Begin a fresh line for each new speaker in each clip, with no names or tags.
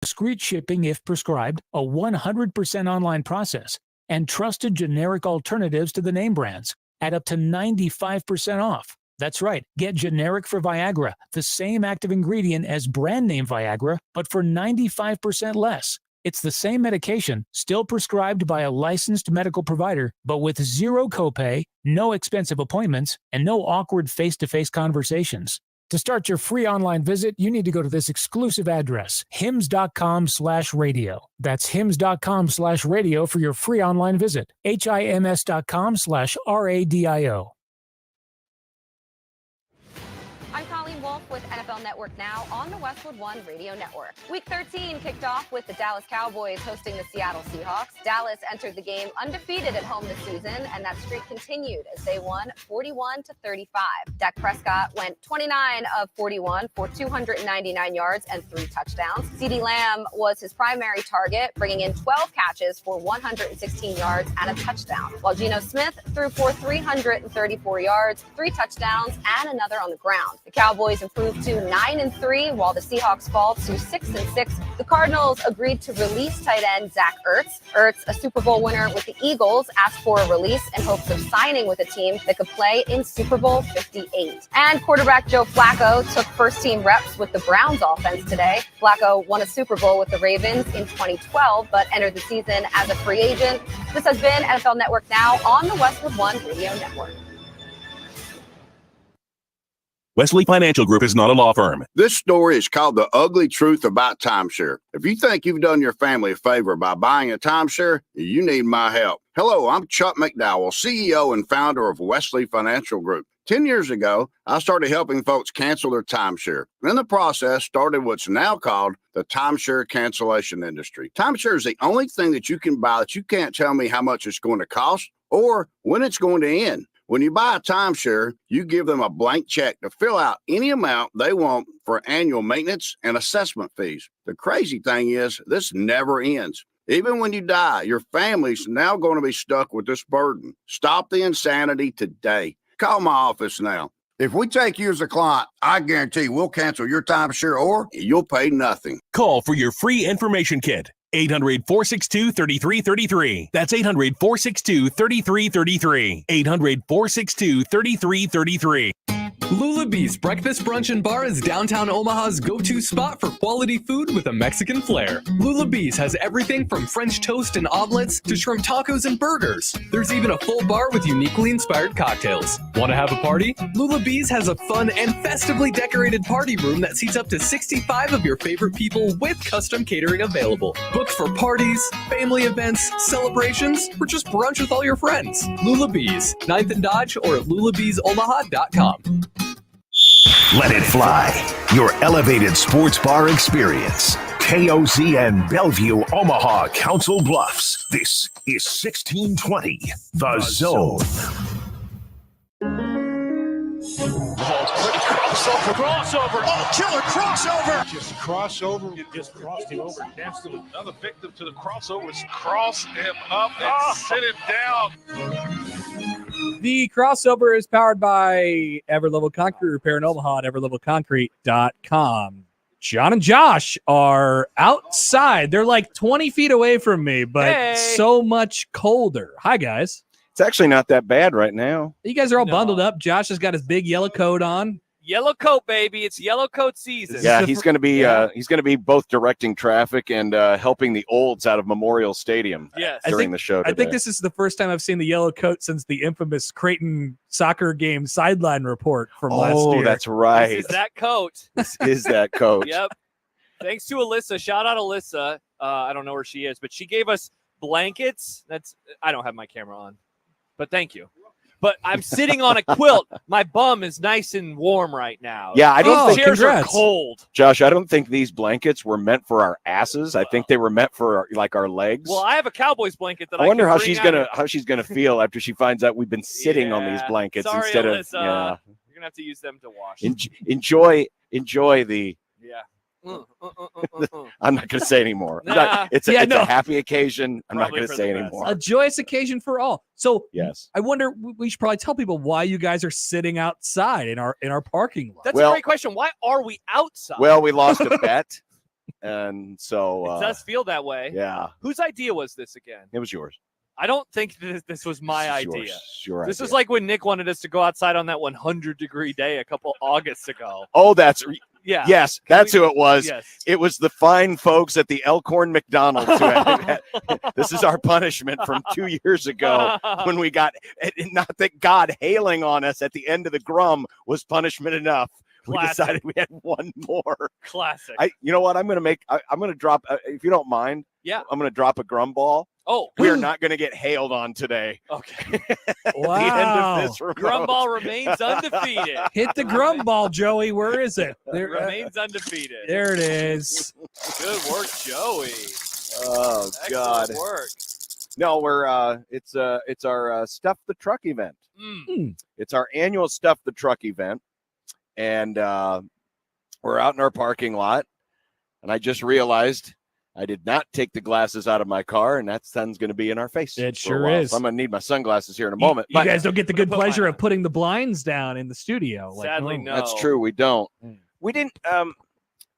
discreet shipping if prescribed, a 100% online process, and trusted generic alternatives to the name brands at up to 95% off. That's right. Get generic for Viagra, the same active ingredient as brand name Viagra, but for 95% less. It's the same medication, still prescribed by a licensed medical provider, but with zero copay, no expensive appointments, and no awkward face-to-face conversations. To start your free online visit, you need to go to this exclusive address, hims.com/radio. That's hims.com/radio for your free online visit. HIMS.com/RADIO.
I'm Colleen Wolfe with NFL Network Now on the Westwood One Radio Network. Week 13 kicked off with the Dallas Cowboys hosting the Seattle Seahawks. Dallas entered the game undefeated at home this season, and that streak continued as they won 41-35. Dak Prescott went 29 of 41 for 299 yards and 3 touchdowns. CeeDee Lamb was his primary target, bringing in 12 catches for 116 yards and a touchdown, while Geno Smith threw for 334 yards, 3 touchdowns, and another on the ground. The Cowboys improved to 9-3, while the Seahawks fall to 6-6. The Cardinals agreed to release tight end Zach Ertz. Ertz, a Super Bowl winner with the Eagles, asked for a release in hopes of signing with a team that could play in Super Bowl 58. And quarterback Joe Flacco took first-team reps with the Browns offense today. Flacco won a Super Bowl with the Ravens in 2012, but entered the season as a free agent. This has been NFL Network Now on the Westwood One Radio Network.
Wesley Financial Group is not a law firm.
This story is called The Ugly Truth About Timeshare. If you think you've done your family a favor by buying a timeshare, you need my help. Hello, I'm Chuck McDowell, CEO and founder of Wesley Financial Group. 10 years ago, I started helping folks cancel their timeshare. In the process, started what's now called the timeshare cancellation industry. Timeshare is the only thing that you can buy that you can't tell me how much it's going to cost or when it's going to end. When you buy a timeshare, you give them a blank check to fill out any amount they want for annual maintenance and assessment fees. The crazy thing is, this never ends. Even when you die, your family's now going to be stuck with this burden. Stop the insanity today. Call my office now. If we take you as a client, I guarantee we'll cancel your timeshare or you'll pay nothing.
Call for your free information kit. 800-462-3333. That's 800-462-3333. 800-462-3333.
Lula Bee's Breakfast, Brunch, and Bar is downtown Omaha's go-to spot for quality food with a Mexican flair. Lula Bee's has everything from French toast and omelets to shrimp tacos and burgers. There's even a full bar with uniquely inspired cocktails. Want to have a party? Lula Bee's has a fun and festively decorated party room that seats up to 65 of your favorite people with custom catering available. Booked for parties, family events, celebrations, or just brunch with all your friends. Lula Bee's, 9th and Dodge, or at lulabeesomaha.com.
Let it fly. Your elevated sports bar experience. KOZ and Bellevue, Omaha, Council Bluffs. This is 1620, The Zone.
Crossover. Oh, killer crossover. Just crossover. It just crossed him over. Danced to another victim to the crossover. Cross him up and sit him down.
The crossover is powered by Everlevel Concrete Repair in Omaha at everlevelconcrete.com. John and Josh are outside. They're like 20 feet away from me, but so much colder. Hi, guys.
It's actually not that bad right now.
You guys are all bundled up. Josh has got his big yellow coat on.
Yellow coat, baby. It's yellow coat season.
Yeah, he's going to be both directing traffic and helping the olds out of Memorial Stadium during the show today.
I think this is the first time I've seen the yellow coat since the infamous Creighton soccer game sideline report from last year.
Oh, that's right.
This is that coat.
This is that coat.
Yep. Thanks to Alyssa. Shout out Alyssa. I don't know where she is, but she gave us blankets. I don't have my camera on, but thank you. But I'm sitting on a quilt. My bum is nice and warm right now.
Yeah, I don't think
chairs are cold.
Josh, I don't think these blankets were meant for our asses. I think they were meant for our legs.
Well, I have a Cowboys blanket that
I wonder how she's gonna feel after she finds out we've been sitting on these blankets instead
Alyssa.
of.
You're gonna have to use them to wash.
Enjoy the.
Yeah.
I'm not going to say anymore. It's a happy occasion. I'm not going to say anymore.
A joyous occasion for all. So
yes,
I wonder, we should probably tell people why you guys are sitting outside in our parking lot.
That's a great question. Why are we outside?
Well, we lost a bet. And so
It does feel that way.
Yeah.
Whose idea was this again?
It was yours.
I don't think this was my
This is
idea.
Your
This
idea.
is like when Nick wanted us to go outside on that 100-degree day a couple Augusts ago.
Oh, that's
Yeah.
Yes, that's who it was.
Yes.
It was the fine folks at the Elkhorn McDonald's. This is our punishment from 2 years ago when we got, not that God hailing on us at the end of the Grum was punishment enough. We decided we had one more.
Classic.
You know what? I'm going to drop, if you don't mind.
Yeah.
I'm going to drop a Grum ball.
Oh.
We are not going to get hailed on today.
Okay.
Wow.
The end of this remote.
Grumball remains undefeated.
Hit the Grumball, Joey. Where is it? There,
Remains undefeated.
there it is.
Good work, Joey.
Oh, God.
Excellent work.
No, we're it's our Stuff the Truck event. It's our annual Stuff the Truck event. And we're out in our parking lot, and I just realized I did not take the glasses out of my car, and that sun's going to be in our face.
It
for a
sure
while.
is.
So I'm going to need my sunglasses here in a moment.
You guys don't get the good pleasure of putting the blinds down in the studio.
Sadly, no.
That's true. We don't. We didn't.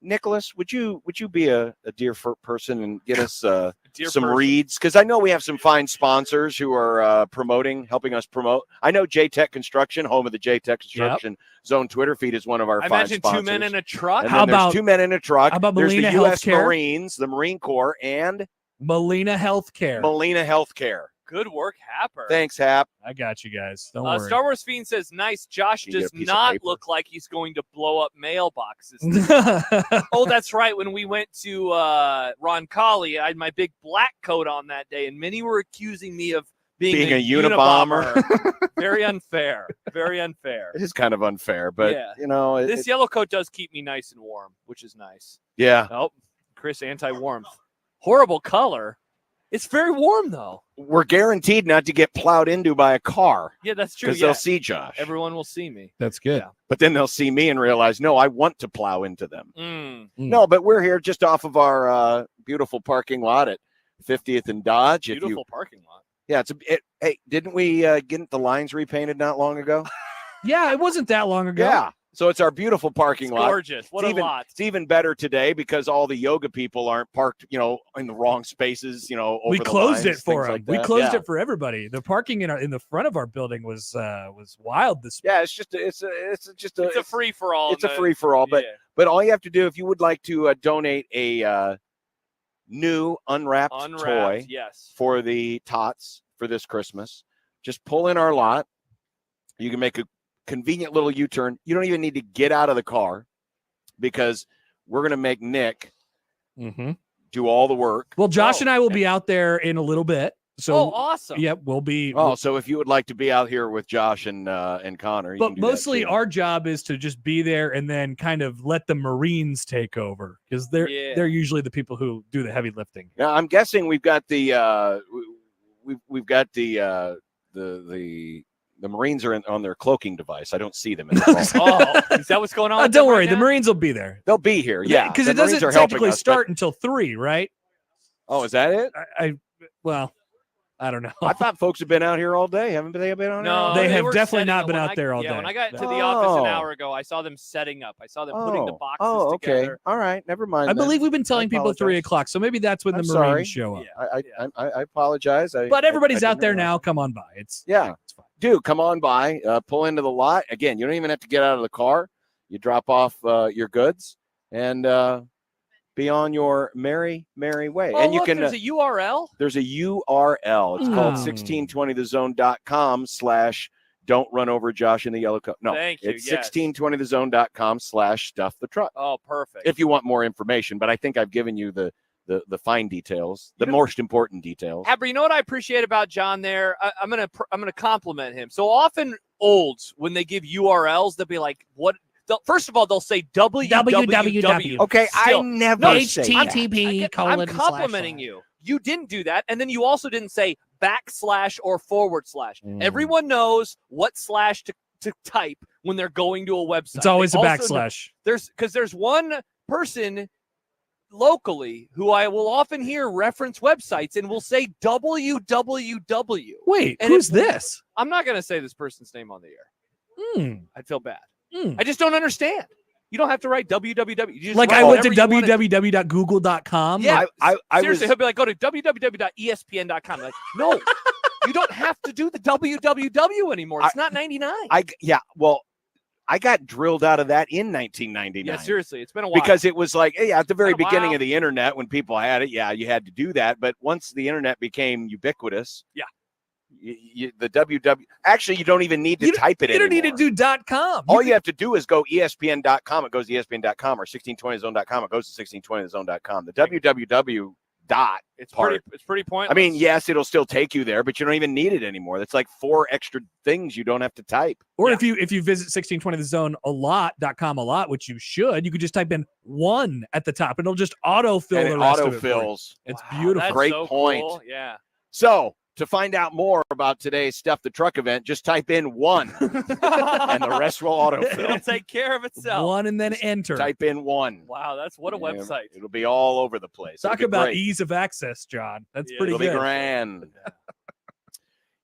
Nicholas, would you be a dear person and get us some reads? Because I know we have some fine sponsors who are helping us promote. I know J-Tech Construction, home of the J-Tech Construction Zone Twitter feed, is one of our
I
fine
imagine
sponsors.
2 men in a truck.
And
How
then there's
about
2 men in a truck?
How about
there's
Molina
the U.S.
Healthcare?
Marines, the Marine Corps, and
Molina Healthcare.
Molina Healthcare.
Good work, Happer.
Thanks, Hap.
I got you guys. Don't worry.
Star Wars Fiend says, nice. Josh
You get a
does
piece of
not
paper.
look like he's going to blow up mailboxes. Oh, that's right. When we went to Roncalli, I had my big black coat on that day, and many were accusing me of being
a Unabomber.
Very unfair. Very unfair.
It is kind of unfair, but
Yeah.
you know,
This yellow coat does keep me nice and warm, which is nice.
yeah.
Oh, Chris, anti-warmth. Horrible color. It's very warm, though.
We're guaranteed not to get plowed into by a car
Yeah, that's true.
because
Yeah.
they'll see Josh.
Everyone will see me.
That's good.
Yeah.
But then they'll see me and realize, no, I want to plow into them.
No,
No, but we're here just off of our beautiful parking lot at 50th and Dodge.
beautiful parking lot.
Yeah, hey, didn't we get the lines repainted not long ago?
Yeah, it wasn't that long ago.
Yeah. So it's our beautiful parking
It's
lot.
gorgeous. What
It's
a lot.
It's even better today because all the yoga people aren't parked, in the wrong spaces, over
We
the
closed
lines,
it for
things
them.
like
We
that.
closed
Yeah.
it for everybody. The parking in the front of our building was wild this
Yeah, it's just
It's a free for all.
It's a free for all, but
yeah.
but all you have to do if you would like to donate a new unwrapped toy
Yes.
for the tots for this Christmas, just pull in our lot. You can make a convenient little U-turn. You don't even need to get out of the car because we're going to make Nick do all the work.
Well, Josh and I will be out there in a little bit. So,
awesome.
Yep, we'll be.
Oh, so if you would like to be out here with Josh and Connor, you can
But
do that
mostly
too.
our job is to just be there and then kind of let the Marines take over because they're usually the people who do the heavy lifting.
Yeah, I'm guessing we've got the we've got the Marines are on their cloaking device. I don't see them in the phone.
Is that what's going on? with
Don't
them
worry,
right
the
now?
Marines will be there.
They'll be here. Yeah,
because
the
it doesn't
Marines are helping
technically
us,
start until 3, right?
Oh, is that it?
Well, I don't know.
I thought folks have been out here all day. Haven't they been out here?
No,
They have
were
definitely
setting
not
up.
been
When
out there all
Yeah,
day.
when I got to the
Oh.
office an hour ago, I saw them setting up. I saw them putting the boxes
okay.
together.
All right. Never mind.
I
then.
believe we've been telling people at 3
apologize.
o'clock, so maybe that's when
I'm
the Marines
sorry.
show up.
I apologize.
But everybody's
I
out
didn't
there
realize.
now. Come on by. It's
Yeah.
it's fine.
Dude, come on by. Pull into the lot. Again, you don't even have to get out of the car. You drop off your goods and be on your merry way.
Oh,
and you
look,
can.
there's a URL.
There's a URL. It's called 1620thezone.com/don't run over Josh in the yellow coat. No,
Thank you,
it's
yes.
1620thezone.com/stuff the truck.
Oh, perfect.
If you want more information, but I think I've given you the fine details, the most important details.
Happer, you know what I appreciate about John there? I'm gonna compliment him. So often olds, when they give URLs, they'll be like, "What?" First of all, they'll say www.
Okay,
Still,
I never
no,
say
HTTP
that.
I'm complimenting you. You didn't do that, and then you also didn't say / or /. Everyone knows what / to type when they're going to a website.
It's always
They
a
also know-
backslash.
There's one person locally who I will often hear reference websites and will say www.
Wait,
And
who's
if-
this?
I'm not going to say this person's name on the air.
Hmm.
I'd feel bad.
Hmm.
I just don't understand. You don't have to write www. You just
Like
write
I went to
whatever you wanna-
www.google.com.
Yeah,
I
seriously,
was-
he'll be like, go to www.espn.com. Like, no, you don't have to do the www anymore. It's not 99.
I got drilled out of that in 1999.
Yeah, seriously, it's been a while.
Because it was like, at the very
Been a
beginning
while.
of the internet, when people had it, you had to do that. But once the internet became ubiquitous, the www. Actually, you don't even need to type it
You don't
anymore.
need to do .com.
All you have to do is go ESPN.com. It goes to ESPN.com, or 1620zone.com. It goes to 1620zone.com. The www.
It's pretty pointless.
I mean, yes, it'll still take you there, but you don't even need it anymore. That's like 4 extra things you don't have to type.
Or if you visit 1620thezone.com a lot, which you should, you could just type in 1 at the top, and it'll just autofill
And
the
it
rest of it for you.
autofills.
It's
Wow,
beautiful.
that's
Great
so
point.
cool. Yeah.
So, to find out more about today's Stuff the Truck event, just type in 1, and the rest will
It'll
autofill.
take care of itself.
1 and then enter.
Type in 1.
Wow, that's what a
Yeah,
website.
It'll be all over the place.
Talk
It'll be
about
great.
ease of access, John. That's
Yeah,
pretty
It'll
good.
be grand.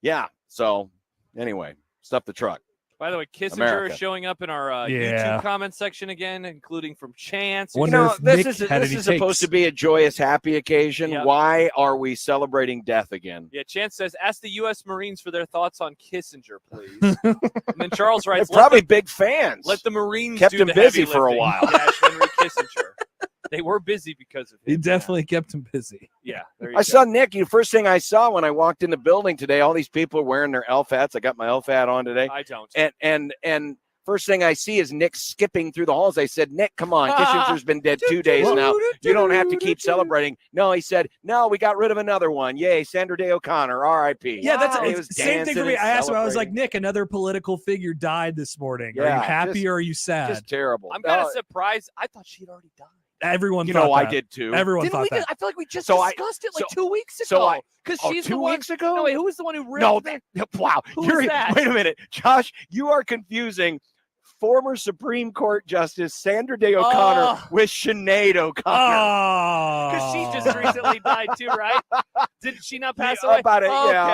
Yeah. So, anyway, Stuff the Truck.
By the way, Kissinger
America.
is showing up in our
Yeah.
YouTube comment section again, including from Chance.
Wonder if
this
Nick
is
had
this
any
is supposed
takes.
to be a joyous, happy occasion.
Yep.
Why are we celebrating death again?
Yeah, Chance says, ask the U.S. Marines for their thoughts on Kissinger, please. And then Charles
They're
writes,
probably big fans.
let the Marines
Kept
do
him
the
busy
heavy
for a
lifting.
while.
Dash Henry Kissinger. They were busy because of him.
He definitely kept him busy.
Yeah, there you
I
go.
saw Nick. The first thing I saw when I walked in the building today, all these people are wearing their elf hats. I got my elf hat on today,
I don't.
and first thing I see is Nick skipping through the halls. I said, Nick, come on, Kissinger's been dead 2 days now. You don't have to keep celebrating. No, he said, no, we got rid of another one. Yay, Sandra Day O'Connor, R.I.P.
Yeah, that's
He
it's
was
the same thing for
dancing
me.
and
I asked him, I was like,
celebrating.
Nick, another political figure died this morning. Are
Yeah,
you happy
just-
or are you sad?
Just terrible.
I'm kind of surprised. I thought she'd already died.
Everyone
you
thought
know, I
that.
did too.
Everyone
Didn't
thought
we
that.
I feel like we just
So I-
discussed it like
so-
2 weeks ago.
so I-
Because
Oh,
she's
2
the one.
weeks ago?
No, wait, who was the one who ripped
No,
the-
wow.
Who was that?
Wait a minute. Josh, you are confusing former Supreme Court Justice Sandra Day O'Connor
Oh.
with Sinead O'Connor.
Oh,
Because she just recently died too, right? Did she not pass
Yeah,
away?
about a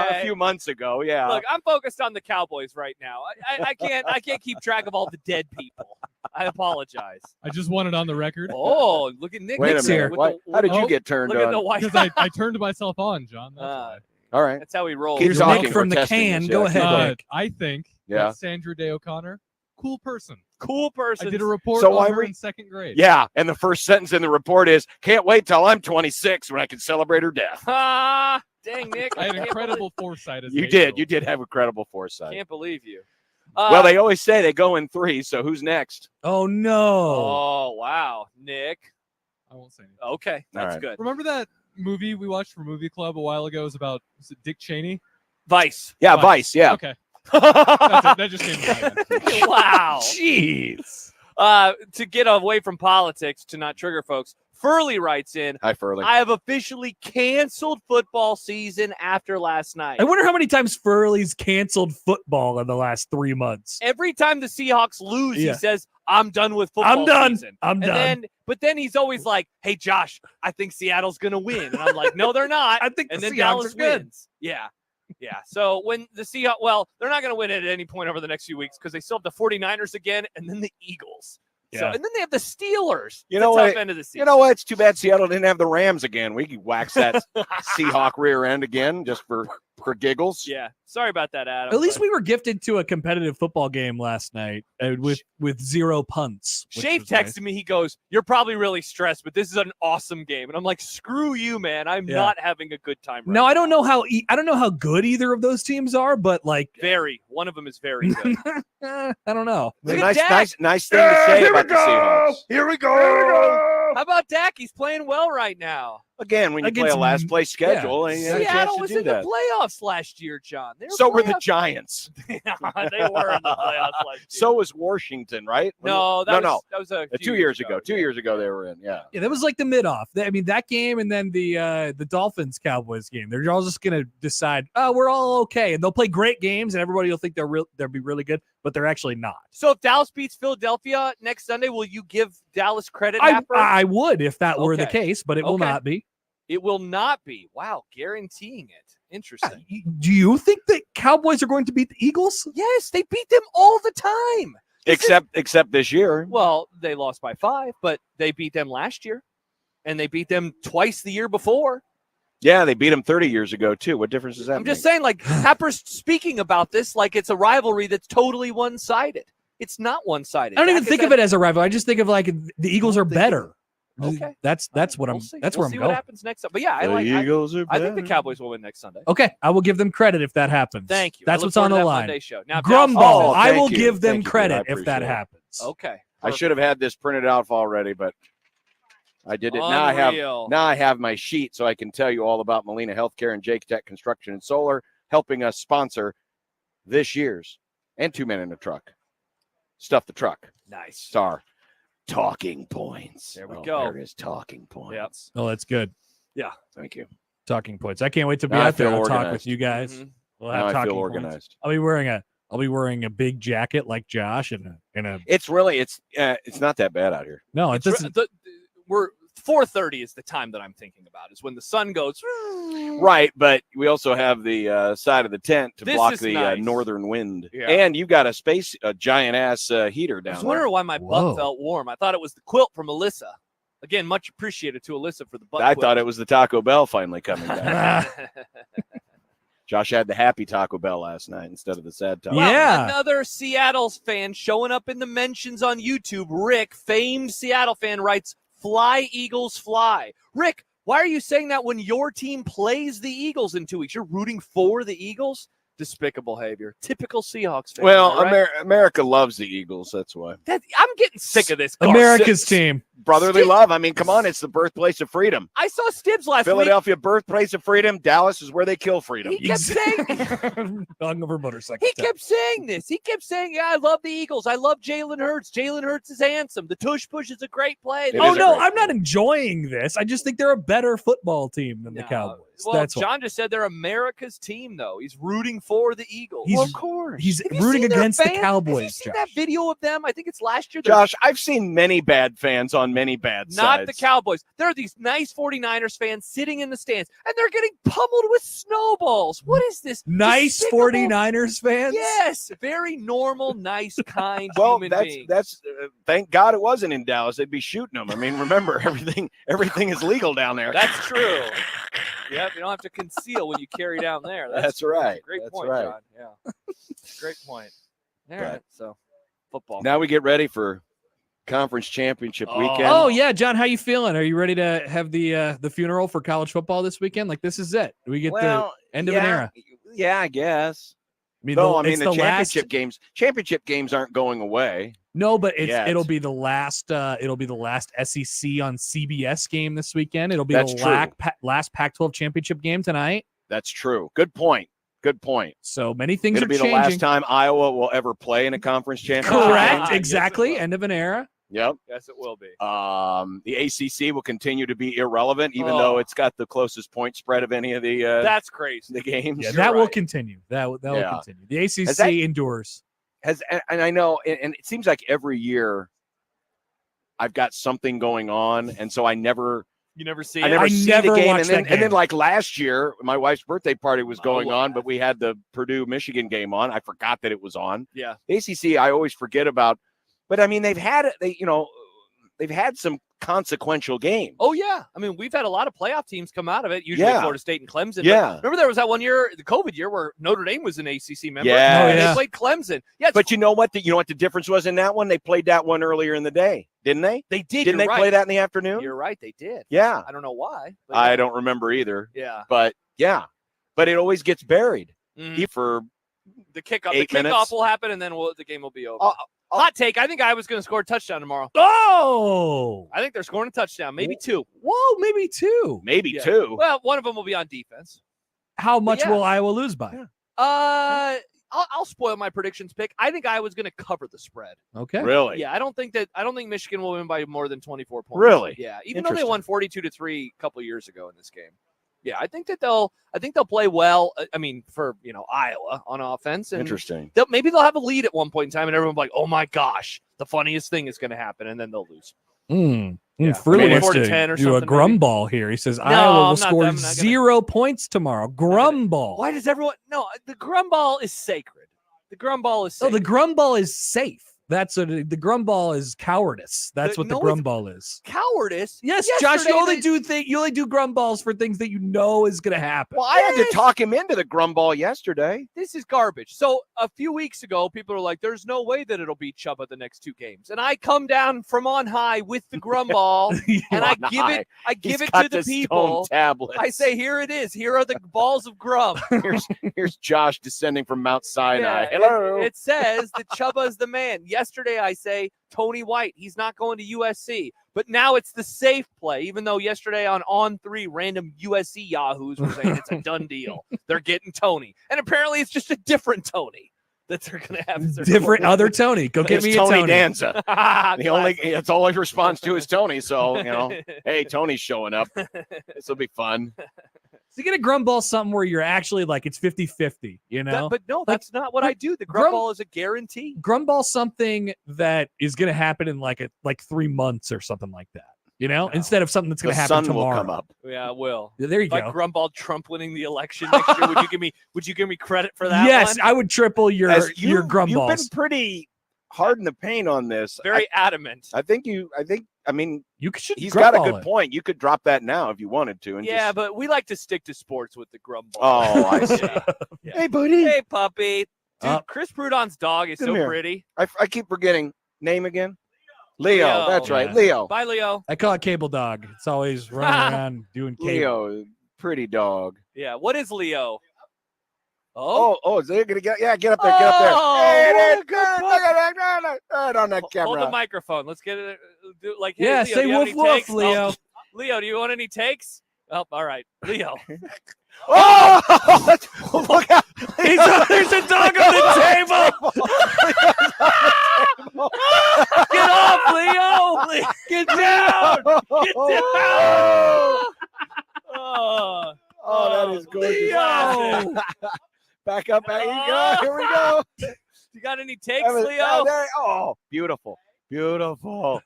Okay.
few months ago. Yeah.
Look, I'm focused on the Cowboys right now. I can't keep track of all the dead people. I apologize.
I just want it on the record
Oh, look at Nick.
Wait a
Nick's
minute.
here.
With
Why-
the-
how did you
Oh,
get turned
Look at the
on?
white.
because I turned myself on, John. That's why.
All right.
That's how he rolls.
Keep
Nick
talking.
from
We're
the
testing
can.
this.
Go
Yeah,
ahead,
keep going.
Nick.
I think
Yeah.
that Sandra Day O'Connor, cool person.
Cool person.
I did a report
So why
on her
were-
in second grade.
Yeah. And the first sentence in the report is, can't wait till I'm 26 when I can celebrate her death.
Ah, dang, Nick.
I had
can't
incredible foresight as
You
an
did.
eight-year-old.
You did have incredible
believe-
foresight.
Can't believe you.
Well, they always say they go in 3, so who's next?
Oh no!
Oh wow, Nick.
I won't say anything.
Okay, that's
All right.
good.
Remember that movie we watched for Movie Club a while ago? It was about Dick Cheney?
Vice.
Yeah, Vice. Yeah.
Okay. That's it. That just came to mind.
Wow.
Jeez.
To get away from politics, to not trigger folks, Furley writes in,
Hi, Furley.
I have officially canceled football season after last night.
I wonder how many times Furley's canceled football in the last 3 months.
Every time the Seahawks lose,
Yeah.
he says, I'm done with football
I'm done.
season.
I'm done.
But then he's always like, hey, Josh, I think Seattle's going to win. And I'm like, no, they're not.
I think
And
the
then
Seahawks
Dallas
are good.
wins. Yeah. Yeah. So when the Seahawks, well, they're not going to win it at any point over the next few weeks because they still have the 49ers again and then the Eagles. So,
Yeah.
and then they have the Steelers.
You know
the tough
what?
end of the season.
You know what? It's too bad Seattle didn't have the Rams again. We could wax that Seahawk rear end again just for giggles.
Yeah. Sorry about that, Adam.
At least
but-
we were gifted to a competitive football game last night with 0 punts. which
Shafe
was nice.
texted me. He goes, "You're probably really stressed, but this is an awesome game." And I'm like, "Screw you, man! I'm
Yeah.
not having a good time." Right
Now
now.
I don't know how good either of those teams are, but like
Very. One of them is very good.
I don't know.
It's a
Look at
nice thing to say about the Seahawks.
Here we go.
How about Dak? He's playing well right now.
Again, when you play a
Against-
last place schedule, and you have a chance
Seattle
to
was
do
in
that.
the playoffs last year, John. They
So were the
playoff-
Giants.
they were in the playoffs last year.
So was Washington, right?
no,
no.
that was a
2 years ago. 2 years ago they were in. Yeah.
Yeah, that was like the mid-off. I mean, that game and then the Dolphins Cowboys game. They're all just gonna decide, oh, we're all okay, and they'll play great games, and everybody will think they'll be really good, but they're actually not.
So if Dallas beats Philadelphia next Sunday, will you give Dallas credit?
I would if that were the
Okay.
case, but it will
Okay.
not be.
It will not be. Wow, guaranteeing it. Interesting.
Do you think that Cowboys are going to beat the Eagles?
Yes, they beat them all the time.
Except this year.
Well, they lost by 5, but they beat them last year, and they beat them twice the year before.
Yeah, they beat them 30 years ago, too. What difference does that
I'm
make?
just saying, like, Pepper's speaking about this like it's a rivalry that's totally one-sided. It's not one-sided.
I don't even think of it as a rival. I just think of like the Eagles are better.
Okay.
That's what I'm. That's where I'm
see
going.
what happens next. But yeah,
The Eagles are
I think the
better.
Cowboys will win next Sunday.
Okay, I will give them credit if that happens.
Thank you.
That's
I look
what's on
forward to
the
that
line.
Monday show. Now,
Grumball.
Oh,
I
thank
will
you.
give them
Thank you,
credit
dude. I
if that
appreciate it.
happens.
Okay.
I should have had this printed out already, but I did it. Now I have my sheet, so I can tell you all about Molina Healthcare and Jake Tech Construction and Solar helping us sponsor this year's and 2 Men in a Truck. Stuff the Truck.
Nice.
Star. Talking points.
There we go.
There it is. Talking points.
Yep.
Oh, that's good.
Yeah.
Thank you.
Talking points. I can't wait to be
Now I
out there
feel
and talk
organized.
with you guys.
Mhm.
We'll
Now
have
I
talking
feel
points.
organized.
I'll be wearing a big jacket like Josh and a.
It's not that bad out here.
No, it
It's
doesn't.
we're 4:30 is the time that I'm thinking about. Is when the sun goes.
Right, but we also have the side of the tent to
This
block
is
the
nice.
northern wind.
Yeah.
And you got a giant ass heater
I
down
was
there.
wondering why my
Whoa.
butt felt warm. I thought it was the quilt from Alyssa. Again, much appreciated to Alyssa for the butt.
I thought it was the Taco Bell finally coming back. Josh had the happy Taco Bell last night instead of the sad Taco.
Well,
Yeah.
another Seattle fan showing up in the mentions on YouTube. Rick, famed Seattle fan, writes, "Fly, Eagles, fly." Rick, why are you saying that when your team plays the Eagles in 2 weeks? You're rooting for the Eagles? Despicable behavior. Typical Seahawks fan.
Well,
all right?
America loves the Eagles. That's why.
I'm getting sick of this.
America's team.
Brotherly love. I mean, come on. It's the birthplace of freedom.
I saw Stibbs last week.
Philadelphia, birthplace of freedom. Dallas is where they kill freedom.
He kept saying
Hungover motorcycle.
He kept saying this. He kept saying, yeah, I love the Eagles. I love Jalen Hurts. Jalen Hurts is handsome. The tush push is a great play.
It
Oh
is a
no,
great
I'm not enjoying this. I just think they're a better football team than the
No.
Cowboys.
Well,
That's why.
John just said they're America's team, though. He's rooting for the Eagles.
He's-
Of course.
He's
Have you
rooting
seen their
against the
fans?
Cowboys.
Have you seen
Josh.
that video of them? I think it's last year.
Josh, I've seen many bad fans on many bad sides.
Not the Cowboys. There are these nice 49ers fans sitting in the stands, and they're getting pummeled with snowballs. What is this?
Nice
despicable-
49ers fans?
Yes, very normal, nice, kind
Well,
human being.
that's thank God it wasn't in Dallas. They'd be shooting them. I mean, remember everything is legal down there.
That's true. Yep, you don't have to conceal when you carry down there.
That's right.
Great
That's
point,
right.
John. Yeah, great point. All right, so football.
Now we get ready for conference championship weekend.
Oh yeah, John, how you feeling? Are you ready to have the funeral for college football this weekend? Like this is it. We get the end of an era.
Yeah, I guess.
I mean,
No,
it's
the championship games aren't going away.
No, but
Yet.
it'll be the last SEC on CBS game this weekend. It'll be
That's
the
true.
last Pac-12 championship game tonight.
That's true. Good point.
So many things
It'll
are
be
changing.
the last time Iowa will ever play in a conference championship.
Correct.
game.
Exactly. End of an era.
Yep.
Yes, it will be.
The ACC will continue to be irrelevant, even though it's got the closest point spread of any of the
That's crazy.
the games.
Yeah,
You're
that will
right.
continue. That will
Yeah.
continue. The ACC
that-
endures.
And I know, and it seems like every year I've got something going on, and so I never
You never see
I
it?
never see
never
the game.
watched
And then,
that
and then,
game.
like last year, my wife's birthday party was going
Oh,
on, but we had the Purdue Michigan game on. I forgot that it was on.
Yeah.
The ACC, I always forget about, but I mean, they've had some consequential games.
Oh yeah, I mean we've had a lot of playoff teams come out of it. Usually
Yeah.
Florida State and Clemson. But
Yeah.
remember there was that one year, the COVID year, where Notre Dame was an ACC member.
Yeah.
And
Oh, yeah.
they played Clemson. Yeah,
But you know what? You know what the difference was in that one? They played that one earlier in the day, didn't they?
they did.
Didn't they
you're right.
play that in the afternoon?
You're right. They did.
Yeah.
I don't know why. But
I
yeah.
don't remember either.
Yeah.
But yeah, but it always gets buried.
Mhm.
For
The kickoff.
8
The kickoff
minutes.
will happen, and then the game will be over. Hot take. I think I was going to score a touchdown tomorrow.
Oh,
I think they're scoring a touchdown, maybe two.
whoa, maybe two.
maybe
Yeah.
two.
Well, one of them will be on defense.
How much
yeah.
will Iowa lose by?
Yeah. I'll spoil my predictions pick. I think I was going to cover the spread.
Okay.
Really?
Yeah, I don't think Michigan will win by more than 24 points.
Really?
Yeah, even though they
Interesting.
won 42-3 a couple years ago in this game. Yeah, I think they'll play well. I mean, for Iowa on offense, and
Interesting.
maybe they'll have a lead at one point in time, and everyone will be like, "Oh my gosh, the funniest thing is going to happen," and then they'll lose. Yeah.
Freely
Maybe
wants
4-10 or
to do a
something,
grumball here. He says
No,
Iowa will
I'm not-
score
I'm not gonna-
0 points tomorrow. Grumball.
Why does everyone? No, the grumball is sacred. The grumball is
Oh,
sacred.
the grumball is safe. That's what the grumball is. Cowardice. That's what the grumball is.
Cowardice.
Yes,
Yesterday
Josh. You only do grumballs for things that you know is going to happen.
Well, I had to talk him into the grumball yesterday.
This is garbage. So a few weeks ago, people are like, "There's no way that it'll beat Chubb at the next 2 games," and I come down from on high with the grumball and I give it to the people.
Tablets.
I say, "Here it is. Here are the balls of grum."
Here's Josh descending from Mount Sinai.
Yeah,
Hello.
It says that Chubba is the man. Yesterday, I say Tony White. He's not going to USC. But now it's the safe play, even though yesterday on 3, random USC Yahoos were saying it's a done deal. They're getting Tony. And apparently it's just a different Tony that they're going to have. As their
Different other Tony. Go get me a
Tony
Tony.
Danza. It's all he responds to is Tony. So, hey, Tony's showing up. This will be fun.
So you get a grumball something where you're actually like it's 50-50,
But no, that's not what I do. The grumball is a guarantee.
Grumball something that is going to happen in like 3 months or something like that. Instead of something that's going to happen tomorrow.
Will come up.
Yeah, it will.
There you
if
go.
I grumball Trump winning the election next year, would you give me credit for that?
Yes,
one?
I would triple your grumballs.
You've been pretty hard in the paint on this.
Very adamant.
He's
got a good point. You could drop that now if you wanted to.
But we like to stick to sports with the grumball.
Oh, I see.
Yeah.
Hey, buddy.
Hey, puppy. Dude, Chris Prudhon's dog is so pretty.
I keep forgetting. Name again? Leo. That's right. Leo.
Bye, Leo.
I call it Cable Dog. It's always running around doing cable.
Leo, pretty dog.
Yeah. What is Leo?
Oh, is they gonna get up there? Get up there. Hey, good. Look at that. Right on that camera.
Hold the microphone. Let's get it.
Yeah,
Leo,
say woof woof, Leo.
Leo, do you want any takes? Oh, all right, Leo.
Look out.
There's a dog on the table. Get off, Leo. Get down. Get down.
Oh, that is gorgeous.
Leo.
Back up. There you go. Here we go.
You got any takes, Leo?
Beautiful. Beautiful.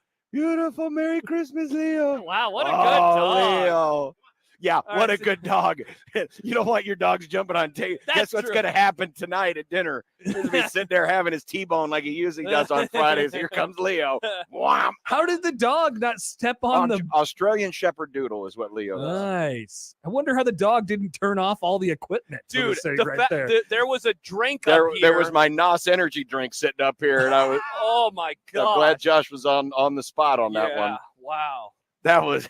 Merry Christmas, Leo.
Wow, what a good dog.
Leo. Yeah,
All
what
right,
a good dog. You don't want your dogs jumping on tape. Guess what's going to happen tonight at dinner? He's going to be sitting there having his T-bone like he usually does on Fridays. Here comes Leo. Wham.
How did the dog not step on the
Australian Shepherd Doodle is what Leo does.
Nice. I wonder how the dog didn't turn off all the equipment.
Dude,
there.
There was a drink
there,
up here.
There was my NOS energy drink sitting up here, and I was
oh my god!
I'm glad Josh was on the spot on that one.
Wow.
That was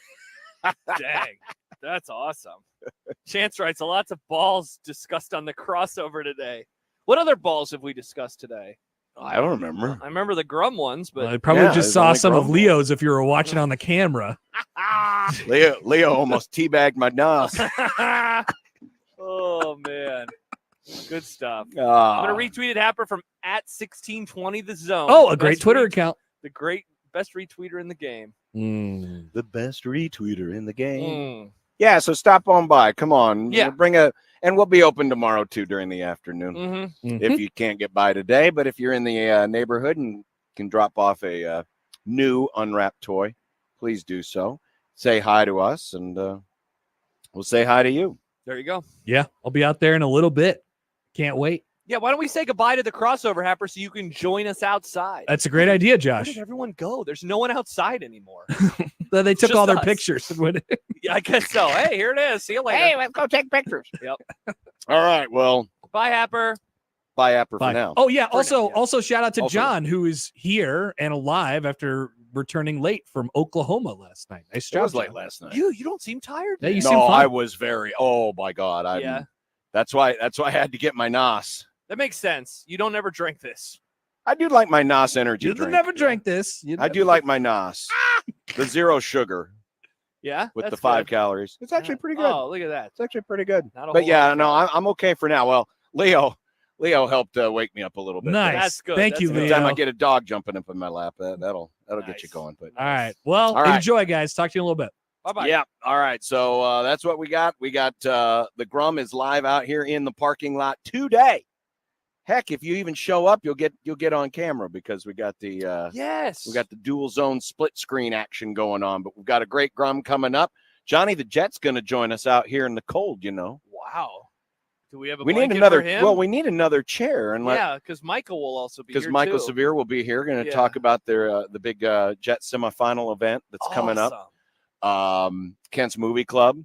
dang. That's awesome. Chance writes, lots of balls discussed on the crossover today. What other balls have we discussed today?
I don't remember.
I remember the Grum ones, but
I probably just saw some of Leo's if you were watching on the camera.
Leo almost teabagged my NOS.
Oh man. Good stuff.
I'm
gonna retweet it Happer from @1620 the zone.
Oh, a great Twitter account.
The best retweeter in the game.
The best retweeter in the game. Yeah, so stop on by. Come on.
Yeah.
And we'll be open tomorrow too during the afternoon. If you can't get by today, but if you're in the neighborhood and can drop off a new unwrapped toy, please do so. Say hi to us, and we'll say hi to you.
There you go.
Yeah, I'll be out there in a little bit. Can't wait.
Yeah, why don't we say goodbye to the crossover, Happer, so you can join us outside?
That's a great idea, Josh.
Where did everyone go? There's no one outside anymore.
They took all their
us.
pictures.
Yeah, I guess so. Hey, here it is. See you later.
Hey, let's go take pictures.
Yep.
All right. Well,
bye, Happer.
Bye, Happer, for now.
Oh, yeah. Also, shout out to John, who is here and alive after returning late from Oklahoma last night. Nice job.
I was late last night.
You don't seem tired.
Yeah, you
no,
seem fine.
I was very. Oh my God.
Yeah.
That's why I had to get my NOS.
That makes sense. You don't ever drink this.
I do like my NOS energy
You
drink.
never drank this.
I do like my NOS. The 0 sugar
Yeah,
with
that's
the 5
good.
calories. It's actually pretty good.
Oh, look at that.
It's actually pretty good.
Not a
But
whole
yeah,
lot.
no, I'm okay for now. Well, Leo helped wake me up a little bit.
Nice.
That's good.
Thank
That's
you,
good.
Leo.
Every time I get a dog jumping up in my lap, that'll get you
Nice.
going. But
All right. Well,
All right.
enjoy, guys. Talk to you in a little bit.
Bye-bye.
yeah, all right. So that's what we got. We got the Grum is live out here in the parking lot today. Heck, if you even show up, you'll get on camera because we got the
Yes.
we got the dual zone split screen action going on. But we've got a great Grum coming up. Johnny the Jet's going to join us out here in the cold.
Wow. Do we have a
We need
blanket
another.
for him?
Well, we need another chair, and
yeah, because Michael will also be here.
because Michael
too.
Severe will be here, going to
Yeah.
talk about their the big Jet semifinal event that's coming up. Kent's Movie Club.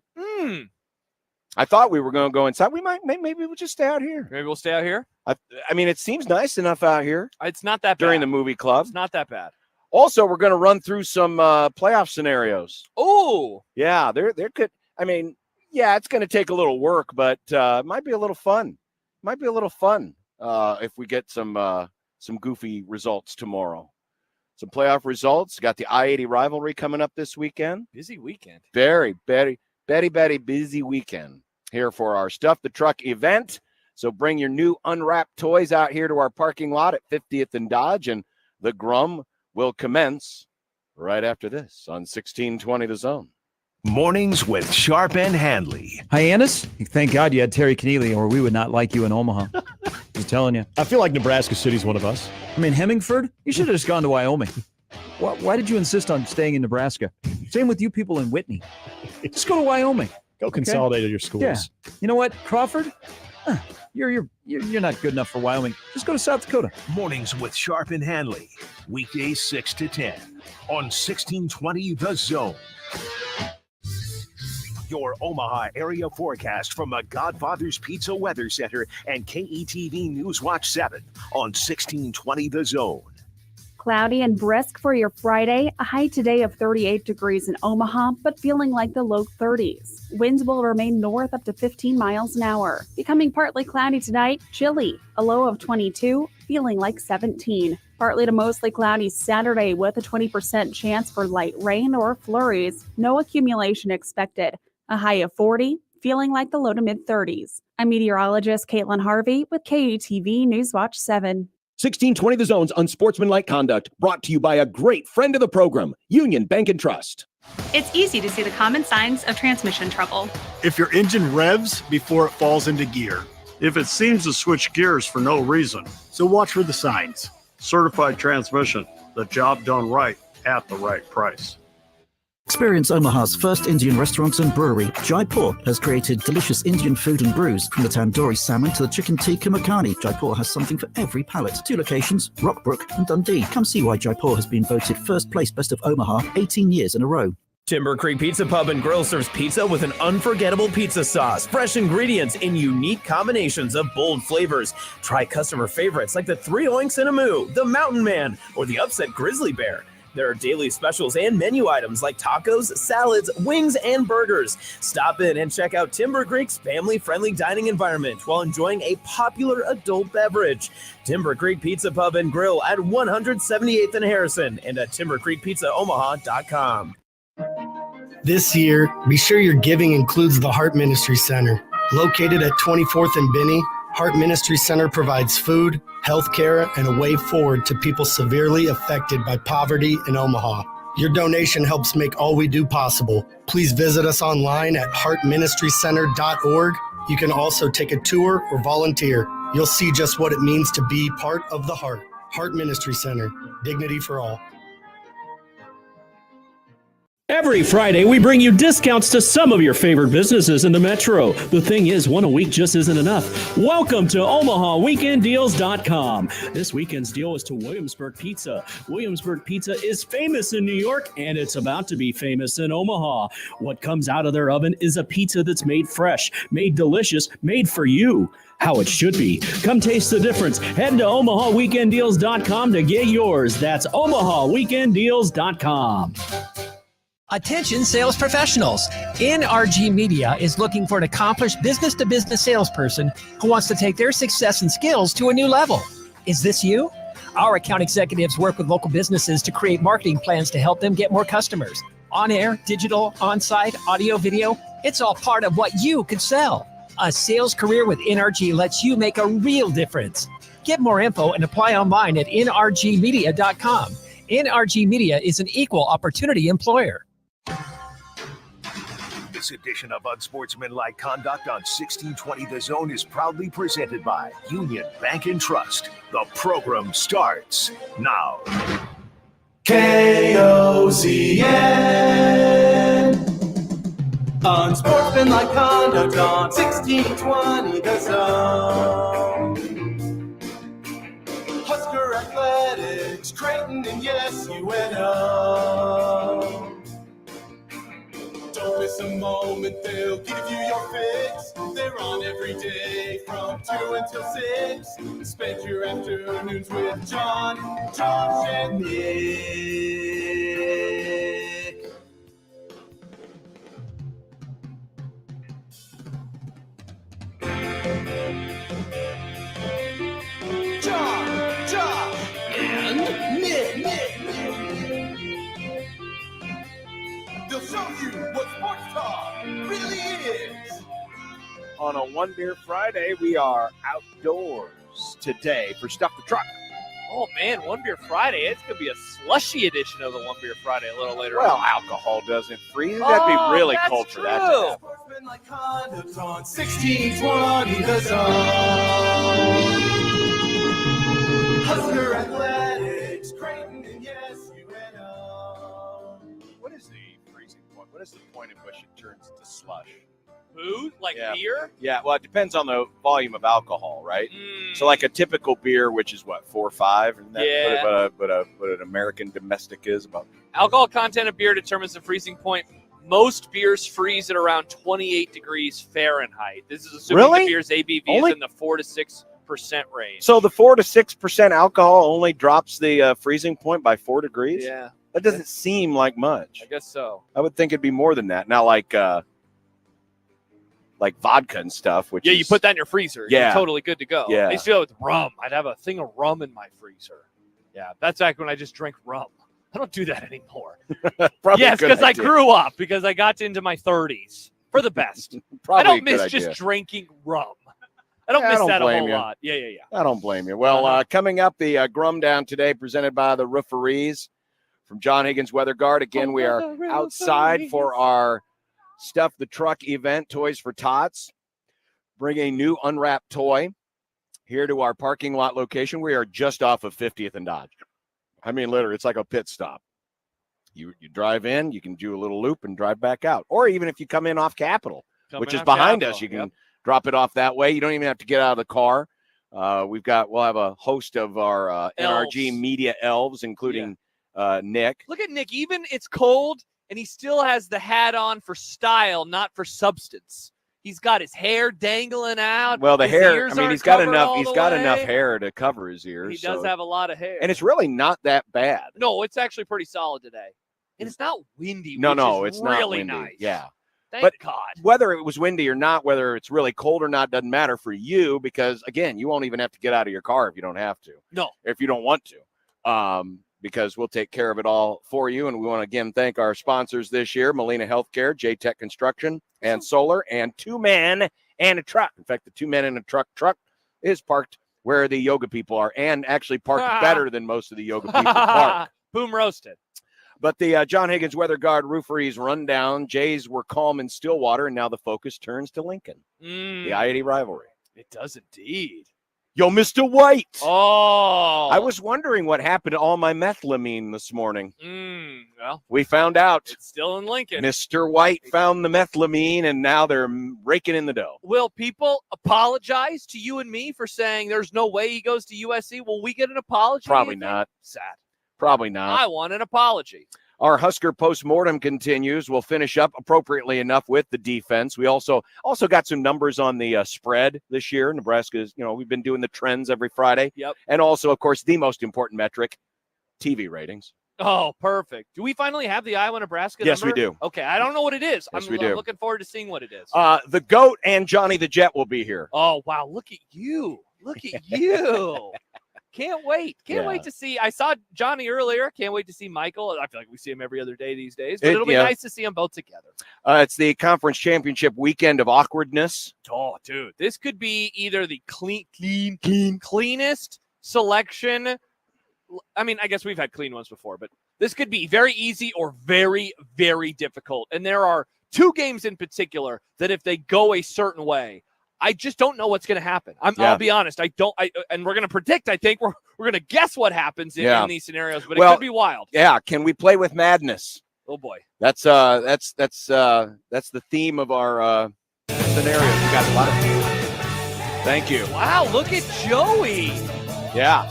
I thought we were going to go inside. We might, maybe we'll just stay out here.
Maybe we'll stay out here.
I mean, it seems nice enough out here.
It's not that bad.
During the movie club.
It's not that bad.
Also, we're going to run through some playoff scenarios.
Oh,
yeah, there could. I mean, yeah, it's going to take a little work, but it might be a little fun. Might be a little fun if we get some goofy results tomorrow. Some playoff results. Got the I-80 rivalry coming up this weekend.
Busy weekend.
Very busy weekend here for our Stuff the Truck event. So bring your new unwrapped toys out here to our parking lot at 50th and Dodge, and the Grum will commence right after this on 1620 The Zone.
Mornings with Sharp and Handley.
Hyannis? Thank God you had Terry Keneally, or we would not like you in Omaha. I'm telling you.
I feel like Nebraska City's one of us.
I mean, Hemingford? You should have just gone to Wyoming. Why did you insist on staying in Nebraska? Same with you people in Whitney. Just go to Wyoming.
Go consolidate your schools.
Yeah. You know what, Crawford? You're not good enough for Wyoming. Just go to South Dakota.
Mornings with Sharp and Handley. Weekdays 6 to 10 on 1620 The Zone. Your Omaha area forecast from the Godfather's Pizza Weather Center and KETV Newswatch 7 on 1620 The Zone.
Cloudy and brisk for your Friday. A high today of 38 degrees in Omaha, but feeling like the low 30s. Winds will remain north up to 15 miles an hour. Becoming partly cloudy tonight, chilly. A low of 22, feeling like 17. Partly to mostly cloudy Saturday with a 20% chance for light rain or flurries. No accumulation expected. A high of 40, feeling like the low to mid 30s. I'm meteorologist Caitlin Harvey with KETV Newswatch 7.
1620 The Zone's Unsportsmanlike Conduct, brought to you by a great friend of the program, Union Bank and Trust.
It's easy to see the common signs of transmission trouble.
If your engine revs before it falls into gear. If it seems to switch gears for no reason. So watch for the signs. Certified transmission, the job done right at the right price.
Experience Omaha's first Indian restaurant and brewery. Jaipur has created delicious Indian food and brews, from the tandoori salmon to the chicken tikka makhani. Jaipur has something for every palate. 2 locations, Rockbrook and Dundee. Come see why Jaipur has been voted first place best of Omaha 18 years in a row.
Timber Creek Pizza Pub and Grill serves pizza with an unforgettable pizza sauce, fresh ingredients in unique combinations of bold flavors. Try customer favorites like the 3 Oinks and a Moo, the Mountain Man, or the Upset Grizzly Bear. There are daily specials and menu items like tacos, salads, wings, and burgers. Stop in and check out Timber Creek's family-friendly dining environment while enjoying a popular adult beverage. Timber Creek Pizza Pub and Grill at 178th and Harrison and at timbercreekpizzaomaha.com.
This year, be sure your giving includes the Heart Ministry Center. Located at 24th and Binney, Heart Ministry Center provides food, health care, and a way forward to people severely affected by poverty in Omaha. Your donation helps make all we do possible. Please visit us online at heartministrycenter.org. You can also take a tour or volunteer. You'll see just what it means to be part of the Heart. Heart Ministry Center, dignity for all.
Every Friday, we bring you discounts to some of your favorite businesses in the Metro. The thing is, one a week just isn't enough. Welcome to OmahaWeekendDeals.com. This weekend's deal is to Williamsburg Pizza. Williamsburg Pizza is famous in New York, and it's about to be famous in Omaha. What comes out of their oven is a pizza that's made fresh, made delicious, made for you. How it should be. Come taste the difference. Head to OmahaWeekendDeals.com to get yours. That's OmahaWeekendDeals.com.
Attention sales professionals. NRG Media is looking for an accomplished business-to-business salesperson who wants to take their success and skills to a new level. Is this you? Our account executives work with local businesses to create marketing plans to help them get more customers. On air, digital, on-site, audio, video, it's all part of what you could sell. A sales career with NRG lets you make a real difference. Get more info and apply online at nrgmedia.com. NRG Media is an equal opportunity employer.
This edition of Unsportsmanlike Conduct on 1620 The Zone is proudly presented by Union Bank and Trust. The program starts now.
KOZN.
Unsportsmanlike conduct on 1620 The Zone. Husker Athletics, Creighton, and yes, UNO. Don't miss a moment, they'll give you your fix. They're on every day from 2 until 6. Spend your afternoons with John, Josh, and Nick. John, Josh, and Nick. They'll show you what sports talk really is.
On a One Beer Friday, we are outdoors today for Stuff the Truck.
Oh, man, One Beer Friday. It's going to be a slushy edition of the One Beer Friday a little later
Well,
on.
alcohol doesn't freeze. That'd be really
that's
cold for
true.
that to happen.
Sportsmanlike conduct on 1620 The Zone. Husker Athletics, Creighton, and yes, UNO.
What is the freezing point? What is the point at which it turns to slush?
Food? Like
Yeah.
beer?
Yeah, well, it depends on the volume of alcohol, right? So, like a typical beer, which is what, 4 or 5, and that's
Yeah.
what an American domestic is about.
Alcohol content of beer determines the freezing point. Most beers freeze at around 28 degrees Fahrenheit. This is assuming
Really?
the beer's ABV
Only-
is in the 4 to 6% range.
So the 4 to 6% alcohol only drops the freezing point by 4 degrees.
Yeah.
That doesn't seem like much.
I guess so.
I would think it'd be more than that. Now, like vodka and stuff. Which
Yeah,
is,
you put that in your freezer.
Yeah.
You're totally good to go.
Yeah.
I used to do it with rum. I'd have a thing of rum in my freezer. Yeah, that's back when I just drank rum. I don't do that anymore.
Probably
yes,
a good
because I
idea.
grew up, because I got into my 30s for the best.
Probably
I don't
a good
miss just
idea.
drinking rum. I don't
Yeah, I
miss
don't
that a
blame
whole
you.
lot. Yeah.
I don't blame you. Well, coming up, the Grum Down today, presented by the Rooferees from John Higgins Weather Guard. Again, we are outside for our Stuff the Truck event, Toys for Tots. Bring a new unwrapped toy here to our parking lot location. We are just off of 50th and Dodge. I mean, literally, it's like a pit stop. You drive in, you can do a little loop and drive back out. Or even if you come in off Capitol, which is behind us, you can drop it off that way. You don't even have to get out of the car. We'll have a host of our NRG media elves, including Nick.
Look at Nick. Even it's cold, and he still has the hat on for style, not for substance. He's got his hair dangling out.
Well, the
his
hair,
ears
I mean,
aren't
he's got
covered
enough.
all
He's
the
got
way.
enough hair to cover his ears.
He does have a lot of hair,
and it's really not that bad.
No, it's actually pretty solid today, and it's not windy.
No,
which is
it's
really
not windy.
nice.
Yeah,
Thank God.
Whether it was windy or not, whether it's really cold or not, doesn't matter for you because again, you won't even have to get out of your car if you don't have to.
No,
if you don't want to. Because we'll take care of it all for you. And we want to again thank our sponsors this year, Molina Healthcare, J-Tech Construction, and Solar, and 2 Men and a Truck. In fact, the 2 Men and a Truck is parked where the yoga people are and actually parked better than most of the yoga people park.
Boom roasted.
But the John Higgins Weather Guard Rooferees rundown, Jays were calm in Stillwater, and now the focus turns to Lincoln. The I-80 rivalry.
It does indeed.
Yo, Mr. White.
Oh.
I was wondering what happened to all my methylamine this morning.
Well,
we found out.
It's still in Lincoln.
Mr. White found the methylamine, and now they're raking in the dough.
Will people apologize to you and me for saying there's no way he goes to USC? Will we get an apology?
Probably not.
Sad.
Probably not.
I want an apology.
Our Husker postmortem continues. We'll finish up appropriately enough with the defense. We also got some numbers on the spread this year. Nebraska's, we've been doing the trends every Friday.
Yep.
And also, of course, the most important metric, TV ratings.
Oh, perfect. Do we finally have the Iowa-Nebraska
Yes,
number?
we do.
Okay, I don't know what it is.
Yes,
I'm
we do.
looking forward to seeing what it is.
The GOAT and Johnny the Jet will be here.
Oh, wow. Look at you. Look at you. Can't wait. Can't wait to see. I saw Johnny earlier. Can't wait to see Michael. I feel like we see him every other day these days, but it'll be nice to see them both together.
It's the conference championship weekend of awkwardness.
Oh, dude. This could be either the cleanest selection. I mean, I guess we've had clean ones before, but this could be very easy or very, very difficult. And there are 2 games in particular that if they go a certain way, I just don't know what's going to happen. I'll be honest. And we're going to predict. I think we're going to guess what happens in these scenarios, but it could be wild.
Yeah. Can we play with madness?
Oh boy.
That's the theme of our scenario. We got a lot of. Thank you.
Wow, look at Joey.
Yeah.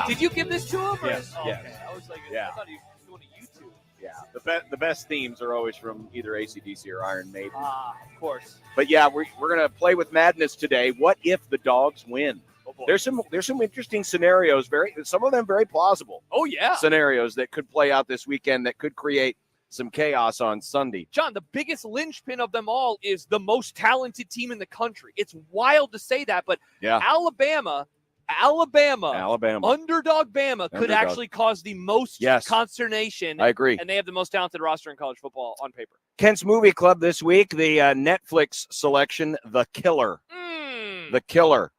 Did you give this to him?
Yes.
Oh,
Yes.
okay. I was like,
Yeah.
I thought he was doing a YouTube.
Yeah. The best themes are always from either AC/DC or Iron Maiden.
Of course.
But yeah, we're gonna play with madness today. What if the dogs win?
Oh boy.
There's some interesting scenarios. Some of them very plausible.
Oh yeah.
Scenarios that could play out this weekend that could create some chaos on Sunday.
John, the biggest linchpin of them all is the most talented team in the country. It's wild to say that, but
Yeah.
Alabama, underdog Bama could
Underdog.
actually cause the most
Yes.
consternation.
I agree.
And they have the most talented roster in college football on paper.
Kent's Movie Club this week, the Netflix selection, The Killer. The Killer,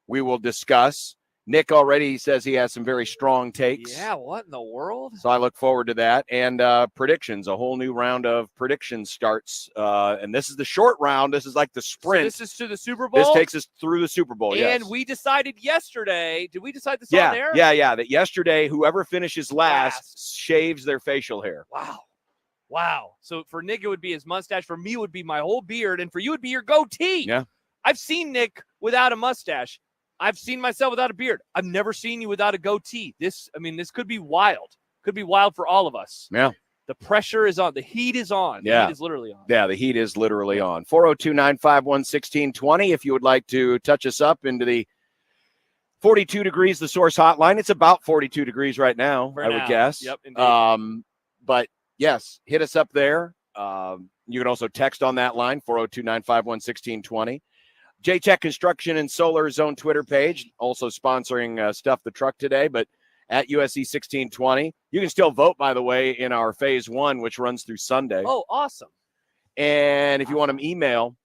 we will discuss. Nick already says he has some very strong takes.
Yeah, what in the world?
So I look forward to that. And predictions, a whole new round of predictions starts. And this is the short round. This is like the sprint.
So this is to the Super Bowl?
This takes us through the Super Bowl, yes.
And we decided yesterday, did we decide this on there?
Yeah, that yesterday, whoever finishes last shaves their facial hair.
Wow. So for Nick, it would be his mustache. For me, it would be my whole beard. And for you, it would be your goatee.
Yeah.
I've seen Nick without a mustache. I've seen myself without a beard. I've never seen you without a goatee. This could be wild. Could be wild for all of us.
Yeah.
The pressure is on. The heat is on. The
Yeah.
heat is literally on.
Yeah, the heat is literally on. 402-951-1620 if you would like to touch us up into the 42 degrees, the Source hotline. It's about 42 degrees right now, I would guess.
Yep, indeed.
But yes, hit us up there. You can also text on that line, 402-951-1620. J-Tech Construction and Solar's own Twitter page, also sponsoring Stuff the Truck today, but at USC 1620. You can still vote, by the way, in our phase 1, which runs through Sunday.
Oh, awesome.
And if you want them email,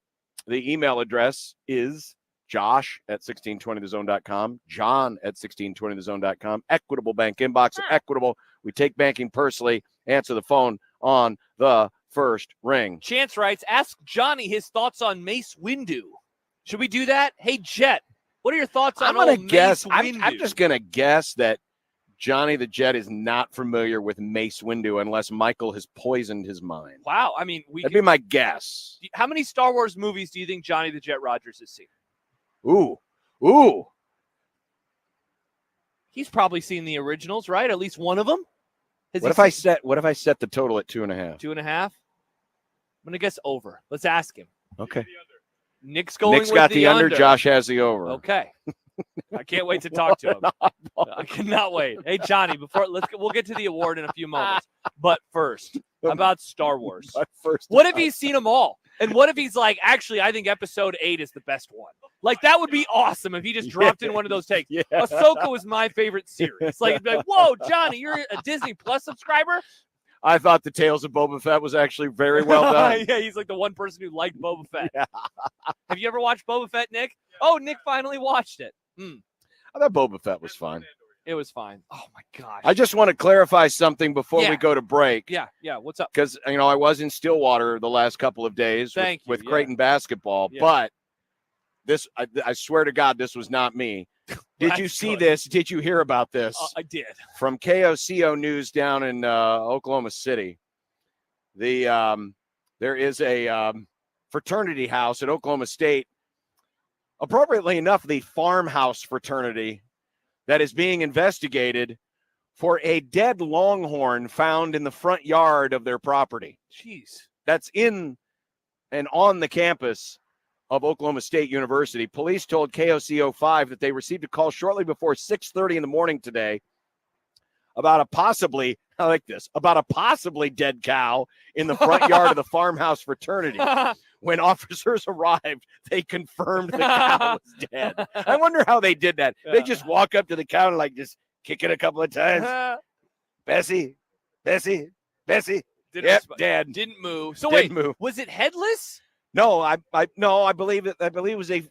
the email address is josh@1620thezone.com, john@1620thezone.com, Equitable Bank inbox of Equitable. We take banking personally. Answer the phone on the first ring.
Chance writes, ask Johnny his thoughts on Mace Windu. Should we do that? Hey, Jet, what are your thoughts on
I'm
Mace Windu?
I'm just going to guess that Johnny the Jet is not familiar with Mace Windu unless Michael has poisoned his mind.
Wow. I mean,
that'd be my guess.
How many Star Wars movies do you think Johnny the Jet Rogers has seen?
Ooh.
He's probably seen the originals, right? At least one of them.
What if I set the total at 2.5?
2.5? I'm going to guess over. Let's ask him.
Okay.
Nick's going
Nick's
with
got the under. Josh has the over.
Okay. I can't wait to talk to him. I cannot wait. Hey, Johnny, we'll get to the award in a few moments. But first, about Star Wars. What if he's seen them all? And what if he's like, actually, I think episode 8 is the best one? Like, that would be awesome if he just dropped in one of those takes.
Yeah.
Ahsoka was my favorite series. Like, it'd be like, whoa, Johnny, you're a Disney Plus subscriber?
I thought the Tales of Boba Fett was actually very well done.
Yeah, he's like the one person who liked Boba Fett.
Yeah.
Have you ever watched Boba Fett, Nick? Oh, Nick finally watched it.
I thought Boba Fett was fun.
It was fine. Oh, my gosh.
I just want to clarify something before we go to break.
Yeah. What's up?
Because, I was in Stillwater the last couple of days with Creighton basketball, but this, I swear to God, this was not me. Did you see this? Did you hear about this?
I did.
From KOCO News down in Oklahoma City. There is a fraternity house at Oklahoma State. Appropriately enough, the farmhouse fraternity that is being investigated for a dead longhorn found in the front yard of their property.
Jeez.
That's in and on the campus of Oklahoma State University. Police told KOCO5 that they received a call shortly before 6:30 in the morning today about a possibly dead cow in the front yard of the farmhouse fraternity. When officers arrived, they confirmed the cow was dead. I wonder how they did that. They just walk up to the cow and like just kick it a couple of times. Bessie. Yep, dead.
Didn't move. So
Didn't
wait,
move.
was it headless?
No, I believe it. I believe it was I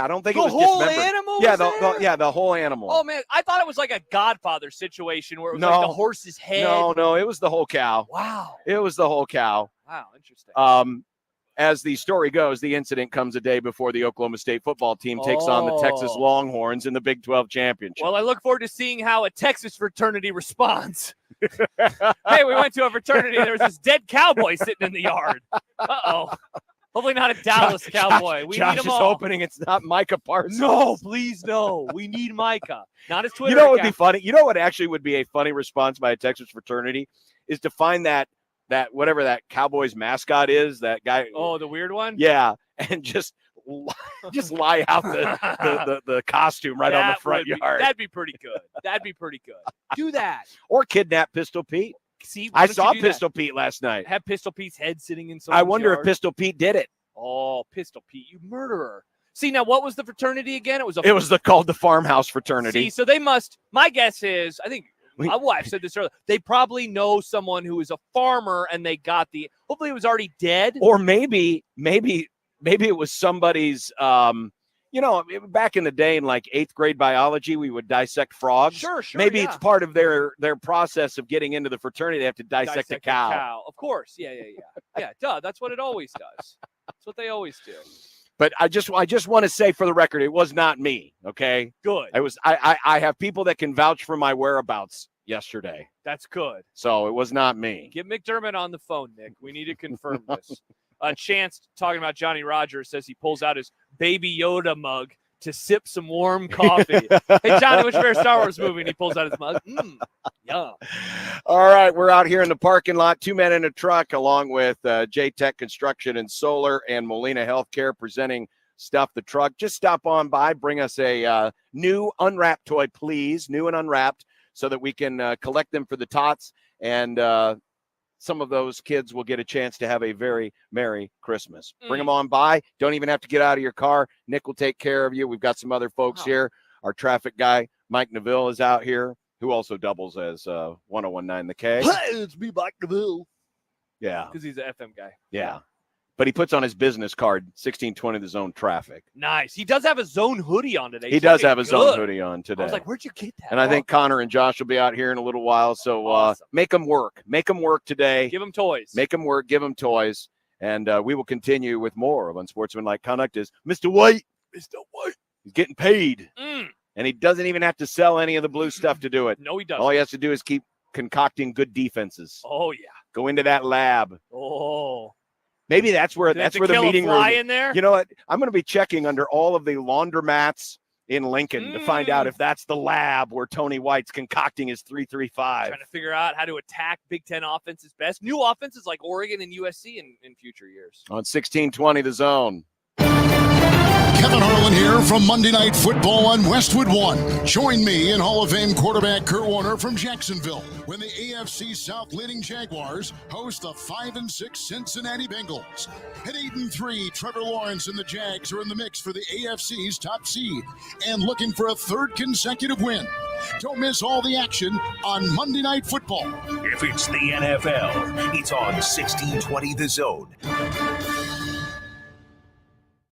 don't think
The
it was
whole
dismembered.
animal
Yeah,
was there?
the whole animal.
Oh man, I thought it was like a Godfather situation where it was
No.
like the horse's head.
No, it was the whole cow.
Wow.
It was the whole cow.
Wow, interesting.
As the story goes, the incident comes a day before the Oklahoma State football team takes on the Texas Longhorns in the Big 12 championship.
Well, I look forward to seeing how a Texas fraternity responds Hey, we went to a fraternity. There was this dead cowboy sitting in the yard. Uh-oh. Hopefully not a Dallas Cowboy. We
Josh
need them
is
all.
hoping it's not Micah Parsons.
No, please no. We need Micah. Not his Twitter
You know what would be
account.
funny? You know what actually would be a funny response by a Texas fraternity is to find that whatever that Cowboys mascot is, that guy.
Oh, the weird one?
Yeah, and just lie out the costume right on the front yard.
That'd be pretty good. That'd be pretty good. Do that.
Or kidnap Pistol Pete.
See, why
I
don't
saw
you do
Pistol Pete last night.
Have Pistol Pete's head sitting in
I
someone's
wonder
yard.
if Pistol Pete did it.
Oh, Pistol Pete, you murderer. See, now what was the fraternity again? It was
called the Farmhouse Fraternity.
See, so they must, my guess is, I think, my wife said this earlier, they probably know someone who is a farmer and they got hopefully it was already dead.
Or maybe it was somebody's, back in the day in like 8th grade biology, we would dissect frogs.
Sure.
Maybe
yeah.
it's part of their process of getting into the fraternity. They have to dissect a cow.
Of course. Yeah. Yeah, duh. That's what it always does. That's what they always do.
But I just want to say for the record, it was not me. Okay.
Good.
I have people that can vouch for my whereabouts yesterday.
That's good.
So it was not me.
Get McDermott on the phone, Nick. We need to confirm this. Chance talking about Johnny Rogers says he pulls out his Baby Yoda mug to sip some warm coffee. Hey, Johnny, what's your favorite Star Wars movie? And he pulls out his mug. Yum.
All right, we're out here in the parking lot, 2 men in a truck, along with J-Tech Construction and Solar and Molina Healthcare presenting Stuff the Truck. Just stop on by, bring us a new unwrapped toy, please, new and unwrapped, so that we can collect them for the tots, and some of those kids will get a chance to have a very Merry Christmas. Bring them on by. Don't even have to get out of your car. Nick will take care of you. We've got some other folks here. Our traffic guy, Mike Neville, is out here, who also doubles as 1019 The K.
Hey, it's me, Mike Neville.
Yeah.
Because he's an FM guy.
Yeah. But he puts on his business card 1620 The Zone Traffic.
Nice. He does have a Zone hoodie on today.
He does have a Zone hoodie on today.
I was like, where'd you get that?
And I think Connor and Josh will be out here in a little while. So
Awesome.
Make them work. Make them work today.
Give them toys.
Make them work. Give them toys. And we will continue with more of Unsportsmanlike Conduct. Is Mr. White. Mr. White. He's getting paid. And he doesn't even have to sell any of the blue stuff to do it.
No, he doesn't.
All he has to do is keep concocting good defenses.
Oh, yeah.
Go into that lab.
Oh.
Maybe that's where the meeting room.
In there?
You know what? I'm going to be checking under all of the laundromats in Lincoln to find out if that's the lab where Tony White's concocting his 3-3-5.
Trying to figure out how to attack Big Ten offenses best. New offenses like Oregon and USC in future years.
On 1620 The Zone.
Kevin Harlan here from Monday Night Football on Westwood One. Join me and Hall of Fame quarterback Kurt Warner from Jacksonville when the AFC South leading Jaguars host the 5-6 Cincinnati Bengals. At 8-3, Trevor Lawrence and the Jags are in the mix for the AFC's top seed and looking for a third consecutive win. Don't miss all the action on Monday Night Football.
If it's the NFL, it's on 1620 The Zone.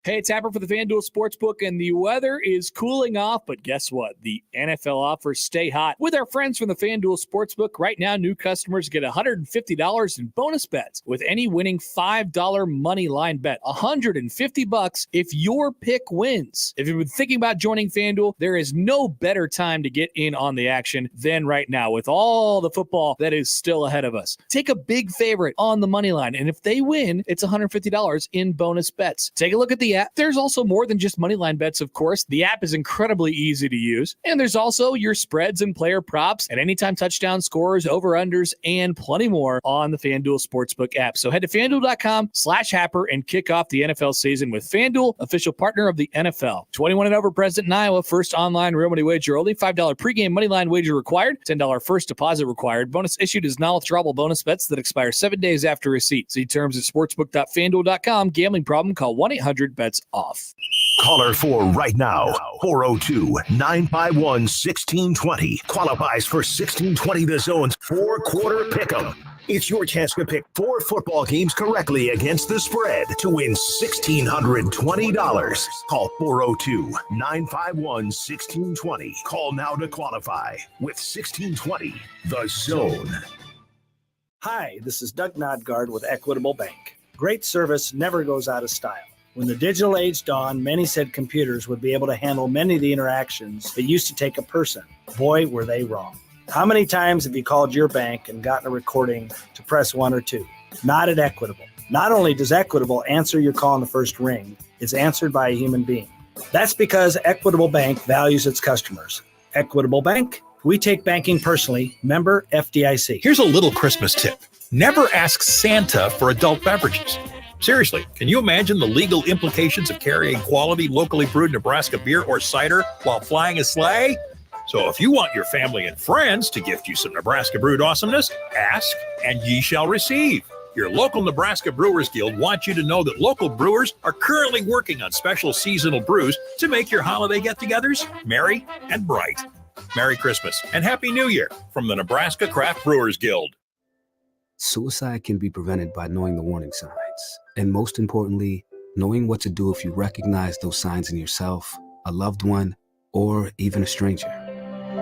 Hey, it's Happer for the FanDuel Sportsbook, and the weather is cooling off, but guess what? The NFL offers stay hot. With our friends from the FanDuel Sportsbook, right now, new customers get $150 in bonus bets with any winning $5 money line bet. $150 if your pick wins. If you've been thinking about joining FanDuel, there is no better time to get in on the action than right now with all the football that is still ahead of us. Take a big favorite on the money line, and if they win, it's $150 in bonus bets. Take a look at the app. There's also more than just moneyline bets, of course. The app is incredibly easy to use. And there's also your spreads and player props and anytime touchdown scores, over-unders, and plenty more on the FanDuel Sportsbook app. So head to FanDuel.com/Happer and kick off the NFL season with FanDuel, official partner of the NFL. 21 and over, present in Iowa. First online real money wager only. $5 pregame moneyline wager required. $10 first deposit required. Bonus issued is non-withdrawable bonus bets that expire 7 days after receipt. See terms at sportsbook.fanduel.com. Gambling problem? Call 1-800-BETS off.
Caller 4 right now, 402-951-1620. Qualifies for 1620 The Zone's 4-quarter pick'em. It's your chance to pick 4 football games correctly against the spread to win $1,620. Call 402-951-1620. Call now to qualify with 1620 The Zone.
Hi, this is Doug Nodgard with Equitable Bank. Great service never goes out of style. When the digital age dawned, many said computers would be able to handle many of the interactions that used to take a person. Boy, were they wrong. How many times have you called your bank and gotten a recording to press 1 or 2? Not at Equitable. Not only does Equitable answer your call in the first ring, it's answered by a human being. That's because Equitable Bank values its customers. Equitable Bank, we take banking personally. Member FDIC.
Here's a little Christmas tip. Never ask Santa for adult beverages. Seriously, can you imagine the legal implications of carrying quality, locally brewed Nebraska beer or cider while flying a sleigh? So if you want your family and friends to gift you some Nebraska brewed awesomeness, ask and ye shall receive. Your local Nebraska Brewers Guild wants you to know that local brewers are currently working on special seasonal brews to make your holiday get-togethers merry and bright. Merry Christmas and Happy New Year from the Nebraska Craft Brewers Guild.
Suicide can be prevented by knowing the warning signs, and most importantly, knowing what to do if you recognize those signs in yourself, a loved one, or even a stranger.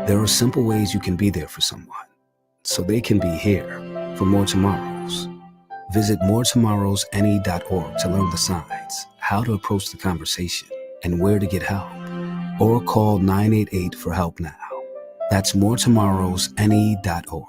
There are simple ways you can be there for someone, so they can be here for more tomorrows. Visit moretomorrowsne.org to learn the signs, how to approach the conversation, and where to get help. Or call 988 for help now. That's moretomorrowsne.org.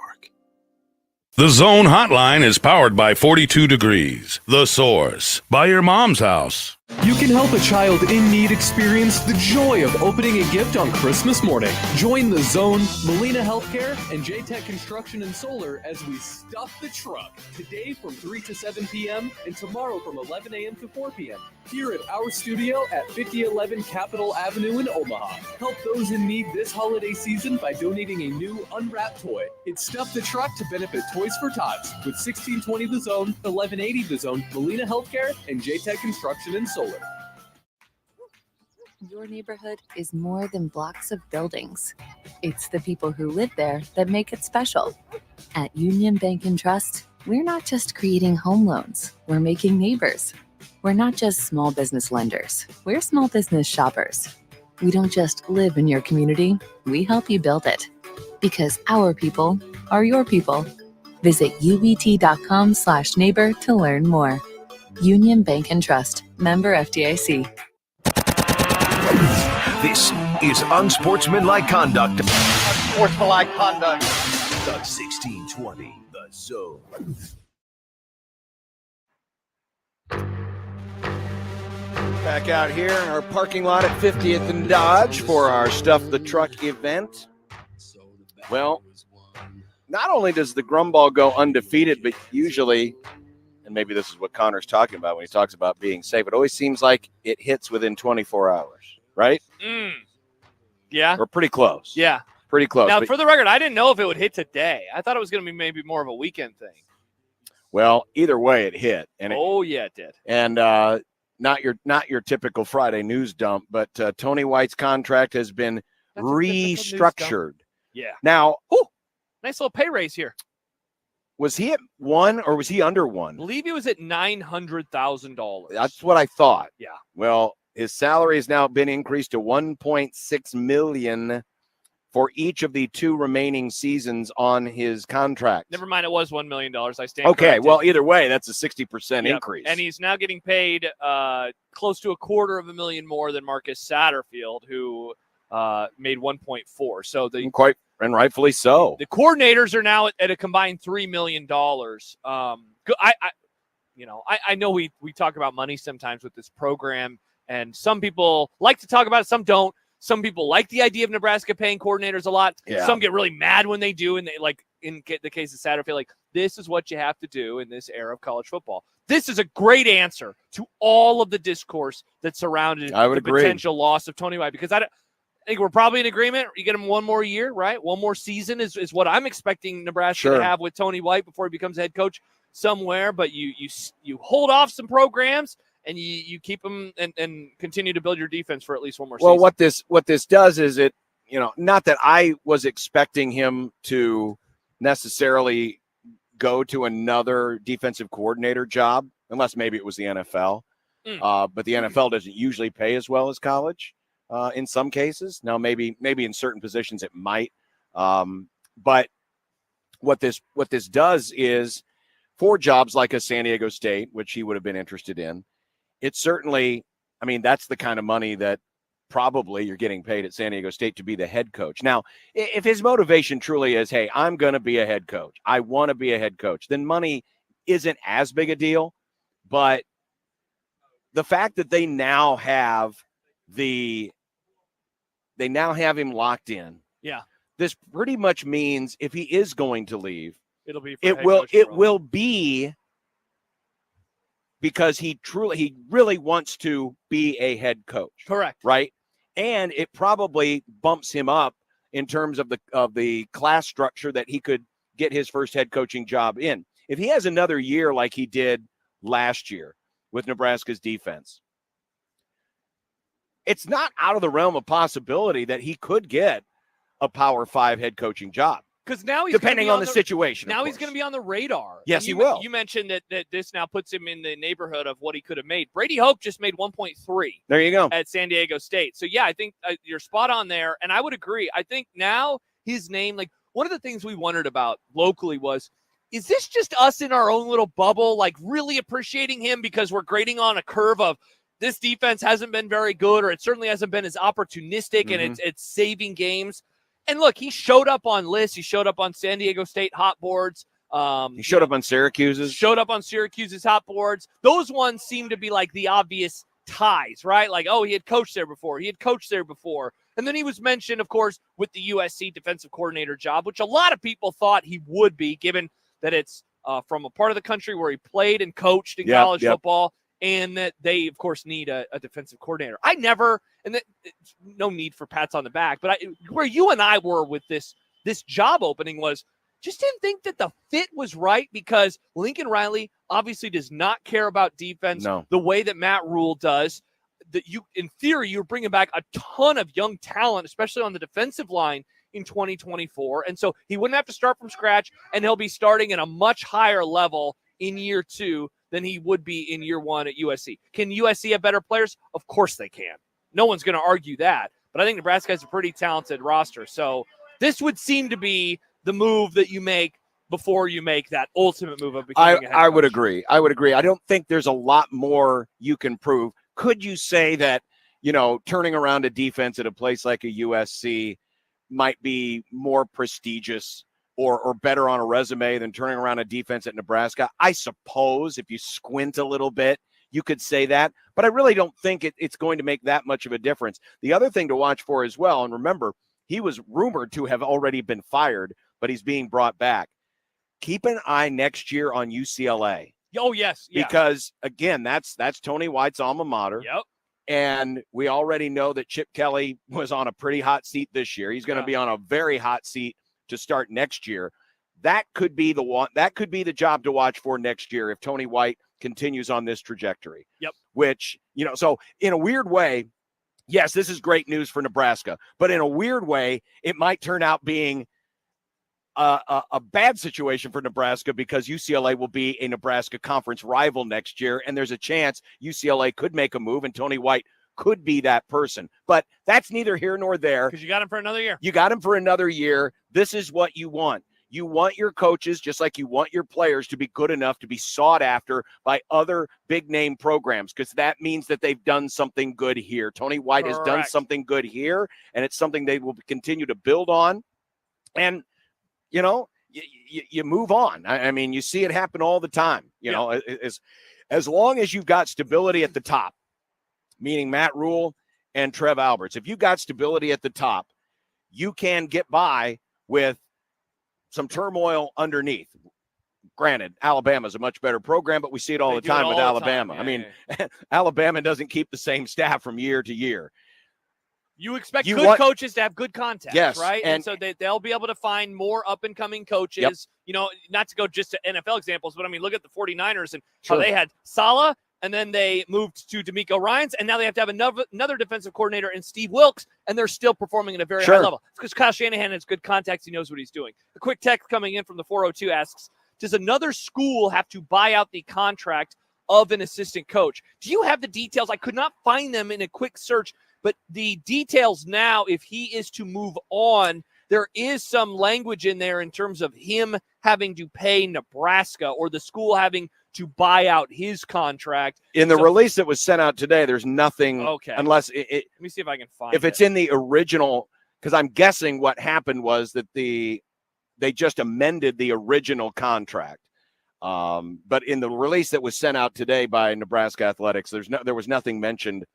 The Zone Hotline is powered by 42 Degrees, The Source, by your mom's house.
You can help a child in need experience the joy of opening a gift on Christmas morning. Join the Zone, Molina Healthcare, and J-Tech Construction and Solar as we stuff the truck today from 3 to 7 p.m. and tomorrow from 11 a.m. to 4 p.m. here at our studio at 5011 Capitol Avenue in Omaha. Help those in need this holiday season by donating a new unwrapped toy. It's Stuff the Truck to benefit Toys for Tots with 1620 The Zone, 1180 The Zone, Molina Healthcare, and J-Tech Construction and Solar.
Your neighborhood is more than blocks of buildings. It's the people who live there that make it special. At Union Bank and Trust, we're not just creating home loans, we're making neighbors. We're not just small business lenders, we're small business shoppers. We don't just live in your community, we help you build it. Because our people are your people. Visit ubt.com/neighbor to learn more. Union Bank and Trust, member FDIC.
This is Unsportsmanlike Conduct.
Unsportsmanlike conduct.
The 1620, The Zone.
Back out here in our parking lot at 50th and Dodge for our Stuff the Truck event. Well, not only does the Grumball go undefeated, but usually, and maybe this is what Connor's talking about when he talks about being safe, it always seems like it hits within 24 hours, right?
Yeah.
We're pretty close.
Yeah.
Pretty close.
Now,
But-
for the record, I didn't know if it would hit today. I thought it was going to be maybe more of a weekend thing.
well, either way, it hit. And
Yeah, it did.
And not your typical Friday news dump, but Tony White's contract has been restructured.
Yeah.
Now,
Nice little pay raise here.
was he at 1 or was he under 1?
I believe he was at $900,000.
That's what I thought.
Yeah.
Well, his salary has now been increased to $1.6 million for each of the 2 remaining seasons on his contract.
Never mind, it was $1 million. I stand
Okay,
corrected.
well, either way, that's a 60%
Yep.
increase.
And he's now getting paid close to $250,000 more than Marcus Satterfield, who made 1.4. So the
Quite and rightfully so.
The coordinators are now at a combined $3 million. I know we talk about money sometimes with this program, and some people like to talk about it, some don't. Some people like the idea of Nebraska paying coordinators a lot.
Yeah.
Some get really mad when they do, and they, like in the case of Satterfield, like, this is what you have to do in this era of college football. This is a great answer to all of the discourse that surrounded
I would
the
agree.
potential loss of Tony White, because I think we're probably in agreement. You get him one more year, right? One more season is what I'm expecting Nebraska
Sure.
to have with Tony White before he becomes a head coach somewhere. But you hold off some programs and you keep them and continue to build your defense for at least one more
Well,
season.
what this does is it, not that I was expecting him to necessarily go to another defensive coordinator job, unless maybe it was the NFL. But the NFL doesn't usually pay as well as college in some cases. Now, maybe in certain positions it might. But what this does is, for jobs like a San Diego State, which he would have been interested in, it's certainly, I mean, that's the kind of money that probably you're getting paid at San Diego State to be the head coach. Now, if his motivation truly is, hey, I'm going to be a head coach, I want to be a head coach, then money isn't as big a deal. But the fact that they now have him locked in.
Yeah.
This pretty much means if he is going to leave,
It'll be for
it
head
will
coach
it
role.
will be because he really wants to be a head coach.
Correct.
Right? And it probably bumps him up in terms of the class structure that he could get his first head coaching job in. If he has another year like he did last year with Nebraska's defense, it's not out of the realm of possibility that he could get a Power 5 head coaching job.
Because now he's
depending on the situation.
Now he's going to be on the radar.
Yes,
And
he will.
You mentioned that this now puts him in the neighborhood of what he could have made. Brady Hoke just made 1.3.
There you go.
At San Diego State. So yeah, I think you're spot on there, and I would agree. I think now his name, like one of the things we wondered about locally was, is this just us in our own little bubble, like really appreciating him because we're grading on a curve of this defense hasn't been very good, or it certainly hasn't been as opportunistic, and it's saving games. And look, he showed up on lists. He showed up on San Diego State hot boards.
He showed up on Syracuse's.
Showed up on Syracuse's hot boards. Those ones seem to be like the obvious ties, right? Like, oh, he had coached there before. He had coached there before. And then he was mentioned, of course, with the USC defensive coordinator job, which a lot of people thought he would be, given that it's from a part of the country where he played and coached in college football, and that they, of course, need a defensive coordinator. I never, and no need for pats on the back, but where you and I were with this job opening was just didn't think that the fit was right, because Lincoln Riley obviously does not care about defense the way that Matt Rule does. That in theory, you're bringing back a ton of young talent, especially on the defensive line in 2024. And so he wouldn't have to start from scratch, and he'll be starting at a much higher level in year 2 than he would be in year 1 at USC. Can USC have better players? Of course they can. No one's going to argue that. But I think Nebraska has a pretty talented roster. So this would seem to be the move that you make before you make that ultimate move of becoming a head coach.
I would agree. I don't think there's a lot more you can prove. Could you say that, turning around a defense at a place like a USC might be more prestigious or better on a resume than turning around a defense at Nebraska? I suppose if you squint a little bit, you could say that, but I really don't think it's going to make that much of a difference. The other thing to watch for as well, and remember, he was rumored to have already been fired, but he's being brought back. Keep an eye next year on UCLA.
Oh, yes. Yeah.
Because, again, that's Tony White's alma mater.
Yep.
And we already know that Chip Kelly was on a pretty hot seat this year. He's going to be on a very hot seat to start next year. That could be the one. That could be the job to watch for next year if Tony White continues on this trajectory.
Yep.
Which, so in a weird way, yes, this is great news for Nebraska. But in a weird way, it might turn out being a bad situation for Nebraska, because UCLA will be a Nebraska conference rival next year, and there's a chance UCLA could make a move and Tony White could be that person. But that's neither here nor there.
Because you got him for another year.
You got him for another year. This is what you want. You want your coaches, just like you want your players, to be good enough to be sought after by other big-name programs, because that means that they've done something good here. Tony White has done something good here, and it's something they will continue to build on. And you move on. I mean, you see it happen all the time. As long as you've got stability at the top, meaning Matt Rule and Trev Alberts, if you've got stability at the top, you can get by with some turmoil underneath. Granted, Alabama's a much better program, but we see it all the time with Alabama. I mean, Alabama doesn't keep the same staff from year to year.
You expect good coaches to have good contacts, right? And so they'll be able to find more up-and-coming coaches. Not to go just to NFL examples, but I mean, look at the 49ers and how they had Saleh, and then they moved to DeMeco Ryans, and now they have to have another defensive coordinator in Steve Wilkes, and they're still performing at a very high level. It's because Kyle Shanahan has good contacts. He knows what he's doing. A quick text coming in from the 402 asks, does another school have to buy out the contract of an assistant coach? Do you have the details? I could not find them in a quick search. But the details now, if he is to move on, there is some language in there in terms of him having to pay Nebraska, or the school having to buy out his contract.
In the release that was sent out today, there's nothing.
Okay.
Unless
Let me see if I can find
if it's in the original, because I'm guessing what happened was that they just amended the original contract. But in the release that was sent out today by Nebraska Athletics, there was nothing mentioned.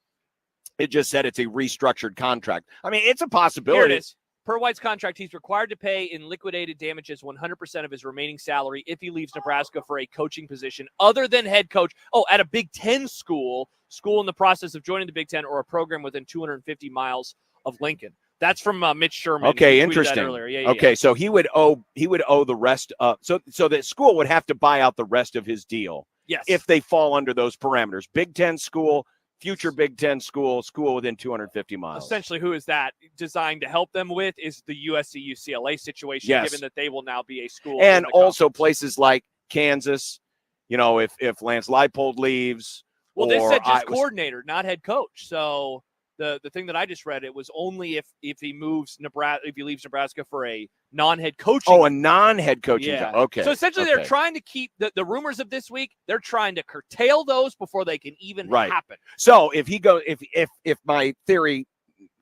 It just said it's a restructured contract. I mean, it's a possibility.
Here it is. Per White's contract, he's required to pay in liquidated damages 100% of his remaining salary if he leaves Nebraska for a coaching position other than head coach. Oh, at a Big Ten school in the process of joining the Big Ten, or a program within 250 miles of Lincoln. That's from Mitch Sherman.
Okay,
He tweeted that
interesting.
earlier. Yeah,
Okay, so he would owe the rest of so the school would have to buy out the rest of his deal.
Yes.
If they fall under those parameters. Big Ten school, future Big Ten school within 250 miles.
Essentially, who is that designed to help them with is the USC-UCLA situation,
Yes.
given that they will now be a school.
And also places like Kansas, if Lance Leipold leaves.
Well, they said just
Iowa-
coordinator, not head coach. So the thing that I just read, it was only if he leaves Nebraska for a non-head coaching.
Oh, a non-head coaching job. Okay.
So essentially,
Okay.
they're trying to keep the rumors of this week. They're trying to curtail those before they can even happen.
So if he goes, if my theory,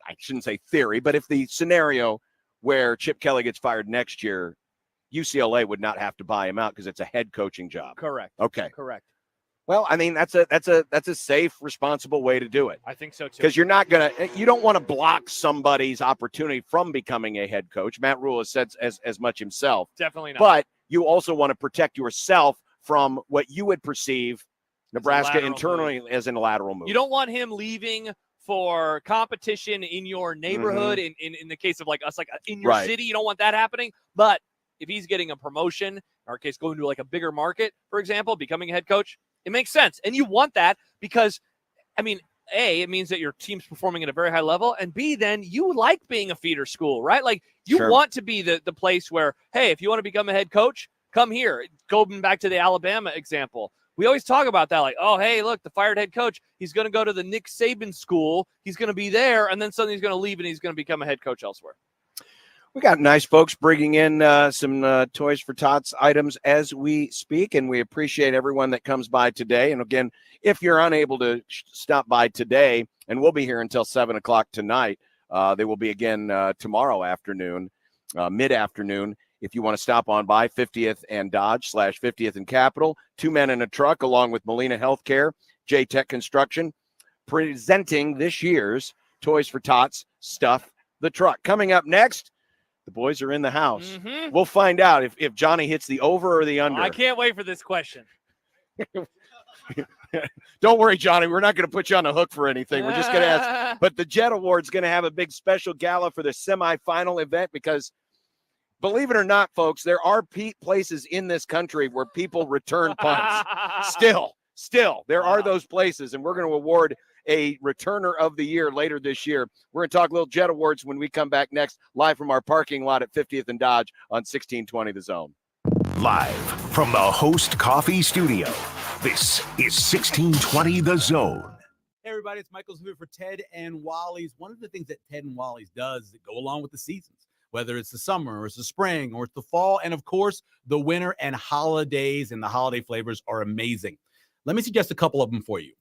I shouldn't say theory, but if the scenario where Chip Kelly gets fired next year, UCLA would not have to buy him out because it's a head coaching job.
Correct.
Okay.
Correct.
Well, I mean, that's a safe, responsible way to do it.
I think so too.
Because you don't want to block somebody's opportunity from becoming a head coach. Matt Rule has said as much himself.
Definitely not.
But you also want to protect yourself from what you would perceive Nebraska internally as a lateral move.
You don't want him leaving for competition in your neighborhood. In the case of like us, like in your city, you don't want that happening. But if he's getting a promotion, in our case, going to like a bigger market, for example, becoming a head coach, it makes sense. And you want that because, I mean, A, it means that your team's performing at a very high level. And B, then you like being a feeder school, right? Like you want to be the place where, hey, if you want to become a head coach, come here. Going back to the Alabama example. We always talk about that. Like, oh, hey, look, the fired head coach, he's going to go to the Nick Saban school. He's going to be there. And then suddenly he's going to leave and he's going to become a head coach elsewhere.
We got nice folks bringing in some Toys for Tots items as we speak, and we appreciate everyone that comes by today. And again, if you're unable to stop by today, and we'll be here until 7 o'clock tonight, they will be again tomorrow afternoon, mid-afternoon. If you want to stop on by 50th and Dodge / 50th and Capitol, 2 men in a truck, along with Molina Healthcare, J-Tech Construction, presenting this year's Toys for Tots Stuff the Truck. Coming up next, the boys are in the house. We'll find out if Johnny hits the over or the under.
I can't wait for this question.
Don't worry, Johnny. We're not going to put you on the hook for anything. We're just going to ask. But the Jet Award's going to have a big special gala for the semifinal event because, believe it or not, folks, there are places in this country where people return punts. Still, there are those places, and we're going to award a returner of the year later this year. We're going to talk a little Jet Awards when we come back next, live from our parking lot at 50th and Dodge on 1620 The Zone.
Live from the Host Coffee Studio, this is 1620 The Zone.
Hey everybody, it's Michael here for Ted and Wally's. One of the things that Ted and Wally's does is go along with the seasons, whether it's the summer or it's the spring or it's the fall, and of course, the winter and holidays, and the holiday flavors are amazing. Let me suggest a couple of them for you.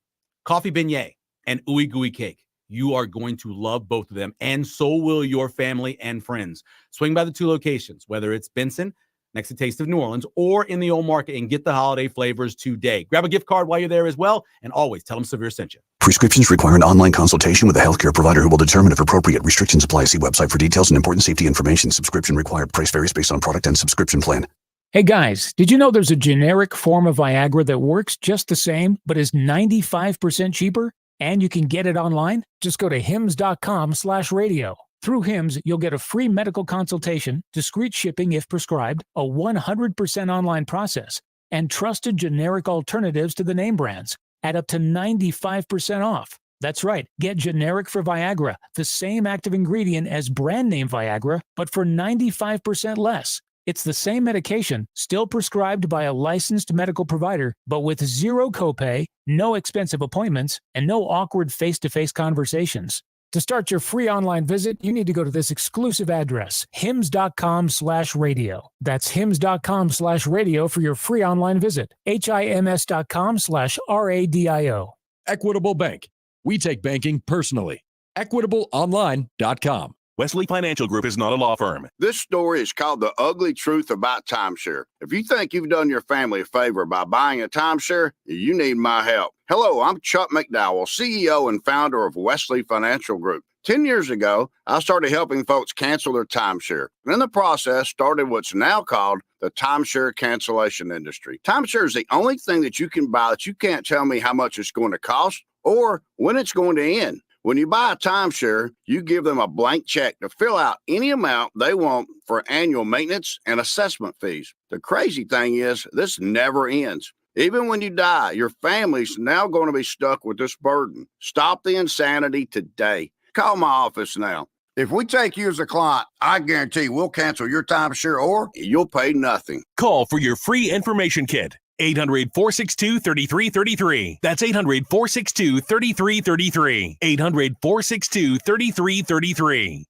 Coffee beignet and ooey gooey cake. You are going to love both of them, and so will your family and friends. Swing by the 2 locations, whether it's Benson, next to Taste of New Orleans, or in the Old Market, and get the holiday flavors today. Grab a gift card while you're there as well, and always tell them Severe sent you.
Prescriptions require an online consultation with a healthcare provider who will determine if appropriate. Restrictions apply. See website for details and important safety information. Subscription required. Price varies based on product and subscription plan.
Hey guys, did you know there's a generic form of Viagra that works just the same, but is 95% cheaper? And you can get it online? Just go to hims.com/radio. Through Hims, you'll get a free medical consultation, discreet shipping if prescribed, a 100% online process, and trusted generic alternatives to the name brands at up to 95% off. That's right, get generic for Viagra, the same active ingredient as brand name Viagra, but for 95% less. It's the same medication, still prescribed by a licensed medical provider, but with zero copay, no expensive appointments, and no awkward face-to-face conversations. To start your free online visit, you need to go to this exclusive address, hims.com/radio. That's hims.com/radio for your free online visit. HIMS.com/RADIO.
Equitable Bank. We take banking personally. EquitableOnline.com.
Wesley Financial Group is not a law firm.
This story is called The Ugly Truth About Timeshare. If you think you've done your family a favor by buying a timeshare, you need my help. Hello, I'm Chuck McDowell, CEO and founder of Wesley Financial Group. 10 years ago, I started helping folks cancel their timeshare. And in the process, started what's now called the timeshare cancellation industry. Timeshare is the only thing that you can buy that you can't tell me how much it's going to cost or when it's going to end. When you buy a timeshare, you give them a blank check to fill out any amount they want for annual maintenance and assessment fees. The crazy thing is, this never ends. Even when you die, your family's now going to be stuck with this burden. Stop the insanity today. Call my office now. If we take you as a client, I guarantee we'll cancel your timeshare or you'll pay nothing.
Call for your free information kit. 800-462-3333. That's 800-462-3333. 800-462-3333.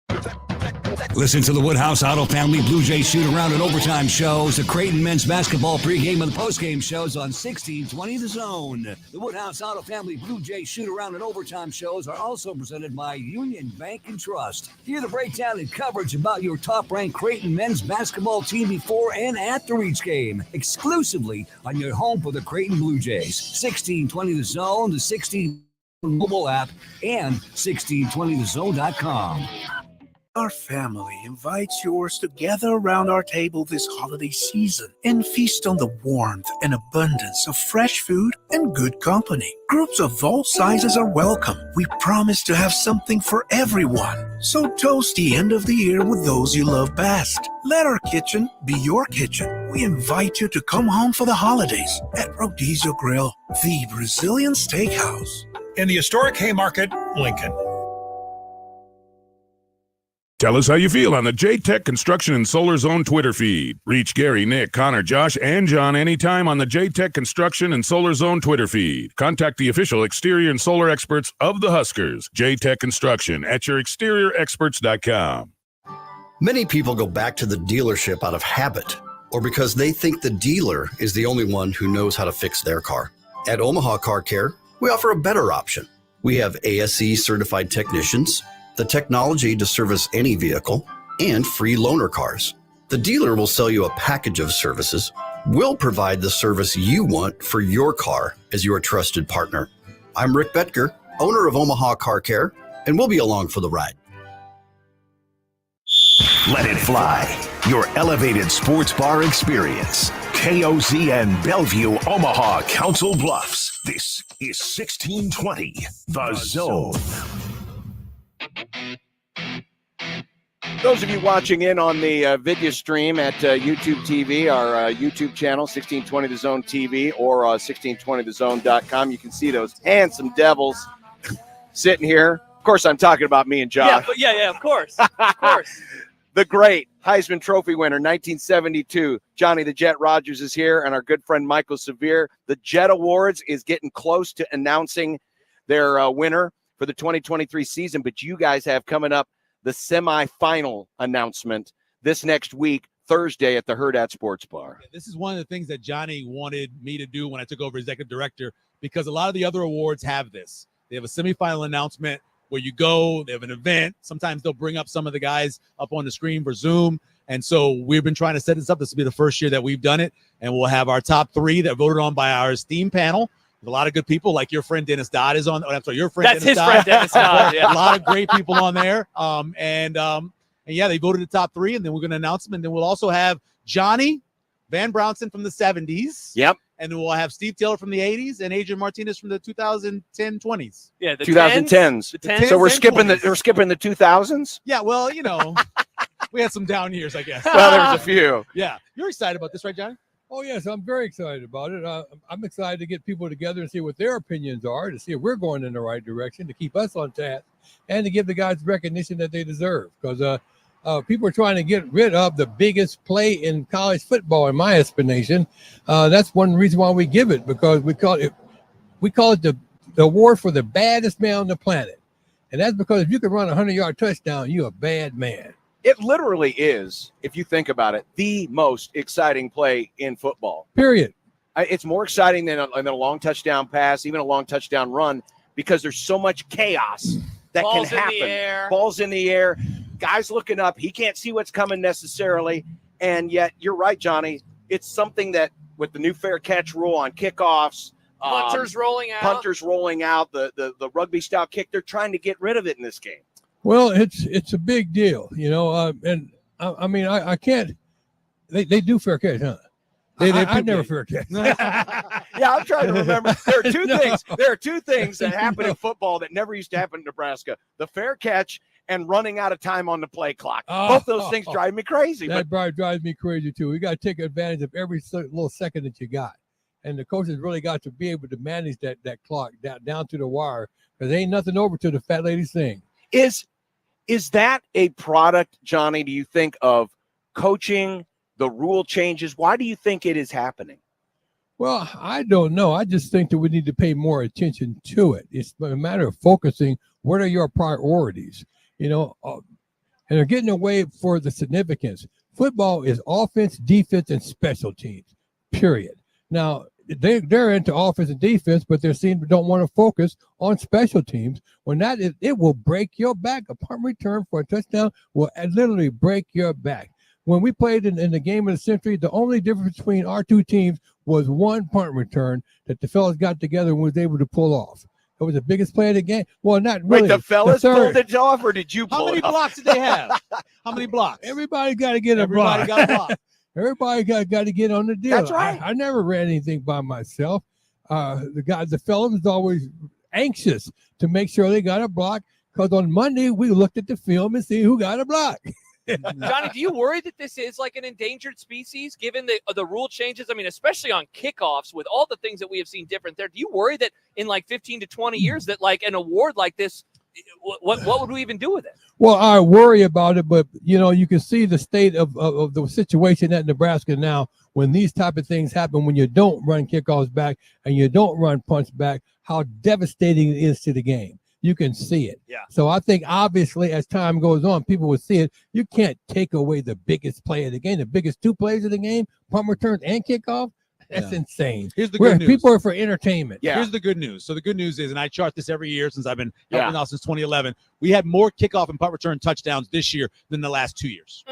Listen to the Woodhouse Auto Family Blue Jays shoot around and overtime shows, the Creighton men's basketball pregame and postgame shows on 1620 The Zone. The Woodhouse Auto Family Blue Jays shoot around and overtime shows are also presented by Union Bank and Trust. Hear the breakdown and coverage about your top-ranked Creighton men's basketball team before and after each game, exclusively on your home for the Creighton Blue Jays. 1620 The Zone, the 16 mobile app, and 1620thezone.com.
Our family invites yours to gather around our table this holiday season and feast on the warmth and abundance of fresh food and good company. Groups of all sizes are welcome. We promise to have something for everyone. So toast the end of the year with those you love best. Let our kitchen be your kitchen. We invite you to come home for the holidays at Rodizio Grill, the Brazilian Steakhouse.
In the historic Haymarket, Lincoln.
Tell us how you feel on the J-Tech Construction and Solar Zone Twitter feed. Reach Gary, Nick, Connor, Josh, and John anytime on the J-Tech Construction and Solar Zone Twitter feed. Contact the official exterior and solar experts of the Huskers, J-Tech Construction, at yourexteriorexperts.com.
Many people go back to the dealership out of habit or because they think the dealer is the only one who knows how to fix their car. At Omaha Car Care, we offer a better option. We have ASE certified technicians, the technology to service any vehicle, and free loaner cars. The dealer will sell you a package of services. We'll provide the service you want for your car as your trusted partner. I'm Rick Betker, owner of Omaha Car Care, and we'll be along for the ride.
Let it fly. Your elevated sports bar experience. KOZN Bellevue, Omaha, Council Bluffs. This is 1620 The Zone.
Those of you watching in on the video stream at YouTube TV, our YouTube channel, 1620 The Zone TV, or 1620thezone.com, you can see those handsome devils sitting here. Of course, I'm talking about me and Josh.
Yeah, of course. Of course.
The great Heisman Trophy winner, 1972, Johnny the Jet Rogers is here, and our good friend Michael Severe. The Jet Awards is getting close to announcing their winner for the 2023 season, but you guys have coming up the semifinal announcement this next week, Thursday, at the Hurrdat Sports Bar.
This is one of the things that Johnny wanted me to do when I took over as executive director, because a lot of the other awards have this. They have a semifinal announcement where you go, they have an event. Sometimes they'll bring up some of the guys up on the screen for Zoom. And so we've been trying to set this up. This will be the first year that we've done it. And we'll have our top three that voted on by our esteemed panel. A lot of good people, like your friend Dennis Dodd is on. I'm sorry, your friend.
That's Dennis Dodd. Friend Dennis Dodd. Yeah.
A lot of great people on there. And yeah, they voted the top three, and then we're going to announce them. And then we'll also have Johnny Van Brownson from the 70s.
Yep.
And then we'll have Steve Taylor from the 80s and Adrian Martinez from the 2010-20s.
Yeah, the
2010s.
The 10s,
so we're
10s,
skipping
20s.
we're skipping the 2000s.
Yeah, well, you know, we had some down years, I guess.
Well, there was a few.
Yeah, you're excited about this, right, Johnny?
Oh, yes, I'm very excited about it. I'm excited to get people together and see what their opinions are, to see if we're going in the right direction, to keep us on task, and to give the guys recognition that they deserve. Because people are trying to get rid of the biggest play in college football, in my estimation. That's one reason why we give it, because we call it the award for the baddest man on the planet. And that's because if you can run a 100-yard touchdown, you're a bad man.
It literally is, if you think about it, the most exciting play in football.
Period.
It's more exciting than a long touchdown pass, even a long touchdown run, because there's so much chaos that
Balls
can happen.
in the air.
Balls in the air, guys looking up. He can't see what's coming necessarily. And yet, you're right, Johnny. It's something that with the new fair catch rule on kickoffs,
Punters rolling out,
the rugby style kick, they're trying to get rid of it in this game.
Well, it's a big deal, and I mean, I can't. They do fair catch, huh? I never fair catch.
Yeah, I'm trying to remember. There are two things. There are two things that happen in football that never used to happen in Nebraska: the fair catch and running out of time on the play clock. Both those things drive me crazy.
That drives me crazy too. We got to take advantage of every little second that you got, and the coaches really got to be able to manage that clock down to the wire, because there ain't nothing over to the fat lady thing.
Is that a product, Johnny, do you think, of coaching, the rule changes? Why do you think it is happening?
Well, I don't know. I just think that we need to pay more attention to it. It's a matter of focusing. What are your priorities? And they're getting away for the significance. Football is offense, defense, and special teams, period. Now, they're into offense and defense, but they don't want to focus on special teams. When it will break your back. A punt return for a touchdown will literally break your back. When we played in the game of the century, the only difference between our two teams was one punt return that the fellas got together and was able to pull off. It was the biggest play of the game. Well, not really.
Wait, the fellas pulled it off, or did you pull
How many
it off?
blocks did they have? How many blocks?
Everybody got to get a block.
Everybody got a block.
Everybody got to get on the deal.
That's right.
I never ran anything by myself. The fellas was always anxious to make sure they got a block, because on Monday we looked at the film and see who got a block.
Johnny, do you worry that this is like an endangered species given the rule changes? I mean, especially on kickoffs with all the things that we have seen different there. Do you worry that in like 15 to 20 years that like an award like this, what would we even do with it?
Well, I worry about it, but you can see the state of the situation at Nebraska now when these type of things happen, when you don't run kickoffs back and you don't run punts back, how devastating it is to the game. You can see it.
Yeah.
So I think obviously as time goes on, people will see it. You can't take away the biggest play of the game, the biggest two plays of the game, punt returns and kickoff. That's insane.
Here's the good news.
People are for entertainment.
Yeah.
Here's the good news. So the good news is, and I chart this every year since I've been helping out since 2011, we had more kickoff and punt return touchdowns this year than the last 2 years.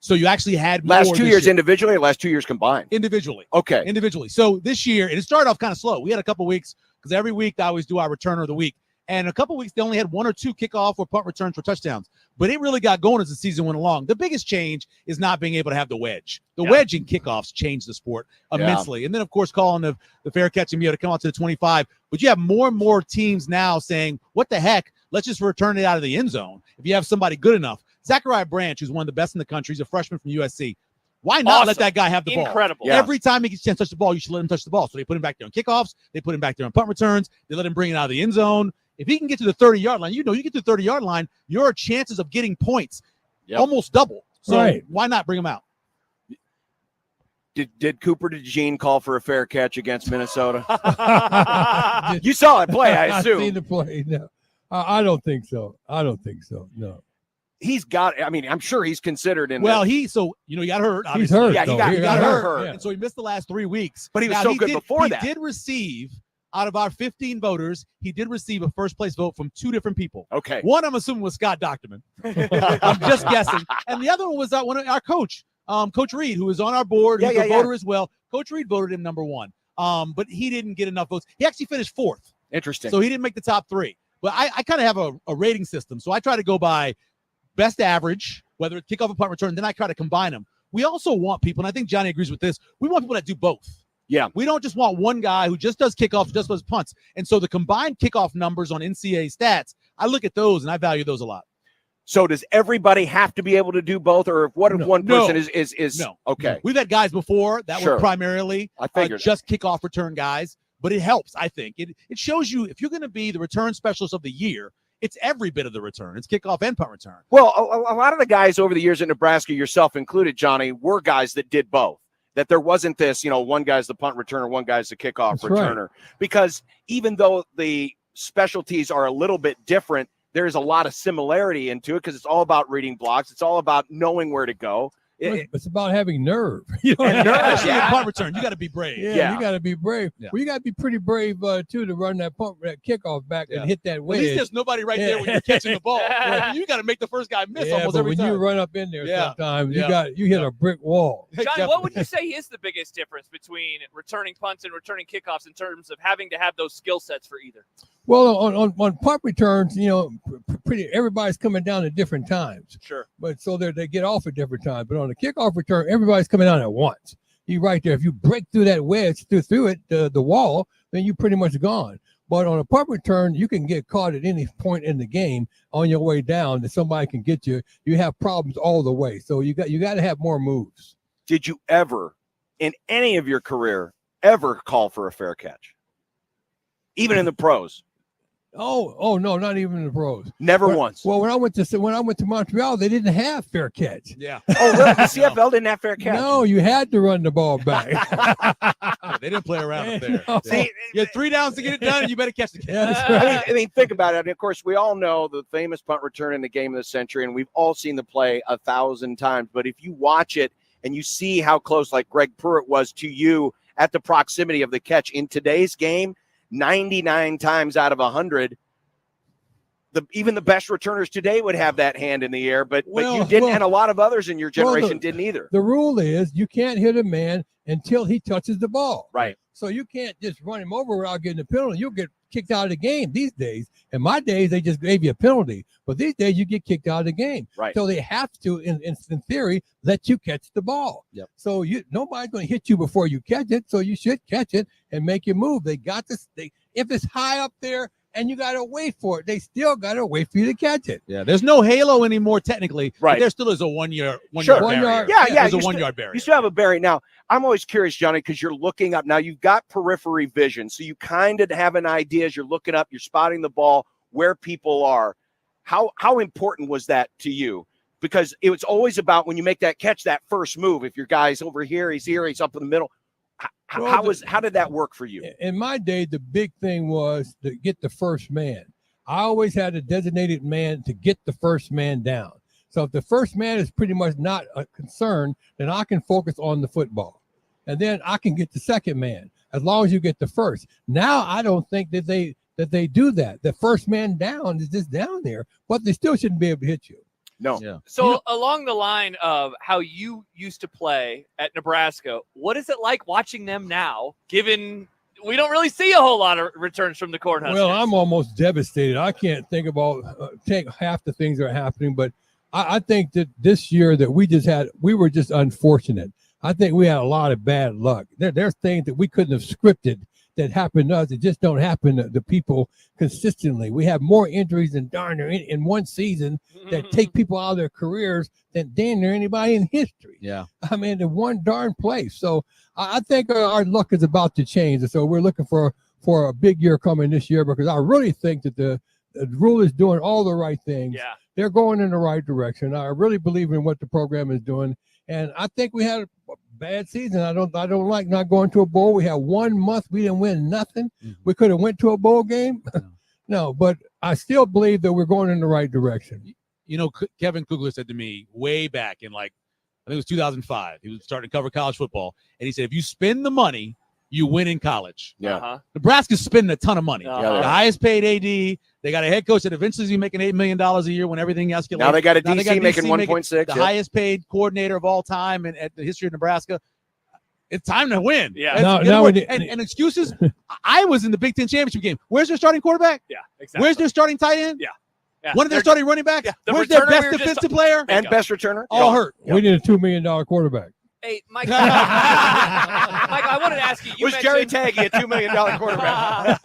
So you actually had more
Last 2
this
years
year.
individually or last 2 years combined?
Individually.
Okay.
Individually. So this year, and it started off kind of slow. We had a couple weeks, because every week I always do our returner of the week. And a couple weeks, they only had one or two kickoff or punt returns for touchdowns. But it really got going as the season went along. The biggest change is not being able to have the wedge. The wedge in kickoffs changed the sport immensely. And then, of course, calling the fair catch and be able to come out to the 25. But you have more and more teams now saying, what the heck? Let's just return it out of the end zone if you have somebody good enough. Zachariah Branch, who's one of the best in the country, he's a freshman from USC. Why not let that guy have the ball?
Incredible.
Yeah.
Every time he gets a chance to touch the ball, you should let him touch the ball. So they put him back there on kickoffs. They put him back there on punt returns. They let him bring it out of the end zone. If he can get to the 30-yard line, you get to the 30-yard line, your chances of getting points almost double. So why not bring him out?
Did Cooper DeJean call for a fair catch against Minnesota? You saw it play, I assume.
I've seen the play. No, I don't think so. No.
He's got. I mean, I'm sure he's considered in.
Well, he got hurt.
He's
Obviously.
hurt.
Yeah, he got hurt.
And so he missed the last 3 weeks.
But he was so good before that.
He did receive, out of our 15 voters, he did receive a first place vote from 2 different people.
Okay.
One, I'm assuming, was Scott Docterman. I'm just guessing. And the other one was one of our coach, Coach Reed, who is on our board. He's a voter as well. Coach Reed voted him number 1. But he didn't get enough votes. He actually finished 4th.
Interesting.
So he didn't make the top 3. But I kind of have a rating system. So I try to go by best average, whether it's kickoff or punt return, then I try to combine them. We also want people, and I think Johnny agrees with this, we want people that do both.
Yeah.
We don't just want one guy who just does kickoffs, just does punts. And so the combined kickoff numbers on NCAA stats, I look at those and I value those a lot.
So does everybody have to be able to do both, or what if one person is
no?
Okay.
We've had guys before that were primarily just kickoff return guys, but it helps, I think. It shows you if you're going to be the return specialist of the year, it's every bit of the return. It's kickoff and punt return.
Well, a lot of the guys over the years in Nebraska, yourself included, Johnny, were guys that did both. That there wasn't this, one guy's the punt returner, one guy's the kickoff returner. Right. Because even though the specialties are a little bit different, there's a lot of similarity into it because it's all about reading blocks. It's all about knowing where to go.
It's about having nerve.
Especially in punt return, you got to be brave.
Yeah, you got to be brave.
Yeah.
Well, you got to be pretty brave too to run that kickoff back and hit that wedge.
At least there's nobody right there when you're catching the ball. You got to make the first guy miss almost
but
every
when
time.
you run up in there sometimes,
Yeah.
you hit a brick wall.
John, what would you say is the biggest difference between returning punts and returning kickoffs in terms of having to have those skill sets for either?
Well, on punt returns, pretty everybody's coming down at different times.
Sure.
But so they get off at different times. But on the kickoff return, everybody's coming down at once. You right there. If you break through that wedge through it, the wall, then you're pretty much gone. But on a punt return, you can get caught at any point in the game on your way down that somebody can get you. You have problems all the way. So you got to have more moves.
Did you ever, in any of your career, ever call for a fair catch? Even in the pros?
Oh no, not even in the pros.
Never once.
Well, when I went to Montreal, they didn't have fair catch.
Yeah.
Oh, really? The CFL didn't have fair catch.
No, you had to run the ball back.
They didn't play around up there.
No.
See,
you had 3 downs to get it done, and you better catch the catch.
I mean, think about it. And of course, we all know the famous punt return in the game of the century, and we've all seen the play 1,000 times. But if you watch it and you see how close, like Greg Pruitt was to you at the proximity of the catch in today's game, 99 times out of 100, even the best returners today would have that hand in the air, but you didn't, and a lot of others in your generation didn't either.
The rule is you can't hit a man until he touches the ball.
Right.
So you can't just run him over without getting a penalty. You'll get kicked out of the game these days. In my days, they just gave you a penalty. But these days, you get kicked out of the game.
Right.
So they have to, in theory, let you catch the ball.
Yep.
So nobody's going to hit you before you catch it. So you should catch it and make your move. They got this. If it's high up there and you got to wait for it, they still got to wait for you to catch it.
Yeah, there's no halo anymore technically.
Right.
But there still is a one yard
Sure.
barrier.
Yeah.
There's a
You
1
still-
yard barrier.
You still have a barrier. Now, I'm always curious, Johnny, because you're looking up. Now, you've got periphery vision, so you kind of have an idea as you're looking up, you're spotting the ball, where people are. How important was that to you? Because it was always about when you make that catch, that first move. If your guy's over here, he's up in the middle. How did that work for you?
In my day, the big thing was to get the first man. I always had a designated man to get the first man down. So if the first man is pretty much not a concern, then I can focus on the football. And then I can get the second man as long as you get the first. Now I don't think that they do that. The first man down is just down there, but they still shouldn't be able to hit you.
No.
Yeah.
So along the line of how you used to play at Nebraska, what is it like watching them now, given we don't really see a whole lot of returns from the Cornhuskers?
Well, I'm almost devastated. I can't think about take half the things that are happening, but I think that this year that we were just unfortunate. I think we had a lot of bad luck. There's things that we couldn't have scripted that happened to us. It just don't happen to people consistently. We have more injuries than darn near in one season that take people out of their careers than damn near anybody in history.
Yeah.
I mean, in one darn place. So I think our luck is about to change. And so we're looking for a big year coming this year, because I really think that the rule is doing all the right things.
Yeah.
They're going in the right direction. I really believe in what the program is doing. And I think we had a bad season. I don't like not going to a bowl. We had 1 month we didn't win nothing. We could have went to a bowl game. No, but I still believe that we're going in the right direction.
You know, Kevin Kugler said to me way back in I think it was 2005. He was starting to cover college football, and he said, if you spend the money, you win in college.
Yeah.
Nebraska's spending a ton of money.
Yeah,
the highest paid AD. They got a head coach that eventually is making $8 million a year when everything else gets.
Now they got a DC making 1.6.
The highest paid coordinator of all time at the history of Nebraska. It's time to win.
Yeah.
And excuses. I was in the Big Ten championship game. Where's their starting quarterback?
Yeah, exactly.
Where's their starting tight end?
Yeah.
One of their starting running backs?
The
Where's their
returner
best
we were just
defensive player?
And best returner?
All hurt.
We need a $2 million quarterback.
Hey, Mike. Mike, I wanted to ask you.
Was Jerry Taggy a $2 million quarterback?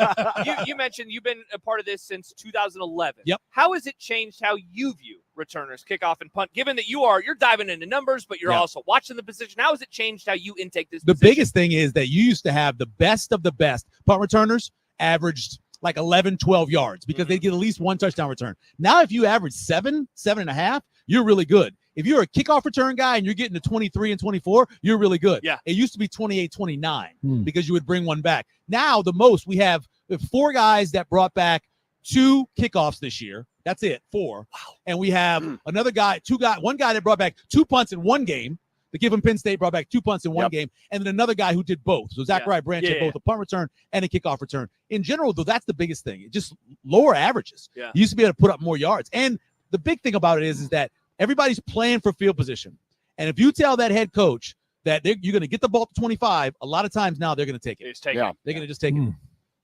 You mentioned you've been a part of this since 2011.
Yep.
How has it changed how you view returners, kickoff, and punt? Given that you're diving into numbers, but you're also watching the position. How has it changed how you intake this?
The
position?
biggest thing is that you used to have the best of the best punt returners averaged like 11, 12 yards because they get at least one touchdown return. Now, if you average 7.5, you're really good. If you're a kickoff return guy and you're getting to 23 and 24, you're really good.
Yeah.
It used to be 28, 29 because you would bring one back. Now, the most we have 4 guys that brought back 2 kickoffs this year. That's it, 4. Wow. And we have another guy, one guy that brought back 2 punts in one game. The Giffen Penn State brought back 2 punts in one game, and then another guy who did both. So Zachariah Branch had both a punt return and a kickoff return. In general, though, that's the biggest thing. It just lower averages.
Yeah.
You used to be able to put up more yards. And the big thing about it is that everybody's playing for field position. And if you tell that head coach that you're going to get the ball to 25, a lot of times now they're going to take it. They're going to just take it.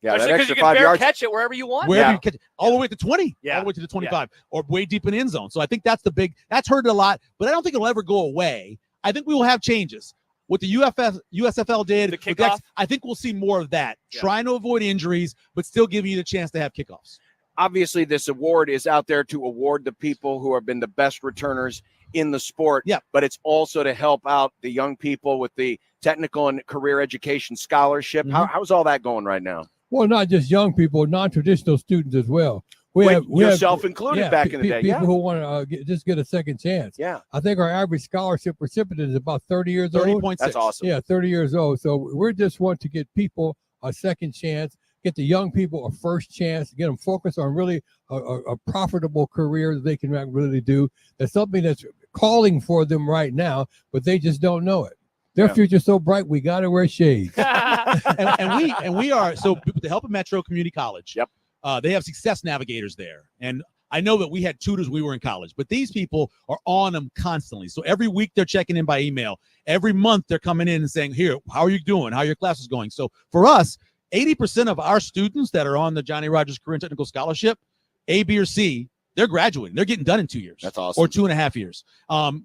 Yeah,
especially
that
because
extra
you can
5 yards.
catch it wherever you want.
Wherever you catch it, all the way to 20,
Yeah.
all the way to the 25, or way deep in the end zone. So I think that's that's hurt a lot, but I don't think it'll ever go away. I think we will have changes. What the USFL did,
The kickoff?
I think we'll see more of that, trying to avoid injuries, but still giving you the chance to have kickoffs.
Obviously, this award is out there to award the people who have been the best returners in the sport.
Yeah.
But it's also to help out the young people with the technical and career education scholarship. How's all that going right now?
Well, not just young people, non-traditional students as well. We
yourself included back in the day.
People who want to just get a second chance.
Yeah.
I think our average scholarship recipient is about 30 years old.
30.6.
That's awesome.
Yeah, 30 years old. So we just want to get people a second chance, get the young people a first chance, get them focused on really a profitable career that they can really do. That's something that's calling for them right now, but they just don't know it. Their future's so bright, we got to wear shades.
and we are, so with the help of Metro Community College, they have success navigators there. And I know that we had tutors when we were in college, but these people are on them constantly. So every week they're checking in by email. Every month they're coming in and saying, here, how are you doing? How are your classes going? So for us, 80% of our students that are on the Johnny Rogers Career and Technical Scholarship, A, B, or C, they're graduating. They're getting done in 2 years.
That's awesome.
Or 2.5 years,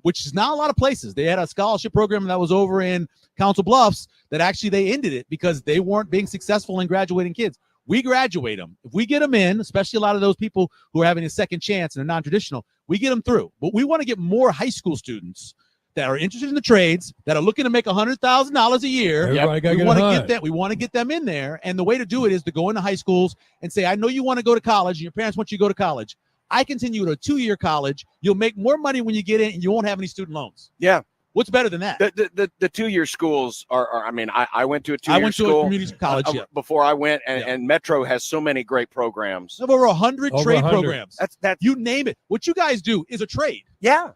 which is not a lot of places. They had a scholarship program that was over in Council Bluffs that actually they ended it because they weren't being successful in graduating kids. We graduate them. If we get them in, especially a lot of those people who are having a second chance and are non-traditional, we get them through. But we want to get more high school students that are interested in the trades, that are looking to make $100,000 a year. We want to get that. We want to get them in there. And the way to do it is to go into high schools and say, I know you want to go to college and your parents want you to go to college. I continue to a 2-year college. You'll make more money when you get in and you won't have any student loans.
Yeah.
What's better than that?
The 2-year schools are I mean, I went to a 2-year
I went to
school
a community college
before I went, and Metro has so many great programs.
They have over 100 trade
100.
programs.
That's
you name it. What you guys do is a trade.
Yeah.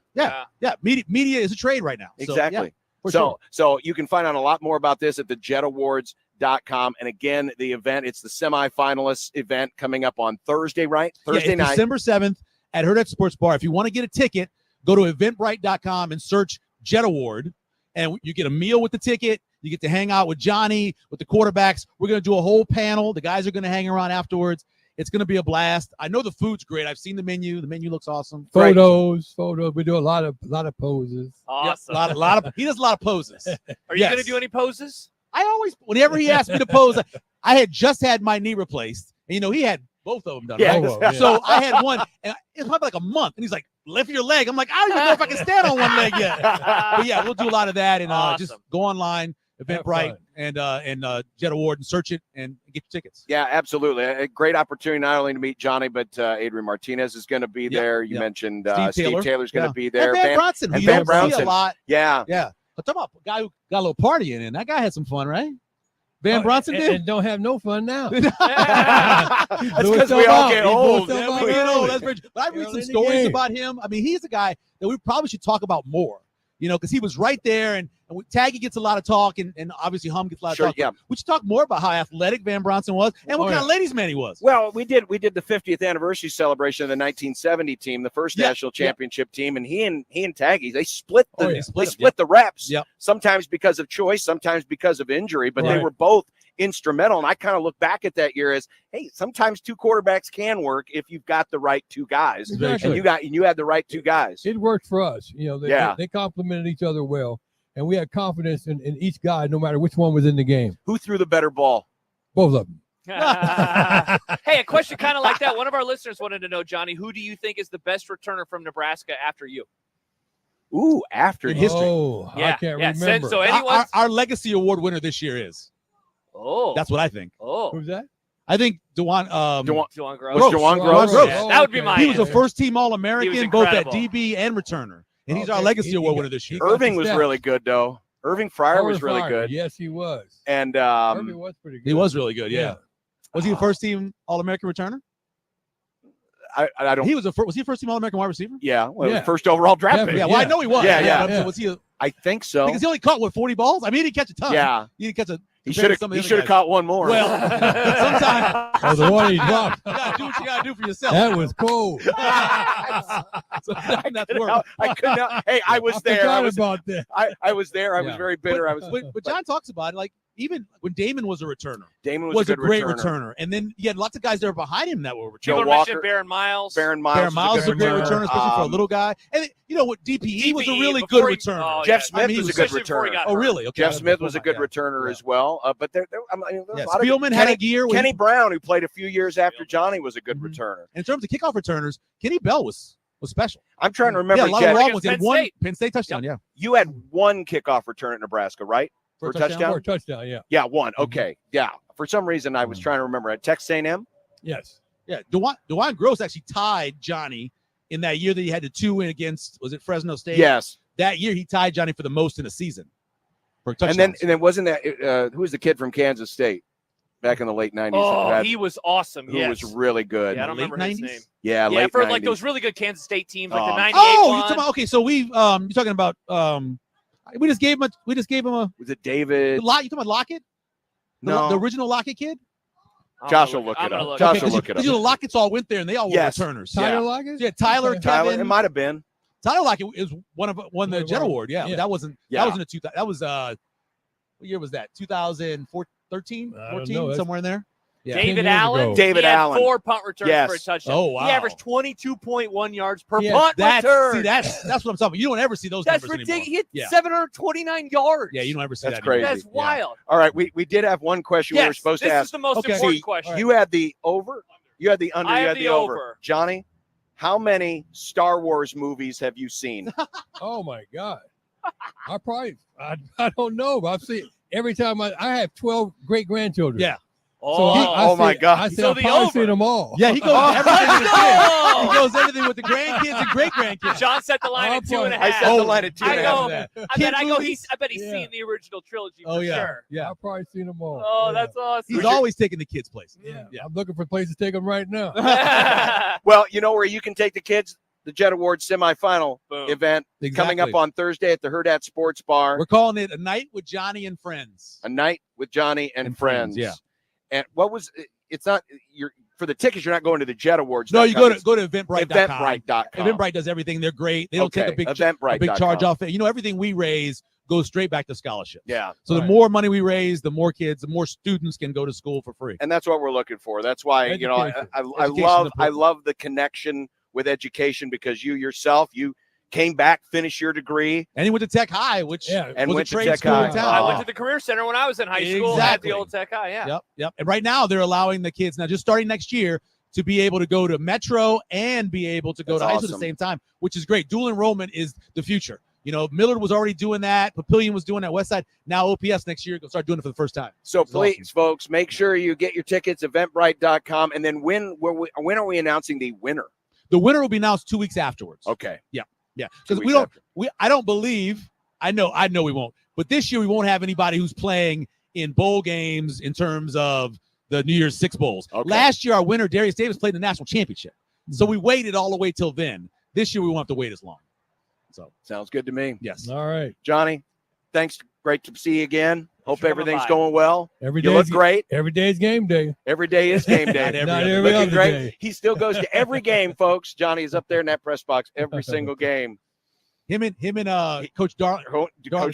Media is a trade right now.
Exactly.
So
So you can find out a lot more about this at thejetawards.com. And again, the event, it's the semifinalist event coming up on Thursday, right? Thursday night.
December 7th at Herd Sports Bar. If you want to get a ticket, go to eventbrite.com and search Jet Award, and you get a meal with the ticket. You get to hang out with Johnny, with the quarterbacks. We're going to do a whole panel. The guys are going to hang around afterwards. It's going to be a blast. I know the food's great. I've seen the menu. The menu looks awesome.
Photos. We do a lot of poses.
Awesome.
Yeah, a lot of he does a lot of poses.
Are you going to do any poses?
I always, whenever he asked me to pose, I had just had my knee replaced. And, he had both of them done.
Yeah.
Right? So I had one, and it's probably like a month. And he's like, lift your leg. I'm like, I don't even know if I can stand on one leg yet. But yeah, we'll do a lot of that, and just go online, Eventbrite and Jet Award, and search it and get your tickets.
Yeah, absolutely. A great opportunity not only to meet Johnny, but Adrian Martinez is going to be there. You mentioned Steve Taylor's going to be there.
And Van Bronson,
and
who
Van
you don't
Bronson.
see a lot.
Yeah.
But talk about a guy who got a little partying in. That guy had some fun, right? Van Bronson did.
And don't have no fun now.
That's because we all get old.
But I read some stories about him. I mean, he's a guy that we probably should talk about more, because he was right there, and Taggy gets a lot of talk, and obviously Hum gets a lot of talk.
Yeah.
We should talk more about how athletic Van Bronson was and what kind of ladies man he was.
Well, we did the 50th anniversary celebration of the 1970 team, the first national championship team, and he and Taggy, they split the reps.
Yep.
Sometimes because of choice, sometimes because of injury, but they were both instrumental. And I kind of look back at that year as, hey, sometimes 2 quarterbacks can work if you've got the right 2 guys.
Exactly.
And you had the right 2 guys.
It worked for us. They complemented each other well. And we had confidence in each guy, no matter which one was in the game.
Who threw the better ball?
Both of them.
Hey, a question kind of like that. One of our listeners wanted to know, Johnny, who do you think is the best returner from Nebraska after you?
Ooh, after
in history.
Oh, I can't remember.
So
our Legacy Award winner this year is.
Oh.
That's what I think.
Oh.
Who's that?
I think DeJuan
Gross.
DeJuan Gross.
Yeah, that would be my
He was
answer.
a first-team All-American, both at
incredible.
DB and returner. And he's our Legacy Award winner this year.
Irving was really good, though. Irving Fryer was really good.
Yes, he was.
And
Irving was pretty good.
He was really good, yeah. Was he a first-team All-American returner?
I don't.
He was was he a first team All-American wide receiver?
Yeah, well, first overall draft pick.
Yeah, well, I know he was.
Yeah.
Was he?
I think so.
Because he only caught 40 balls. I mean, he didn't catch a ton.
Yeah.
He didn't catch a.
He should have caught one more.
Well, sometimes.
Oh, the one he dropped.
You gotta do what you gotta do for yourself.
That was cool.
I could not. Hey, I was there. I was
about that.
I was there. I was very bitter.
But John talks about it, like even when Damon was a returner.
Damon
was a
good
great
returner.
And then you had lots of guys that were behind him that were
People
returners.
mentioned Baron Miles.
Baron Miles
is a great returner, especially for a little guy. And you know what? DPE was a really good returner.
Jeff Smith was a good returner.
Oh, really? Okay.
Jeff Smith was a good returner as well. But there a lot of
Spielman had a year.
Kenny Brown, who played a few years after Johnny, was a good returner.
In terms of kickoff returners, Kenny Bell was special.
I'm trying to remember.
Yeah, a lot of long ones. He had one Penn State touchdown. Yeah.
You had one kickoff return at Nebraska, right?
For a touchdown? For a touchdown, yeah.
Yeah, one. Okay. Yeah. For some reason, I was trying to remember. At Texas A&M?
Yes.
Yeah. DeJuan Gross actually tied Johnny in that year that he had the 2-win against, was it Fresno State?
Yes.
That year he tied Johnny for the most in a season. For touchdowns.
And then wasn't that who was the kid from Kansas State back in the late 90s?
Oh, he was awesome.
Who was really good.
Yeah, I don't remember his name.
Yeah,
yeah,
late
for
90s.
like those really good Kansas State teams, like the 98
Oh,
one.
you're talking about, okay, so we you're talking about we just gave him a
was it David?
You talking about Lockett?
No.
The original Lockett kid?
Josh will look it up. Josh will look it up.
You know, Lockett's all went there and they all were returners.
Tyler Lockett?
Yeah, Tyler, Kevin.
It might have been.
Tyler Lockett is won the Jet Award. Yeah, that wasn't that was in the 2000. That was what year was that? 2013, 14, somewhere in there. Yeah.
David Allen.
David
he had
Allen.
4 punt returns
Yes.
for a touchdown.
Oh, wow.
He averaged 22.1 yards per
Yeah,
punt return.
See, that's what I'm talking about. You don't ever see those
That's
numbers
ridiculous.
anymore.
He had 729 yards.
Yeah, you don't ever see
That's
that.
crazy.
That's wild.
All right, we did have one question we were
Yes,
supposed to
this
ask.
is the most important question.
You had the over, you had the under,
I
you
have
had
the
the over.
over.
Johnny, how many Star Wars movies have you seen?
Oh my God. I don't know, but I've seen every time I have 12 great grandchildren.
Yeah.
Oh my God.
I said I've probably seen them all.
Yeah, he goes everything with the kids. He goes everything with the grandkids and great grandkids.
John set the line at 2.5.
I set the line at 2.5.
I know.
Kids
I bet he's seen the original trilogy for
Oh yeah,
sure.
yeah.
I've probably seen them all.
Oh, that's awesome.
He's always taking the kids' places.
Yeah. I'm looking for places to take them right now.
Well, you know where you can take the kids? The Jet Awards semifinal event coming up
Exactly.
on Thursday at the Hurrdat Sports Bar.
We're calling it a night with Johnny and friends.
A night with Johnny and friends.
yeah.
And what was it's not you're for the tickets, you're not going to the Jet Awards.
No, you go to Eventbrite.com.
Eventbrite.com.
Eventbrite does everything. They're great. They don't take a big
Eventbrite.com.
charge off it. You know, everything we raise goes straight back to scholarship.
Yeah.
So the more money we raise, the more kids, the more students can go to school for free.
And that's what we're looking for. That's why, you know, I love the connection with education, because you yourself, you came back, finished your degree.
And he went to Tech High, which
and
was
went
a
to
trade
Tech
school
High.
in town.
I went to the Career Center when I was in high school at the old Tech High. Yeah.
Yep. And right now they're allowing the kids, now just starting next year, to be able to go to Metro and be able to go
That's
to high school at
awesome.
the same time, which is great. Dual enrollment is the future. You know, Millard was already doing that. Papillion was doing that. Westside. Now OPS next year, go start doing it for the first time.
So
It's
please,
awesome.
folks, make sure you get your tickets, eventbrite.com. And then when are we announcing the winner?
The winner will be announced 2 weeks afterwards.
Okay.
Yeah.
2
Because
weeks
I don't believe, I know we won't, but this year we won't have anybody who's playing in bowl games in terms of the New Year's Six Bowls.
Okay.
Last year, our winner, Darius Davis, played in the national championship. So we waited all the way till then. This year, we won't have to wait as long. So
sounds good to me.
Yes.
All right.
Johnny, thanks. Great to see you again. Hope
for coming
everything's
by.
going well.
Every
You
day
look great.
Every day is game day.
Every day is game day.
Not every
Looking
other
great.
day.
He still goes to every game, folks. Johnny is up there in that press box every single game.
Him and Coach
Coach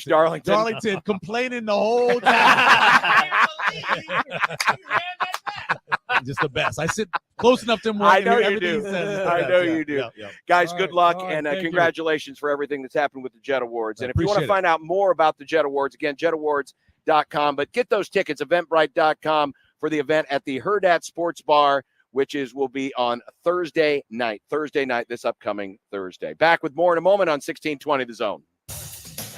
Darlington.
Darlington complaining the whole time. Just the best. I sit close enough to him.
I know you
everything
do.
he says.
I know you do.
Yeah.
Guys,
All
good
right.
luck
All right.
and
Thank you.
congratulations for everything that's happened with the Jet Awards.
I
And if you want to
appreciate it.
find out more about the Jet Awards, again, jetawards.com. But get those tickets, eventbrite.com, for the event at the Hurrdat Sports Bar, which will be on Thursday night, this upcoming Thursday. Back with more in a moment on 1620 The Zone.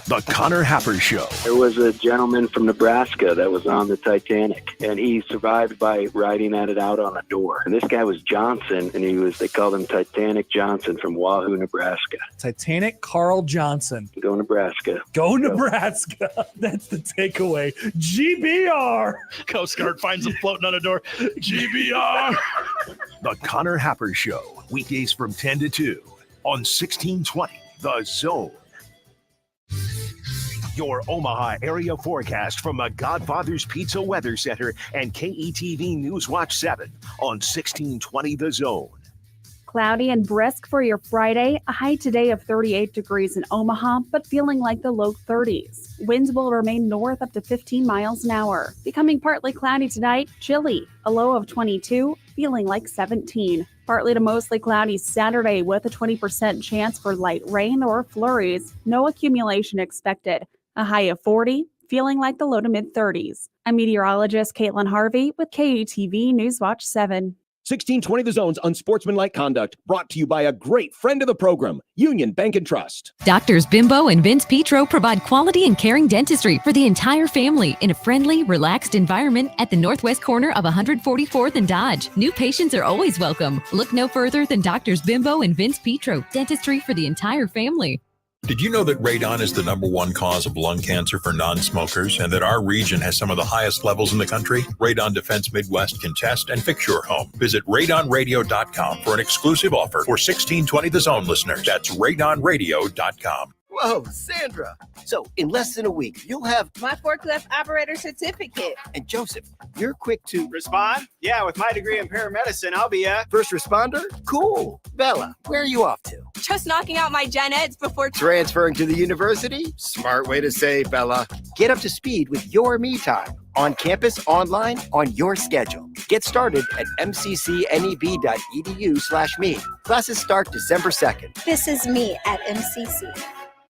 The Connor Happer Show.
There was a gentleman from Nebraska that was on the Titanic, and he survived by riding at it out on a door. And this guy was Johnson, and they called him Titanic Johnson from Wahoo, Nebraska.
Titanic Carl Johnson.
Go Nebraska.
Go Nebraska. That's the takeaway. GBR.
Coast Guard finds him floating on a door. GBR.
The Connor Happer Show. Weekdays from 10 to 2 on 1620 The Zone. Your Omaha area forecast from the Godfather's Pizza Weather Center and KETV News Watch 7 on 1620 The Zone.
Cloudy and brisk for your Friday. A high today of 38 degrees in Omaha, but feeling like the low 30s. Winds will remain north up to 15 miles an hour. Becoming partly cloudy tonight, chilly. A low of 22, feeling like 17. Partly to mostly cloudy Saturday with a 20% chance for light rain or flurries. No accumulation expected. A high of 40, feeling like the low to mid 30s. I'm meteorologist Caitlin Harvey with KETV News Watch 7.
1620 The Zone's Unsportsmanlike Conduct, brought to you by a great friend of the program, Union Bank and Trust.
Doctors Bimbo and Vince Petro provide quality and caring dentistry for the entire family in a friendly, relaxed environment at the northwest corner of 144th and Dodge. New patients are always welcome. Look no further than Doctors Bimbo and Vince Petro, dentistry for the entire family.
Did you know that radon is the #1 cause of lung cancer for non-smokers and that our region has some of the highest levels in the country? Radon Defense Midwest can test and fix your home. Visit radonradio.com for an exclusive offer for 1620 The Zone listeners. That's radonradio.com.
Whoa, Sandra. So in less than a week, you'll have
my forklift operator certificate.
And Joseph, you're quick to
respond. Yeah, with my degree in paramedicine, I'll be a
first responder. Cool. Bella, where are you off to?
Just knocking out my gen eds before
transferring to the university. Smart way to say, Bella. Get up to speed with your me time. On campus, online, on your schedule. Get started at mccneb.edu/me. Classes start December 2nd.
This is me at MCC.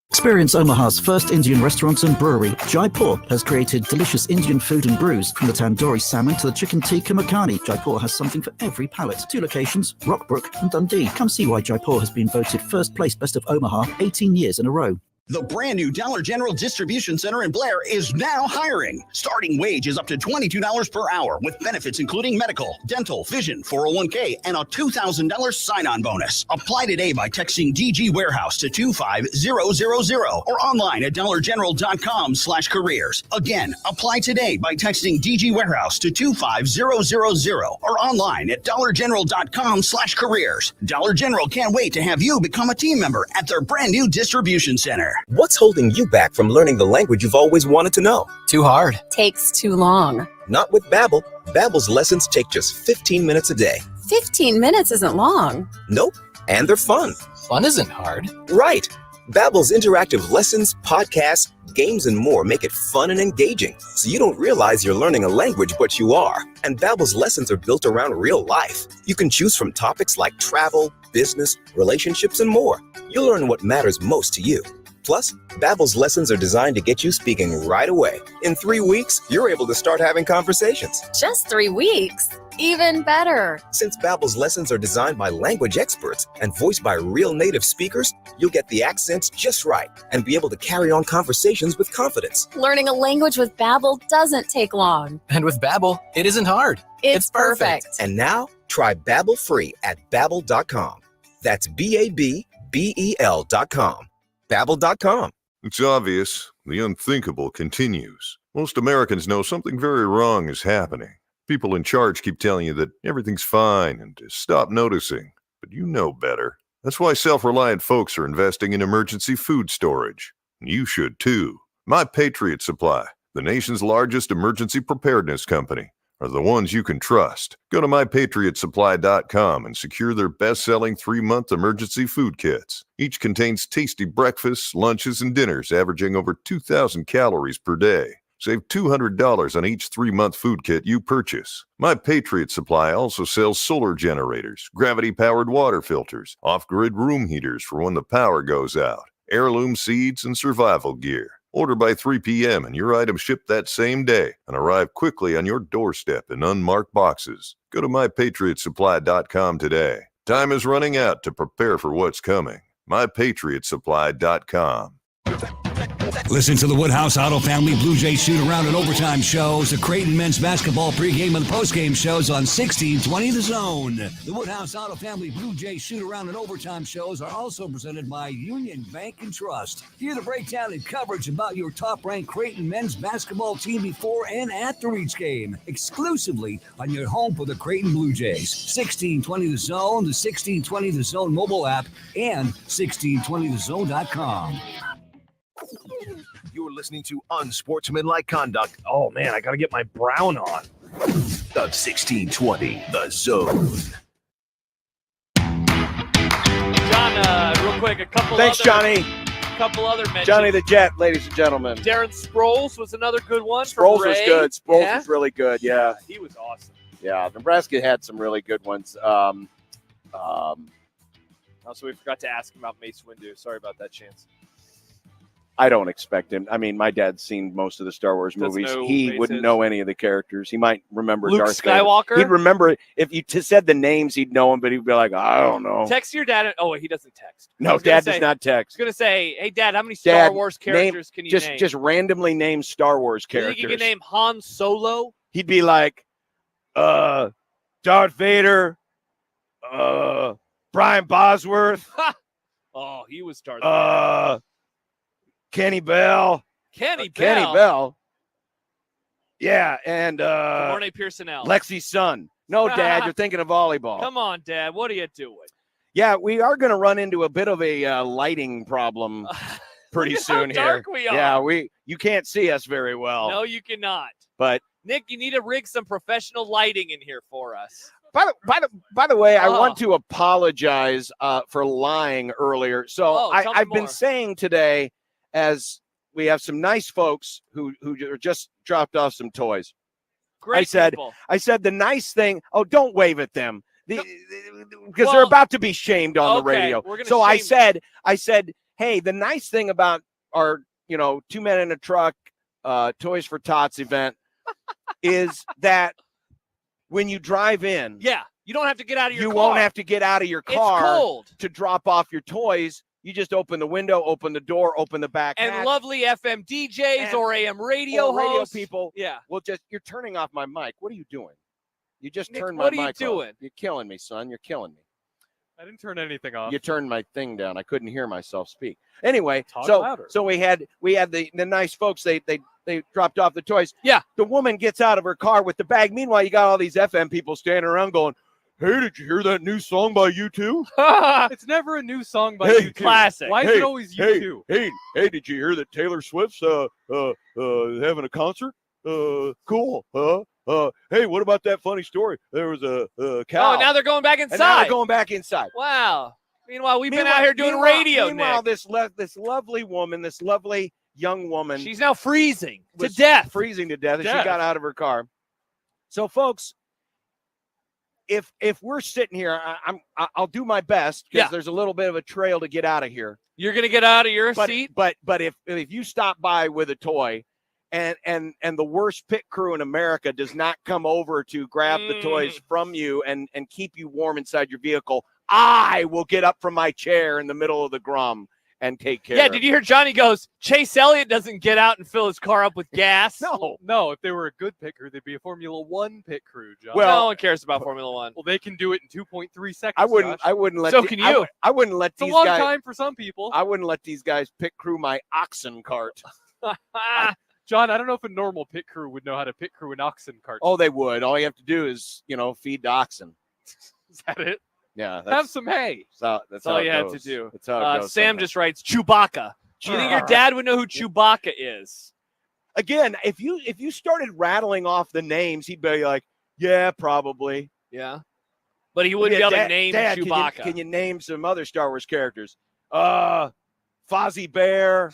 Experience Omaha's first Indian restaurant and brewery. Jaipur has created delicious Indian food and brews, from the tandoori salmon to the chicken tikka makhani. Jaipur has something for every palate. 2 locations, Rockbrook and Dundee. Come see why Jaipur has been voted first place best of Omaha 18 years in a row.
The brand new Dollar General Distribution Center in Blair is now hiring. Starting wage is up to $22 per hour with benefits including medical, dental, vision, 401k, and a $2,000 sign-on bonus. Apply today by texting DG Warehouse to 25000 or online at dollargeneral.com/careers. Again, apply today by texting DG Warehouse to 25000 or online at dollargeneral.com/careers. Dollar General can't wait to have you become a team member at their brand new distribution center.
What's holding you back from learning the language you've always wanted to know? Too hard.
Takes too long.
Not with Babbel. Babbel's lessons take just 15 minutes a day.
15 minutes isn't long.
Nope. And they're fun. Fun isn't hard. Right. Babbel's interactive lessons, podcasts, games, and more make it fun and engaging, so you don't realize you're learning a language, but you are. And Babbel's lessons are built around real life. You can choose from topics like travel, business, relationships, and more. You'll learn what matters most to you. Plus, Babbel's lessons are designed to get you speaking right away. In 3 weeks, you're able to start having conversations.
Just 3 weeks? Even better.
Since Babbel's lessons are designed by language experts and voiced by real native speakers, you'll get the accents just right and be able to carry on conversations with confidence.
Learning a language with Babbel doesn't take long.
And with Babbel, it isn't hard.
It's perfect.
And now, try Babbel free at Babbel.com. That's BABBEL.com. Babbel.com.
It's obvious. The unthinkable continues. Most Americans know something very wrong is happening. People in charge keep telling you that everything's fine and to stop noticing. But you know better. That's why self-reliant folks are investing in emergency food storage. And you should too. My Patriot Supply, the nation's largest emergency preparedness company, are the ones you can trust. Go to mypatriotsupply.com and secure their best-selling 3-month emergency food kits. Each contains tasty breakfasts, lunches, and dinners averaging over 2,000 calories per day. Save $200 on each 3-month food kit you purchase. My Patriot Supply also sells solar generators, gravity-powered water filters, off-grid room heaters for when the power goes out, heirloom seeds, and survival gear. Order by 3 p.m. and your items ship that same day and arrive quickly on your doorstep in unmarked boxes. Go to mypatriotsupply.com today. Time is running out to prepare for what's coming. mypatriotsupply.com.
Listen to the Woodhouse Auto Family Blue Jays shoot around and overtime shows, the Creighton men's basketball pregame and postgame shows on 1620 The Zone. The Woodhouse Auto Family Blue Jays shoot around and overtime shows are also presented by Union Bank and Trust. Hear the breakdown and coverage about your top-ranked Creighton men's basketball team before and after each game, exclusively on your home for the Creighton Blue Jays. 1620 The Zone, the 1620 The Zone mobile app, and 1620thezone.com.
You're listening to Unsportsmanlike Conduct
Oh, man, I got to get my brown on.
of 1620 The Zone.
John, real quick,
Thanks, Johnny.
Couple other mentions.
Johnny the Jet, ladies and gentlemen.
Darren Sproles was another good one.
Sproles
from
was
Ray.
good. Sproles
Yeah?
was really good. Yeah.
He was awesome.
Yeah. Nebraska had some really good ones.
Also, we forgot to ask him about Mace Windu. Sorry about that, Chance.
I don't expect him. I mean, my dad's seen most of the Star Wars
Doesn't
movies.
know
He
who Mace
wouldn't
is.
know any of the characters. He might remember
Luke
Darth Vader.
Skywalker?
He'd remember if you said the names, he'd know them, but he'd be like, I don't know.
Text your dad. Oh, wait, he doesn't text. I
No,
was gonna
Dad
say-
does not
I
text.
was going to say, hey, Dad, how many Star
Dad,
Wars
name-
characters can you name?
Just randomly name Star Wars
You think
characters.
you can name Han Solo?
He'd be like, Darth Vader, Brian Bosworth,
Oh, he was Darth Vader.
Kenny Bell.
Kenny Bell.
Kenny Bell. Yeah, and
Mornay Pearsonell.
Lexi's son. No, Dad, you're thinking of volleyball.
Come on, Dad. What are you doing?
Yeah, we are going to run into a bit of a lighting problem pretty
Look at how
soon
dark
here.
we are.
Yeah, you can't see us very well.
No, you cannot.
But
Nick, you need to rig some professional lighting in here for us.
by the way, I
Oh.
want to apologize for lying earlier. So
Oh, tell me
I've been
more.
saying today, as we have some nice folks who just dropped off some toys.
Great people.
I said the nice thing. Oh, don't wave at them. Because they're
Well,
about to be shamed on the
okay,
radio.
we're gonna
So I
shame
said, hey, the nice thing about our, 2 men in a truck, Toys for Tots event is that when you drive in,
Yeah, you don't have to get out of your
you
car.
won't have to get out of your
It's
car
cold.
to drop off your toys. You just open the window, open the door, open the back
And
hatch.
lovely FM DJs
And-
or AM radio
or radio
hosts.
people.
Yeah.
Well, you're turning off my mic. What are you doing? You just
Nick,
turned my
what
mic
are you
off.
doing?
You're killing me, son. You're killing me.
I didn't turn anything off.
You turned my thing down. I couldn't hear myself speak. Anyway,
Talk
so
louder.
so we had the nice folks. They dropped off the toys.
Yeah.
The woman gets out of her car with the bag. Meanwhile, you got all these FM people standing around going, "Hey, did you hear that new song by U2?"
It's never a new song by
Hey,
U2.
classic.
Why is
Hey,
it always
hey,
U2?
Hey, did you hear that Taylor Swift's having a concert? Cool. Hey, what about that funny story? There was a cow.
Oh, now they're going back
and now
inside.
they're going back inside.
Wow. Meanwhile, we've been out here doing radio,
Meanwhile,
Nick.
this lovely woman, this lovely young woman,
She's now freezing to
was
death.
freezing to death, and
Death.
she got out of her car. So, folks, if we're sitting here, I'll do my best because
Yeah.
there's a little bit of a trail to get out of here.
You're going to get out of your
But
seat?
but if you stop by with a toy, and the worst pit crew in America does not come over to grab the toys from you and keep you warm inside your vehicle, I will get up from my chair in the middle of the grum and take care.
Yeah,
of
did you hear Johnny goes, Chase Elliott doesn't get out and fill his car up with gas?
No, if they were a good pit crew, they'd be a Formula One pit crew, John.
Well, no one cares about Formula One.
Well, they can do it in 2.3 seconds.
I wouldn't.
Josh.
I wouldn't let.
So
the-
can
I
you.
would- I wouldn't let
It's a
these
long
guys.
time for some people.
I wouldn't let these guys pit crew my oxen cart.
John, I don't know if a normal pit crew would know how to pit crew an oxen cart.
Oh, they would. All you have to do is, feed the oxen.
Is that it?
Yeah.
Have some hay.
That's
all
how
you
it
had to
goes.
do.
That's how it goes.
Sam just writes Chewbacca. Do you think your dad would know who Chewbacca is?
Again, if you started rattling off the names, he'd be like, "Yeah, probably."
Yeah. But he wouldn't
Yeah,
be able
Dad-
to name
Dad,
Chewbacca.
Can you name some other Star Wars characters? Fozzie Bear.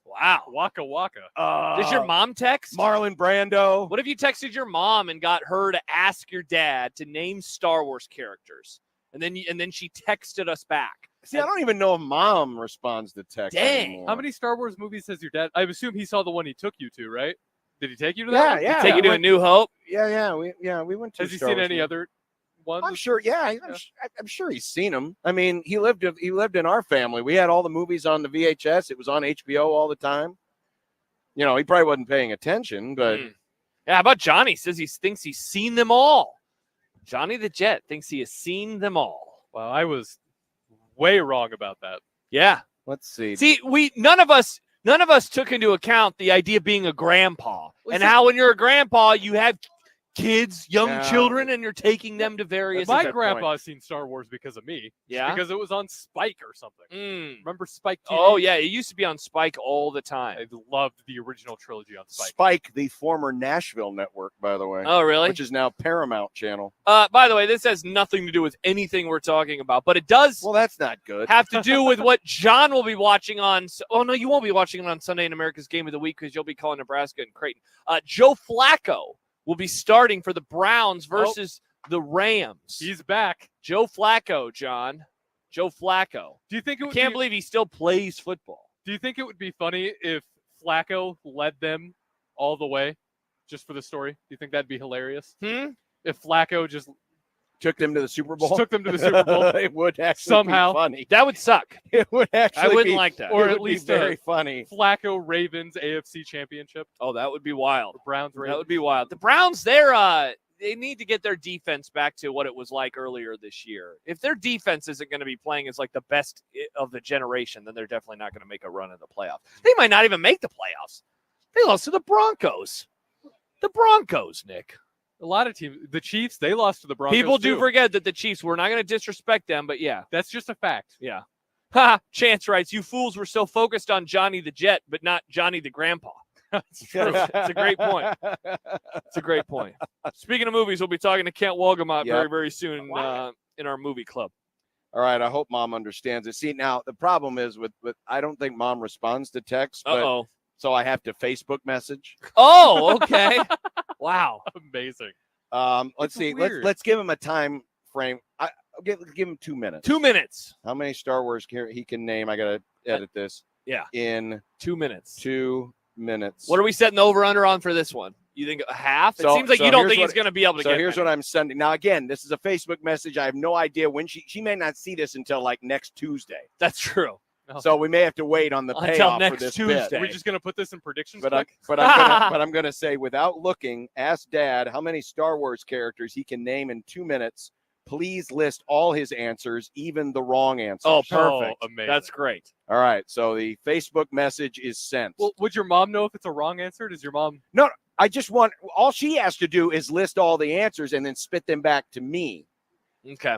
Wow.
Waka Waka.
Does your mom text?
Marlon Brando.
What if you texted your mom and got her to ask your dad to name Star Wars characters? And then she texted us back.
See, I don't even know if Mom responds to text anymore.
How many Star Wars movies has your dad? I assume he saw the one he took you to, right? Did he take you to that?
Yeah,
one?
yeah.
Take you to A New Hope?
Yeah. We went to.
Has he
Star
seen
Wars
any
movie.
other ones?
I'm sure. Yeah, I'm sure he's seen them. I mean, he lived in our family. We had all the movies on the VHS. It was on HBO all the time. You know, he probably wasn't paying attention, but
Yeah, how about Johnny? Says he thinks he's seen them all. Johnny the Jet thinks he has seen them all.
Well, I was way wrong about that.
Yeah.
Let's see.
See, none of us took into account the idea of being a grandpa and how when you're a grandpa, you have kids, young children, and you're taking them to various.
My grandpa's seen Star Wars because of me.
Yeah?
Because it was on Spike or something. Remember Spike TV?
Oh, yeah. It used to be on Spike all the time.
I loved the original trilogy on Spike.
Spike, the former Nashville network, by the way.
Oh, really?
Which is now Paramount Channel.
By the way, this has nothing to do with anything we're talking about, but it does.
Well, that's not good.
Have to do with what John will be watching on. Oh, no, you won't be watching it on Sunday in America's Game of the Week because you'll be calling Nebraska and Creighton. Joe Flacco will be starting for the Browns versus the Rams.
He's back.
Joe Flacco, John. Joe Flacco.
Do you think
I can't believe he still plays football.
Do you think it would be funny if Flacco led them all the way just for the story? Do you think that'd be hilarious? If Flacco just
took them to the Super Bowl?
Took them to the Super Bowl.
It would actually
somehow
be funny.
That would suck.
It would actually
I wouldn't
be,
like that.
Or
it
at
would
least
be very funny.
Flacco Ravens AFC Championship.
Oh, that would be wild.
The Browns Ravens.
That would be wild. The Browns, they need to get their defense back to what it was like earlier this year. If their defense isn't going to be playing as like the best of the generation, then they're definitely not going to make a run in the playoffs. They might not even make the playoffs. They lost to the Broncos. The Broncos, Nick.
A lot of teams, the Chiefs, they lost to the Broncos.
People do
too.
forget that the Chiefs, we're not going to disrespect them, but yeah.
That's just a fact.
Yeah. Ha! Chance writes, you fools were so focused on Johnny the Jet, but not Johnny the Grandpa. It's true. It's a great point. It's a great point. Speaking of movies, we'll be talking to Kent Wolgamott very, very soon in our movie club.
All right, I hope Mom understands it. See, now the problem is with I don't think Mom responds to texts, but so I have to Facebook message.
Oh, okay. Wow,
amazing.
Let's see. Let's give him a time frame. I'll give him 2 minutes.
2 minutes.
How many Star Wars he can name? I gotta edit this.
Yeah.
In
2 minutes.
2 minutes.
What are we setting the over/under on for this one? You think a half? It seems like you don't think he's going to be able to get.
So here's what I'm sending. Now, again, this is a Facebook message. I have no idea when she may not see this until like next Tuesday.
That's true.
So we may have to wait on the
Until
payoff
next
for this
Tuesday.
bit.
Are we just going to put this in predictions?
But
quick?
I'm going to say, without looking, ask Dad how many Star Wars characters he can name in 2 minutes. Please list all his answers, even the wrong answers.
Oh, perfect.
Oh, amazing.
That's great.
All right. So the Facebook message is sent.
Well, would your mom know if it's a wrong answer? Does your mom?
No, I just want, all she has to do is list all the answers and then spit them back to me.
Okay.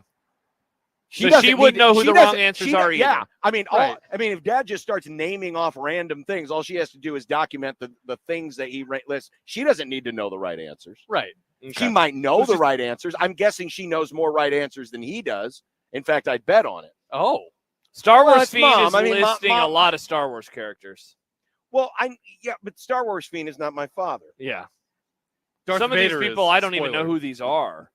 She
wouldn't know who the wrong answers are either.
Yeah. I mean,
Right.
if Dad just starts naming off random things, all she has to do is document the things that he lists. She doesn't need to know the right answers.
Right.
Okay.
She might know the right answers. I'm guessing she knows more right answers than he does. In fact, I'd bet on it.
Oh.
Star
Well,
Wars
it's
Fiend
Mom.
is
I mean,
listing a
Mom-
lot of Star Wars characters.
Well, but Star Wars Fiend is not my father.
Yeah.
Darth
Some
Vader
of these people,
is.
I don't even know
Spoiler.
who these are.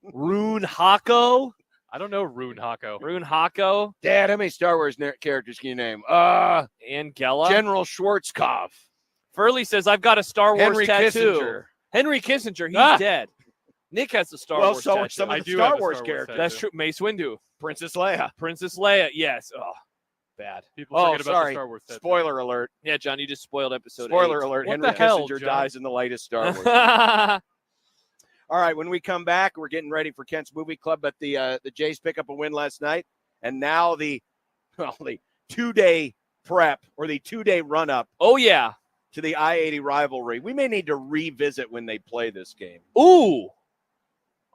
Rune Hako?
I don't know Rune Hako.
Rune Hako?
Dad, how many Star Wars characters can you name?
And Gela?
General Schwarzkopf.
Furley says, I've got a Star Wars
Henry
tattoo.
Kissinger.
Henry Kissinger, he's dead. Nick has the Star Wars
so
tattoo.
are some
I
of the
do have
Star
a
Wars
Star Wars
characters.
That's true. Mace Windu.
Princess Leia.
Princess Leia, yes. Oh, bad.
People
Oh,
forget about
sorry.
the Star Wars tattoo.
Spoiler alert.
Yeah, John, you just spoiled episode
Spoiler
8.
alert.
What
Henry
the hell,
Kissinger
John?
dies in the latest Star Wars. All right, when we come back, we're getting ready for Kent's Movie Club, but the Jays pick up a win last night, and now the 2-day prep or the 2-day run-up.
Oh, yeah.
To the I-80 rivalry. We may need to revisit when they play this game.
Ooh.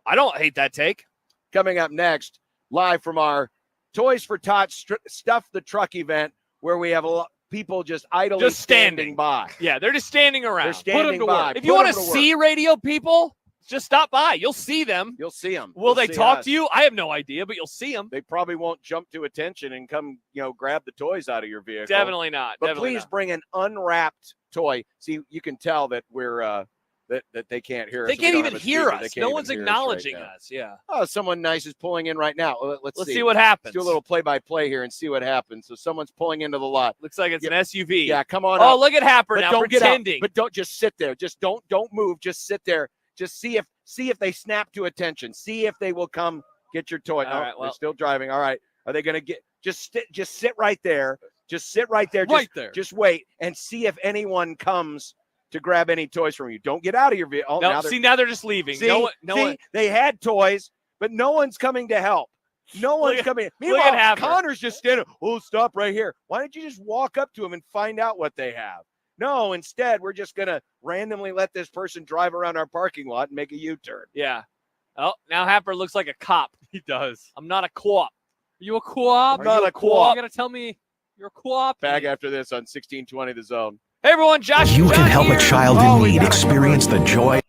I don't hate that take.
Coming up next, live from our Toys for Tots Stuff the Truck event, where we have a lot people just idly standing by.
Yeah, they're just standing around.
They're standing by.
If you want to see radio people, just stop by. You'll see them.
You'll see them.
Will they talk to you? I have no idea, but you'll see them.
They probably won't jump to attention and come, grab the toys out of your vehicle.
Definitely not.
But
Definitely
please
not.
bring an unwrapped toy. See, you can tell that we're that they can't hear us.
They
We
can't
don't
even
have a
hear
speaker. They
us.
can't
No
even
one's
hear us
acknowledging
right now.
us. Yeah.
Oh, someone nice is pulling in right now. Let's
see what happens.
Let's do a little play-by-play here and see what happens. So someo's pulling into the lot.
Looks like it's an SUV.
Yeah, come on.
Oh,
up.
look at Happer
But
now
don't get out.
pretending.
But don't just sit there. Just don't move. Just sit there. Just see if they snap to attention. See if they will come get your toy.
All right,
They're
well.
still driving. All right. Are they going to get just sit right there? Just sit right there.
Right there.
Just wait and see if anyone comes to grab any toys from you. Don't get out of your vehicle.
No, now they're just leaving.
See,
no one.
They had toys, but no one's coming to help. No one's coming.
Look at Happer.
Connor's just standing. Oh, stop right here. Why don't you just walk up to him and find out what they have? No, instead, we're just going to randomly let this person drive around our parking lot and make a U-turn.
Yeah. Oh, now Happer looks like a cop.
He does.
I'm not a co-op.
Are you a co-op?
I'm not a co-op.
You got to tell me you're a co-op.
Back after this on 1620 The Zone.
Hey, everyone. Josh
You
and
can
John
help
here.
a child in need experience the joy.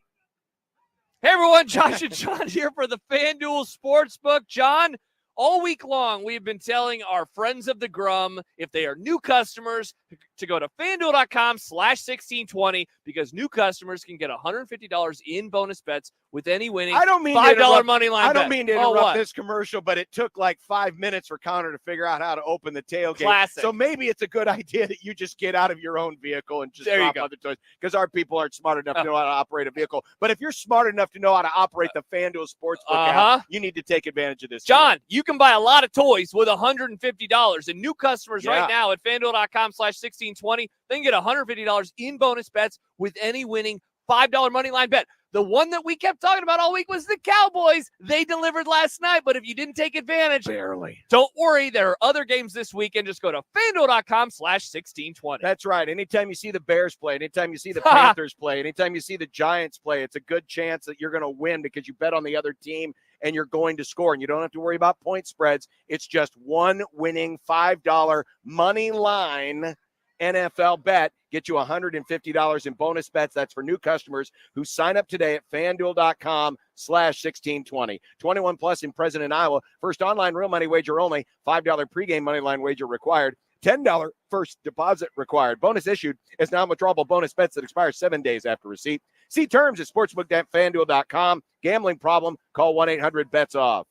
Hey, everyone. Josh and John here for the FanDuel Sportsbook. John, all week long, we've been telling our friends of the Grum, if they are new customers, to go to FanDuel.com/1620 because new customers can get $150 in bonus bets with any winning
I don't mean
$5 money line
I
bet.
don't mean to interrupt this commercial, but it took like 5 minutes for Connor to figure out how to open the tailgate.
Classic.
So maybe it's a good idea that you just get out of your own vehicle and just
There you
drop
go.
other toys because our people aren't smart enough to know how to operate a vehicle. But if you're smart enough to know how to operate the FanDuel Sportsbook app, you need to take advantage of this.
John, you can buy a lot of toys with $150. And new customers
Yeah.
right now at FanDuel.com/1620, they can get $150 in bonus bets with any winning $5 money line bet. The one that we kept talking about all week was the Cowboys. They delivered last night, but if you didn't take advantage,
barely.
Don't worry. There are other games this weekend. Just go to FanDuel.com/1620.
That's right. Anytime you see the Bears play, anytime you see the Panthers play, anytime you see the Giants play, it's a good chance that you're going to win because you bet on the other team and you're going to score. And you don't have to worry about point spreads. It's just one winning $5 money line NFL bet. Get you $150 in bonus bets. That's for new customers who sign up today at FanDuel.com/1620. 21 plus and present in Iowa. First online real money wager only. $5 pregame money line wager required. $10 first deposit required. Bonus issued is non-withdrawable bonus bets that expire 7 days after receipt. See terms at sportsbook.fanduel.com. Gambling problem? Call 1-800-BETS-OFF.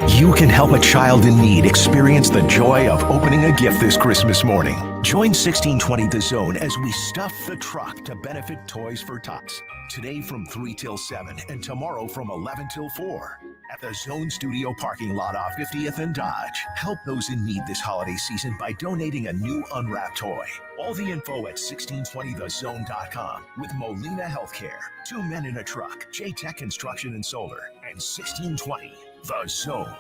You can help a child in need experience the joy of opening a gift this Christmas morning. Join 1620 The Zone as we stuff the truck to benefit Toys for Tots. Today from 3 till 7 and tomorrow from 11 till 4 at the Zone Studio parking lot off 50th and Dodge. Help those in need this holiday season by donating a new unwrapped toy. All the info at 1620thezone.com with Molina Healthcare, 2 Men in a Truck, J-Tech Construction and Solar, and 1620 The Zone.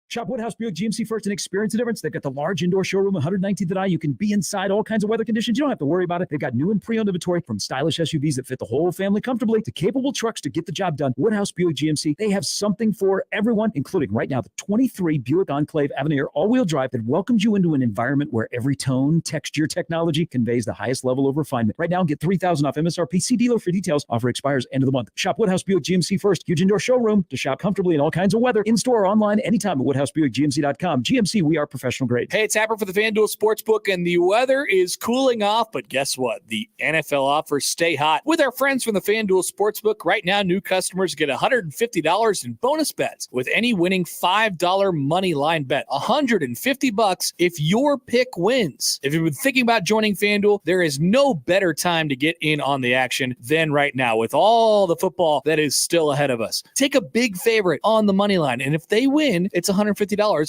Shop Woodhouse Buick GMC first and experience the difference. They've got the large indoor showroom, 119th and I. You can be inside all kinds of weather conditions. You don't have to worry about it. They've got new and pre-owned inventory from stylish SUVs that fit the whole family comfortably to capable trucks to get the job done. Woodhouse Buick GMC, they have something for everyone, including right now the 23 Buick Enclave Avenir all-wheel drive that welcomes you into an environment where every tone, texture, technology conveys the highest level of refinement. Right now, get $3,000 off MSRP. See dealer for details. Offer expires end of the month. Shop Woodhouse Buick GMC first. Huge indoor showroom to shop comfortably in all kinds of weather. In-store or online anytime at WoodhouseBuickGMC.com. GMC, we are professional grade.
Hey, it's Happer for the FanDuel Sportsbook, and the weather is cooling off, but guess what? The NFL offers stay hot. With our friends from the FanDuel Sportsbook, right now, new customers get $150 in bonus bets with any winning $5 money line bet. $150 if your pick wins. If you've been thinking about joining FanDuel, there is no better time to get in on the action than right now with all the football that is still ahead of us. Take a big favorite on the money line, and if they win, it's $150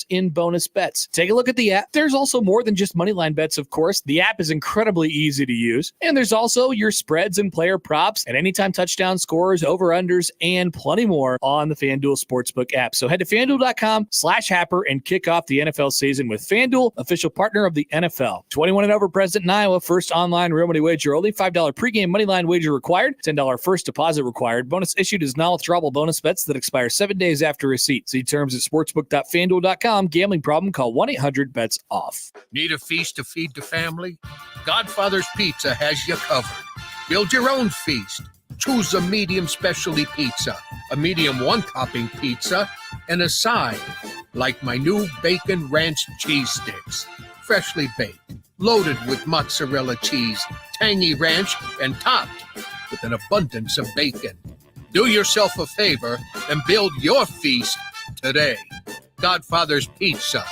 in bonus bets. Take a look at the app. There's also more than just moneyline bets, of course. The app is incredibly easy to use. And there's also your spreads and player props and anytime touchdown scores, over-unders, and plenty more on the FanDuel Sportsbook app. So head to FanDuel.com/Happer and kick off the NFL season with FanDuel, official partner of the NFL. 21 and over, present in Iowa. First online real money wager only. $5 pregame moneyline wager required. $10 first deposit required. Bonus issued is non-withdrawable bonus bets that expire 7 days after receipt. See terms at sportsbook.fanduel.com. Gambling problem? Call 1-800-BETS-OFF.
Need a feast to feed the family? Godfather's Pizza has you covered. Build your own feast. Choose a medium specialty pizza, a medium one-topping pizza, and a side, like my new bacon ranch cheese sticks. Freshly baked, loaded with mozzarella cheese, tangy ranch, and topped with an abundance of bacon. Do yourself a favor and build your feast today. Godfather's Pizza.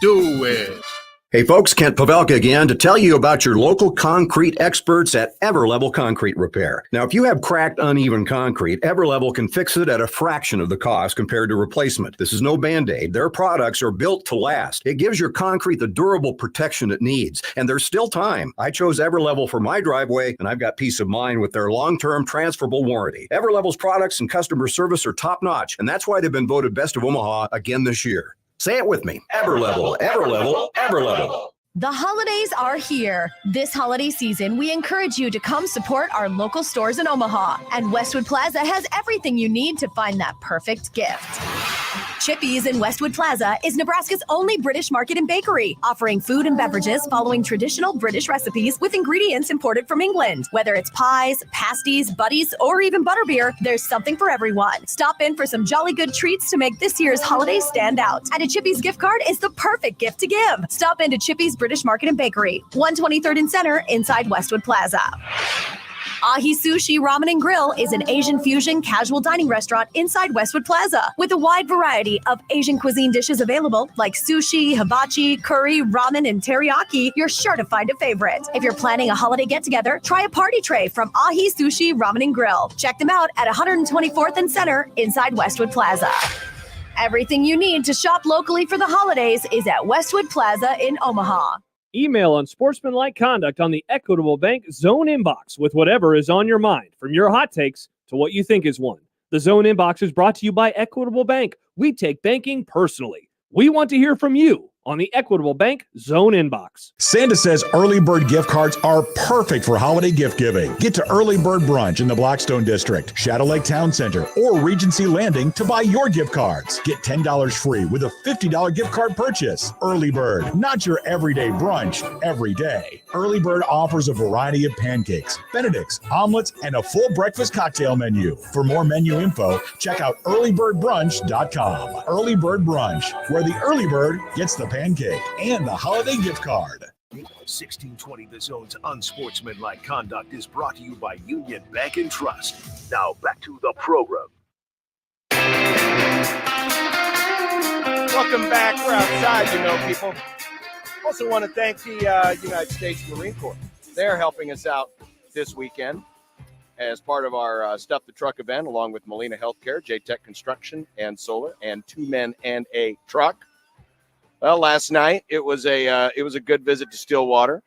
Do it.
Hey folks, Kent Pavelka again to tell you about your local concrete experts at Everlevel Concrete Repair. Now, if you have cracked, uneven concrete, Everlevel can fix it at a fraction of the cost compared to replacement. This is no Band-Aid. Their products are built to last. It gives your concrete the durable protection it needs, and there's still time. I chose Everlevel for my driveway, and I've got peace of mind with their long-term transferable warranty. Everlevel's products and customer service are top-notch, and that's why they've been voted Best of Omaha again this year. Say it with me. Everlevel, Everlevel, Everlevel.
The holidays are here. This holiday season, we encourage you to come support our local stores in Omaha. And Westwood Plaza has everything you need to find that perfect gift. Chippy's in Westwood Plaza is Nebraska's only British market and bakery, offering food and beverages following traditional British recipes with ingredients imported from England. Whether it's pies, pasties, buddies, or even butterbeer, there's something for everyone. Stop in for some jolly good treats to make this year's holiday stand out. And a Chippy's gift card is the perfect gift to give. Stop into Chippy's British Market and Bakery, 123rd and Center inside Westwood Plaza. Ahi Sushi Ramen and Grill is an Asian fusion casual dining restaurant inside Westwood Plaza with a wide variety of Asian cuisine dishes available like sushi, hibachi, curry, ramen, and teriyaki. You're sure to find a favorite. If you're planning a holiday get-together, try a party tray from Ahi Sushi Ramen and Grill. Check them out at 124th and Center inside Westwood Plaza. Everything you need to shop locally for the holidays is at Westwood Plaza in Omaha.
Email Unsportsmanlike conduct on the Equitable Bank Zone inbox with whatever is on your mind, from your hot takes to what you think is one. The Zone inbox is brought to you by Equitable Bank. We take banking personally. We want to hear from you on the Equitable Bank Zone inbox.
Santa says early bird gift cards are perfect for holiday gift giving. Get to Early Bird Brunch in the Blackstone District, Shadow Lake Town Center, or Regency Landing to buy your gift cards. Get $10 free with a $50 gift card purchase. Early Bird, not your everyday brunch every day. Early Bird offers a variety of pancakes, Benedicts, omelets, and a full breakfast cocktail menu. For more menu info, check out earlybirdbrunch.com. Early Bird Brunch, where the early bird gets the pancake and the holiday gift card.
1620 The Zone's Unsportsmanlike Conduct is brought to you by Union Bank and Trust. Now back to the program.
Welcome back. We're outside, people. Also want to thank the United States Marine Corps. They're helping us out this weekend as part of our Stuff the Truck event, along with Molina Healthcare, J-Tech Construction and Solar, and 2 men and a truck. Well, last night it was a good visit to Stillwater.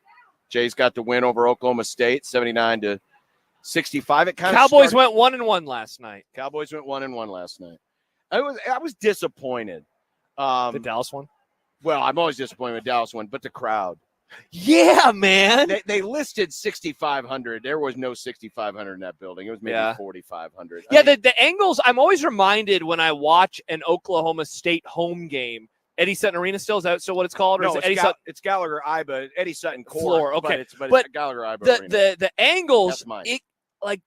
Jays got the win over Oklahoma State, 79-65. It kind of
Cowboys went 1-1 last night.
Cowboys went 1-1 last night. I was disappointed.
The Dallas one?
Well, I'm always disappointed with Dallas one, but the crowd.
Yeah, man.
They listed 6,500. There was no 6,500 in that building. It was maybe 4,500.
Yeah, the angles. I'm always reminded when I watch an Oklahoma State home game. Eddie Sutton Arena still? Is that still what it's called? Or
No,
is it
it's Gallagher Iba, Eddie Sutton
Floor.
Court.
Okay,
but it's Gallagher Iba Arena.
The angles.
That's mine.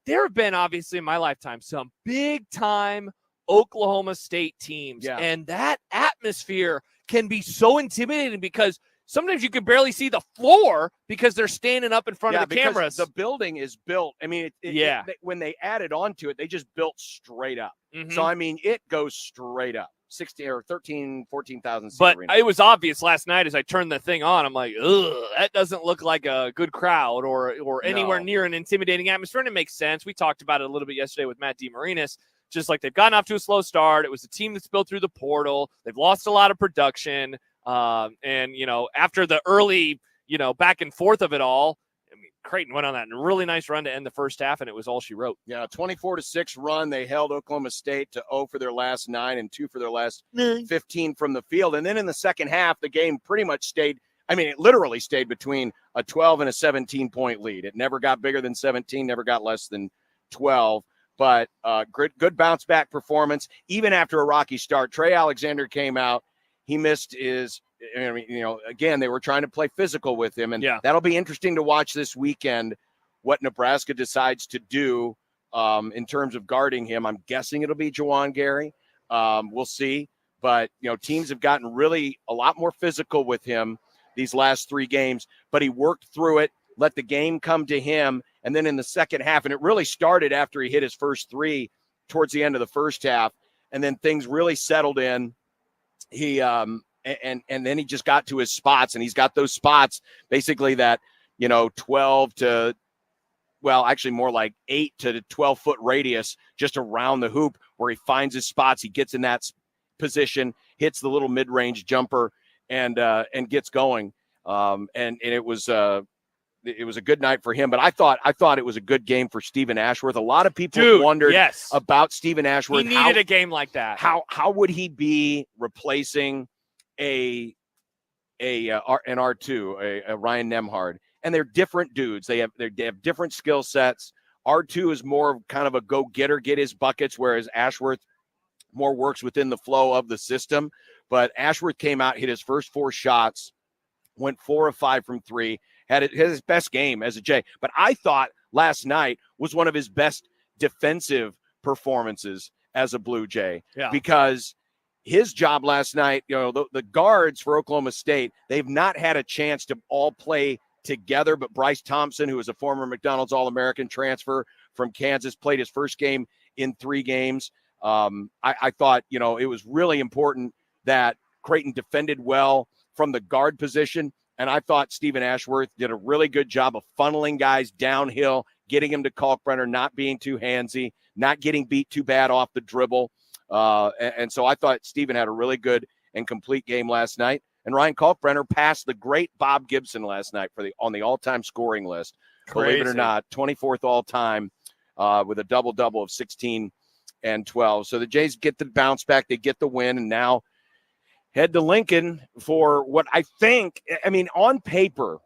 There have been obviously in my lifetime some big time Oklahoma State teams, and that atmosphere can be so intimidating because sometimes you can barely see the floor because they're standing up in front of the cameras.
The building is built. I mean, when they added on to it, they just built straight up.
Mhm.
So, I mean, it goes straight up. 14,000 seat
But
arena.
it was obvious last night as I turned the thing on. I'm like, ugh, that doesn't look like a good crowd or anywhere near an intimidating atmosphere. And it makes sense. We talked about it a little bit yesterday with Matt DeMarinis. Just like they've gotten off to a slow start. It was a team that's built through the portal. They've lost a lot of production. And, after the early, back and forth of it all, I mean, Creighton went on that really nice run to end the first half, and it was all she wrote.
Yeah, 24-6 run. They held Oklahoma State to 0 for their last 9 and 2 for their last 15 from the field. And then in the second half, the game pretty much stayed. I mean, it literally stayed between a 12 and a 17-point lead. It never got bigger than 17, never got less than 12. But good bounce-back performance, even after a rocky start. Trey Alexander came out. He missed his – again, they were trying to play physical with him. And that'll be interesting to watch this weekend what Nebraska decides to do in terms of guarding him. I'm guessing it'll be Juwan Gary. We'll see. But, teams have gotten really a lot more physical with him these last 3 games. But he worked through it, let the game come to him. And then in the second half, and it really started after he hit his first 3 towards the end of the first half, and then things really settled in. He and then he just got to his spots, and he's got those spots basically that 12 to, well, actually more like 8 to 12 foot radius just around the hoop where he finds his spots. He gets in that position, hits the little mid-range jumper, and gets going. And it was a good night for him. But I thought it was a good game for Stephen Ashworth. A lot of people wondered about Stephen Ashworth.
He needed a game like that.
How would he be replacing an R2, a Ryan Nembhard? And they're different dudes. They have different skill sets. R2 is more kind of a go-getter, get his buckets, whereas Ashworth more works within the flow of the system. But Ashworth came out, hit his first 4 shots, went 4 of 5 from 3, had his best game as a J. But I thought last night was one of his best defensive performances as a Blue Jay, because his job last night, the guards for Oklahoma State, they've not had a chance to all play together, but Bryce Thompson, who is a former McDonald's All-American transfer from Kansas, played his first game in 3 games. I thought, it was really important that Creighton defended well from the guard position, and I thought Stephen Ashworth did a really good job of funneling guys downhill, getting him to Kalkbrenner, not being too handsy, not getting beat too bad off the dribble. And so I thought Stephen had a really good and complete game last night. And Ryan Kalkbrenner passed the great Bob Gibson last night on the all-time scoring list. Believe it or not, 24th all-time with a double-double of 16 and 12. So the Jays get the bounce back. They get the win, and now head to Lincoln for what I think, on paper,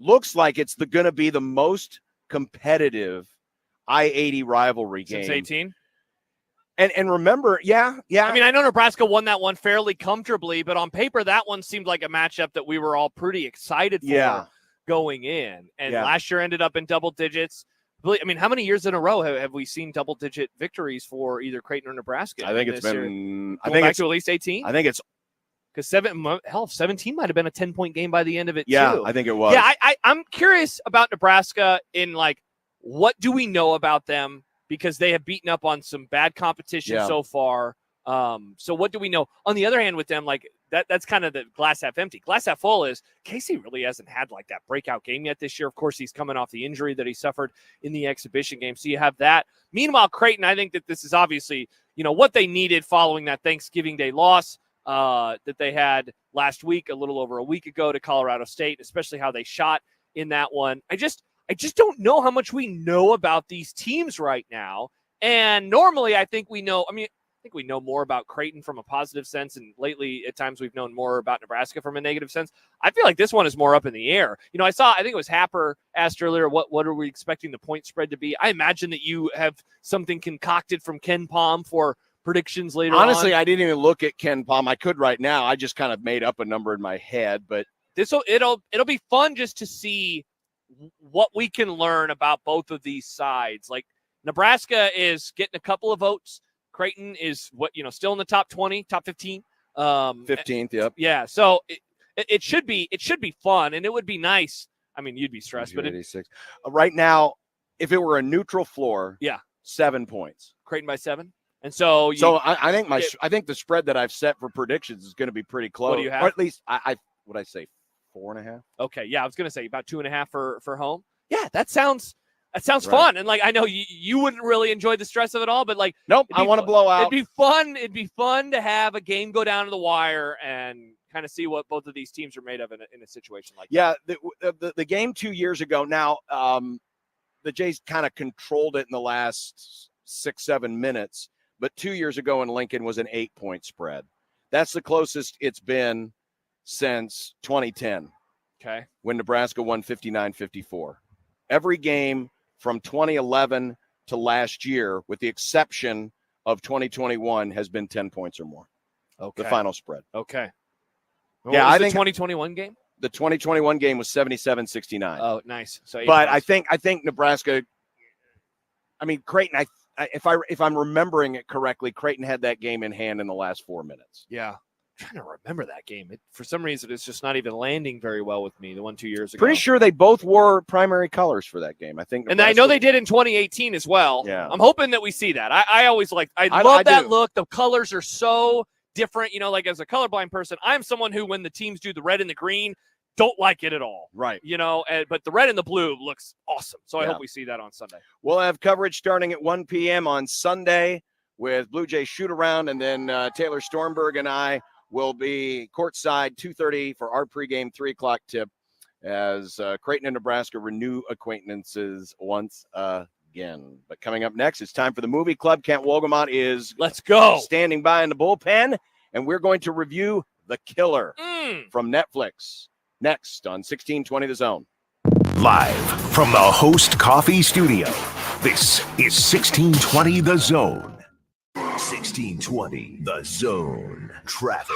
looks like it's going to be the most competitive I-80 rivalry game.
Since 18?
And remember, yeah.
I know Nebraska won that one fairly comfortably, but on paper, that one seemed like a matchup that we were all pretty excited for going in. And last year ended up in double digits. How many years in a row have we seen double-digit victories for either Creighton or Nebraska?
I think it's been.
I think it's to at least 18.
I think it's
because 17 might have been a 10-point game by the end of it.
Yeah,
too.
I think it was.
Yeah, I'm curious about Nebraska in what do we know about them, because they have beaten up on some bad competition so far. So what do we know? On the other hand, with them, that's kind of the glass half empty. Glass half full is Casey really hasn't had that breakout game yet this year. Of course, he's coming off the injury that he suffered in the exhibition game. So you have that. Meanwhile, Creighton, I think that this is obviously, what they needed following that Thanksgiving Day loss that they had last week, a little over a week ago to Colorado State, especially how they shot in that one. I just don't know how much we know about these teams right now. And normally I think we know, I think we know more about Creighton from a positive sense, and lately at times we've known more about Nebraska from a negative sense. I feel like this one is more up in the air. I think it was Happer asked earlier, what are we expecting the point spread to be? I imagine that you have something concocted from Ken Palm for predictions later on.
Honestly, I didn't even look at Ken Palm. I could right now. I just kind of made up a number in my head, but
it'll be fun just to see what we can learn about both of these sides. Nebraska is getting a couple of votes. Creighton is still in the top 20, top 15.
15th, yep.
Yeah, so it should be fun, and it would be nice. You'd be stressed, but
86. Right now, if it were a neutral floor, 7 points.
Creighton by 7. And so
I think the spread that I've set for predictions is going to be pretty close.
What do you have?
Or at least I say 4.5.
Okay, yeah, I was going to say about 2.5 for home. Yeah, that sounds fun. And I know you wouldn't really enjoy the stress of it all, but
nope, I want to blow out.
It'd be fun. It'd be fun to have a game go down to the wire and kind of see what both of these teams are made of in a situation like that.
The game 2 years ago. Now, the Jays kind of controlled it in the last 6-7 minutes, but 2 years ago in Lincoln was an 8-point spread. That's the closest it's been since 2010.
Okay.
When Nebraska won 59-54. Every game from 2011 to last year, with the exception of 2021, has been 10 points or more.
Okay.
The final spread.
Okay.
I think
the 2021 game?
The 2021 game was 77-69.
Oh, nice. So,
but I think Nebraska. Creighton. If I'm remembering it correctly, Creighton had that game in hand in the last 4 minutes.
Yeah. I'm trying to remember that game. For some reason, it's just not even landing very well with me. The one 2 years ago.
Pretty sure they both wore primary colors for that game. I think,
and I know they did in 2018 as well.
Yeah,
I'm hoping that we see that. I always I love that look. The colors are so different. You know, like as a colorblind person, I'm someone who, when the teams do the red and the green, don't like it at all.
Right.
You know, but the red and the blue looks awesome. So I
Yeah.
hope we see that on Sunday.
We'll have coverage starting at 1 p.m. on Sunday with Blue Jay shoot around, and then Taylor Stormberg and I will be courtside 2:30 for our pregame 3 o'clock tip as Creighton and Nebraska renew acquaintances once again. But coming up next, it's time for the movie club. Kent Wolgamott is standing by in the bullpen, and we're going to review The Killer from Netflix next on 1620 The Zone.
Live from the Host Coffee Studio, this is 1620 The Zone. 1620 The Zone. Traffic.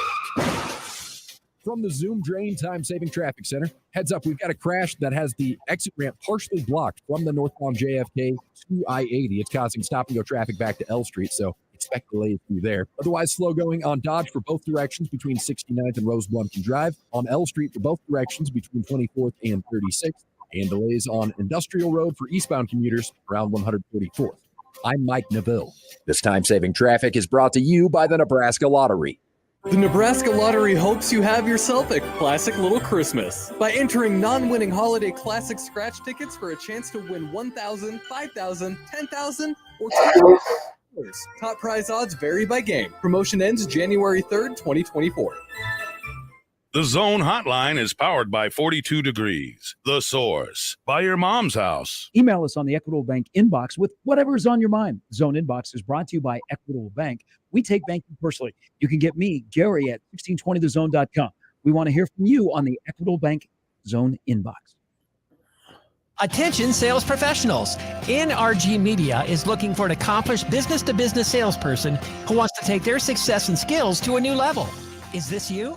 From the Zoom Drain Time-Saving Traffic Center, heads up, we've got a crash that has the exit ramp partially blocked from the northbound JFK to I-80. It's causing stop-and-go traffic back to L Street, so expect delays through there. Otherwise, slow going on Dodge for both directions between 69th and Rose Blumpkin Drive, on L Street for both directions between 24th and 36th, and delays on Industrial Road for eastbound commuters around 144th. I'm Mike Neville.
This time-saving traffic is brought to you by the Nebraska Lottery.
The Nebraska Lottery hopes you have yourself a classic little Christmas by entering non-winning holiday classic scratch tickets for a chance to win $1,000, $5,000, $10,000, or $2,000. Top prize odds vary by game. Promotion ends January 3rd, 2024.
The Zone Hotline is powered by 42 Degrees, The Source, by your mom's house.
Email us on the Equitable Bank inbox with whatever is on your mind. Zone Inbox is brought to you by Equitable Bank. We take banking personally. You can get me, Gary, at 1620thezone.com. We want to hear from you on the Equitable Bank Zone Inbox.
Attention sales professionals. NRG Media is looking for an accomplished business-to-business salesperson who wants to take their success and skills to a new level. Is this you?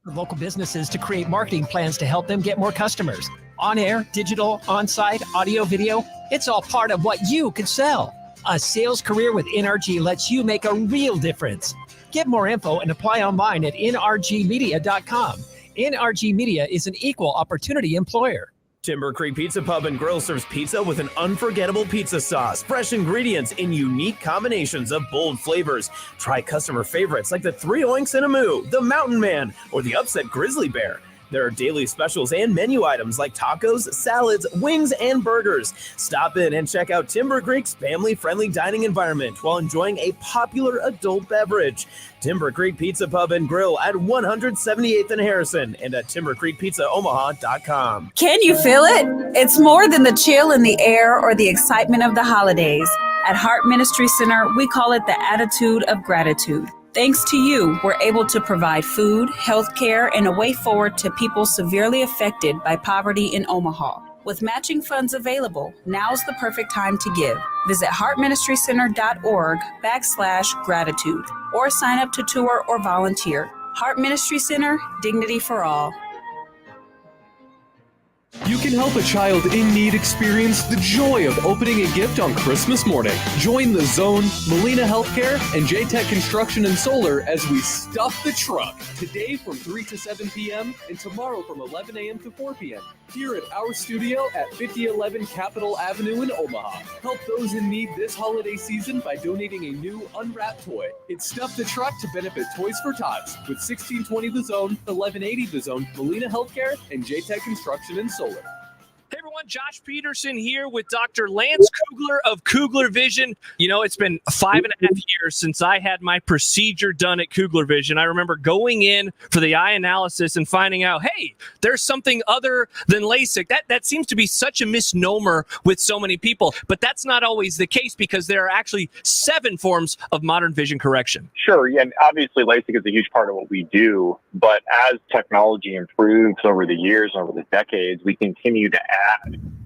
Local businesses to create marketing plans to help them get more customers. On air, digital, on-site, audio, video, it's all part of what you could sell. A sales career with NRG lets you make a real difference. Get more info and apply online at nrgmedia.com. NRG Media is an equal opportunity employer.
Timber Creek Pizza Pub and Grill serves pizza with an unforgettable pizza sauce, fresh ingredients in unique combinations of bold flavors. Try customer favorites like the 3 Oinks and a Moo, the Mountain Man, or the Upset Grizzly Bear. There are daily specials and menu items like tacos, salads, wings, and burgers. Stop in and check out Timber Creek's family-friendly dining environment while enjoying a popular adult beverage. Timber Creek Pizza Pub and Grill at 178th and Harrison and at timbercreekpizzaomaha.com.
Can you feel it? It's more than the chill in the air or the excitement of the holidays. At Heart Ministry Center, we call it the attitude of gratitude. Thanks to you, we're able to provide food, health care, and a way forward to people severely affected by poverty in Omaha. With matching funds available, now's the perfect time to give. Visit heartministrycenter.org/gratitude or sign up to tour or volunteer. Heart Ministry Center, dignity for all.
You can help a child in need experience the joy of opening a gift on Christmas morning. Join the Zone, Molina Healthcare, and J-Tech Construction and Solar as we stuff the truck. Today from 3 to 7 p.m. and tomorrow from 11 a.m. to 4 p.m. Here at our studio at 5011 Capitol Avenue in Omaha. Help those in need this holiday season by donating a new unwrapped toy. It's Stuff the Truck to benefit Toys for Tots with 1620 The Zone, 1180 The Zone, Molina Healthcare, and J-Tech Construction and Solar.
Hey everyone, Josh Peterson here with Dr. Lance Kugler of Kugler Vision. You know, it's been 5.5 years since I had my procedure done at Kugler Vision. I remember going in for the eye analysis and finding out, hey, there's something other than LASIK. That seems to be such a misnomer with so many people, but that's not always the case because there are actually 7 forms of modern vision correction.
Sure, yeah, and obviously LASIK is a huge part of what we do, but as technology improves over the years, over the decades, we continue to add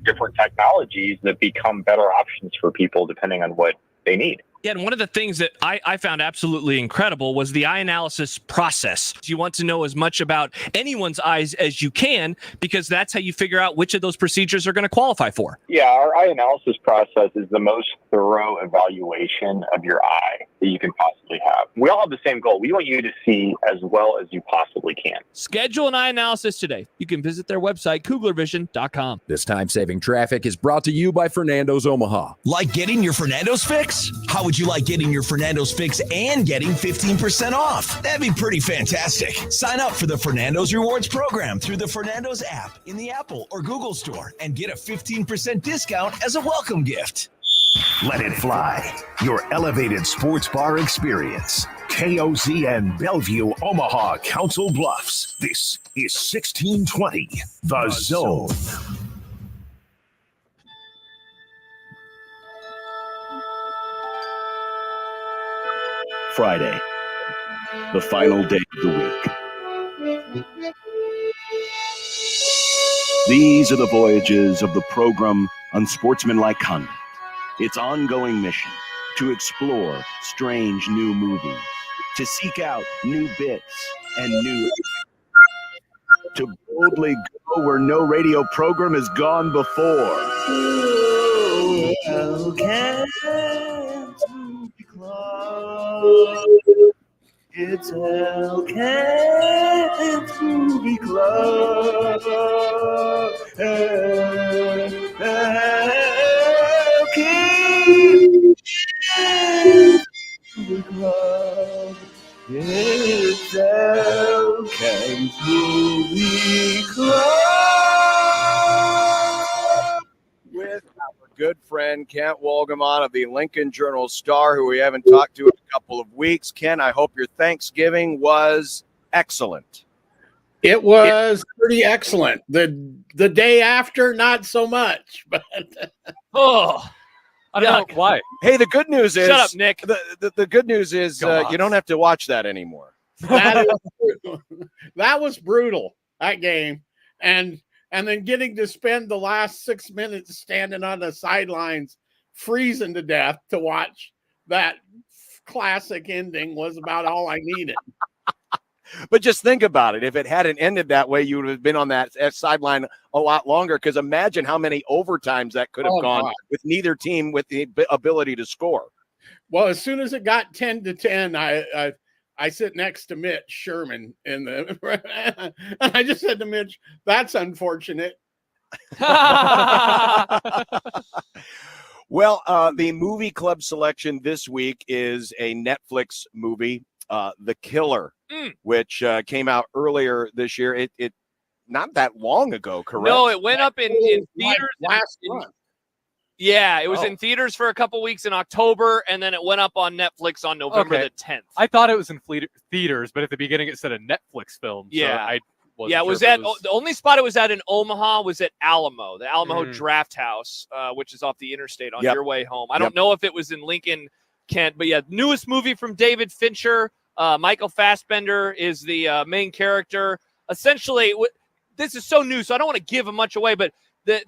different technologies that become better options for people depending on what they need.
Yeah, and one of the things that I found absolutely incredible was the eye analysis process. You want to know as much about anyone's eyes as you can because that's how you figure out which of those procedures are going to qualify for.
Yeah, our eye analysis process is the most thorough evaluation of your eye that you can possibly have. We all have the same goal. We want you to see as well as you possibly can.
Schedule an eye analysis today. You can visit their website, kuglervision.com.
This time-saving traffic is brought to you by Fernando's Omaha.
Like getting your Fernando's fix? How would would you like getting your Fernando's fix and getting 15% off? That'd be pretty fantastic. Sign up for the Fernando's Rewards program through the Fernando's app in the Apple or Google store and get a 15% discount as a welcome gift.
Let it fly. Your elevated sports bar experience. KOZN Bellevue, Omaha, Council Bluffs. This is 1620, The Zone.
Friday, the final day of the week. These are the voyages of the program Unsportsmanlike Conduct. Its ongoing mission to explore strange new movies, to seek out new bits and new, to boldly go where no radio program has gone before. It's Hellcat's Movie Club. Movie Club. It's Hellcat's Movie Club.
With our good friend Kent Wolgamon of the Lincoln Journal-Star, who we haven't talked to in a couple of weeks. Ken, I hope your Thanksgiving was excellent.
It was pretty excellent. The day after, not so much. But
I don't know why.
Hey, the good news is,
shut up, Nick.
The good news is you don't have to watch that anymore.
that was brutal, that game, and then getting to spend the last 6 minutes standing on the sidelines, freezing to death to watch that classic ending was about all I needed.
But just think about it. If it hadn't ended that way, you would have been on that sideline a lot longer, because imagine how many overtimes that could have gone with neither team with the ability to score.
Well, as soon as it got 10-10, I sit next to Mitch Sherman and I just said to Mitch, "That's unfortunate."
Well, the movie club selection this week is a Netflix movie, The Killer, which came out earlier this year. It not that long ago, correct?
No, it went up in theaters
last month.
Yeah, it was in theaters for a couple weeks in October, and then it went up on Netflix on November the 10th.
I thought it was in theaters, but at the beginning it said a Netflix film.
Yeah,
so
it was at the only spot it was at in Omaha was at Alamo, the Alamo Draft House, which is off the interstate on your way home. I don't know if it was in Lincoln, Kent, but yeah, newest movie from David Fincher. Michael Fassbender is the main character. Essentially, this is so new, so I don't want to give much away, but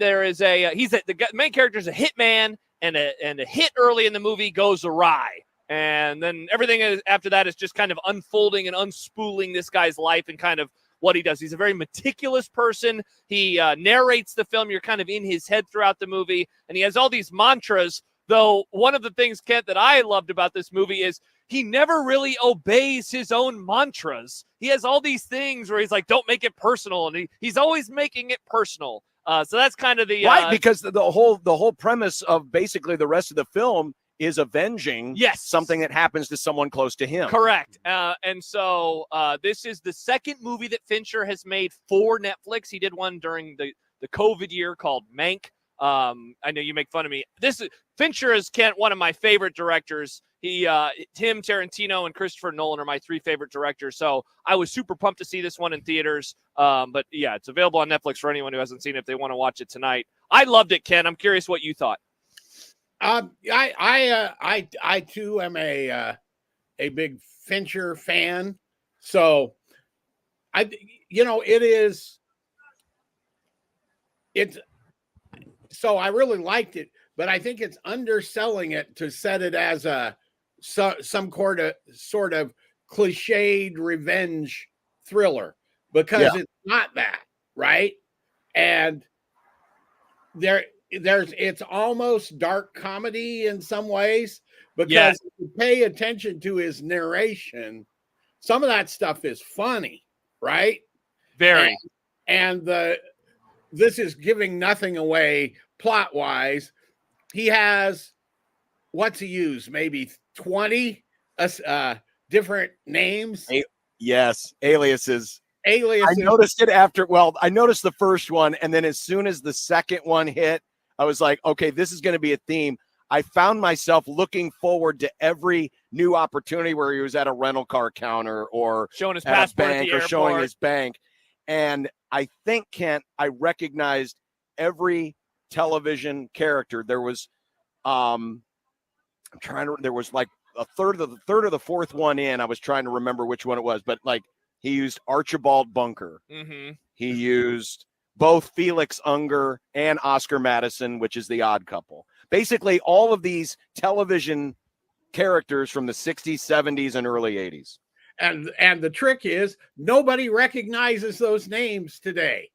there is the main character is a hitman, and a hit early in the movie goes awry, and then everything after that is just kind of unfolding and unspooling this guy's life and kind of what he does. He's a very meticulous person. He narrates the film. You're kind of in his head throughout the movie, and he has all these mantras. Though one of the things, Kent, that I loved about this movie is he never really obeys his own mantras. He has all these things where he's like, "Don't make it personal," and he's always making it personal. So that's kind of the
right, because the whole premise of basically the rest of the film is avenging something that happens to someone close to him.
Correct. And so this is the second movie that Fincher has made for Netflix. He did one during the COVID year called Mank. I know you make fun of me. Fincher is one of my favorite directors. Tim, Tarantino, and Christopher Nolan are my three favorite directors. So I was super pumped to see this one in theaters. But yeah, it's available on Netflix for anyone who hasn't seen it if they want to watch it tonight. I loved it, Ken. I'm curious what you thought.
I too am a big Fincher fan. So so I really liked it, but I think it's underselling it to set it as some sort of cliched revenge thriller, because it's not that, right? And it's almost dark comedy in some ways, because if you pay attention to his narration, some of that stuff is funny, right?
Very.
And this is giving nothing away plot wise. He has what's he use? Maybe 20 different names.
Yes, aliases.
Aliases.
I noticed it after. Well, I noticed the first one, and then as soon as the second one hit, I was like, okay, this is going to be a theme. I found myself looking forward to every new opportunity where he was at a rental car counter or
showing his
at a
passport at
bank
the
or showing
airport.
his bank. And I think, Kent, I recognized every television character. There was, there was like a third of the fourth one in. I was trying to remember which one it was, but like he used Archibald Bunker.
Mm-hmm.
He used both Felix Unger and Oscar Madison, which is the Odd Couple. Basically, all of these television characters from the 60s, 70s, and early 80s.
And the trick is nobody recognizes those names today.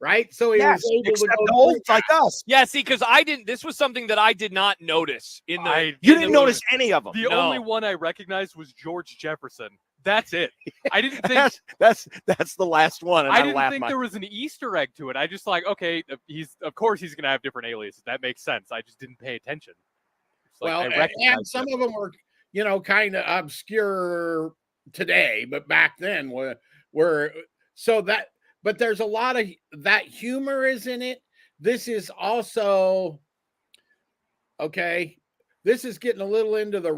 Right? So he was able to go
old like us.
Yeah, see, because I didn't. This was something that I did not notice in the.
You didn't notice any of them.
The only one I recognized was George Jefferson. That's it. I didn't think
that's the last one. And
I didn't think there was an Easter egg to it. I just like, okay, of course he's gonna have different aliases. That makes sense. I just didn't pay attention.
Well, and some of them were, kind of obscure today, but back then were so that. But there's a lot of that humor is in it. This is also okay. This is getting a little into the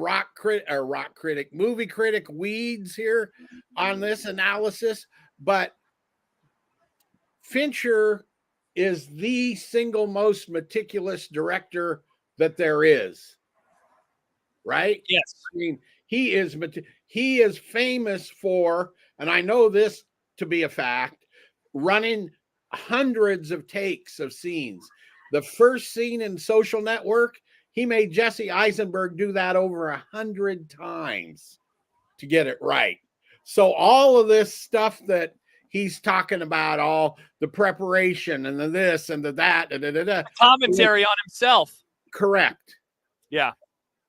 movie critic weeds here on this analysis. But Fincher is the single most meticulous director that there is. Right?
Yes.
I mean, he is famous for, and I know this to be a fact, running hundreds of takes of scenes. The first scene in Social Network, he made Jesse Eisenberg do that over 100 times to get it right. So all of this stuff that he's talking about, all the preparation and the this and the that,
commentary on himself.
Correct.
Yeah.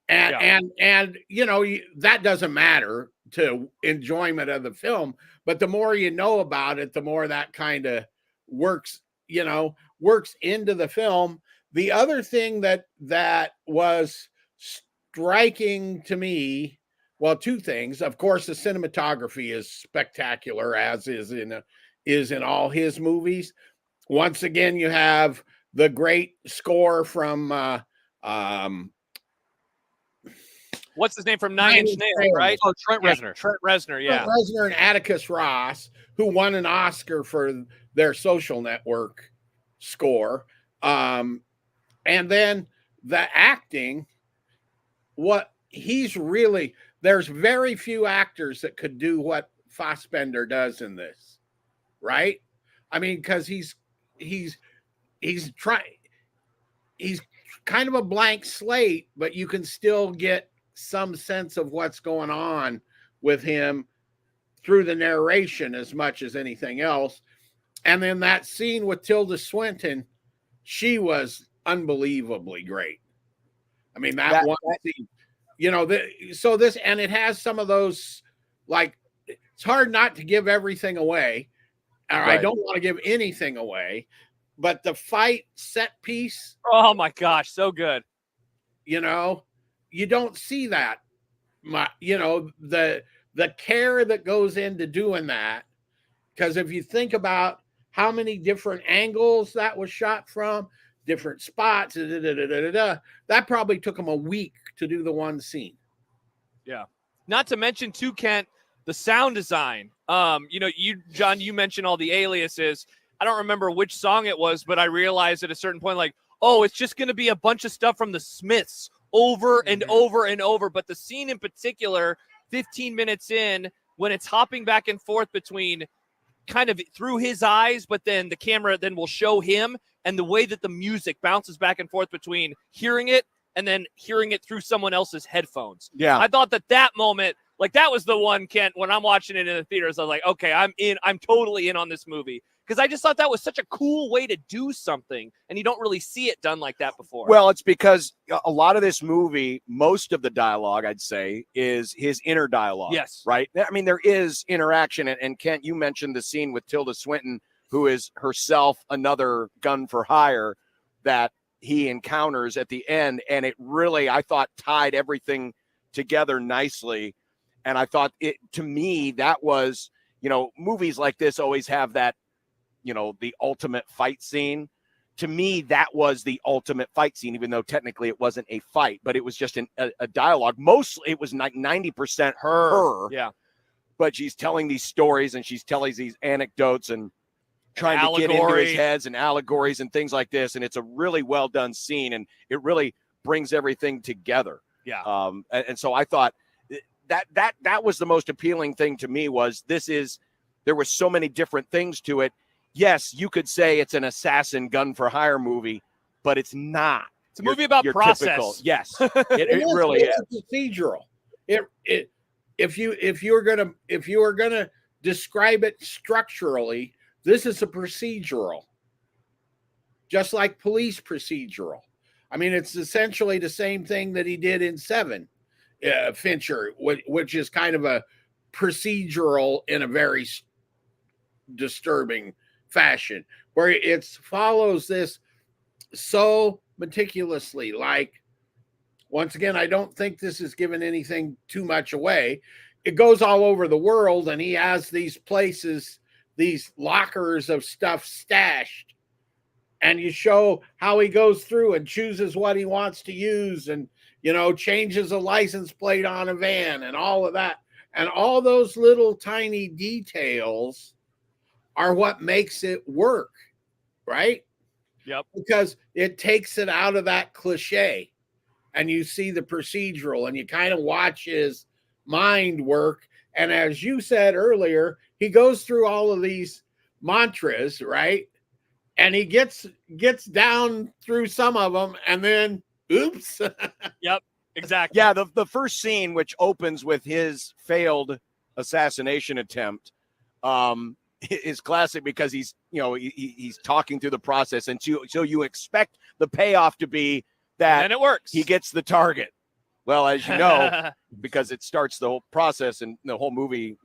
And that doesn't matter to enjoyment of the film, but the more you know about it, the more that kind of works into the film. The other thing that was striking to me, well, two things. Of course, the cinematography is spectacular, as is in all his movies. Once again, you have the great score from
what's his name from Nine Inch Nails, right?
Oh, Trent Reznor.
Trent Reznor, yeah.
Trent Reznor and Atticus Ross, who won an Oscar for their Social Network score. And then the acting, there's very few actors that could do what Fassbender does in this, right? I mean, because he's kind of a blank slate, but you can still get some sense of what's going on with him through the narration as much as anything else. And then that scene with Tilda Swinton, she was unbelievably great. I mean, that one scene, and it has some of those, like, it's hard not to give everything away. Or right. I don't want to give anything away, but the fight set piece.
Oh my gosh, so good.
You don't see that, the care that goes into doing that. Because if you think about how many different angles that was shot from, different spots, that probably took them a week to do the one scene.
Yeah. Not to mention too, Kent, the sound design. John, you mentioned all the aliases. I don't remember which song it was, but I realized at a certain point, like, oh, it's just going to be a bunch of stuff from the Smiths over and over and over. But the scene in particular, 15 minutes in, when it's hopping back and forth between kind of through his eyes, but then the camera then will show him, and the way that the music bounces back and forth between hearing it and then hearing it through someone else's headphones.
Yeah.
I thought that moment, like, that was the one, Kent, when I'm watching it in the theaters, I was like, okay, I'm totally in on this movie. Because I just thought that was such a cool way to do something, and you don't really see it done like that before.
Well, it's because a lot of this movie, most of the dialogue, I'd say, is his inner dialogue.
Yes.
Right? I mean, there is interaction. And Kent, you mentioned the scene with Tilda Swinton, who is herself another gun for hire, that he encounters at the end, and it really, I thought, tied everything together nicely. And I thought to me, that was, movies like this always have that, the ultimate fight scene. To me, that was the ultimate fight scene, even though technically it wasn't a fight, but it was just a dialogue. Mostly it was like 90% her.
Yeah.
But she's telling these stories and she's telling these anecdotes and trying to get into his heads and allegories and things like this. And it's a really well done scene, and it really brings everything together.
Yeah.
And so I thought that was the most appealing thing to me, was there were so many different things to it. Yes, you could say it's an assassin gun for hire movie, but it's not.
It's a movie about process.
Typical, yes, it really is.
Procedural. If you were gonna describe it structurally, this is a procedural, just like police procedural. I mean, it's essentially the same thing that he did in Seven, Fincher, which is kind of a procedural in a very disturbing fashion, where it follows this so meticulously. Like, once again, I don't think this is giving anything too much away. It goes all over the world, and he has these places, these lockers of stuff stashed, and you show how he goes through and chooses what he wants to use, and changes a license plate on a van and all of that. And all those little tiny details are what makes it work, right?
Yep.
Because it takes it out of that cliche, and you see the procedural, and you kind of watch his mind work. And as you said earlier, he goes through all of these mantras, right? And he gets down through some of them, and then oops.
Yep, exactly.
Yeah, the first scene, which opens with his failed assassination attempt, is classic, because he's talking through the process, and so you expect the payoff to be that,
and it works.
He gets the target. Well, as you know, because it starts the whole process and the whole movie,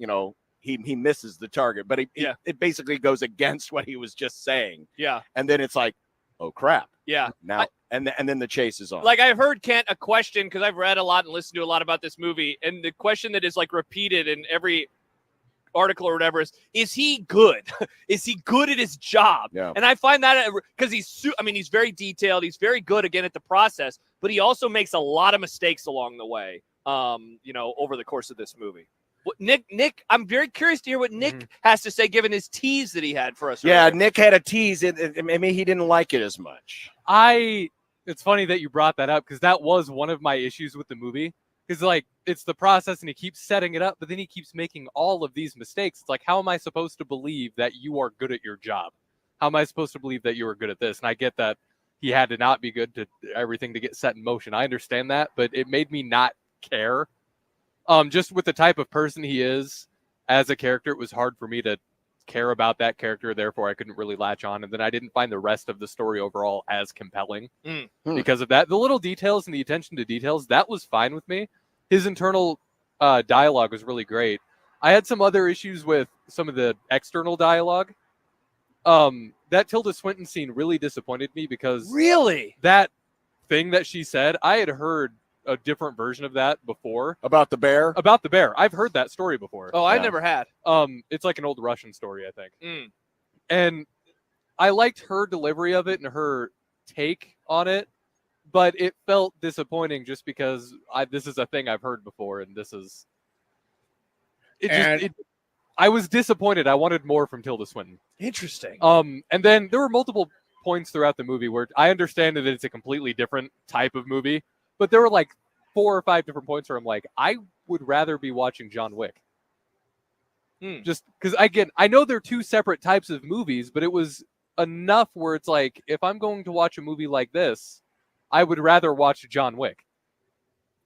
he misses the target, but it basically goes against what he was just saying.
Yeah,
and then it's like, oh crap.
Yeah.
Now and then the chase is on.
Like, I've heard, Kent, a question, because I've read a lot and listened to a lot about this movie, and the question that is like repeated in every article or whatever is he good? Is he good at his job?
Yeah.
And I find that because he's very detailed, he's very good again at the process, but he also makes a lot of mistakes along the way, over the course of this movie. Nick, I'm very curious to hear what Nick has to say, given his tease that he had for us.
Yeah,
earlier.
Nick had a tease. Maybe he didn't like it as much.
It's funny that you brought that up, because that was one of my issues with the movie. Because, like, it's the process, and he keeps setting it up, but then he keeps making all of these mistakes. It's like, how am I supposed to believe that you are good at your job? How am I supposed to believe that you are good at this? And I get that he had to not be good to everything to get set in motion. I understand that, but it made me not care. Just with the type of person he is as a character, it was hard for me to care about that character. Therefore, I couldn't really latch on. And then I didn't find the rest of the story overall as compelling because of that. The little details and the attention to details, that was fine with me. His internal dialogue was really great. I had some other issues with some of the external dialogue. That Tilda Swinton scene really disappointed me, because that thing that she said, I had heard a different version of that before.
About the bear?
About the bear. I've heard that story before.
Oh, I never had.
It's like an old Russian story, I think. And I liked her delivery of it and her take on it, but it felt disappointing just because this is a thing I've heard before, and this is... I was disappointed. I wanted more from Tilda Swinton.
Interesting.
And then there were multiple points throughout the movie where I understand that it's a completely different type of movie, but there were like 4 or 5 different points where I'm like, I would rather be watching John Wick. Just because, again, I know they're 2 separate types of movies, but it was enough where it's like, if I'm going to watch a movie like this, I would rather watch John Wick.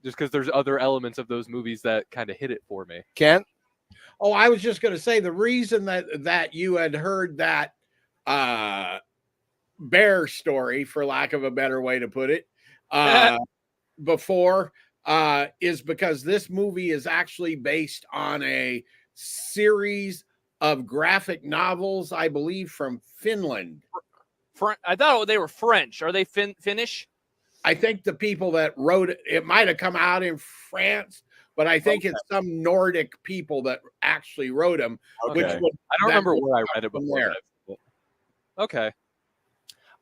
Just because there's other elements of those movies that kind of hit it for me.
Kent?
Oh, I was just going to say, the reason that you had heard that bear story, for lack of a better way to put it, before is because this movie is actually based on a series of graphic novels, I believe, from Finland.
I thought they were French. Are they Finnish?
I think the people that wrote it might have come out in France, but I think it's some Nordic people that actually wrote them.
Okay. I don't remember where I read it before. Okay.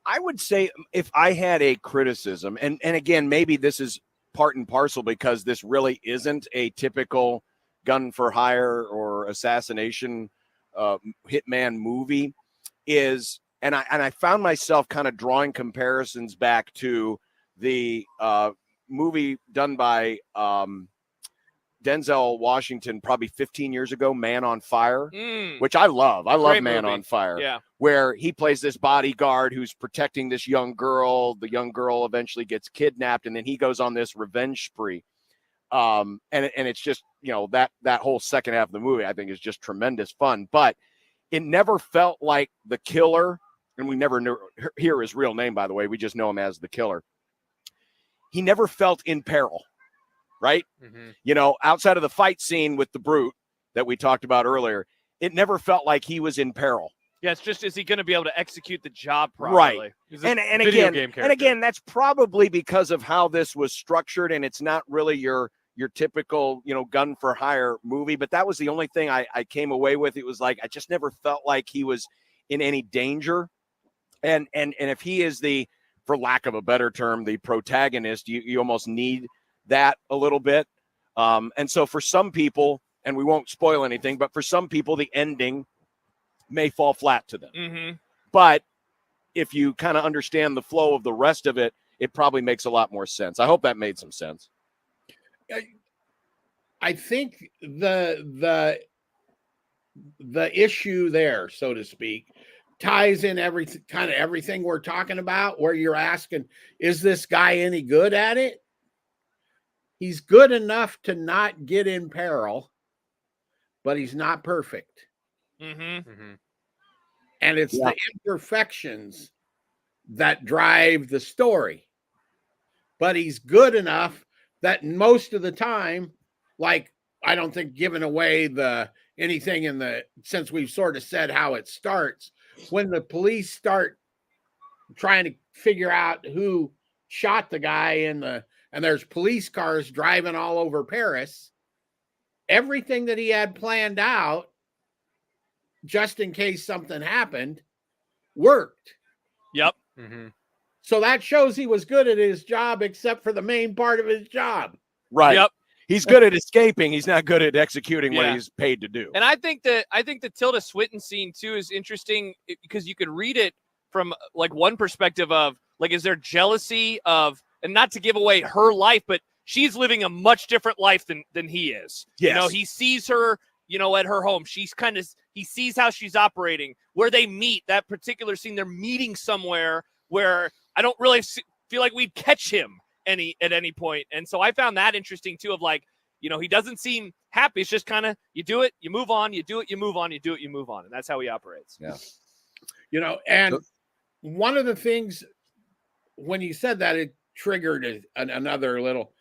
I would say if I had a criticism, and again, maybe this is part and parcel because this really isn't a typical gun for hire or assassination hitman movie, is, and I found myself kind of drawing comparisons back to the movie done by Denzel Washington probably 15 years ago, Man on Fire, which I love. I love Man on Fire.
Yeah.
Where he plays this bodyguard who's protecting this young girl. The young girl eventually gets kidnapped, and then he goes on this revenge spree. And it's just, that whole second half of the movie, I think, is just tremendous fun. But it never felt like the killer, and we never hear his real name, by the way. We just know him as the killer. He never felt in peril. Right?
Mm-hmm.
Outside of the fight scene with the brute that we talked about earlier, it never felt like he was in peril.
Yeah, it's just, is he going to be able to execute the job properly?
Right. And again, that's probably because of how this was structured, and it's not really your typical, gun for hire movie. But that was the only thing I came away with. It was like, I just never felt like he was in any danger. And if he is for lack of a better term, the protagonist, you almost need that a little bit. And so for some people, and we won't spoil anything, but for some people, the ending may fall flat to them.
Mm-hmm.
But if you kind of understand the flow of the rest of it, it probably makes a lot more sense. I hope that made some sense.
I think the issue there, so to speak, ties in everything we're talking about, where you're asking, is this guy any good at it? He's good enough to not get in peril, but he's not perfect.
Mm-hmm.
Mm-hmm.
And it's the imperfections that drive the story. But he's good enough that most of the time, like, I don't think giving away anything since we've sort of said how it starts, when the police start trying to figure out who shot the guy and there's police cars driving all over Paris, everything that he had planned out, just in case something happened, worked.
Yep.
Mm-hmm.
So that shows he was good at his job, except for the main part of his job.
Right.
Yep.
He's good at escaping. He's not good at executing what he's paid to do.
And I think the Tilda Swinton scene too is interesting because you could read it from like one perspective of like, is there jealousy of, and not to give away her life, but she's living a much different life than he is.
Yes.
He sees her, at her home. He sees how she's operating, where they meet, that particular scene. They're meeting somewhere where I don't really feel like we'd catch him at any point. And so I found that interesting too, of like, he doesn't seem happy. It's just kind of, you do it, you move on, you do it, you move on, you do it, you move on. And that's how he operates.
Yeah.
And one of the things, when you said that, it triggered another little,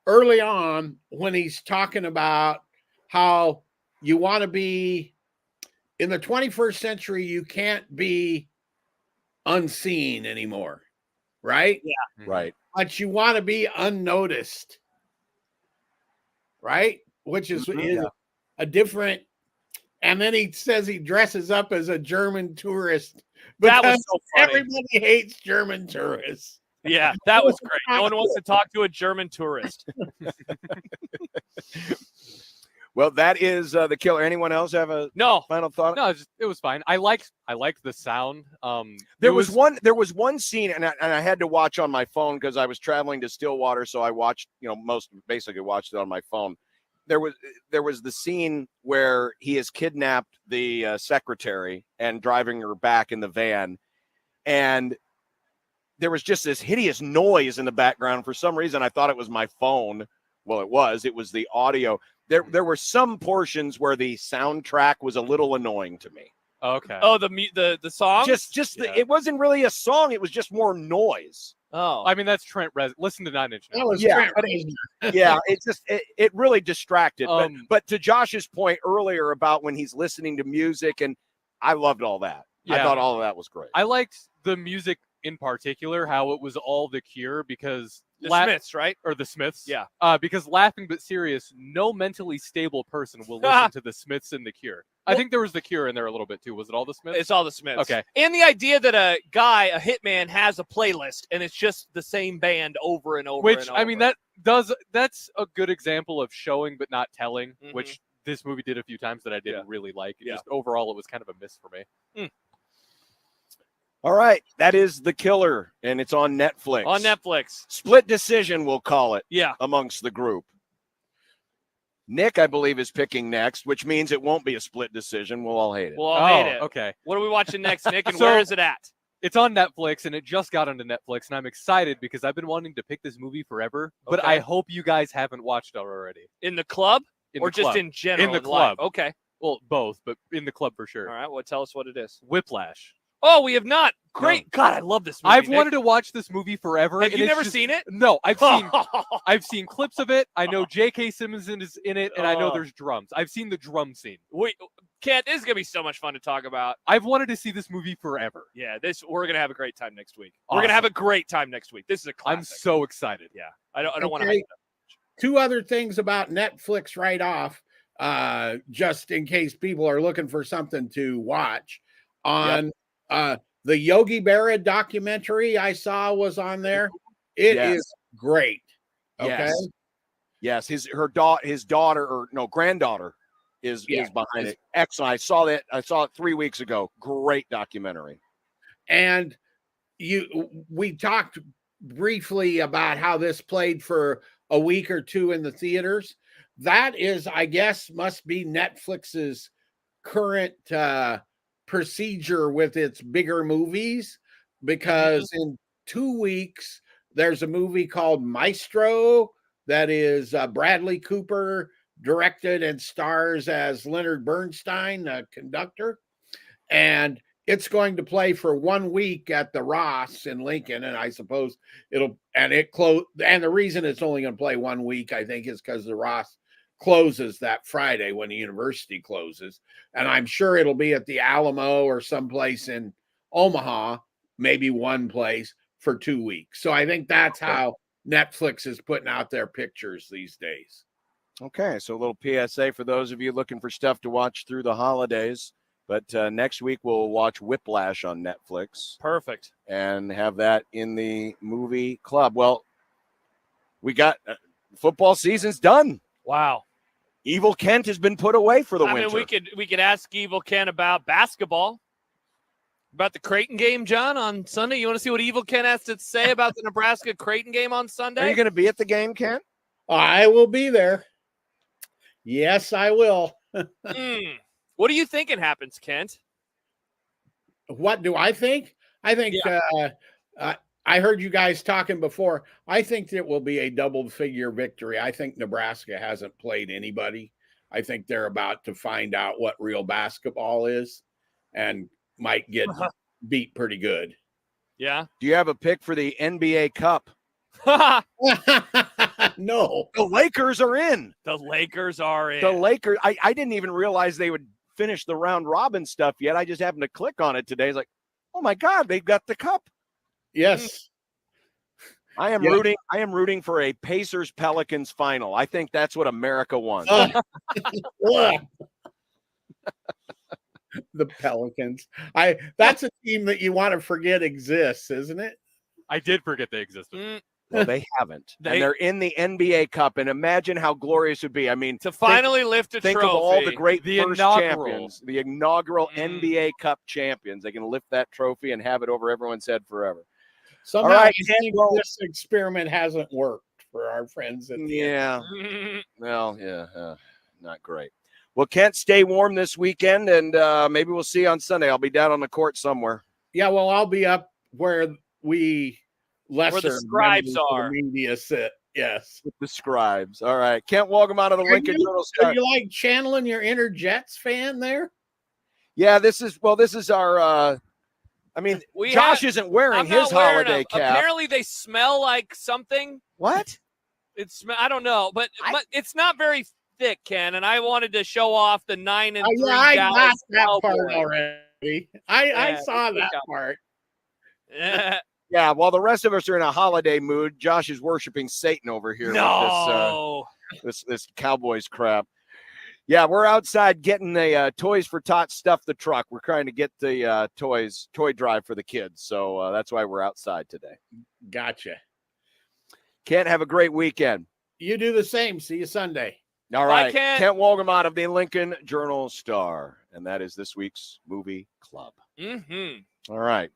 early on when he's talking about how you want to be in the 21st century, you can't be unseen anymore. Right?
Yeah.
Right.
But you want to be unnoticed. Right? Which is a different. And then he says he dresses up as a German tourist.
That was so funny.
Everybody hates German tourists.
Yeah, that was great. No one wants to talk to a German tourist.
Well, that is the killer. Anyone else have a final thought?
No, it was fine. I liked the sound.
There was one scene, and I had to watch on my phone because I was traveling to Stillwater, so I watched, basically watched it on my phone. There was the scene where he has kidnapped the secretary and driving her back in the van, and there was just this hideous noise in the background. For some reason, I thought it was my phone. Well, it was the audio. There were some portions where the soundtrack was a little annoying to me.
Okay.
Oh, the song?
It wasn't really a song. It was just more noise.
Oh,
I mean, that's Trent Reznor. Listen to 9 Inch Nails.
That was
Yeah,
Trent Reznor.
Yeah, it really distracted. But to Josh's point earlier about when he's listening to music, and I loved all that. I thought all of that was great.
I liked the music in particular, how it was all The Cure, because
The Smiths, right?
Or the Smiths.
Yeah.
Because Laughing But Serious, no mentally stable person will listen to the Smiths and The Cure. I think there was The Cure in there a little bit too. Was it all the Smiths?
It's all the Smiths.
Okay.
And the idea that a hitman, has a playlist and it's just the same band over and over.
Which,
and over.
I mean, that's a good example of showing but not telling, which this movie did a few times that I didn't really like. Just overall, it was kind of a miss for me.
All right, that is The Killer, and it's on Netflix.
On Netflix.
Split decision, we'll call it.
Yeah.
Amongst the group. Nick, I believe, is picking next, which means it won't be a split decision. We'll all hate it.
We'll all hate it.
Okay.
What are we watching next, Nick, and
So-
where is it at?
It's on Netflix, and it just got onto Netflix, and I'm excited because I've been wanting to pick this movie forever, but
Okay.
I hope you guys haven't watched it already.
In the club?
In
or
the
just
club.
in general?
In the
life?
club.
Okay.
Well, both, but in the club for sure.
All right. Well, tell us what it is.
Whiplash.
Oh, we have not. Great. God, I love this movie.
I've
Nick.
wanted to watch this movie forever.
Have
and
you
it's
never
just-
seen it?
No, I've seen clips of it. I know J.K. Simmons is in it, and I know there's drums. I've seen the drum scene.
Kent, this is gonna be so much fun to talk about.
I've wanted to see this movie forever.
Yeah, we're gonna have a great time next week. We're
Awesome.
gonna have a great time next week. This is a classic.
I'm so excited.
Yeah, I don't want to.
Okay. Two other things about Netflix right off, just in case people are looking for something to watch. On the Yogi Berra documentary I saw was on there. It is great. Okay.
Yes. His daughter or no granddaughter is behind it. Excellent. I saw it 3 weeks ago. Great documentary.
And we talked briefly about how this played for a week or two in the theaters. That is, I guess, must be Netflix's current procedure with its bigger movies, because in 2 weeks there's a movie called Maestro that is Bradley Cooper directed and stars as Leonard Bernstein, the conductor, and it's going to play for 1 week at the Ross in Lincoln, and I suppose it close. And the reason it's only going to play 1 week, I think, is because the Ross closes that Friday when the university closes, and I'm sure it'll be at the Alamo or someplace in Omaha, maybe one place for 2 weeks. So I think that's how Netflix is putting out their pictures these days.
Okay, so a little PSA for those of you looking for stuff to watch through the holidays. But next week we'll watch Whiplash on Netflix.
Perfect.
And have that in the movie club. Well, we got football season's done.
Wow.
Evil Kent has been put away for the winter.
I mean, we could ask Evil Ken about basketball, about the Creighton game, John, on Sunday. You want to see what Evil Ken has to say about the Nebraska Creighton game on Sunday?
Are you going to be at the game, Kent?
I will be there. Yes, I will.
What are you thinking happens, Kent?
What do I think? I think I heard you guys talking before. I think it will be a double-figure victory. I think Nebraska hasn't played anybody. I think they're about to find out what real basketball is and might get beat pretty good.
Yeah.
Do you have a pick for the NBA Cup?
No.
The Lakers are in.
The Lakers are in.
The Lakers. I didn't even realize they would finish the round robin stuff yet. I just happened to click on it today. It's like, oh my God, they've got the cup.
Yes.
I am rooting for a Pacers Pelicans final. I think that's what America wants.
The Pelicans. That's a team that you want to forget exists, isn't it?
I did forget they existed.
Well, they haven't. And they're in the NBA Cup. And imagine how glorious it would be. I mean,
to finally lift a
think
trophy.
Of all the great
The
first
inaugural.
champions, the inaugural NBA Cup champions. They can lift that trophy and have it over everyone's head forever.
Somehow
All right,
I think this experiment hasn't worked for our friends at the end.
Well, not great. Well, Kent, stay warm this weekend, and maybe we'll see you on Sunday. I'll be down on the court somewhere.
Yeah, well, I'll be up where the
scribes
members of
are.
the media sit. Yes,
with the scribes. All right, Kent, welcome out of the Lincoln Journal Star.
Are you like channeling your inner Jets fan there?
Yeah, this is our. I mean, Josh isn't wearing his holiday cap.
Apparently, they smell like something.
What?
I don't know, but it's not very thick, Ken. And I wanted to show off the 9-3
I got
Dallas
that part
Cowboys.
already. I saw that part.
Yeah, while the rest of us are in a holiday mood, Josh is worshiping Satan over here with this Cowboys crap. Yeah, we're outside getting the Toys for Tots stuff the truck. We're trying to get the toy drive for the kids. So that's why we're outside today.
Gotcha.
Kent, have a great weekend.
You do the same. See you Sunday.
All right. Kent Wolgamott of the Lincoln Journal-Star. And that is this week's Movie Club.
Mm-hmm.
All right.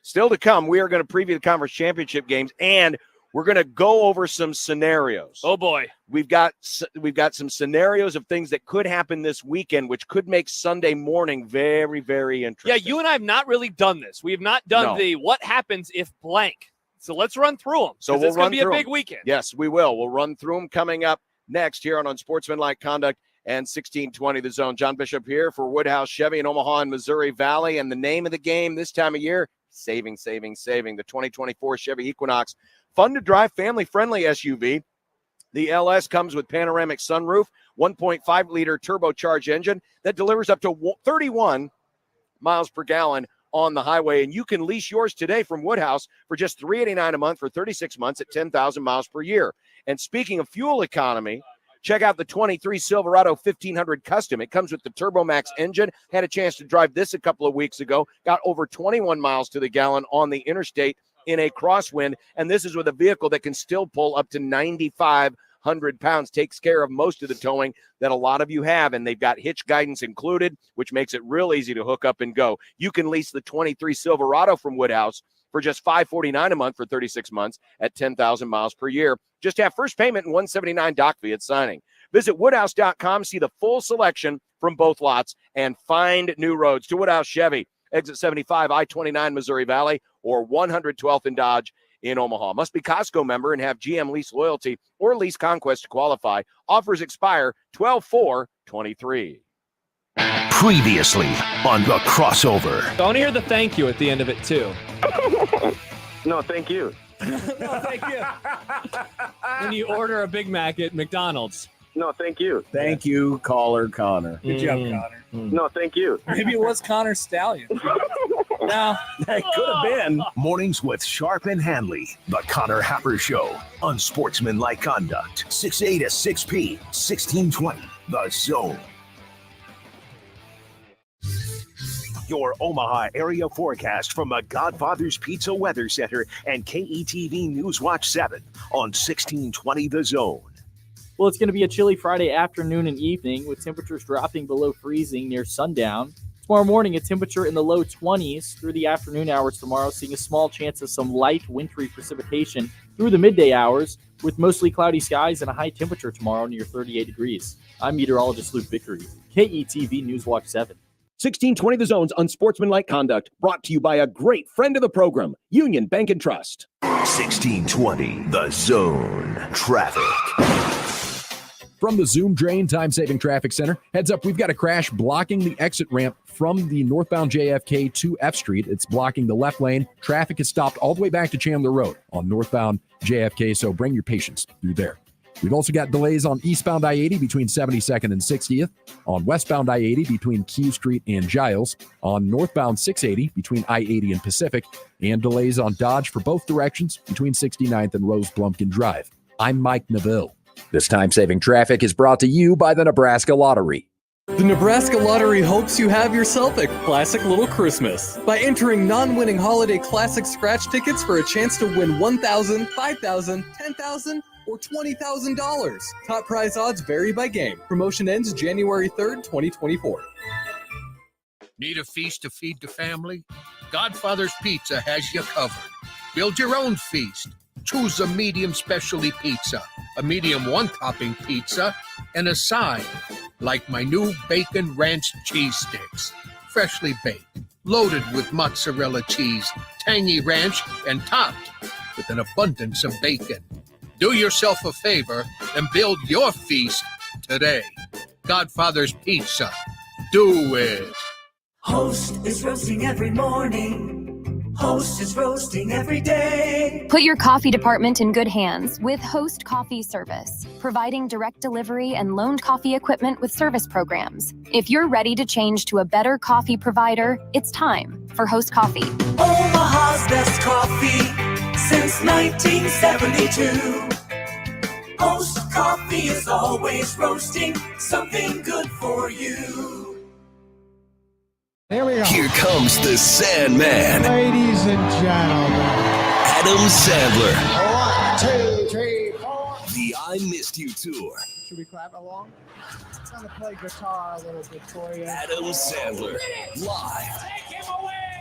Still to come, we are going to preview the conference championship games, and we're going to go over some scenarios.
Oh, boy.
We've got some scenarios of things that could happen this weekend, which could make Sunday morning very, very interesting.
Yeah, you and I have not really done this. We have not done the what happens if blank. So let's run through them.
So
it's going to be a big weekend.
Yes, we will. We'll run through them coming up next here on Unsportsmanlike Conduct and 1620 The Zone. John Bishop here for Woodhouse Chevy in Omaha and Missouri Valley. And the name of the game this time of year, saving. The 2024 Chevy Equinox. Fun to drive, family-friendly SUV. The LS comes with panoramic sunroof, 1.5-liter turbocharged engine that delivers up to 31 miles per gallon on the highway. And you can lease yours today from Woodhouse for just $389 a month for 36 months at 10,000 miles per year. And speaking of fuel economy, check out the 23 Silverado 1500 Custom. It comes with the TurboMax engine. Had a chance to drive this a couple of weeks ago. Got over 21 miles to the gallon on the interstate in a crosswind. And this is with a vehicle that can still pull up to 9,500 pounds. Takes care of most of the towing that a lot of you have. And they've got hitch guidance included, which makes it real easy to hook up and go. You can lease the 23 Silverado from Woodhouse for just $549 a month for 36 months at 10,000 miles per year. Just have first payment and $179 doc fee at signing. Visit woodhouse.com, see the full selection from both lots, and find new roads to Woodhouse Chevy, exit 75, I-29, Missouri Valley, or 112th and Dodge in Omaha. Must be Costco member and have GM lease loyalty or lease conquest to qualify. Offers expire 12/4/23.
Previously on The Crossover.
I want to hear the thank you at the end of it, too.
No, thank you.
No, thank you. When you order a Big Mac at McDonald's.
No, thank you.
Thank you, caller Connor.
Good job, Connor.
No, thank you.
Maybe it was Connor Stallion.
No, that could have been.
Mornings with Sharp and Hanley. The Connor Happer Show. Unsportsmanlike Conduct. 6A to 6P. 1620. The Zone. Your Omaha area forecast from the Godfather's Pizza Weather Center and KETV News Watch 7 on 1620 The Zone.
Well, it's going to be a chilly Friday afternoon and evening with temperatures dropping below freezing near sundown. Tomorrow morning, a temperature in the low 20s through the afternoon hours tomorrow, seeing a small chance of some light wintry precipitation through the midday hours with mostly cloudy skies and a high temperature tomorrow near 38 degrees. I'm meteorologist Luke Vickery, KETV News Watch 7.
1620 The Zone's Unsportsmanlike Conduct, brought to you by a great friend of the program, Union Bank and Trust.
1620 The Zone. Traffic.
From the Zoom Drain Time-Saving Traffic Center, heads up, we've got a crash blocking the exit ramp from the northbound JFK to F Street. It's blocking the left lane. Traffic is stopped all the way back to Chandler Road on northbound JFK, so bring your patience through there. We've also got delays on eastbound I-80 between 72nd and 60th, on westbound I-80 between Q Street and Giles, on northbound 680 between I-80 and Pacific, and delays on Dodge for both directions between 69th and Rose Blumpkin Drive. I'm Mike Neville.
This time-saving traffic is brought to you by the Nebraska Lottery.
The Nebraska Lottery hopes you have yourself a classic little Christmas by entering non-winning holiday classic scratch tickets for a chance to win $1,000, $5,000, $10,000, or $20,000. Top prize odds vary by game. Promotion ends January 3rd, 2024.
Need a feast to feed the family? Godfather's Pizza has you covered. Build your own feast. Choose a medium specialty pizza, a medium one-topping pizza, and a side, like my new bacon ranch cheese sticks. Freshly baked, loaded with mozzarella cheese, tangy ranch, and topped with an abundance of bacon. Do yourself a favor and build your feast today. Godfather's Pizza. Do it.
Host is roasting every morning.
Host is roasting every day.
Put your coffee department in good hands with Host Coffee Service, providing direct delivery and loaned coffee equipment with service programs. If you're ready to change to a better coffee provider, it's time for Host Coffee.
Omaha's best coffee since 1972. Host Coffee is always roasting something good for you.
Here we go.
Here comes the Sandman,
Ladies and gentlemen.
Adam Sandler.
1, 2, 3, 4.
The I Missed You Tour.
Should we clap along? I'm going to play guitar a little bit for you.
Adam Sandler, live.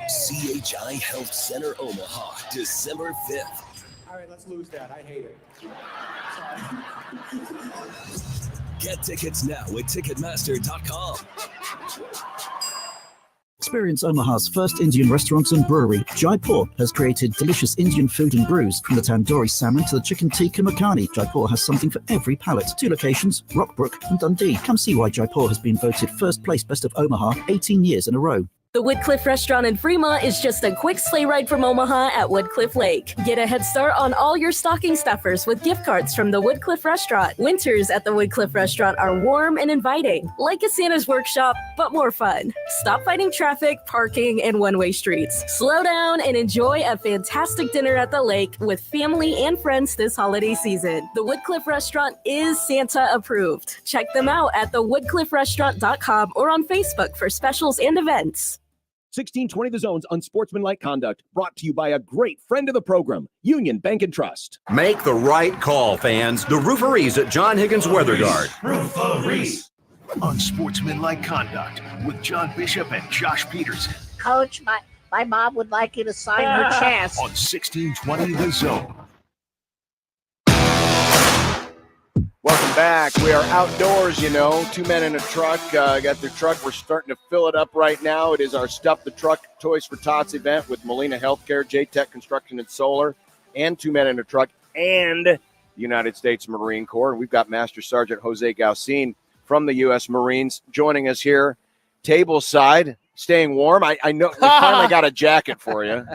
CHI Health Center, Omaha, December 5th.
All right, let's lose that. I hate it.
Get tickets now at Ticketmaster.com.
Experience Omaha's first Indian restaurant and brewery. Jaipur has created delicious Indian food and brews, from the tandoori salmon to the chicken tikka makhani. Jaipur has something for every palate. 2 locations, Rockbrook and Dundee. Come see why Jaipur has been voted first place best of Omaha 18 years in a row.
The Woodcliff Restaurant in Fremont is just a quick sleigh ride from Omaha at Woodcliff Lake. Get a head start on all your stocking stuffers with gift cards from the Woodcliff Restaurant. Winters at the Woodcliff Restaurant are warm and inviting, like a Santa's workshop, but more fun. Stop fighting traffic, parking, and one-way streets. Slow down and enjoy a fantastic dinner at the lake with family and friends this holiday season. The Woodcliff Restaurant is Santa approved. Check them out at thewoodcliffrestaurant.com or on Facebook for specials and events.
1620 The Zone's Unsportsmanlike Conduct, brought to you by a great friend of the program, Union Bank and Trust.
Make the right call, fans. The Rooferees at John Higgins Weather Guard.
Rooferees. Unsportsmanlike Conduct with John Bishop and Josh Peterson.
Coach, my mom would like you to sign her chest.
On 1620 The Zone.
Welcome back. We are outdoors, 2 men in a truck. Got their truck. We're starting to fill it up right now. It is our Stuff the Truck Toys for Tots event with Molina Healthcare, J-Tech Construction and Solar, and 2 men in a truck, and the United States Marine Corps. And we've got Master Sergeant Jose Gaucin from the U.S. Marines joining us here, table side, staying warm. I know we finally got a jacket for you.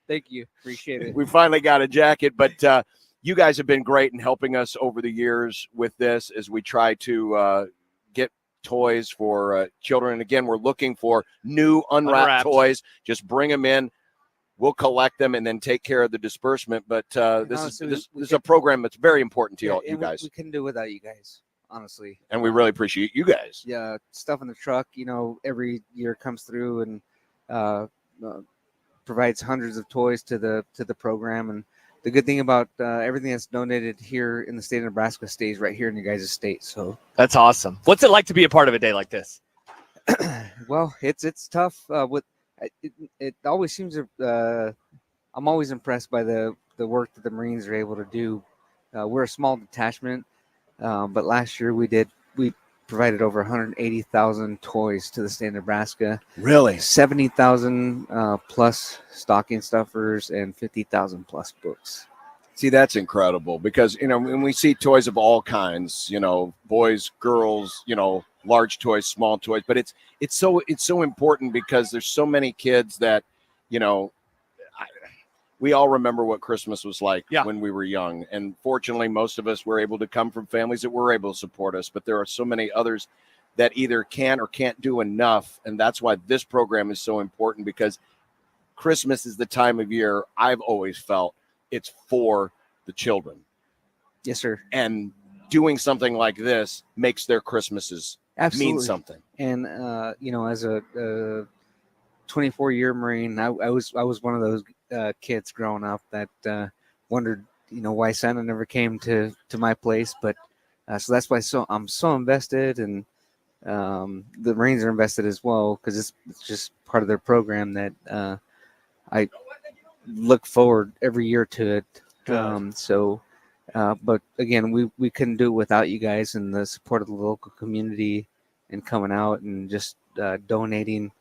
Thank you. Appreciate it.
We finally got a jacket, but you guys have been great in helping us over the years with this as we try to get toys for children. And again, we're looking for new unwrapped toys. Just bring them in. We'll collect them and then take care of the disbursement. But this is a program that's very important to you guys.
We couldn't do it without you guys, honestly.
And we really appreciate you guys.
Yeah, Stuff in the Truck, every year comes through and provides hundreds of toys to the program. And the good thing about everything that's donated here in the state of Nebraska stays right here in your guys' state. So
that's awesome. What's it like to be a part of a day like this?
Well, it's tough. It always seems I'm always impressed by the work that the Marines are able to do. We're a small detachment, but last year we provided over 180,000 toys to the state of Nebraska.
Really?
70,000 plus stocking stuffers and 50,000 plus books.
See, that's incredible because, when we see toys of all kinds, boys, girls, large toys, small toys, but it's so important because there's so many kids that, we all remember what Christmas was like when we were young. And fortunately, most of us were able to come from families that were able to support us. But there are so many others that either can or can't do enough. And that's why this program is so important, because Christmas is the time of year I've always felt it's for the children.
Yes, sir.
And doing something like this makes their Christmases mean something.
And, as a 24-year Marine, I was one of those kids growing up that wondered, why Santa never came to my place. But so that's why I'm so invested, and the Marines are invested as well, because it's just part of their program that I look forward every year to it. But again, we couldn't do it without you guys and the support of the local community and coming out and just donating,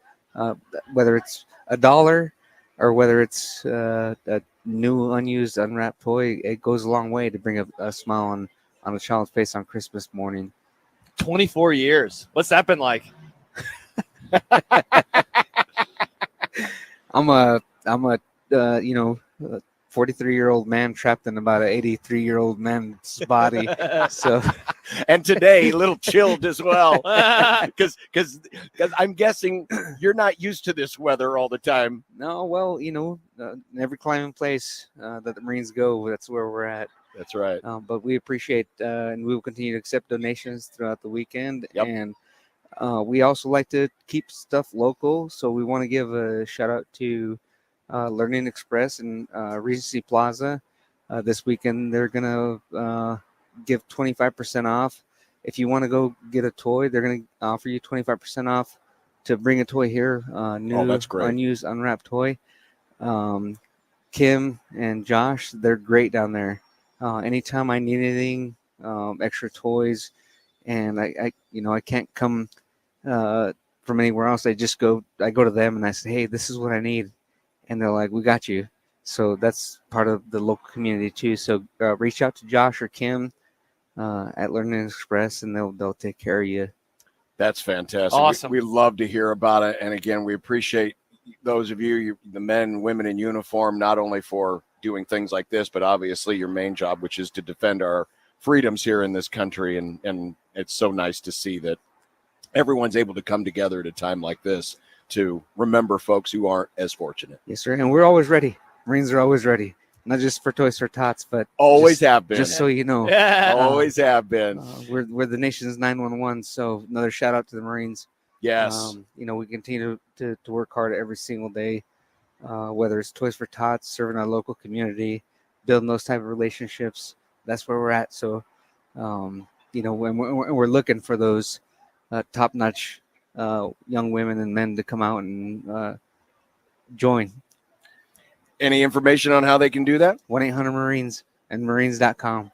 whether it's $1 or whether it's a new, unused, unwrapped toy. It goes a long way to bring a smile on a child's face on Christmas morning.
24 years. What's that been like?
I'm a 43-year-old man trapped in about an 83-year-old man's body. So,
and today, a little chilled as well, because I'm guessing you're not used to this weather all the time.
No, well, in every climbing place that the Marines go, that's where we're at.
That's right.
But we appreciate and we will continue to accept donations throughout the weekend.
Yep.
And we also like to keep stuff local. So we want to give a shout out to Learning Express and Regency Plaza. This weekend, they're going to give 25% off. If you want to go get a toy, they're going to offer you 25% off to bring a toy here. New,
that's great.
Unused, unwrapped toy. Kim and Josh, they're great down there. Anytime I need anything, extra toys, and I can't come from anywhere else, I go to them and I say, hey, this is what I need. And they're like, we got you. So that's part of the local community too. So reach out to Josh or Kim at Learning Express, and they'll take care of you.
That's fantastic.
Awesome.
We love to hear about it. And again, we appreciate those of you, the men and women in uniform, not only for doing things like this, but obviously your main job, which is to defend our freedoms here in this country. And it's so nice to see that everyone's able to come together at a time like this to remember folks who aren't as fortunate.
Yes, sir. And we're always ready. Marines are always ready. Not just for Toys for Tots, but
always have been.
Just so you know.
Yeah. Always have been.
We're the nation's 911. So another shout out to the Marines.
Yes.
We continue to work hard every single day, whether it's Toys for Tots, serving our local community, building those type of relationships. That's where we're at. So, when we're looking for those top-notch young women and men to come out and join.
Any information on how they can do that?
1-800-MARINES and Marines.com.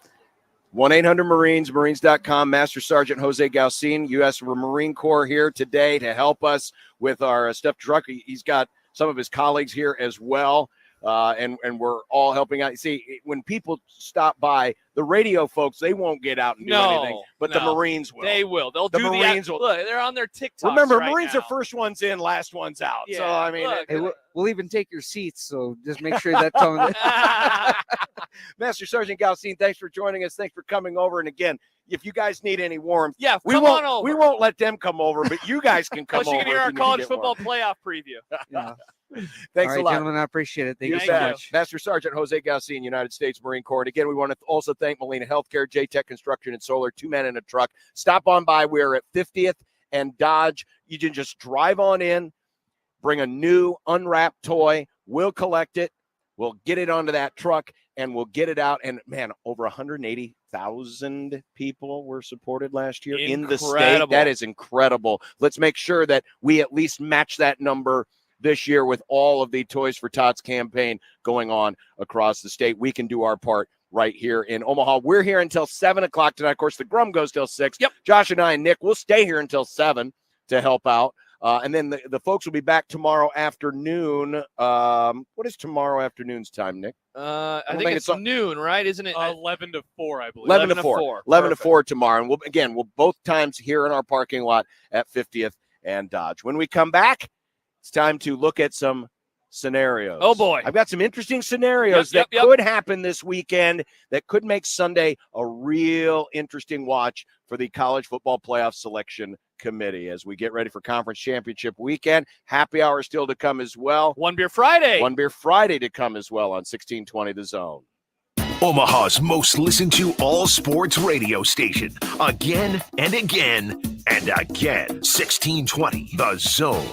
1-800-MARINES, Marines.com. Master Sergeant Jose Galcin, U.S. Marine Corps, here today to help us with our stuffed truck. He's got some of his colleagues here as well. And we're all helping out. You see, when people stop by, the radio folks, they won't get out and do anything, but the Marines will.
They will. They'll do
Marines
will. Look, they're on their TikTok.
Remember,
right
Marines
now.
are first ones in, last ones out.
Yeah,
So, I mean,
hey, we'll even take your seats. So just make sure that's on.
Master Sergeant Galcin, thanks for joining us. Thanks for coming over. And again, if you guys need any warmth,
we
come
won't.
On over. We won't let them come over, but you guys can come
Plus,
over.
you can hear our college football playoff preview.
Thanks
All right,
a lot,
gentlemen. I appreciate it. Thank you so
bet.
much.
Master Sergeant Jose Galcin, United States Marine Corps. And again, we want to also thank Molina Healthcare, J-Tech Construction and Solar, 2 men in a truck. Stop on by. We're at 50th and Dodge. You can just drive on in, bring a new unwrapped toy. We'll collect it. We'll get it onto that truck, and we'll get it out. And, man, over 180,000 people were supported last year in the state. That is incredible. Let's make sure that we at least match that number this year with all of the Toys for Tots campaign going on across the state. We can do our part right here in Omaha. We're here until 7 o'clock tonight. Of course, the Grum goes till 6.
Yep.
Josh and I and Nick will stay here until 7 to help out. And then the folks will be back tomorrow afternoon. What is tomorrow afternoon's time, Nick?
I think it's noon, right? Isn't it?
11 to 4, I believe.
11 to 4. 11 to 4 tomorrow. And we'll both times here in our parking lot at 50th and Dodge. When we come back, it's time to look at some scenarios.
Oh, boy.
I've got some interesting scenarios that could happen this weekend that could make Sunday a real interesting watch for the College Football Playoff Selection Committee as we get ready for Conference Championship weekend. Happy hour still to come as well.
One Beer Friday.
One Beer Friday to come as well on 1620 The Zone.
Omaha's most listened to all sports radio station. Again and again and again. 1620 The Zone.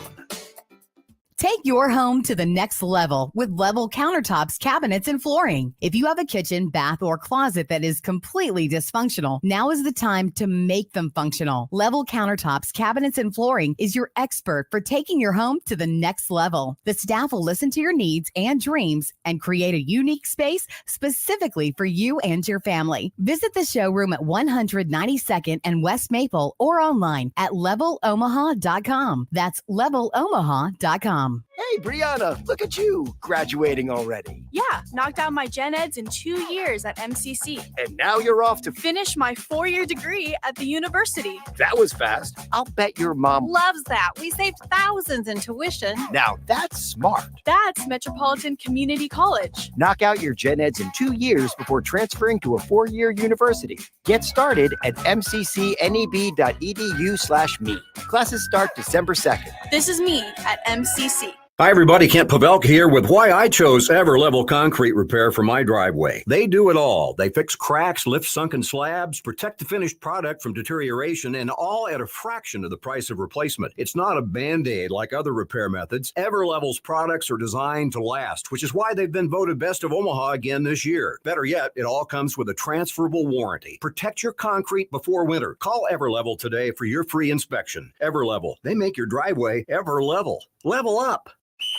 Take your home to the next level with Level countertops, cabinets, and flooring. If you have a kitchen, bath, or closet that is completely dysfunctional, now is the time to make them functional. Level countertops, cabinets, and flooring is your expert for taking your home to the next level. The staff will listen to your needs and dreams and create a unique space specifically for you and your family. Visit the showroom at 192nd and West Maple or online at levelomaha.com. That's levelomaha.com.
Hey, Brianna, look at you, graduating already.
Yeah, knocked out my gen eds in 2 years at MCC.
And now you're off to
Finish my 4-year degree at the university.
That was fast. I'll bet your mom
Loves that. We saved thousands in tuition.
Now that's smart.
That's Metropolitan Community College.
Knock out your gen eds in 2 years before transferring to a 4-year university. Get started at mccneb.edu/me. Classes start December 2nd.
This is me at MCC.
Hi, everybody. Kent Pavelka here with why I chose Everlevel Concrete Repair for my driveway. They do it all. They fix cracks, lift sunken slabs, protect the finished product from deterioration, and all at a fraction of the price of replacement. It's not a Band-Aid like other repair methods. Everlevel's products are designed to last, which is why they've been voted Best of Omaha again this year. Better yet, it all comes with a transferable warranty. Protect your concrete before winter. Call Everlevel today for your free inspection. Everlevel. They make your driveway Everlevel. Level up.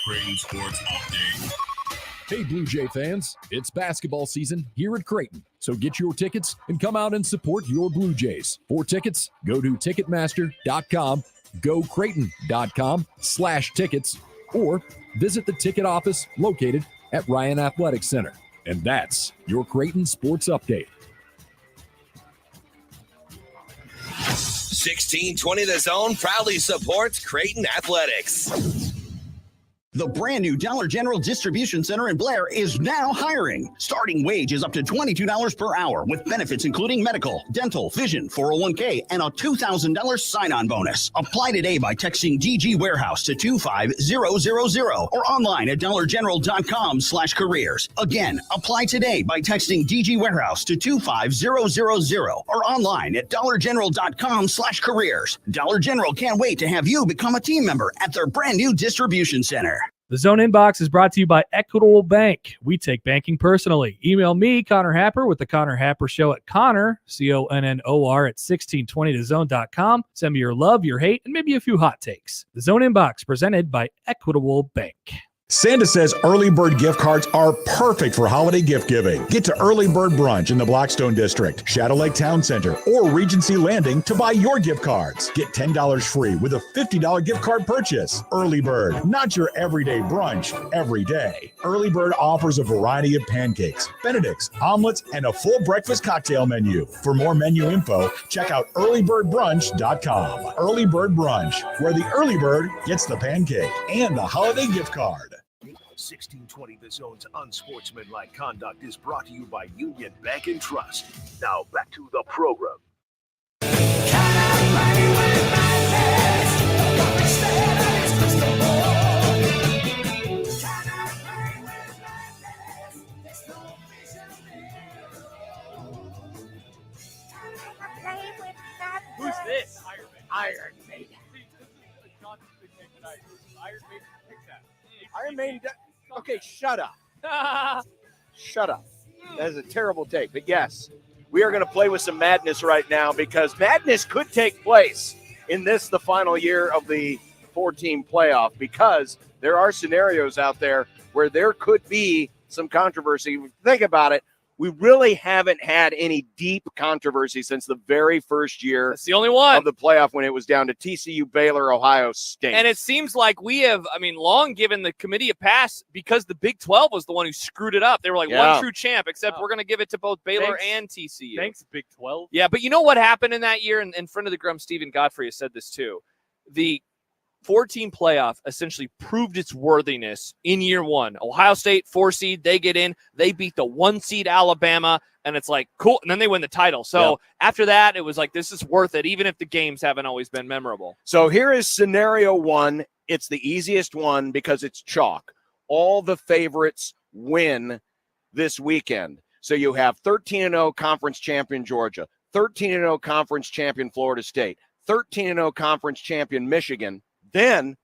Creighton Sports Update. Hey, Blue Jay fans, it's basketball season here at Creighton. So get your tickets and come out and support your Blue Jays. For tickets, go to Ticketmaster.com, gocreighton.com/tickets, or visit the ticket office located at Ryan Athletic Center. And that's your Creighton Sports Update.
1620 The Zone proudly supports Creighton Athletics.
The brand new Dollar General Distribution Center in Blair is now hiring. Starting wage is up to $22 per hour with benefits including medical, dental, vision, 401k, and a $2,000 sign-on bonus. Apply today by texting DG Warehouse to 25000 or online at dollargeneral.com/careers. Again, apply today by texting DG Warehouse to 25000 or online at dollargeneral.com/careers. Dollar General can't wait to have you become a team member at their brand new distribution center.
The Zone Inbox is brought to you by Equitable Bank. We take banking personally. Email me, Connor Happer, with the Connor Happer Show at Connor, CONNOR, at 1620thezone.com. Send me your love, your hate, and maybe a few hot takes. The Zone Inbox, presented by Equitable Bank.
Santa says early bird gift cards are perfect for holiday gift giving. Get to Early Bird Brunch in the Blackstone District, Shadow Lake Town Center, or Regency Landing to buy your gift cards. Get $10 free with a $50 gift card purchase. Early Bird, not your everyday brunch every day. Early Bird offers a variety of pancakes, Benedicts, omelets, and a full breakfast cocktail menu. For more menu info, check out earlybirdbrunch.com. Early Bird Brunch, where the early bird gets the pancake and the holiday gift card.
1620 The Zone's Unsportsmanlike Conduct is brought to you by Union Bank and Trust. Now back to the program.
Who's this?
Iron Maiden. Iron Maiden. Okay, shut up. Shut up. That is a terrible take. But yes, we are going to play with some madness right now because madness could take place in this, the final year of the 4-team playoff, because there are scenarios out there where there could be some controversy. Think about it. We really haven't had any deep controversy since the very first year.
That's the only one
of the playoff when it was down to TCU, Baylor, Ohio State.
And it seems like we have, long given the committee a pass because the Big 12 was the one who screwed it up. They were like, one true champ, except we're going to give it to both Baylor and TCU.
Thanks, Big 12.
Yeah, but you know what happened in that year? And in front of the Grum, Stephen Godfrey has said this too. The 4-team playoff essentially proved its worthiness in year one. Ohio State, 4 seed, they get in. They beat the 1 seed Alabama, and it's like, cool. And then they win the title. So after that, it was like, this is worth it, even if the games haven't always been memorable.
So here is scenario 1. It's the easiest one because it's chalk. All the favorites win this weekend. So you have 13-0 conference champion Georgia, 13-0 conference champion Florida State, 13-0 conference champion Michigan. Then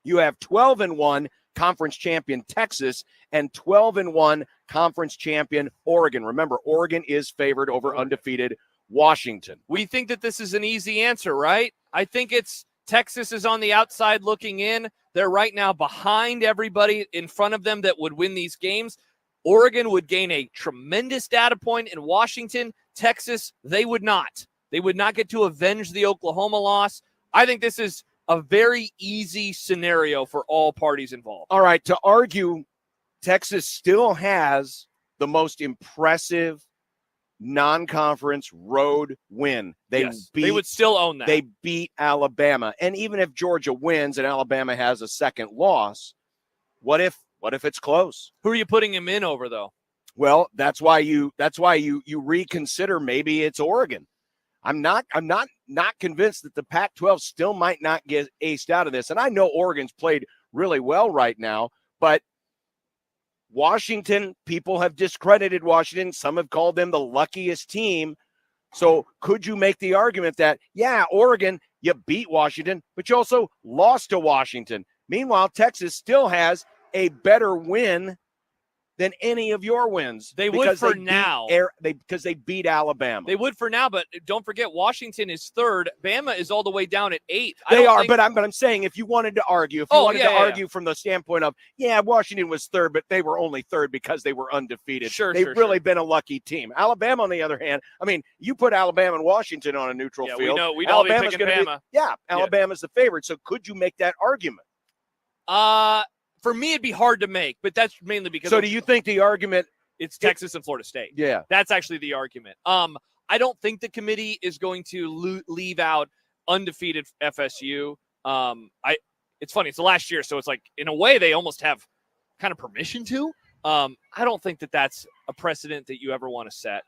you have 12-1 conference champion Texas and 12-1 conference champion Oregon. Remember, Oregon is favored over undefeated Washington.
We think that this is an easy answer, right? I think it's Texas is on the outside looking in. They're right now behind everybody in front of them that would win these games. Oregon would gain a tremendous data point in Washington. Texas, they would not. They would not get to avenge the Oklahoma loss. I think this is a very easy scenario for all parties involved.
All right, to argue, Texas still has the most impressive non-conference road win.
They would still own that.
They beat Alabama. And even if Georgia wins and Alabama has a second loss, what if it's close?
Who are you putting him in over, though?
Well, that's why you reconsider maybe it's Oregon. I'm not convinced that the Pac-12 still might not get aced out of this. And I know Oregon's played really well right now, but Washington, people have discredited Washington. Some have called them the luckiest team. So could you make the argument that, yeah, Oregon, you beat Washington, but you also lost to Washington. Meanwhile, Texas still has a better win than any of your wins.
They would for now.
Because they beat Alabama.
They would for now, but don't forget, Washington is 3rd. Bama is all the way down at 8th.
But I'm saying if you wanted to argue, from the standpoint of, Washington was 3rd, but they were only 3rd because they were undefeated. They've really been a lucky team. Alabama, on the other hand, I mean, you put Alabama and Washington on a neutral field.
We'd all be picking Bama.
Alabama's the favorite. So could you make that argument?
For me, it'd be hard to make, but that's mainly because.
So do you think the argument?
It's Texas and Florida State.
Yeah.
That's actually the argument. I don't think the committee is going to leave out undefeated FSU. It's funny. It's the last year, so it's like, in a way, they almost have kind of permission to. I don't think that that's a precedent that you ever want to set,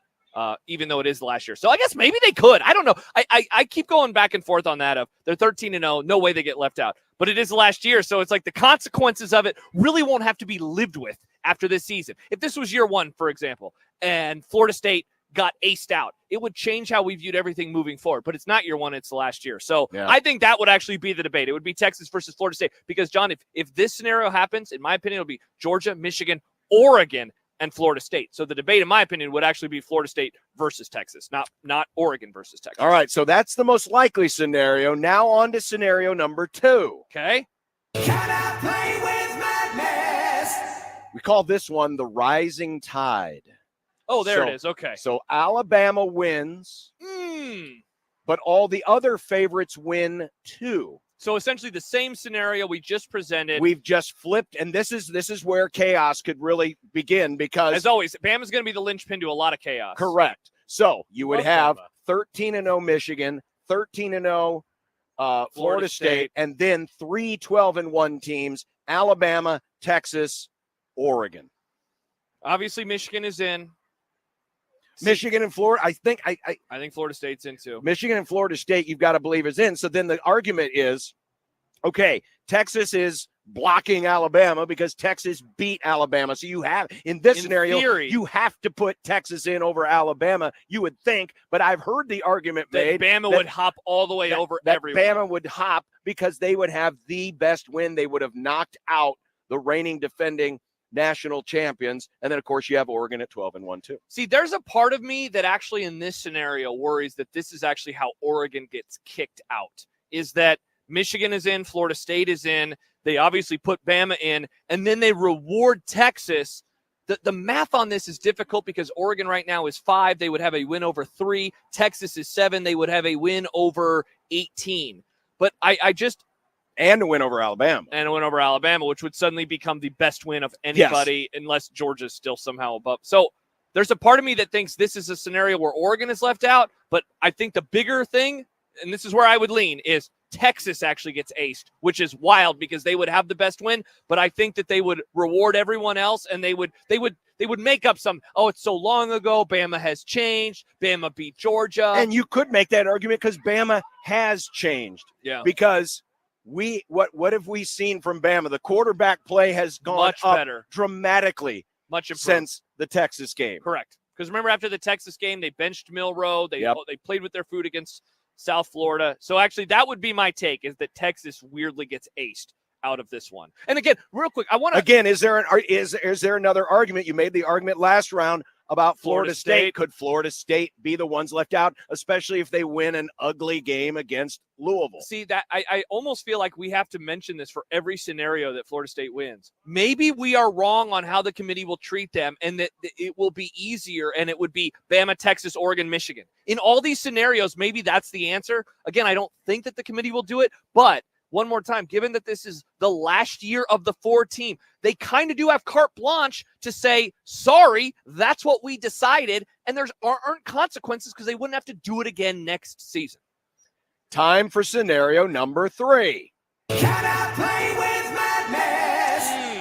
even though it is the last year. So I guess maybe they could. I don't know. I keep going back and forth on that of they're 13-0. No way they get left out. But it is the last year, so it's like the consequences of it really won't have to be lived with after this season. If this was year 1, for example, and Florida State got aced out, it would change how we viewed everything moving forward. But it's not year 1, it's the last year. So I think that would actually be the debate. It would be Texas versus Florida State. Because, John, if this scenario happens, in my opinion, it'll be Georgia, Michigan, Oregon, and Florida State. So the debate, in my opinion, would actually be Florida State versus Texas, not Oregon versus Texas.
All right, so that's the most likely scenario. Now on to scenario number 2.
Okay.
Can I play with madness?
We call this one the rising tide.
Oh, there it is. Okay.
So Alabama wins, but all the other favorites win too.
So essentially the same scenario we just presented.
We've just flipped, and this is where chaos could really begin because,
as always, Bama's going to be the linchpin to a lot of chaos.
Correct. So you would have 13-0 Michigan, 13-0 Florida State, and then 3 12-1 teams: Alabama, Texas, Oregon.
Obviously, Michigan is in.
Michigan and Florida, I think
Florida State's in too.
Michigan and Florida State, you've got to believe, is in. So then the argument is, okay, Texas is blocking Alabama because Texas beat Alabama. So you have, in this scenario,
theory,
you have to put Texas in over Alabama, you would think. But I've heard the argument made
that Bama would hop all the way over everyone.
Bama would hop because they would have the best win. They would have knocked out the reigning defending national champions. And then, of course, you have Oregon at 12-1 too.
See, there's a part of me that actually in this scenario worries that this is actually how Oregon gets kicked out, is that Michigan is in, Florida State is in, they obviously put Bama in, and then they reward Texas. The math on this is difficult because Oregon right now is 5. They would have a win over 3. Texas is 7. They would have a win over 18. But I just...
And a win over Alabama.
And a win over Alabama, which would suddenly become the best win of anybody, unless Georgia's still somehow above. So there's a part of me that thinks this is a scenario where Oregon is left out, but I think the bigger thing, and this is where I would lean, is Texas actually gets aced, which is wild because they would have the best win, but I think that they would reward everyone else, and they would make up some, it's so long ago, Bama has changed, Bama beat Georgia.
And you could make that argument because Bama has changed.
Yeah.
Because what have we seen from Bama? The quarterback play has gone
much
up
better,
dramatically,
much improved
since the Texas game.
Correct. Because remember, after the Texas game, they benched Milroe. They played with their food against South Florida. So actually, that would be my take: is that Texas weirdly gets aced out of this one. And again, real quick, I want to
is there another argument? You made the argument last round about Florida State. Could Florida State be the ones left out, especially if they win an ugly game against Louisville?
See, that I almost feel like we have to mention this for every scenario that Florida State wins. Maybe we are wrong on how the committee will treat them, and that it will be easier, and it would be Bama, Texas, Oregon, Michigan. In all these scenarios, maybe that's the answer. Again, I don't think that the committee will do it, but one more time, given that this is the last year of the 4 team, they kind of do have carte blanche to say, sorry, that's what we decided, and there aren't consequences because they wouldn't have to do it again next season.
Time for scenario number 3.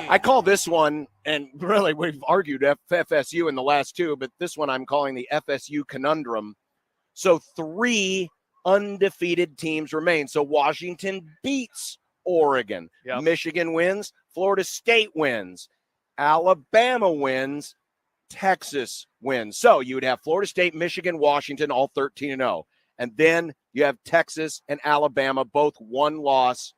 I call this one, and really we've argued FSU in the last 2, but this one I'm calling the FSU conundrum. So 3 undefeated teams remain. So Washington beats Oregon.
Yep.
Michigan wins. Florida State wins. Alabama wins. Texas wins. So you would have Florida State, Michigan, Washington, all 13-0. And then you have Texas and Alabama, both 1-loss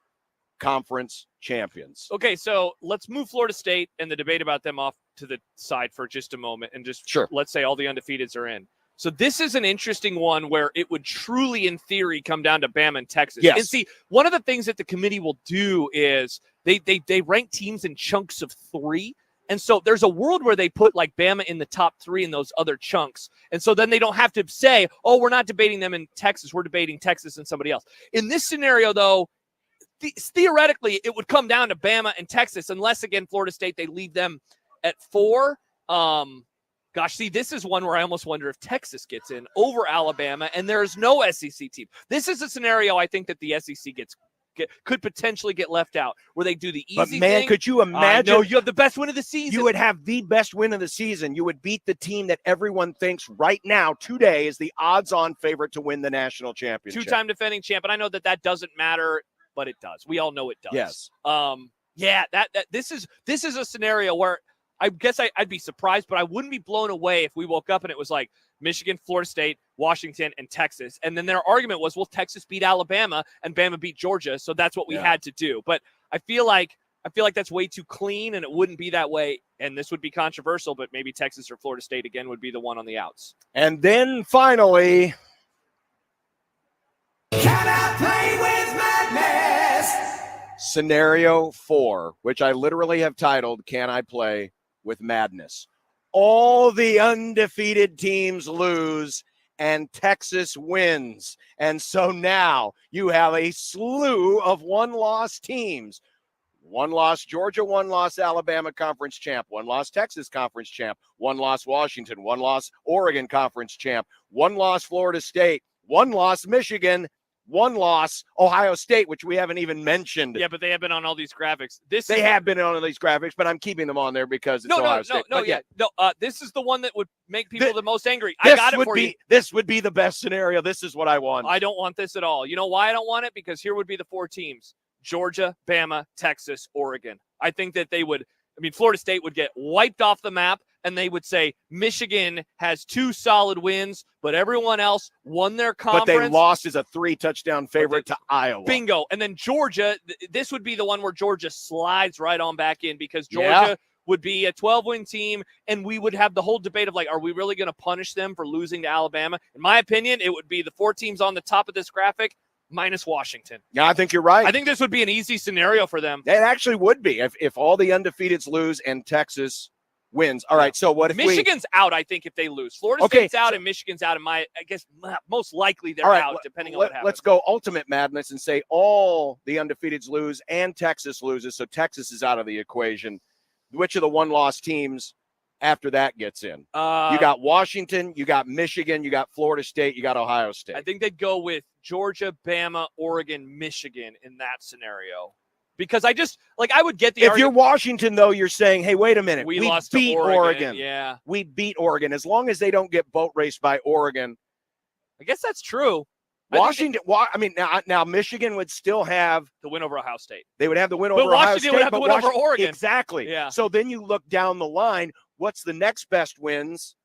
conference champions.
Okay, so let's move Florida State and the debate about them off to the side for just a moment and just let's say all the undefeateds are in. So this is an interesting one where it would truly, in theory, come down to Bama and Texas.
Yes.
And see, one of the things that the committee will do is they rank teams in chunks of 3. And so there's a world where they put like Bama in the top 3 in those other chunks. And so then they don't have to say, oh, we're not debating them in Texas. We're debating Texas and somebody else. In this scenario, though, theoretically, it would come down to Bama and Texas, unless, again, Florida State, they leave them at 4. Gosh, see, this is one where I almost wonder if Texas gets in over Alabama, and there's no SEC team. This is a scenario I think that the SEC could potentially get left out, where they do the easy
But, man,
thing.
could you imagine?
No, you have the best win of the season.
You would have the best win of the season. You would beat the team that everyone thinks right now, today, is the odds-on favorite to win the national championship.
2-time defending champ, and I know that doesn't matter, but it does. We all know it does.
Yes.
Yeah, this is a scenario where I guess I'd be surprised, but I wouldn't be blown away if we woke up and it was like Michigan, Florida State, Washington, and Texas. And then their argument was, well, Texas beat Alabama and Bama beat Georgia, so that's what we had to do. But I feel like that's way too clean, and it wouldn't be that way. And this would be controversial, but maybe Texas or Florida State again would be the one on the outs.
And then finally, scenario 4, which I literally have titled, Can I Play with Madness? All the undefeated teams lose and Texas wins. And so now you have a slew of 1-loss teams. 1-loss Georgia, 1-loss Alabama conference champ, 1-loss Texas conference champ, 1-loss Washington, 1-loss Oregon conference champ, 1-loss Florida State, 1-loss Michigan, 1-loss Ohio State, which we haven't even mentioned.
Yeah, but they have been on all these graphics.
They have been on all these graphics, but I'm keeping them on there because it's Ohio State.
This is the one that would make people the most angry. I got it for you.
This would be the best scenario. This is what I want.
I don't want this at all. You know why I don't want it? Because here would be the 4 teams: Georgia, Bama, Texas, Oregon. I think that Florida State would get wiped off the map, and they would say Michigan has 2 solid wins, but everyone else won their conference.
But they lost as a 3-touchdown favorite to Iowa.
Bingo. And then Georgia, this would be the one where Georgia slides right on back in, because Georgia would be a 12-win team, and we would have the whole debate of, like, are we really going to punish them for losing to Alabama? In my opinion, it would be the 4 teams on the top of this graphic minus Washington.
Yeah, I think you're right.
I think this would be an easy scenario for them.
It actually would be if all the undefeateds lose and Texas wins. All right, so what if
Michigan's out, I think, if they lose. Florida State's out and Michigan's out. I guess most likely they're out, depending on what happens.
Let's go ultimate madness and say all the undefeateds lose and Texas loses, so Texas is out of the equation. Which of the 1-loss teams after that gets in? You got Washington, you got Michigan, you got Florida State, you got Ohio State.
I think they'd go with Georgia, Bama, Oregon, Michigan in that scenario. Because I would get the
argument. You're Washington, though, you're saying, hey, wait a minute.
We
lost
beat
to Oregon.
Yeah.
We beat Oregon. As long as they don't get boat raced by Oregon.
I guess that's true.
Washington, now Michigan would still have
the win over Ohio State.
They would have the win over Ohio State.
Would have the win over Oregon.
Exactly.
Yeah.
So then you look down the line. What's the next best wins?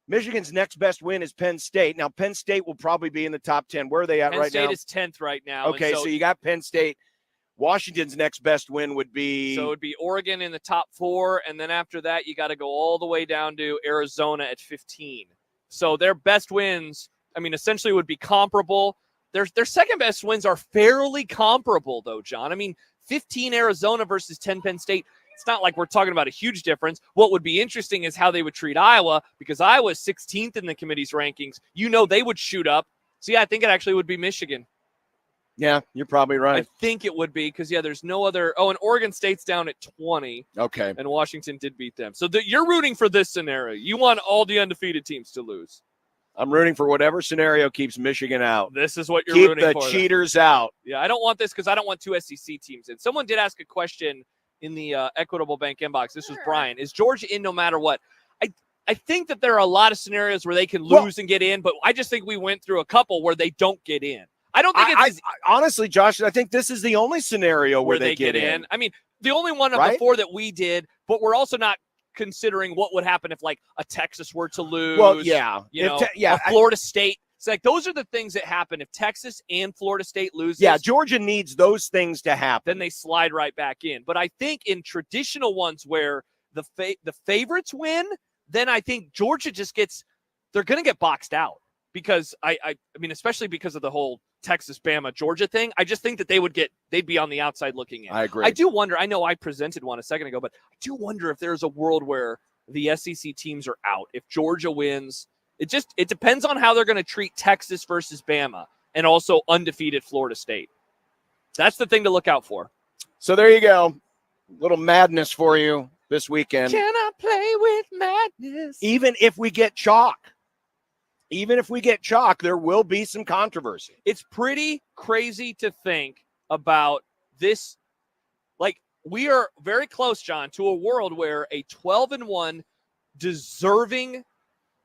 Michigan's next best win is Penn State. Now, Penn State will probably be in the top 10. Where are they at right now?
Penn State is 10th right now.
Okay, so you got Penn State. Washington's next best win would be...
So it would be Oregon in the top 4, and then after that, you got to go all the way down to Arizona at 15. So their best wins, essentially would be comparable. Their second best wins are fairly comparable, though, John. 15 Arizona versus 10 Penn State. It's not like we're talking about a huge difference. What would be interesting is how they would treat Iowa, because Iowa's 16th in the committee's rankings. They would shoot up. So, yeah, I think it actually would be Michigan.
Yeah, you're probably right.
I think it would be because, there's no other. Oh, and Oregon State's down at 20.
Okay.
And Washington did beat them. So you're rooting for this scenario. You want all the undefeated teams to lose.
I'm rooting for whatever scenario keeps Michigan out.
This is what you're
Keep
rooting
the
for.
cheaters out.
Yeah, I don't want this because I don't want 2 SEC teams in. Someone did ask a question in the Equitable Bank inbox. This was Brian. Is Georgia in no matter what? I think that there are a lot of scenarios where they can lose and get in, but I just think we went through a couple where they don't get in. I don't think it's
honestly, Josh, I think this is the only scenario where they get in.
I mean, the only one of the 4 that we did, but we're also not considering what would happen if like a Texas were to lose.
Well, yeah.
A Florida State. It's like those are the things that happen if Texas and Florida State loses.
Yeah, Georgia needs those things to happen.
Then they slide right back in. But I think in traditional ones where the favorites win, then I think Georgia just they're going to get boxed out because I mean, especially because of the whole Texas, Bama, Georgia thing. I just think that they'd be on the outside looking in.
I agree.
I do wonder, I know I presented one a second ago, but I do wonder if there's a world where the SEC teams are out. If Georgia wins, it depends on how they're going to treat Texas versus Bama and also undefeated Florida State. That's the thing to look out for.
So there you go. Little madness for you this weekend.
Can I play with madness?
Even if we get chalk, there will be some controversy.
It's pretty crazy to think about this. Like, we are very close, John, to a world where a 12-1 deserving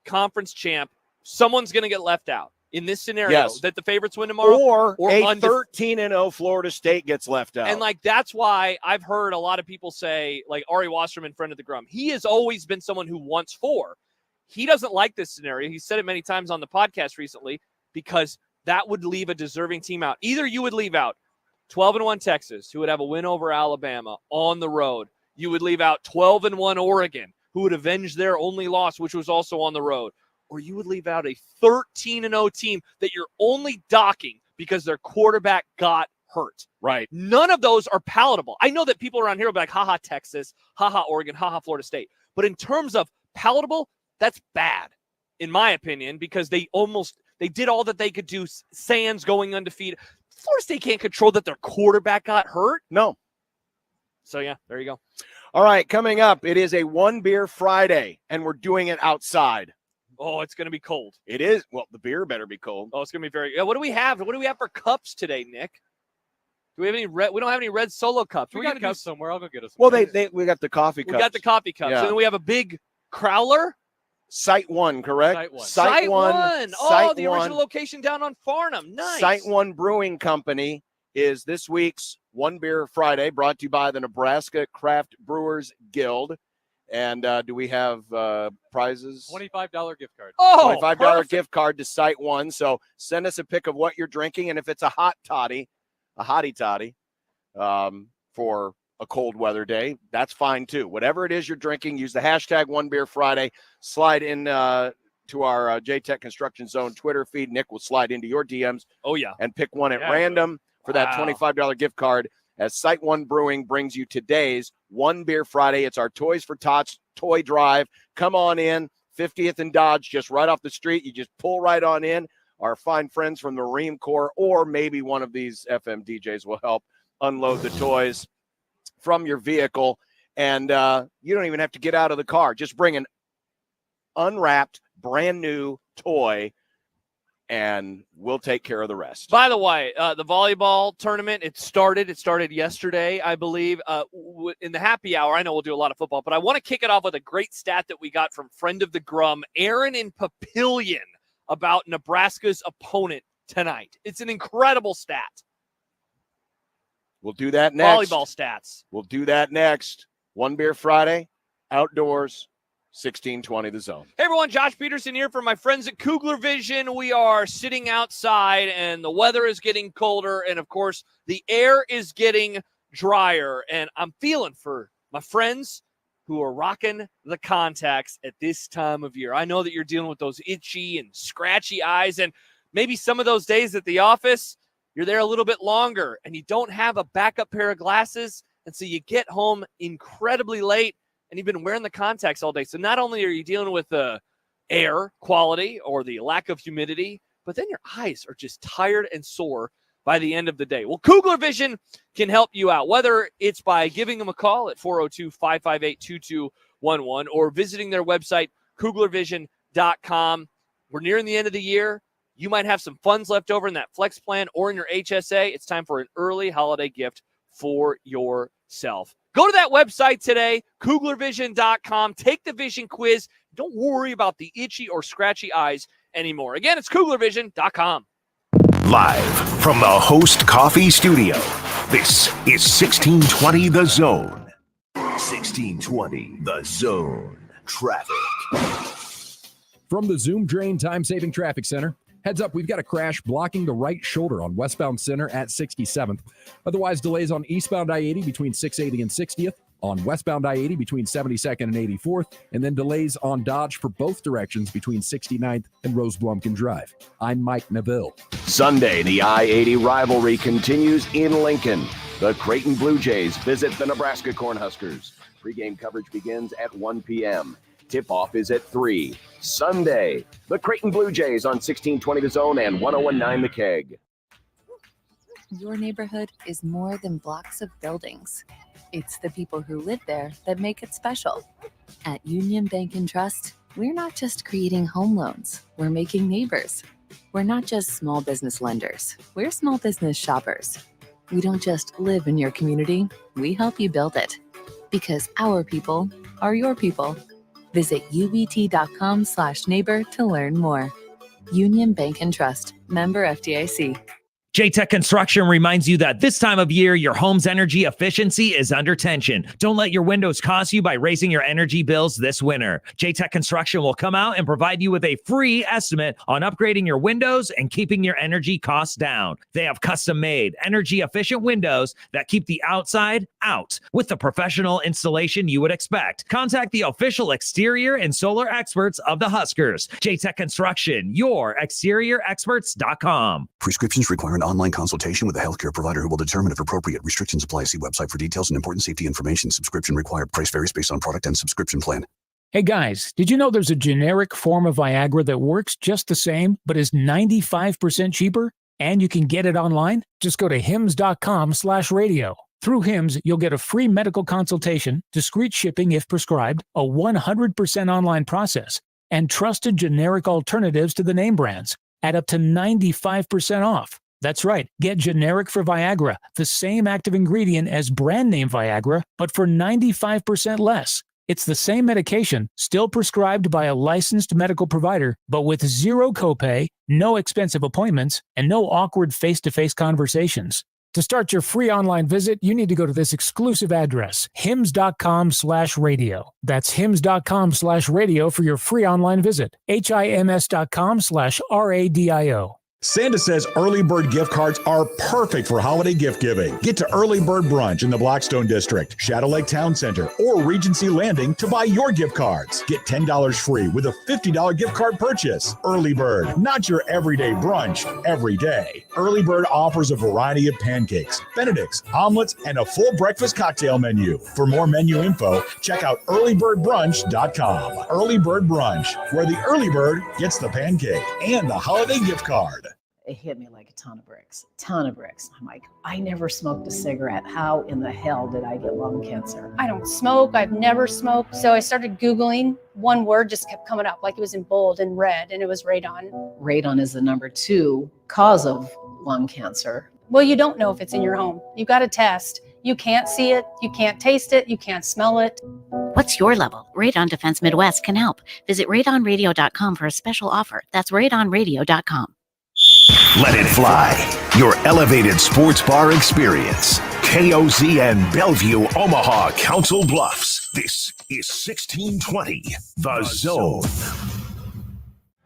conference champ, someone's going to get left out in this scenario that the favorites win tomorrow.
Or a 13-0 Florida State gets left out.
And, like, that's why I've heard a lot of people say, like Ari Wasserman, friend of the Grum, he has always been someone who wants 4. He doesn't like this scenario. He said it many times on the podcast recently because that would leave a deserving team out. Either you would leave out 12-1 Texas, who would have a win over Alabama on the road. You would leave out 12-1 Oregon, who would avenge their only loss, which was also on the road. Or you would leave out a 13-0 team that you're only docking because their quarterback got hurt.
Right.
None of those are palatable. I know that people around here will be like, haha, Texas, haha, Oregon, haha, Florida State. But in terms of palatable, that's bad, in my opinion, because they did all that they could do. Sans going undefeated. Florida State can't control that their quarterback got hurt.
No.
So, yeah, there you go.
All right, coming up, it is a One Beer Friday, and we're doing it outside.
Oh, it's going to be cold.
It is. Well, the beer better be cold.
Oh, it's going to be very. What do we have? What do we have for cups today, Nick? Do we have any red? We don't have any red Solo cups.
We got cups somewhere. I'll go get us.
Well, we got the coffee cups.
We got the coffee cups.
Yeah.
And then we have a big crowler.
Site 1, correct?
Site 1. Oh, the
One.
original location down on Farnham. Nice.
Site 1 Brewing Company is this week's One Beer Friday, brought to you by the Nebraska Craft Brewers Guild. And do we have prizes?
$25 gift card.
Oh,
$25
perfect.
gift card to Site 1. So send us a pic of what you're drinking. And if it's a hottie toddy for a cold weather day, that's fine too. Whatever it is you're drinking, use the hashtag One Beer Friday. Slide in to our J-Tech Construction Zone Twitter feed. Nick will slide into your DMs.
Oh, yeah.
And pick one at random for that $25 gift card as Site 1 Brewing brings you today's One Beer Friday. It's our Toys for Tots toy drive. Come on in, 50th and Dodge, just right off the street. You just pull right on in. Our fine friends from the Marine Corps, or maybe one of these FM DJs will help unload the toys from your vehicle. And you don't even have to get out of the car. Just bring an unwrapped, brand new toy, and we'll take care of the rest.
By the way, the volleyball tournament, it started yesterday, I believe. In the happy hour, I know we'll do a lot of football, but I want to kick it off with a great stat that we got from friend of the Grum, Aaron in Papillion, about Nebraska's opponent tonight. It's an incredible stat.
We'll do that next.
Volleyball stats.
We'll do that next. One Beer Friday, outdoors, 1620 The Zone.
Hey, everyone. Josh Peterson here from my friends at Kugler Vision. We are sitting outside, and the weather is getting colder, and, of course, the air is getting drier, and I'm feeling for my friends who are rocking the contacts at this time of year. I know that you're dealing with those itchy and scratchy eyes, and maybe some of those days at the office, you're there a little bit longer and you don't have a backup pair of glasses. And so you get home incredibly late and you've been wearing the contacts all day. So not only are you dealing with the air quality or the lack of humidity, but then your eyes are just tired and sore. by the end of the day. Well, Kugler Vision can help you out, whether it's by giving them a call at 402-558-2211 or visiting their website, kuglervision.com. We're nearing the end of the year. You might have some funds left over in that flex plan or in your HSA. It's time for an early holiday gift for yourself. Go to that website today, kuglervision.com. Take the vision quiz. Don't worry about the itchy or scratchy eyes anymore. Again, it's kuglervision.com.
Live from the Host Coffee Studio, this is 1620 The Zone. 1620 The Zone. Traffic.
From the Zoom Drain Time-Saving Traffic Center, heads up, we've got a crash blocking the right shoulder on westbound Center at 67th. Otherwise, delays on eastbound I-80 between 680 and 60th, on westbound I-80 between 72nd and 84th, and then delays on Dodge for both directions between 69th and Rose Blumkin Drive. I'm Mike Neville.
Sunday, the I-80 rivalry continues in Lincoln. The Creighton Blue Jays visit the Nebraska Cornhuskers. Pre-game coverage begins at 1 p.m. Tip-off is at 3. Sunday, the Creighton Blue Jays on 1620 The Zone and 1019 The Keg.
Your neighborhood is more than blocks of buildings. It's the people who live there that make it special. At Union Bank and Trust, we're not just creating home loans, we're making neighbors. We're not just small business lenders, we're small business shoppers. We don't just live in your community, we help you build it. Because our people are your people. Visit ubt.com/neighbor to learn more. Union Bank and Trust, member FDIC.
J-Tech Construction reminds you that this time of year, your home's energy efficiency is under tension. Don't let your windows cost you by raising your energy bills this winter. J-Tech Construction will come out and provide you with a free estimate on upgrading your windows and keeping your energy costs down. They have custom-made, energy-efficient windows that keep the outside out with the professional installation you would expect. Contact the official exterior and solar experts of the Huskers. J-Tech Construction, your exteriorexperts.com.
Prescriptions require an online consultation with a healthcare provider who will determine if appropriate. Restrictions apply. See website for details and important safety information. Subscription required. Price varies based on product and subscription plan.
Hey guys, did you know there's a generic form of Viagra that works just the same, but is 95% cheaper? And you can get it online? Just go to hims.com/radio. Through Hims, you'll get a free medical consultation, discreet shipping if prescribed, a 100% online process, and trusted generic alternatives to the name brands at up to 95% off. That's right. Get generic for Viagra, the same active ingredient as brand name Viagra, but for 95% less. It's the same medication, still prescribed by a licensed medical provider, but with zero copay, no expensive appointments, and no awkward face-to-face conversations. To start your free online visit, you need to go to this exclusive address, hims.com/radio. That's hims.com/radio for your free online visit. hims.com/radio.
Santa says early bird gift cards are perfect for holiday gift giving. Get to Early Bird Brunch in the Blackstone District, Shadow Lake Town Center, or Regency Landing to buy your gift cards. Get $10 free with a $50 gift card purchase. Early Bird, not your everyday brunch every day. Early Bird offers a variety of pancakes, benedicts, omelets, and a full breakfast cocktail menu. For more menu info, check out earlybirdbrunch.com. Early Bird Brunch, where the early bird gets the pancake and the holiday gift card.
It hit me like a ton of bricks. I'm like, I never smoked a cigarette. How in the hell did I get lung cancer?
I don't smoke. I've never smoked. So I started Googling. One word just kept coming up, like it was in bold and red, and it was radon.
Radon is the number 2 cause of lung cancer.
Well, you don't know if it's in your home. You got to test. You can't see it. You can't taste it. You can't smell it.
What's your level? Radon Defense Midwest can help. Visit radonradio.com for a special offer. That's radonradio.com.
Let it fly. Your elevated sports bar experience. KOZN Bellevue, Omaha, Council Bluffs. This is 1620 The Zone.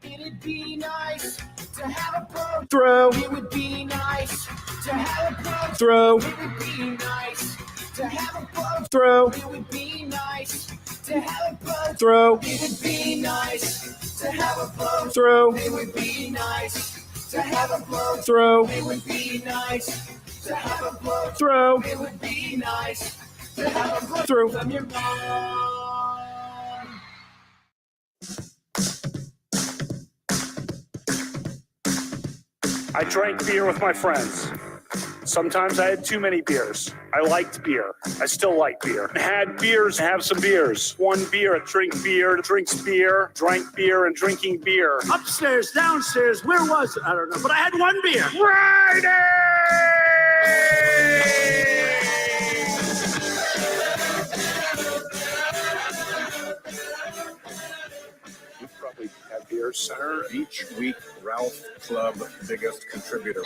It'd be nice to have a pro
Throw.
It would be nice to have a pro
Throw.
It would be nice to have a pro
Throw.
It would be nice to have a pro
Throw.
It would be nice to have a pro
Throw.
It would be nice to have a pro
Throw.
It would be nice to have a pro
Throw.
It would be nice to have a pro
Throw.
from your mom.
I drank beer with my friends.
Sometimes I had too many beers. I liked beer. I still like beer. Had beers, have some beers. One beer, drink beer, drinks beer, drank beer, and drinking beer.
Upstairs, downstairs, where was it? I don't know, but I had one beer.
Friday!
We probably have Beer Center each week. Ralph Club, biggest contributor.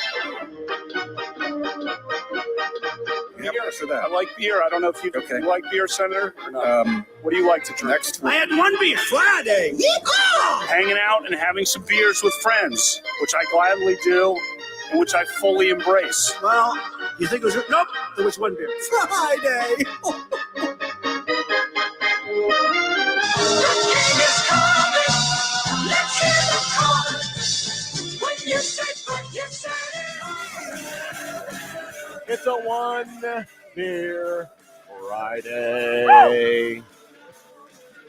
Yeah, for that.
I like beer. I don't know if you like Beer Center or not. What do you like to drink?
Next
I had one beer. Friday. Yeehaw!
Hanging out and having some beers with friends, which I gladly do and which I fully embrace.
Well, you think it was... Nope, it was one beer. Friday.
It's a one beer Friday.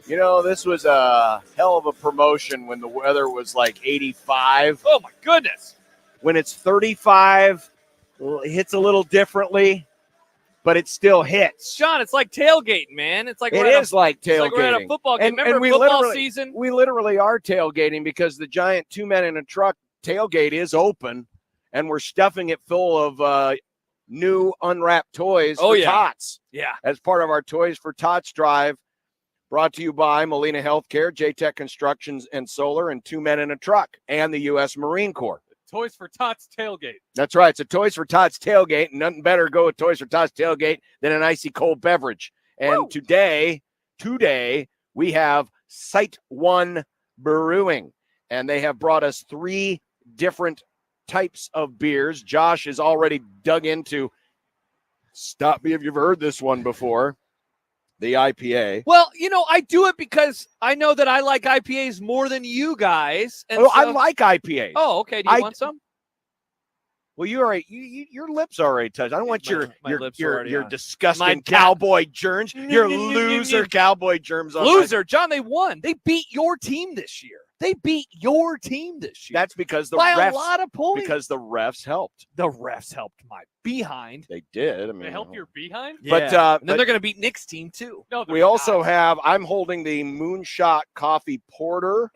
You know, this was a hell of a promotion when the weather was like 85.
Oh, my goodness.
When it's 35, it hits a little differently, but it still hits.
John, it's like tailgating, man. It's like
It
we're
is like tailgating.
It's like we're at a football game. Remember
we
football
literally,
season?
We literally are tailgating because the giant 2 men in a truck tailgate is open, and we're stuffing it full of new unwrapped toys for Tots.
Yeah.
As part of our Toys for Tots drive, brought to you by Molina Healthcare, J-Tech Constructions and Solar, and 2 Men in a Truck, and the U.S. Marine Corps.
Toys for Tots tailgate.
That's right. It's a Toys for Tots tailgate, and nothing better to go with Toys for Tots tailgate than an icy cold beverage. And today, we have Site One Brewing, and they have brought us 3 different types of beers. Josh has already dug into, stop me if you've heard this one before, the IPA.
Well, you know, I do it because I know that I like IPAs more than you guys. And
I like IPAs.
Oh, okay. Do you want some?
Well, you already, your lips are already touched. I don't want your
already
disgusting
My
cowboy germs, your loser cowboy germs. On
Loser, John, they won. They beat your team this year.
That's because the
by
refs,
a lot of points.
Because the refs helped.
The refs helped my behind.
They did. I mean,
They help your behind?
Yeah.
But
and then they're going to beat Nick's team too.
No,
we also have. I'm holding the Moonshot Coffee Porter.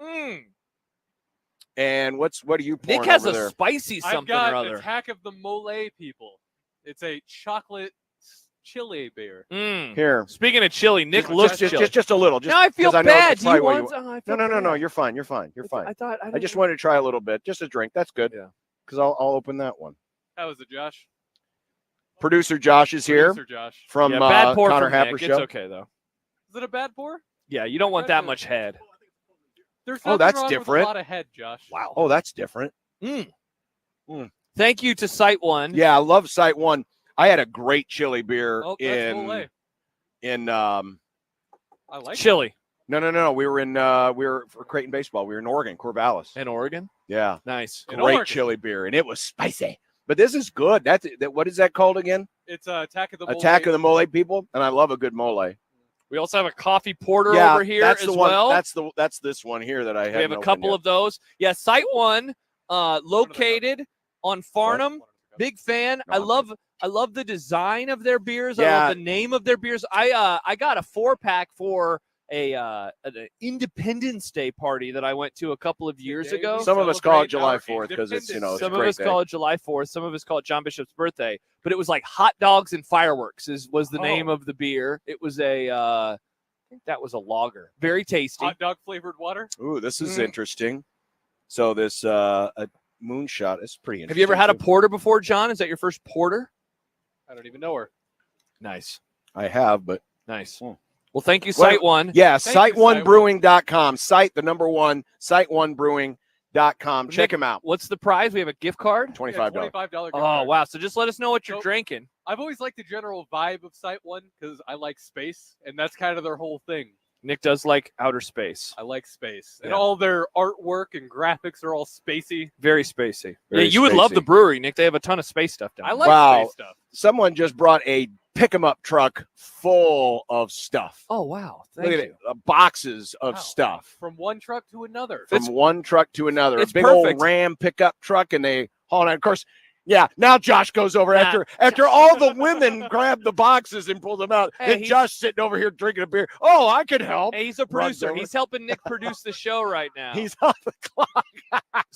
And what are you pouring?
Nick has
over
a
there?
spicy
I've
something
got
or other.
Attack of the Mole people. It's a chocolate chili beer.
Here.
Speaking of chili, Nick looks chilly.
Just a little. Just,
now I feel
'cause I know
bad.
that's
Do you
probably
want?
what
I feel
No.
bad.
You're fine. You're fine.
I
just wanted to try a little bit, just a drink. That's good.
Yeah.
Because I'll open that one.
How is it, Josh?
Producer Josh is here.
Producer Josh.
From
bad pour
Connor
from
Happer
Nick.
Show.
It's okay though.
Is it a bad pour?
Yeah, you don't want that much head.
There's
Oh,
nothing
that's
wrong with
different.
a lot of head, Josh.
Wow.
Oh, that's different.
Thank you to Site One.
Yeah, I love Site One. I had a great chili beer
Oh, that's Mole.
in
I like
chili.
No. We were for Creighton baseball. We were in Oregon, Corvallis.
In Oregon?
Yeah.
Nice.
Great chili beer, and it was spicy. But this is good. That what is that called again?
It's Attack of the Mole.
Attack of the Mole people, and I love a good mole.
We also have a coffee porter over here
that's
as
the one.
well.
That's this one here that I have.
We have a couple of those. Yeah, Site One, located on Farnham. Big fan. I love the design of their beers. I love the name of their beers. I got a 4-pack for an Independence Day party that I went to a couple of years ago.
Some of us call it July 4th because it's it's
some
a
of
great
us
day.
call it July 4th. Some of us call it John Bishop's birthday. But it was like hot dogs and fireworks was the name of the beer. It was I think that was a lager. Very tasty.
Hot dog flavored water.
Ooh, this is interesting. So this a moonshot is pretty interesting.
Have you ever had a porter before, John? Is that your first porter?
I don't even know her.
Nice.
I have, but
nice. Well, thank you, Site One.
Yeah,
Thank you,
site1brewing.com. Site the number one, site1brewing.com. Check them out.
What's the prize? We have a gift card?
$25.
$25 gift
Oh,
card.
wow. So just let us know what you're drinking.
I've always liked the general vibe of Site One because I like space, and that's kind of their whole thing.
Nick does like outer space.
I like space. And
Yeah.
all their artwork and graphics are all spacey.
Very spacey.
Very
yeah, you would love
spacey.
the brewery, Nick. They have a ton of space stuff down
I
there.
like
Wow.
space stuff.
Someone just brought a pick-em-up truck full of stuff.
Oh, wow.
Look
Thank
at
you.
it. Boxes of
Wow.
stuff
From one truck to another.
from one truck to another. A
it's
big
perfect.
old Ram pickup truck, and they haul it. Of course, Yeah, now Josh goes over
Nah.
after all the women grab the boxes and pull them out.
Hey,
and Josh sitting over here drinking a beer. Oh, I could help.
Hey, he's a
Runs
producer.
over.
He's helping Nick produce the show right now.
He's on the clock.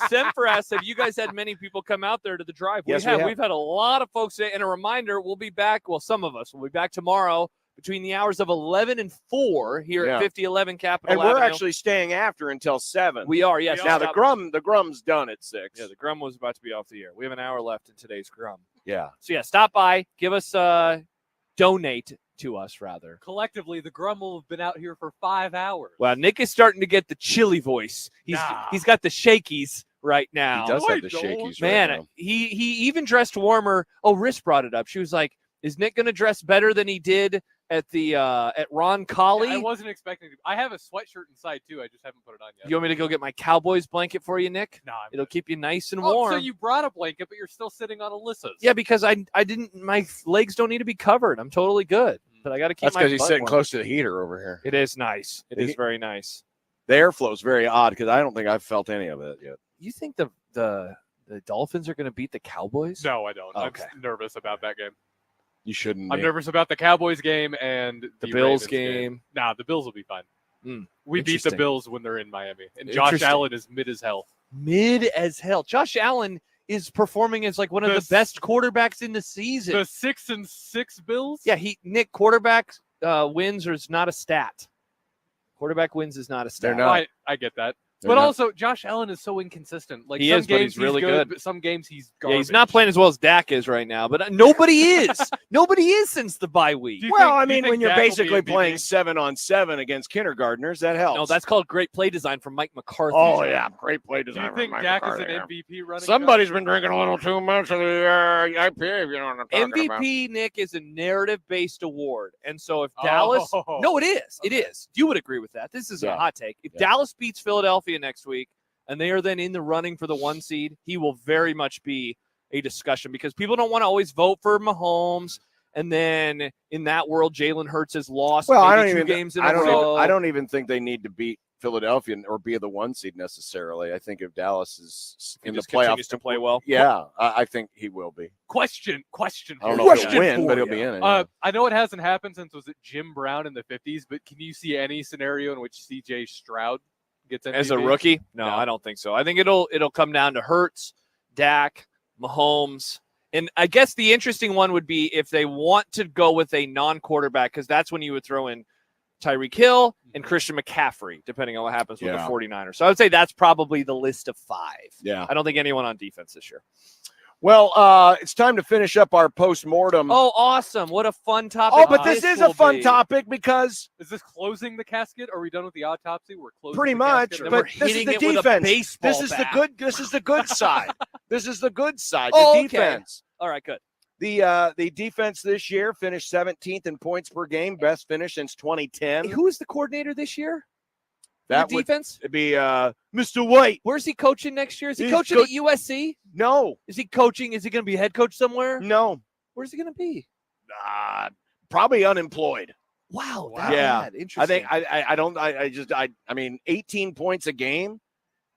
Semper asked, have you guys had many people come out there to the drive?
Yes, we have.
We've had a lot of folks say, and a reminder, we'll be back. Well, some of us will be back tomorrow between the hours of 11 and 4 here at 5011 Capitol
And we're
Avenue.
actually staying after until 7.
We are, yes.
Now the Grum's done at 6.
Yeah, the Grum was about to be off the air. We have an hour left in today's Grum.
Yeah.
So yeah, stop by, give us donate to us rather.
Collectively, the Grum will have been out here for 5 hours.
Well, Nick is starting to get the chilly voice. He's got the shakies right now.
He does have the shakies
Man,
right now.
he even dressed warmer. Oh, Riss brought it up. She was like, is Nick going to dress better than he did at the at Ron Colley?
I wasn't expecting to. I have a sweatshirt inside too. I just haven't put it on yet.
You want me to go get my Cowboys blanket for you, Nick?
No,
it'll keep you nice and
Oh,
warm.
so you brought a blanket, but you're still sitting on Alyssa's.
Yeah, because I didn't. My legs don't need to be covered. I'm totally good. But I got to keep.
That's
my
because he's
butt
sitting
warm.
close to the heater over here.
It is nice. It is very nice.
The airflow is very odd because I don't think I've felt any of it yet.
You think the Dolphins are going to beat the Cowboys?
No, I don't.
Okay.
I'm nervous about that game.
You shouldn't.
I'm nervous about the Cowboys game and
The
Ravens
Bills game.
Nah, the Bills will be fine. We beat the
Interesting.
Bills when they're in Miami, and Josh
Interesting.
Allen is mid as hell.
Mid as hell. Josh Allen is performing as like one of the best quarterbacks in the season.
The 6-6 Bills.
Yeah, Nick, quarterback wins is not a stat. Quarterback wins is not a stat.
I get that.
They're
But
not.
also, Josh Allen is so inconsistent. Like
He
some
is, but
games
he's really
good,
good.
but some games he's
Yeah,
garbage.
he's not playing as well as Dak is right now, but nobody is. Nobody is since the bye week.
Well, I mean, when you're basically playing 7-on-7 against kindergartners, that helps.
No, that's called great play design from Mike McCarthy.
Oh, yeah, great play
Do
design.
you think
from Mike
Dak is
McCarthy,
an
yeah.
MVP running?
Somebody's been drinking a little too much of the IPA, if you know what I'm talking about.
MVP, Nick, is a narrative-based award. And so if Dallas... No, it is. It is. You would agree with that. This isn't a hot take. If Dallas beats Philadelphia next week, and they are then in the running for the 1 seed, he will very much be a discussion because people don't want to always vote for Mahomes. And then in that world, Jalen Hurts has lost
Well, I
maybe
don't
two
even.
games in
I
a
don't.
row.
Even, I don't even think they need to beat Philadelphia or be the 1 seed necessarily. I think if Dallas is in the
just
playoffs
continues to play well.
yeah, I think he will be.
Question.
I don't know if he'll
for
win,
you.
but he'll be in it.
I know it hasn't happened since was it Jim Brown in the 50s, but can you see any scenario in which C.J. Stroud gets MVP?
As a rookie? No, I don't think so. I think it'll come down to Hurts, Dak, Mahomes. And I guess the interesting one would be if they want to go with a non-quarterback, because that's when you would throw in Tyreek Hill and Christian McCaffrey, depending on what happens with the 49ers. So I would say that's probably the list of 5.
Yeah.
I don't think anyone on defense this year.
Well, it's time to finish up our post-mortem.
Oh, awesome. What a fun topic.
Oh, but this is a
will
fun
be.
topic because
Is this closing the casket? Are we done with the autopsy? We're closing
pretty
the
much,
casket, or-
but this is the defense. This is the good. This is the good side. This is the good side. The
Oh, okay.
defense.
All right, good.
The defense this year finished 17th in points per game, best finish since 2010.
Who is the coordinator this year?
That
The
would
defense?
be Mr. White.
Where's he coaching next year? Is he
He's
coaching at USC?
No.
Is he coaching? Is he going to be head coach somewhere?
No.
Where's he going to be?
Probably unemployed.
Wow.
Yeah.
Interesting.
I think I mean 18 points a game.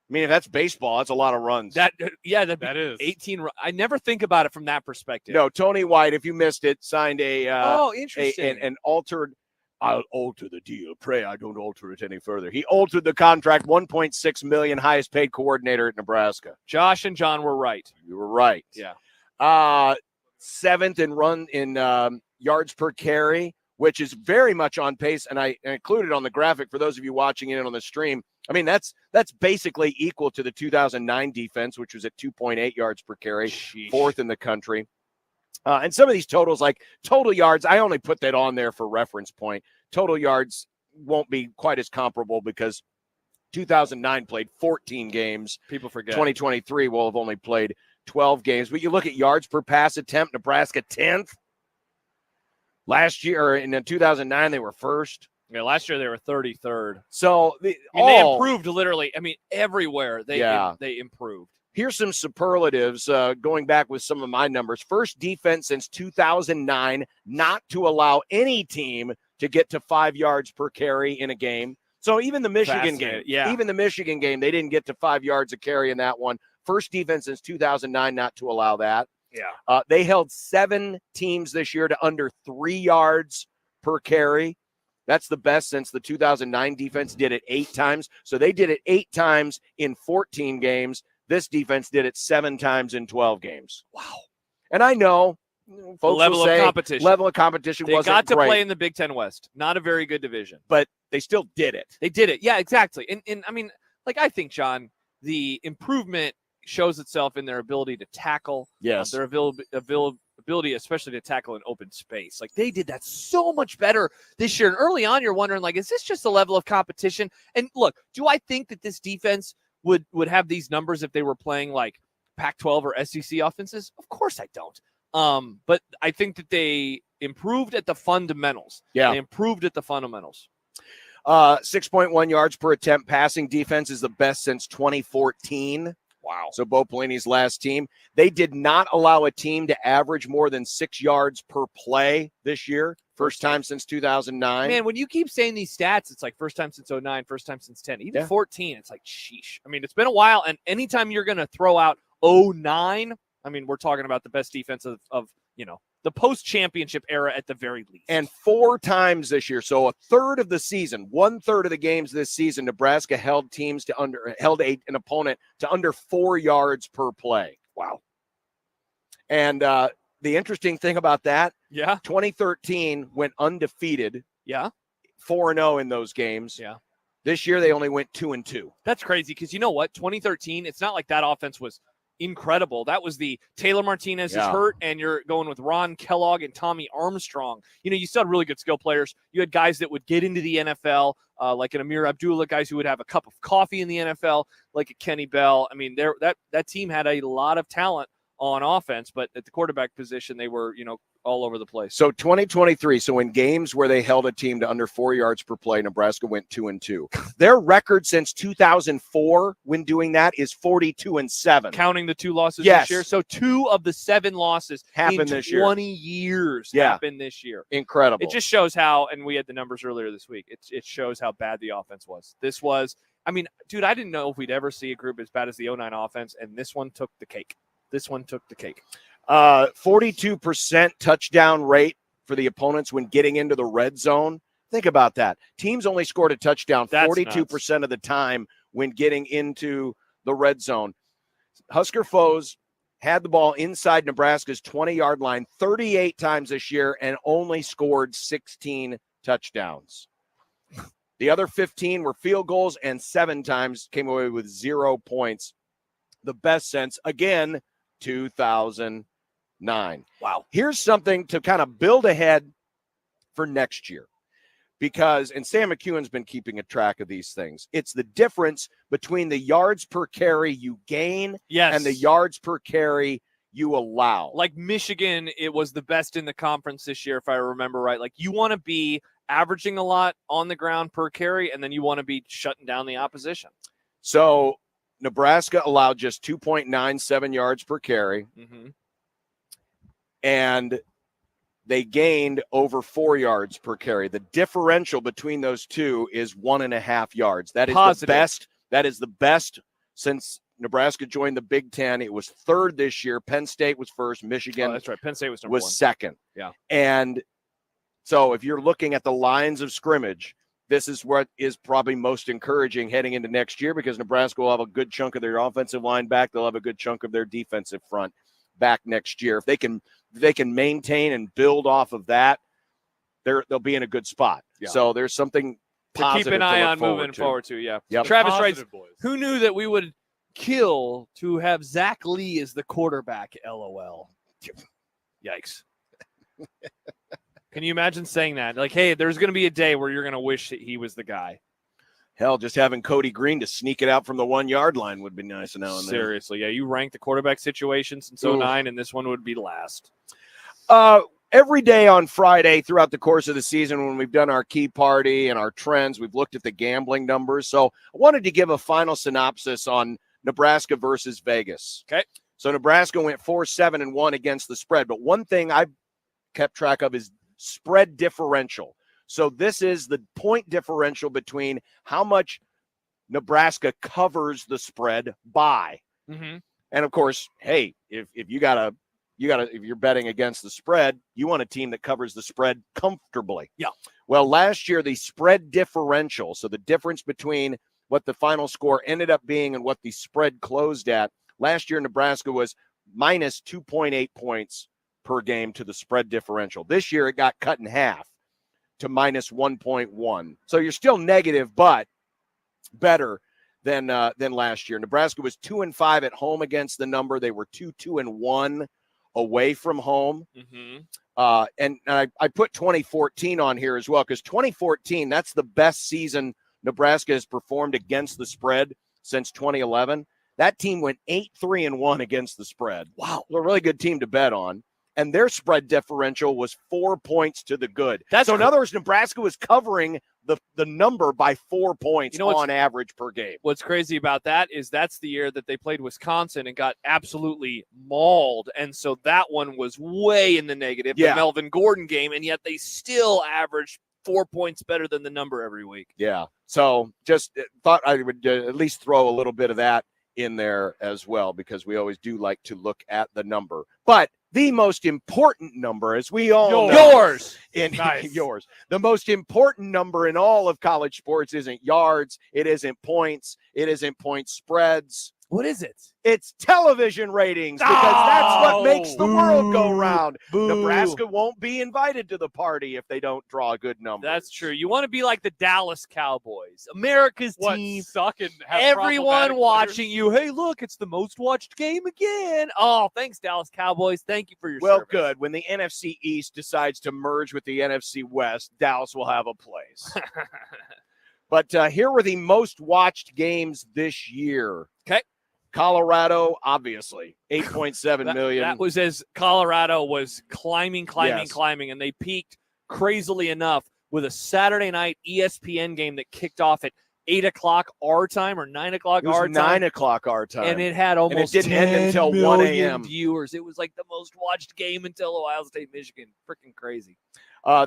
I mean, if that's baseball, that's a lot of runs.
that
That is
18. I never think about it from that perspective.
No, Tony White, if you missed it, signed
interesting.
an altered. I'll alter the deal. Pray I don't alter it any further. He altered the contract. $1.6 million, highest paid coordinator at Nebraska.
Josh and John were right.
You were right.
Yeah.
7th in yards per carry, which is very much on pace. And I included on the graphic for those of you watching it on the stream. I mean, that's basically equal to the 2009 defense, which was at 2.8 yards per carry, 4th in the country. And some of these totals, like total yards, I only put that on there for reference point. Total yards won't be quite as comparable because 2009 played 14 games.
People forget.
2023 will have only played 12 games. But you look at yards per pass attempt, Nebraska 10th. Last year, or in 2009, they were first.
Yeah, last year they were 33rd.
So
they improved literally. I mean, everywhere they improved.
Here's some superlatives going back with some of my numbers. First defense since 2009 not to allow any team to get to 5 yards per carry in a game. So even the Michigan game, they didn't get to 5 yards a carry in that one. First defense since 2009 not to allow that.
Yeah.
They held 7 teams this year to under 3 yards per carry. That's the best since the 2009 defense did it 8 times. So they did it 8 times in 14 games. This defense did it 7 times in 12 games. Wow. And I know folks
the level
will say
of competition.
level of competition
They
wasn't
got to
great,
play in the Big Ten West. Not a very good division.
but they still did it.
They did it. Yeah, exactly. And I mean, like, I think, John, the improvement shows itself in their ability to tackle.
Yes.
Their ability, especially to tackle in open space. Like, they did that so much better this year. And early on, you're wondering, like, is this just a level of competition? And look, do I think that this defense would have these numbers if they were playing like Pac-12 or SEC offenses? Of course I don't. But I think that they improved at the fundamentals.
Yeah.
They improved at the fundamentals.
6.1 yards per attempt passing defense is the best since 2014.
Wow.
So Bo Pelini's last team. They did not allow a team to average more than 6 yards per play this year. First time since 2009.
Man, when you keep saying these stats, it's like first time since 09, first time since 10, even 14. It's like, sheesh. I mean, it's been a while. And anytime you're going to throw out 09, I mean, we're talking about the best defense of the post-championship era at the very least.
And 4 times this year, so a third of the season, 1/3 of the games this season, Nebraska held teams to an opponent to under 4 yards per play. Wow. And the interesting thing about that, 2013 went undefeated.
Yeah.
4-0 in those games.
Yeah.
This year they only went 2-2.
That's crazy because you know what? 2013, it's not like that offense was incredible. That was the Taylor Martinez is hurt, and you're going with Ron Kellogg and Tommy Armstrong. You still had really good skill players. You had guys that would get into the NFL, like an Amir Abdullah, guys who would have a cup of coffee in the NFL, like a Kenny Bell. I mean, that team had a lot of talent on offense, but at the quarterback position, they were, all over the place.
So 2023, so in games where they held a team to under 4 yards per play, Nebraska went 2-2. Their record since 2004 when doing that is 42-7.
Counting the 2 losses this year. So 2 of the 7 losses
happened
in
this year.
20 years happened this year.
Incredible.
It just shows how, and we had the numbers earlier this week, it shows how bad the offense was. This was, I mean, dude, I didn't know if we'd ever see a group as bad as the 09 offense, and this one took the cake.
42% touchdown rate for the opponents when getting into the red zone. Think about that. Teams only scored a touchdown 42% of the time when getting into the red zone. Husker foes had the ball inside Nebraska's 20-yard line 38 times this year and only scored 16 touchdowns. The other 15 were field goals, and 7 times came away with 0 points. The best since, again, 2009.
Wow.
Here's something to kind of build ahead for next year, because, and Sam McEwen's been keeping a track of these things. It's the difference between the yards per carry you gain and the yards per carry you allow.
Like Michigan, it was the best in the conference this year, if I remember right. Like, you want to be averaging a lot on the ground per carry, and then you want to be shutting down the opposition.
So Nebraska allowed just 2.97 yards per carry, and they gained over 4 yards per carry. The differential between those two is 1.5 yards. That is the best. That is the best since Nebraska joined the Big Ten. It was 3rd this year. Penn State was 1st. Michigan
that's right. Penn State was number 1.
2nd.
Yeah.
And so if you're looking at the lines of scrimmage, this is what is probably most encouraging heading into next year, because Nebraska will have a good chunk of their offensive line back. They'll have a good chunk of their defensive front back next year. If they can maintain and build off of that, they'll be in a good spot.
Yeah.
So there's something
to keep an eye on moving forward to. Yeah. Travis writes, who knew that we would kill to have Zach Lee as the quarterback? LOL. Yikes. Can you imagine saying that? Like, hey, there's going to be a day where you're going to wish that he was the guy.
Hell, just having Cody Green to sneak it out from the 1 yard line would be nice now and then.
Seriously, yeah. You rank the quarterback situation since 09, and this one would be last.
Every day on Friday throughout the course of the season, when we've done our key party and our trends, we've looked at the gambling numbers. So I wanted to give a final synopsis on Nebraska versus Vegas.
Okay.
So Nebraska went 4-7-1 against the spread. But one thing I kept track of is spread differential. So this is the point differential between how much Nebraska covers the spread by.
Mm-hmm.
And of course, hey, if you got a if you're betting against the spread, you want a team that covers the spread comfortably.
Yeah.
Well, last year, the spread differential, so the difference between what the final score ended up being and what the spread closed at, last year Nebraska was minus 2.8 points per game to the spread differential. This year, it got cut in half to minus 1.1. So you're still negative, but better than last year. Nebraska was 2-5 at home against the number. They were 2-1 away from home. And I put 2014 on here as well, because 2014, that's the best season Nebraska has performed against the spread since 2011. That team went 8-3-1 against the spread. Wow. A really good team to bet on. And their spread differential was 4 points to the good. So in other words, Nebraska was covering the number by 4 points on average per game.
What's crazy about that is that's the year that they played Wisconsin and got absolutely mauled. And so that one was way in the negative, the Melvin Gordon game, and yet they still averaged 4 points better than the number every week.
Yeah. So just thought I would at least throw a little bit of that in there as well, because we always do like to look at the number. But the most important number, as we all know,
yours.
The most important number in all of college sports isn't yards. It isn't points. It isn't point spreads.
What is it?
It's television ratings, because that's what makes the world go round. Nebraska won't be invited to the party if they don't draw a good number.
That's true. You want to be like the Dallas Cowboys, America's team.
Suck and have
everyone watching you. Hey, look, it's the most watched game again. Oh, thanks, Dallas Cowboys. Thank you for your service.
Good. When the NFC East decides to merge with the NFC West, Dallas will have a place. But here were the most watched games this year.
Okay.
Colorado, obviously, 8.7 million.
That was as Colorado was climbing, and they peaked crazily enough with a Saturday night ESPN game that kicked off at 8 o'clock our time or 9 o'clock
It was
our time.
9 o'clock our time.
And it had almost
and it didn't end until 1 a.m.
viewers. It was like the most watched game until Ohio State, Michigan. Freaking crazy.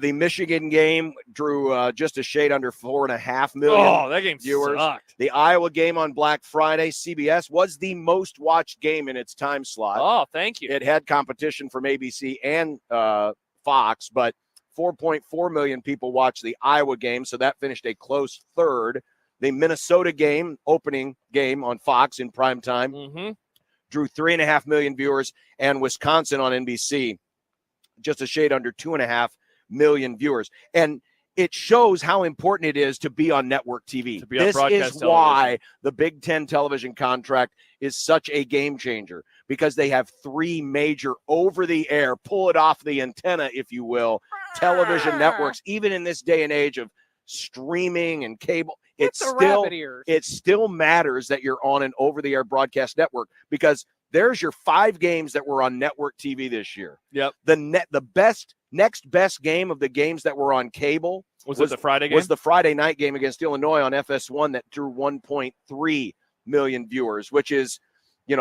The Michigan game drew just a shade under 4.5 million.
Oh, that game
viewers.
Sucked.
The Iowa game on Black Friday, CBS, was the most watched game in its time slot.
Oh, thank you.
It had competition from ABC and Fox, but 4.4 million people watched the Iowa game, so that finished a close third. The Minnesota game, opening game on Fox in primetime, drew 3.5 million viewers, and Wisconsin on NBC, just a shade under 2.5 million viewers. And it shows how important it is to be on network TV. This is why the Big Ten television contract is such a game changer, because they have 3 major over-the-air, pull it off the antenna, if you will, television networks. Even in this day and age of streaming and cable, it still matters that you're on an over-the-air broadcast network, because there's your 5 games that were on network TV this year.
Yep.
The next best game of the games that were on cable
was it the Friday game?
Was the Friday night game against Illinois on FS1 that drew 1.3 million viewers, which is,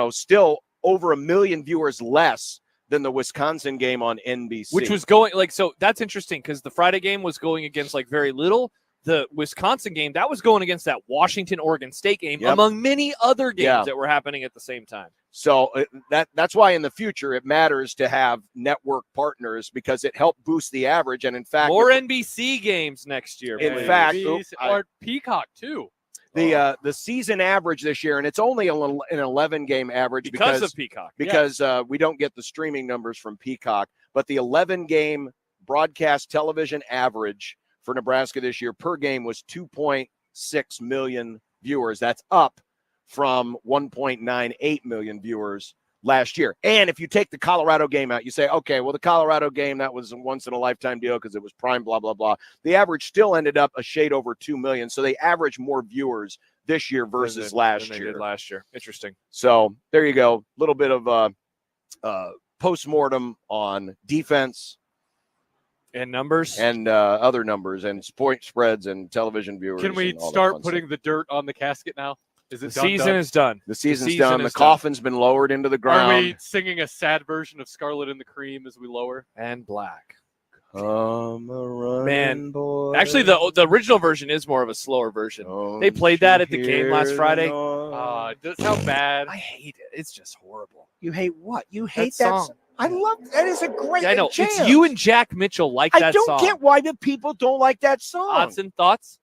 still over 1 million viewers less than the Wisconsin game on NBC.
Which was going so that's interesting, because the Friday game was going against very little. The Wisconsin game, that was going against that Washington-Oregon State game, among many other games that were happening at the same time.
So that's why in the future it matters to have network partners, because it helped boost the average. And in fact,
more NBC games next year.
In fact,
or Peacock too.
The season average this year, and it's only an 11-game average
because of Peacock,
because we don't get the streaming numbers from Peacock, but the 11-game broadcast television average for Nebraska this year per game was 2.6 million viewers. That's up from 1.98 million viewers last year. And if you take the Colorado game out, you say, okay, well, the Colorado game, that was a once-in-a-lifetime deal because it was prime, blah, blah, blah. The average still ended up a shade over 2 million. So they average more viewers this year versus last year.
Last year. Interesting.
So there you go. A little bit of postmortem on defense.
And numbers.
And other numbers and point spreads and television viewers.
Can we start putting the dirt on the casket now? Is it
the season is done.
The season's done. The coffin's been lowered into the ground.
Are we singing a sad version of Scarlet and the Cream as we lower?
And black.
Come a
Man,
boy.
actually, the original version is more of a slower version. They played that at the game last Friday.
Does how bad?
I hate it. It's just horrible.
You hate what? You hate
that song.
I love that. Is a great.
Yeah, I know.
jam.
It's you and Jack Mitchell like that
I don't
song.
get why the people don't like that song.
Odson, thoughts?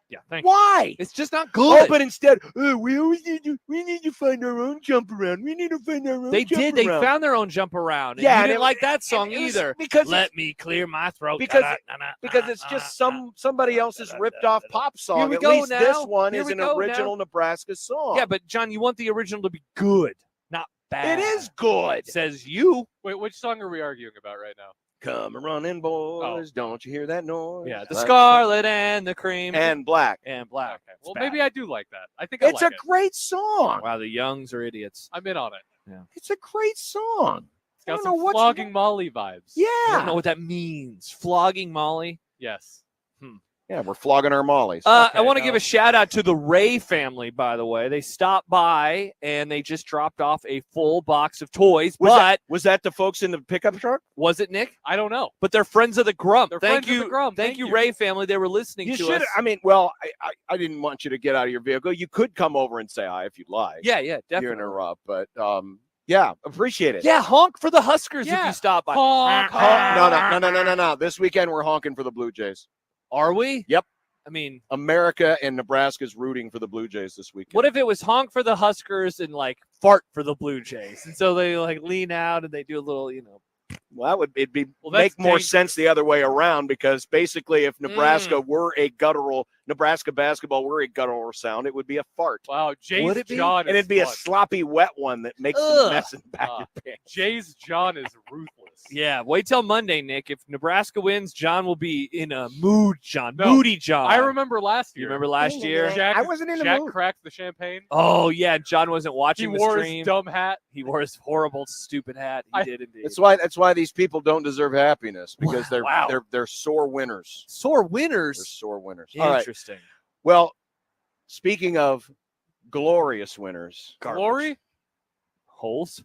Yeah, thanks.
Why?
It's just not good.
Oh, but instead, we always need to find our own jump around. We need to find our own.
They
jump
did. They
around.
found their own jump around. And
Yeah,
you
and
didn't
it-
like that song
it was
either.
because
Let me clear my throat.
because
Da-da-da-da.
because it's just somebody else's ripped off pop song.
Here we
At
go
least
now.
this one
Here
is
we
an
go
original
now.
Nebraska song.
Yeah, but John, you want the original to be good, not bad.
It is good.
Says you.
Wait, which song are we arguing about right now?
Come a running, boys! Don't you hear that noise?
Yeah, the Scarlet and the Cream
and Black.
and Black.
Okay. Well,
bad.
maybe I do like that. I think
It's
I
a
like it.
great song.
Wow, the Youngs are idiots.
I'm in on it.
Yeah.
It's a great song.
It's got
I don't
some
know what's
flogging Molly vibes.
I don't
Yeah.
know what that means. Flogging Molly.
Yes.
Yeah, we're flogging our mollies.
I want to give a shout out to the Ray family, by the way. They stopped by and they just dropped off a full box of toys.
Was that the folks in the pickup truck?
Was it, Nick?
I don't know.
But they're friends of the Grump.
They're
Thank
friends of
you,
the Grump.
Thank you, Ray family. They were listening
You
to
should.
us.
I mean, well, I didn't want you to get out of your vehicle. You could come over and say hi if you'd like.
Yeah,
You
definitely.
interrupt, but yeah, appreciate it.
Yeah, honk for the Huskers if
Yeah.
you stop by.
Honk,
No. This weekend we're honking for the Blue Jays.
Are we?
Yep.
I mean,
America and Nebraska's rooting for the Blue Jays this weekend.
what if it was honk for the Huskers and like fart for the Blue Jays? And so they like lean out and they do a little,
Well, it'd be
Well,
make
that's
more
dangerous.
sense the other way around, because basically, if Nebraska were a guttural Nebraska basketball were a guttural sound, it would be a fart.
Wow, Jay's
Would it be?
John
And
is
it'd be a
fun.
sloppy, wet one that makes
Ugh.
a mess in the back of your pants.
Jay's John is ruthless.
Yeah, wait till Monday, Nick. If Nebraska wins, John will be in a mood, John.
No,
Moody John.
I remember last
You
year.
remember last year?
Jack,
I wasn't in the
Jack
mood.
cracked the champagne.
Oh, yeah. John wasn't
He
watching the
wore
stream.
his dumb hat.
He wore his horrible, stupid hat. He did indeed.
That's why these people don't deserve happiness, because
Wow.
they're sore winners.
Sore
They're
winners.
sore winners. All right.
Interesting.
Well, speaking of glorious winners,
Glory?
Holes.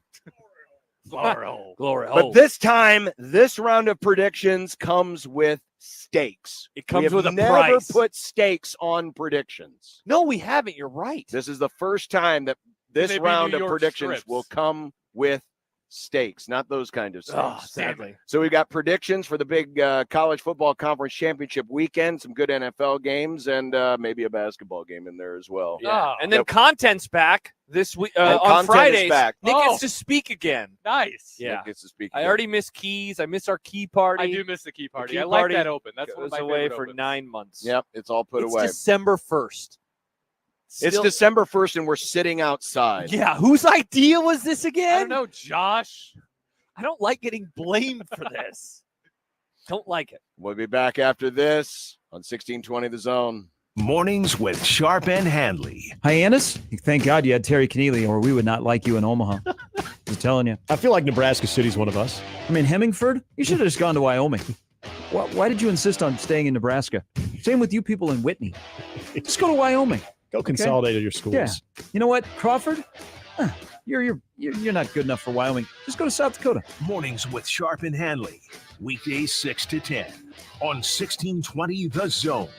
Glory hole.
Glory.
but this time, this round of predictions comes with stakes.
It comes
we have
with a
never
price.
put stakes on predictions.
No, we haven't. You're right.
This is the first time that this
they be
round
New
of
York
predictions
strips?
will come with stakes, not those kind of stakes.
Oh, sadly.
So we've got predictions for the big college football conference championship weekend, some good NFL games, and maybe a basketball game in there as well.
Yeah.
Oh.
And then content's back this week
And
on
content is
Fridays.
back.
Nick
Oh.
gets to speak again.
Nice.
Yeah.
Nick gets to speak.
I
again.
already miss Keys. I miss our key party.
I do miss the key party.
key
I like
party
that open. That's one of
goes
my
away
favorite
for
opens.
9 months.
Yep, it's all put
It's
away.
December 1st.
It's
Still-
December 1st, and we're sitting outside.
Yeah, whose idea was this again?
I don't know, Josh.
I don't like getting blamed for this. Don't like it.
We'll be back after this on 1620 The Zone.
Mornings with Sharp and Handley.
Hyannis? Thank God you had Terry Keneally, or we would not like you in Omaha. I'm telling you.
I feel like Nebraska City's one of us.
I mean, Hemingford? You should have just gone to Wyoming. Why did you insist on staying in Nebraska? Same with you people in Whitney. Just go to Wyoming.
Go consolidate your schools.
Yeah. You know what, Crawford? You're not good enough for Wyoming. Just go to South Dakota.
Mornings with Sharp and Handley. Weekdays 6 to 10 on 1620 The Zone.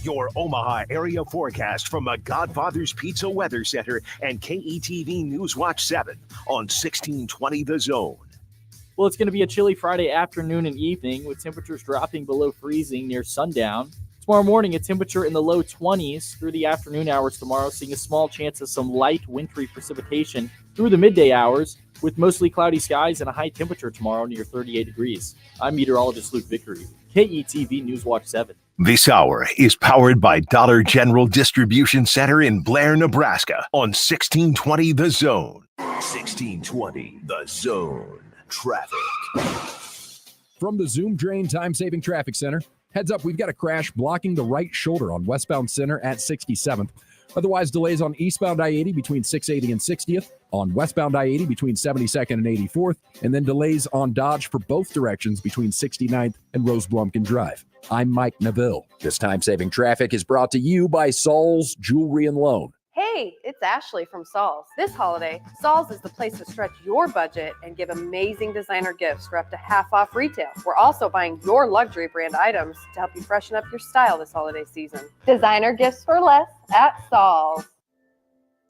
Your Omaha area forecast from the Godfather's Pizza Weather Center and KETV Newswatch 7 on 1620 The Zone.
Well, it's going to be a chilly Friday afternoon and evening with temperatures dropping below freezing near sundown. Tomorrow morning, a temperature in the low 20s through the afternoon hours tomorrow, seeing a small chance of some light wintry precipitation through the midday hours with mostly cloudy skies and a high temperature tomorrow near 38 degrees. I'm meteorologist Luke Vickery, KETV Newswatch 7.
This hour is powered by Dollar General Distribution Center in Blair, Nebraska on 1620 The Zone. 1620 The Zone. Traffic.
From the Zoom Drain Time-Saving Traffic Center, heads up, we've got a crash blocking the right shoulder on westbound Center at 67th. Otherwise, delays on eastbound I-80 between 680 and 60th, on westbound I-80 between 72nd and 84th, and then delays on Dodge for both directions between 69th and Rose Blumkin Drive. I'm Mike Neville. This time-saving traffic is brought to you by Saul's Jewelry and Loan.
Hey, it's Ashley from Saul's. This holiday, Saul's is the place to stretch your budget and give amazing designer gifts for up to half off retail. We're also buying your luxury brand items to help you freshen up your style this holiday season. Designer gifts for less at Saul's.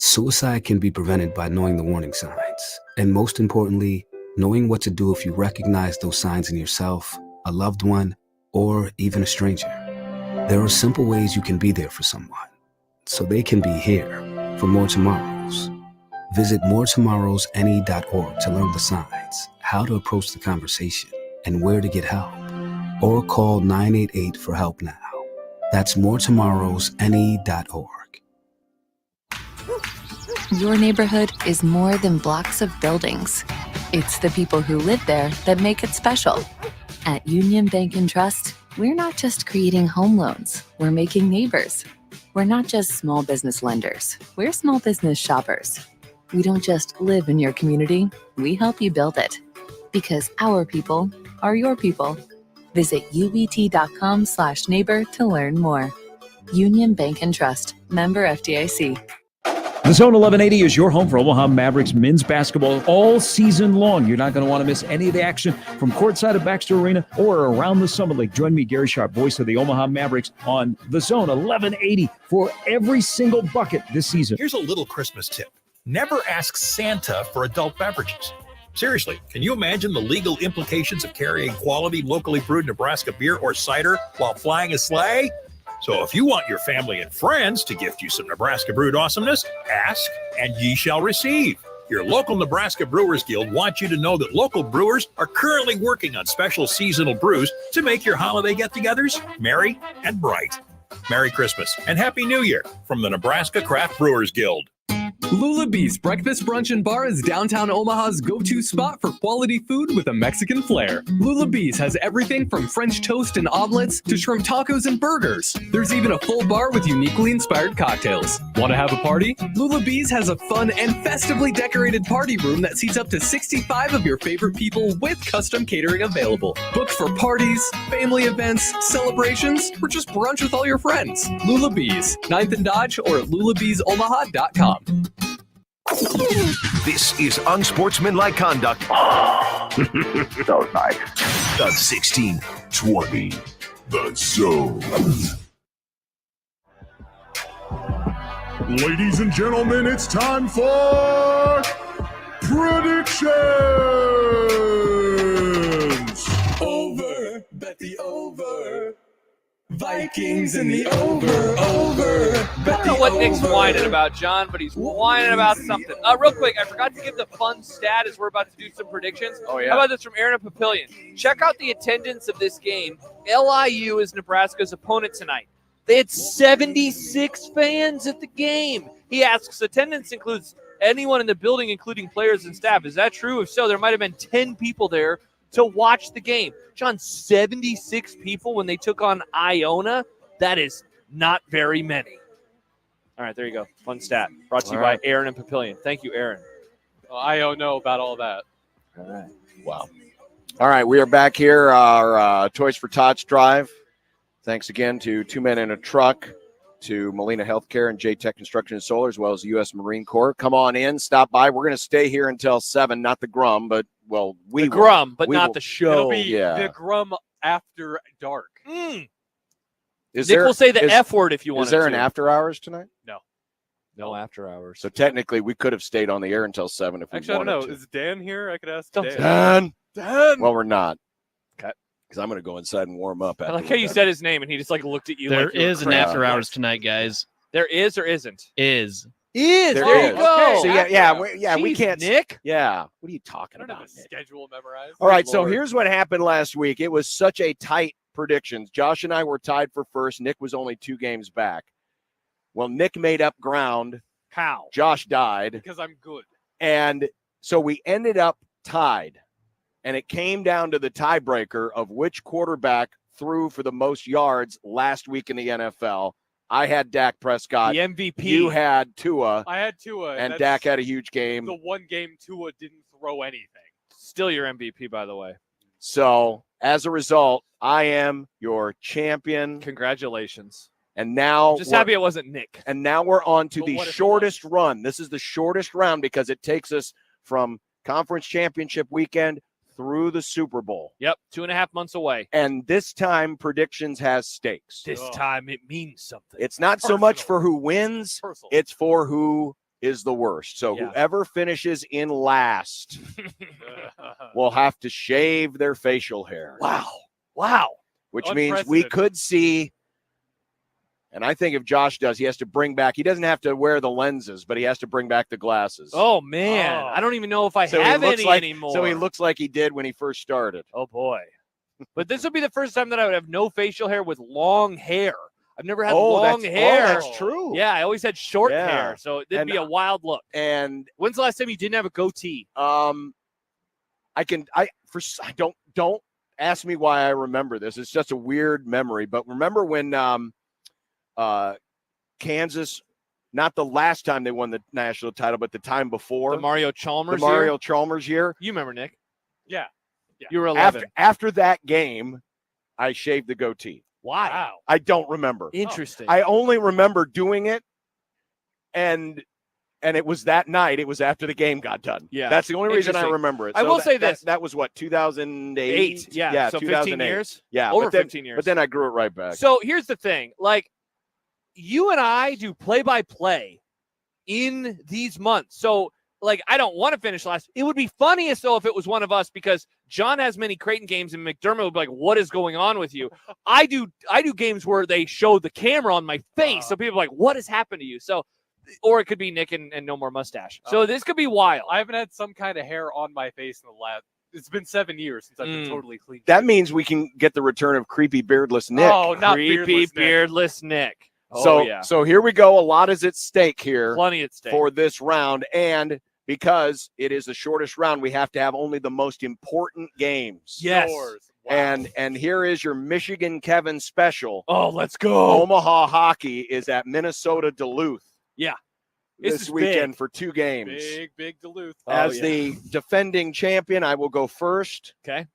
Suicide can be prevented by knowing the warning signs, and most importantly, knowing what to do if you recognize those signs in yourself, a loved one, or even a stranger. There are simple ways you can be there for someone, so they can be here for more tomorrows. Visit moretomorrowsne.org to learn the signs, how to approach the conversation, and where to get help. Or call 988 for help now. That's moretomorrowsne.org.
Your neighborhood is more than blocks of buildings. It's the people who live there that make it special. At Union Bank and Trust, we're not just creating home loans, we're making neighbors. We're not just small business lenders, we're small business shoppers. We don't just live in your community, we help you build it. Because our people are your people. Visit ubt.com/neighbor to learn more. Union Bank and Trust, member FDIC.
The Zone 1180 is your home for Omaha Mavericks men's basketball all season long. You're not going to want to miss any of the action from courtside at Baxter Arena or around the Summit League. Join me, Gary Sharp, voice of the Omaha Mavericks, on The Zone 1180 for every single bucket this season.
Here's a little Christmas tip. Never ask Santa for adult beverages. Seriously, can you imagine the legal implications of carrying quality, locally brewed Nebraska beer or cider while flying a sleigh? So if you want your family and friends to gift you some Nebraska brewed awesomeness, ask and ye shall receive. Your local Nebraska Brewers Guild wants you to know that local brewers are currently working on special seasonal brews to make your holiday get-togethers merry and bright. Merry Christmas and Happy New Year from the Nebraska Craft Brewers Guild.
Lula Beast Breakfast, Brunch, and Bar is downtown Omaha's go-to spot for quality food with a Mexican flair. Lula Beast has everything from French toast and omelets to shrimp tacos and burgers. There's even a full bar with uniquely inspired cocktails. Want to have a party? Lula Beast has a fun and festively decorated party room that seats up to 65 of your favorite people with custom catering available. Booked for parties, family events, celebrations, or just brunch with all your friends. Lula Bees, 9th and Dodge, or at lulabeesomaha.com.
This is unsportsmanlike conduct. So nice. Of 1620. The Zone.
Ladies and gentlemen, it's time for predictions.
Over, bet the over. Vikings in the over.
I don't know what Nick's whining about, John, but he's whining about something. Real quick, I forgot to give the fun stat as we're about to do some predictions.
Oh, yeah.
How about this from Aaron Papillion? Check out the attendance of this game. LIU is Nebraska's opponent tonight. They had 76 fans at the game. He asks, attendance includes anyone in the building, including players and staff. Is that true? If so, there might have been 10 people there to watch the game. John, 76 people when they took on Iona? That is not very many. All right, there you go. Fun stat. Brought to you by Aaron and Papillion. Thank you, Aaron.
I don't know about all that.
All right.
Wow. All right, we are back here, our Toys for Tots drive. Thanks again to Two Men in a Truck, to Molina Healthcare and J-Tech Construction and Solar, as well as the U.S. Marine Corps. Come on in, stop by. We're going to stay here until 7, not the Grum, but, well,
the Grum, but not the show.
It'll be the Grum after dark.
Nick will say the F word if you want to.
Is there an after hours tonight?
No.
No after hours.
So technically, we could have stayed on the air until 7 if we
Actually, I
wanted
don't know.
to.
Is Dan here? I could ask Dan.
Dan! Well, we're not. Okay. Because I'm going to go inside and warm up.
I like how you said his name, and he just looked at you.
There
like you were
is an
crazy.
after hours tonight, guys.
There is or isn't?
Is.
There
is.
you go.
So we
Jeez,
can't.
Nick.
Yeah. What are you talking
I don't
about?
have a schedule memorized.
All right.
Good
So
Lord.
here's what happened last week. It was such a tight predictions. Josh and I were tied for first. Nick was only 2 games back. Well, Nick made up ground.
How?
Josh died.
Because I'm good.
And so we ended up tied. And it came down to the tiebreaker of which quarterback threw for the most yards last week in the NFL. I had Dak Prescott.
The MVP.
You had Tua.
I had Tua.
And
that's
Dak had a huge game.
The one game Tua didn't throw anything.
Still your MVP, by the way.
So as a result, I am your champion.
Congratulations.
And now
Just happy it wasn't Nick.
And now we're on to
But
the
what if it
shortest run. This is the shortest round because it takes us from conference championship weekend through the Super Bowl.
Yep, 2.5 months away.
And this time, predictions has stakes.
This time it means something.
It's not so much for who wins, it's for who is the worst. So
Yeah.
whoever finishes in last will have to shave their facial hair.
Wow.
Which means we could see, and I think if Josh does, he has to bring back, he doesn't have to wear the lenses, but he has to bring back the glasses.
Oh, man. I don't even know if I have any anymore.
So he looks like he did when he first started.
Oh, boy. But this would be the first time that I would have no facial hair with long hair. I've never had long hair.
Oh, that's true.
Yeah, I always had short
Yeah.
hair, so it'd
And
be a wild look.
And
when's the last time you didn't have a goatee?
Don't ask me why I remember this. It's just a weird memory. But remember when Kansas, not the last time they won the national title, but the time before,
The Mario Chalmers
year.
You remember, Nick?
Yeah.
You were 11.
After that game, I shaved the goatee.
Why?
I don't remember.
Interesting.
I only remember doing it, and it was that night. It was after the game got done.
Yeah.
That's the only reason I
Interesting.
remember it.
I will say this.
That was what, 2008?
Yeah, so 15
2008.
years?
Yeah.
Over
but then,
15 years.
But then I grew it right back.
So here's the thing. Like, you and I do play-by-play in these months. So, like, I don't want to finish last. It would be funniest, though, if it was one of us, because John has many Creighton games, and McDermott would be like, what is going on with you? I do games where they show the camera on my face, so people are like, what has happened to you? So, or it could be Nick and no more mustache. So this could be wild.
I haven't had some kind of hair on my face in the last. It's been 7 years since I've been totally clean.
That means we can get the return of creepy beardless Nick.
Oh, not
Creepy
beardless
Nick.
Nick.
So here we go. A lot is at stake here.
Plenty at stake
for this round, and because it is the shortest round, we have to have only the most important games.
Yes.
Wow. And here is your Michigan Kevin special.
Oh, let's go.
Omaha hockey is at Minnesota Duluth.
Yeah.
This weekend for 2 games.
Big Duluth.
As the defending champion, I will go first.
Okay.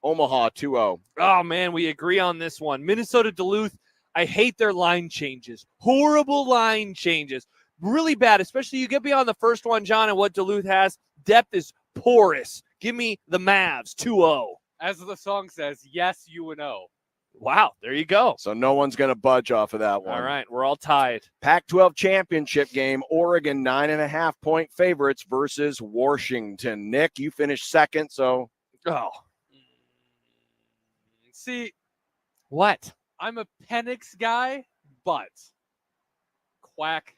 Omaha 2-0.
Oh, man, we agree on this one. Minnesota Duluth, I hate their line changes. Horrible line changes. Really bad, especially you get beyond the first one, John, and what Duluth has. Depth is porous. Give me the Mavs 2-0.
As the song says, yes, UNO.
Wow, there you go.
So no one's going to budge off of that one.
All right, we're all tied.
Pac-12 championship game, Oregon 9.5-point favorites versus Washington. Nick, you finished second, so.
Oh.
See.
What?
I'm a Penix guy, but quack.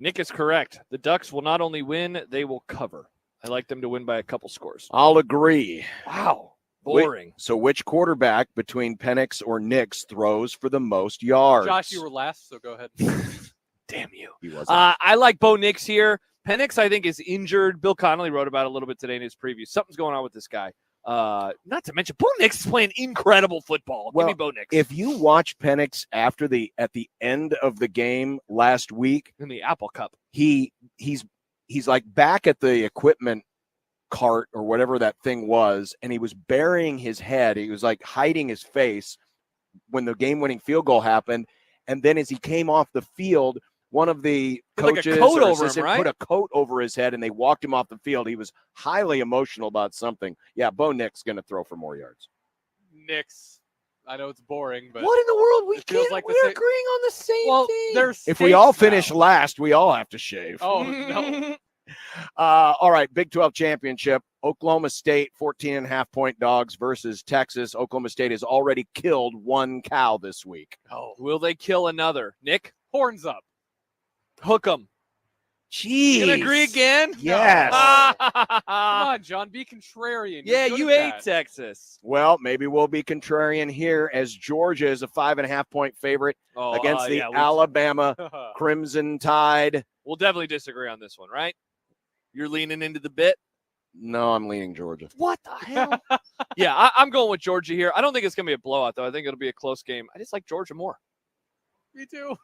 Nick is correct. The Ducks will not only win, they will cover. I like them to win by a couple scores.
I'll agree.
Wow. Boring.
So which quarterback between Penix or Nix throws for the most yards?
Josh, you were last, so go ahead.
Damn you.
He wasn't.
I like Bo Nix here. Penix, I think, is injured. Bill Connolly wrote about it a little bit today in his preview. Something's going on with this guy. Not to mention, Bo Nix is playing incredible football.
Well,
Give me Bo Nix.
If you watch Penix at the end of the game last week
in the Apple Cup,
he's like back at the equipment cart or whatever that thing was, and he was burying his head. He was like hiding his face when the game-winning field goal happened. And then as he came off the field, one of the coaches
like a coat
or
over him,
assistant
right?
put a coat over his head, and they walked him off the field. He was highly emotional about something. Yeah, Bo Nix going to throw for more yards.
Nix. I know it's boring, but
what in the world? We
it feels
can't.
like
We're agreeing on the same thing.
There's
If we all
stakes now.
finish last, we all have to shave.
Oh, no.
All right, Big 12 championship. Oklahoma State, 14.5-point dogs versus Texas. Oklahoma State has already killed one cow this week.
Oh, will they kill another? Nick?
Horns up.
Hook 'em.
Jeez.
You gonna agree again?
Yes.
Come on, John. Be contrarian.
Yeah,
You're good
you
at
hate
that.
Texas.
Well, maybe we'll be contrarian here as Georgia is a 5.5-point favorite against the Alabama Crimson Tide.
We'll definitely disagree on this one, right? You're leaning into the bit?
No, I'm leaning Georgia.
What the hell? Yeah, I'm going with Georgia here. I don't think it's going to be a blowout, though. I think it'll be a close game. I just like Georgia more.
Me too.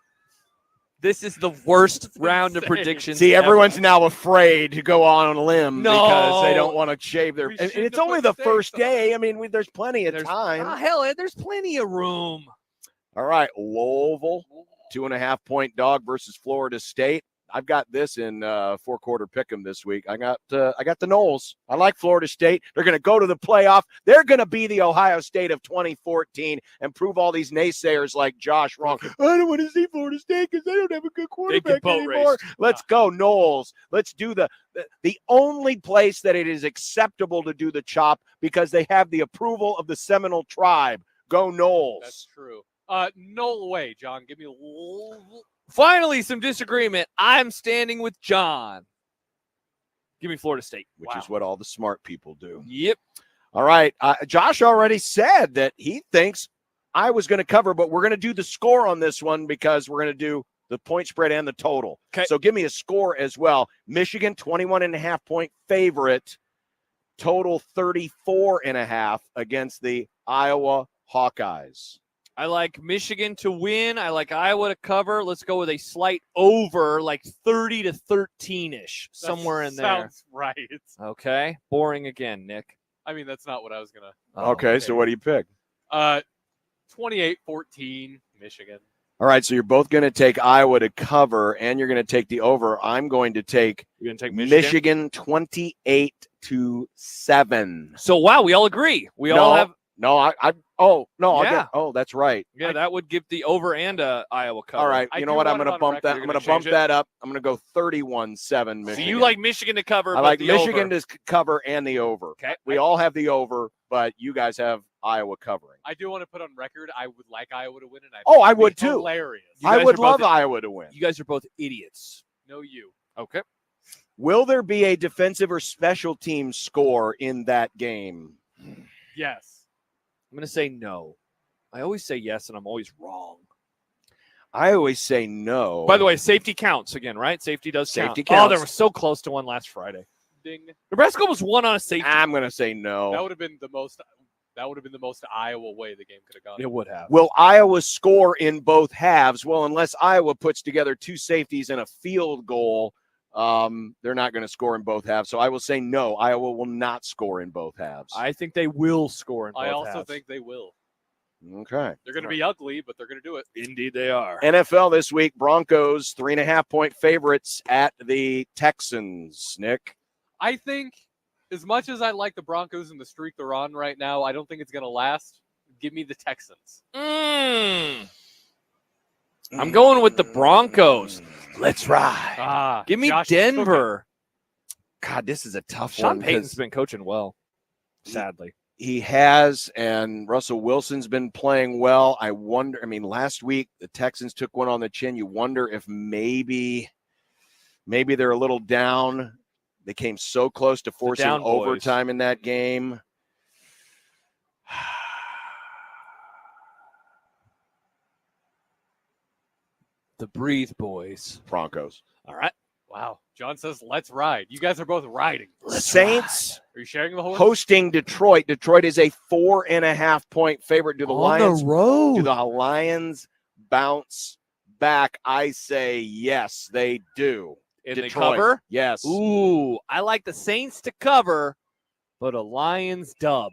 This is the worst round of predictions.
See,
ever.
everyone's now afraid to go on a limb
No.
because they don't want to shave their.
We
And
shouldn't
it's
have
only
put
the first day. I mean, there's plenty of
There's
time.
hell, there's plenty of room.
All right, Louisville, 2.5-point dog versus Florida State. I've got this in 4-quarter pick'em this week. I got the Noles. I like Florida State. They're going to go to the playoff. They're going to be the Ohio State of 2014 and prove all these naysayers like Josh wrong. I don't want to see Florida State because they don't have a good quarterback anymore. Let's go Noles. Let's do the only place that it is acceptable to do the chop because they have the approval of the Seminole tribe. Go Noles.
That's true. No way, John. Give me
Finally, some disagreement. I'm standing with John. Give me Florida State.
Which is what all the smart people do.
Yep.
All right. Josh already said that he thinks I was going to cover, but we're going to do the score on this one because we're going to do the point spread and the total.
Okay.
So give me a score as well. Michigan, 21.5-point favorite. Total 34.5 against the Iowa Hawkeyes.
I like Michigan to win. I like Iowa to cover. Let's go with a slight over, like 30 to 13-ish, somewhere in there.
Sounds right.
Okay. Boring again, Nick.
I mean, that's not what I was going to.
Okay, so what do you pick?
28-14, Michigan.
All right, so you're both going to take Iowa to cover, and you're going to take the over. I'm going to take, Michigan 28-7.
So, wow, we all agree. We all have.
That's right.
Yeah, that would give the over and Iowa cover.
All right, you know what? I'm going to bump that. I'm going to bump that up. I'm going to go 31-7 Michigan.
So you like Michigan to cover,
I
but
like
the
Michigan
over.
to cover and the over.
Okay.
We all have the over, but you guys have Iowa covering.
I do want to put on record, I would like Iowa to win, and
I would too.
Hilarious.
I would love Iowa to win.
You guys are both idiots.
No, you.
Okay.
Will there be a defensive or special team score in that game?
Yes.
I'm going to say no. I always say yes, and I'm always wrong.
I always say no.
By the way, safety counts again, right? Safety does count.
Safety counts.
Oh, they were so close to one last Friday.
Ding.
Nebraska almost won on a safety.
I'm going to say no.
That would have been the most. That would have been the most Iowa way the game could have gone.
It would have.
Will Iowa score in both halves? Well, unless Iowa puts together 2 safeties and a field goal, they're not going to score in both halves. So I will say no. Iowa will not score in both halves.
I think they will score in both halves.
I also think they will.
Okay.
They're going to be ugly, but they're going to do it.
Indeed, they are.
NFL this week, Broncos 3.5-point favorites at the Texans. Nick?
I think as much as I like the Broncos and the streak they're on right now, I don't think it's going to last. Give me the Texans.
I'm going with the Broncos. Let's ride. Give me
Josh
Denver.
God, this is a tough
Sean
one.
Payton's been coaching well, sadly.
He has, and Russell Wilson's been playing well. I wonder, last week the Texans took one on the chin. You wonder if maybe they're a little down. They came so close to forcing overtime in that game.
The Breathe Boys.
Broncos.
All right.
Wow. John says, let's ride. You guys are both riding.
Saints
Are you sharing the horse?
hosting Detroit. Detroit is a 4.5-point favorite. Do the Lions
road.
Do the Lions bounce back? I say yes, they do.
And
Detroit.
they cover?
Yes.
Ooh, I like the Saints to cover, but a Lions dub.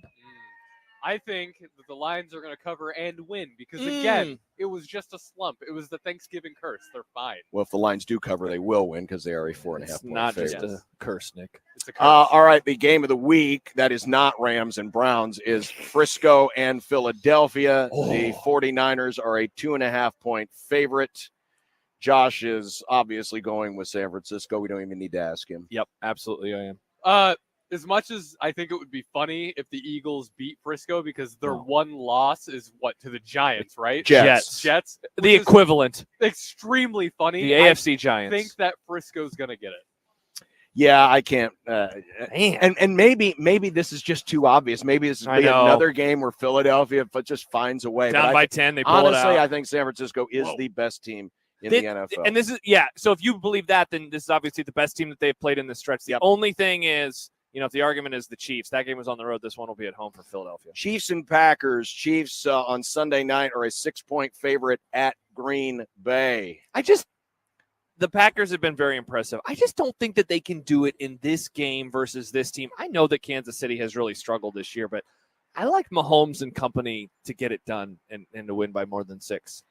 I think that the Lions are going to cover and win because, again, it was just a slump. It was the Thanksgiving curse. They're fine.
Well, if the Lions do cover, they will win because they are a 4.5-point
It's not
favorite.
just a curse, Nick.
It's a curse.
All right, the game of the week that is not Rams and Browns is Frisco and Philadelphia. The 49ers are a 2.5-point favorite. Josh is obviously going with San Francisco. We don't even need to ask him.
Yep, absolutely I am.
As much as I think it would be funny if the Eagles beat Frisco because their one loss is to the Giants, right?
Jets. The equivalent.
Extremely funny.
The AFC Giants.
I think that Frisco's going to get it.
Yeah, I can't. And maybe this is just too obvious. Maybe this is another game where Philadelphia just finds a way.
Down by 10, they pull it out.
Honestly, I think San Francisco is the best team in the NFL.
And this is, so if you believe that, then this is obviously the best team that they've played in this stretch. The only thing is, if the argument is the Chiefs, that game was on the road. This one will be at home for Philadelphia.
Chiefs and Packers. Chiefs on Sunday night are a 6-point favorite at Green Bay.
The Packers have been very impressive. I just don't think that they can do it in this game versus this team. I know that Kansas City has really struggled this year, but I like Mahomes and company to get it done and to win by more than 6.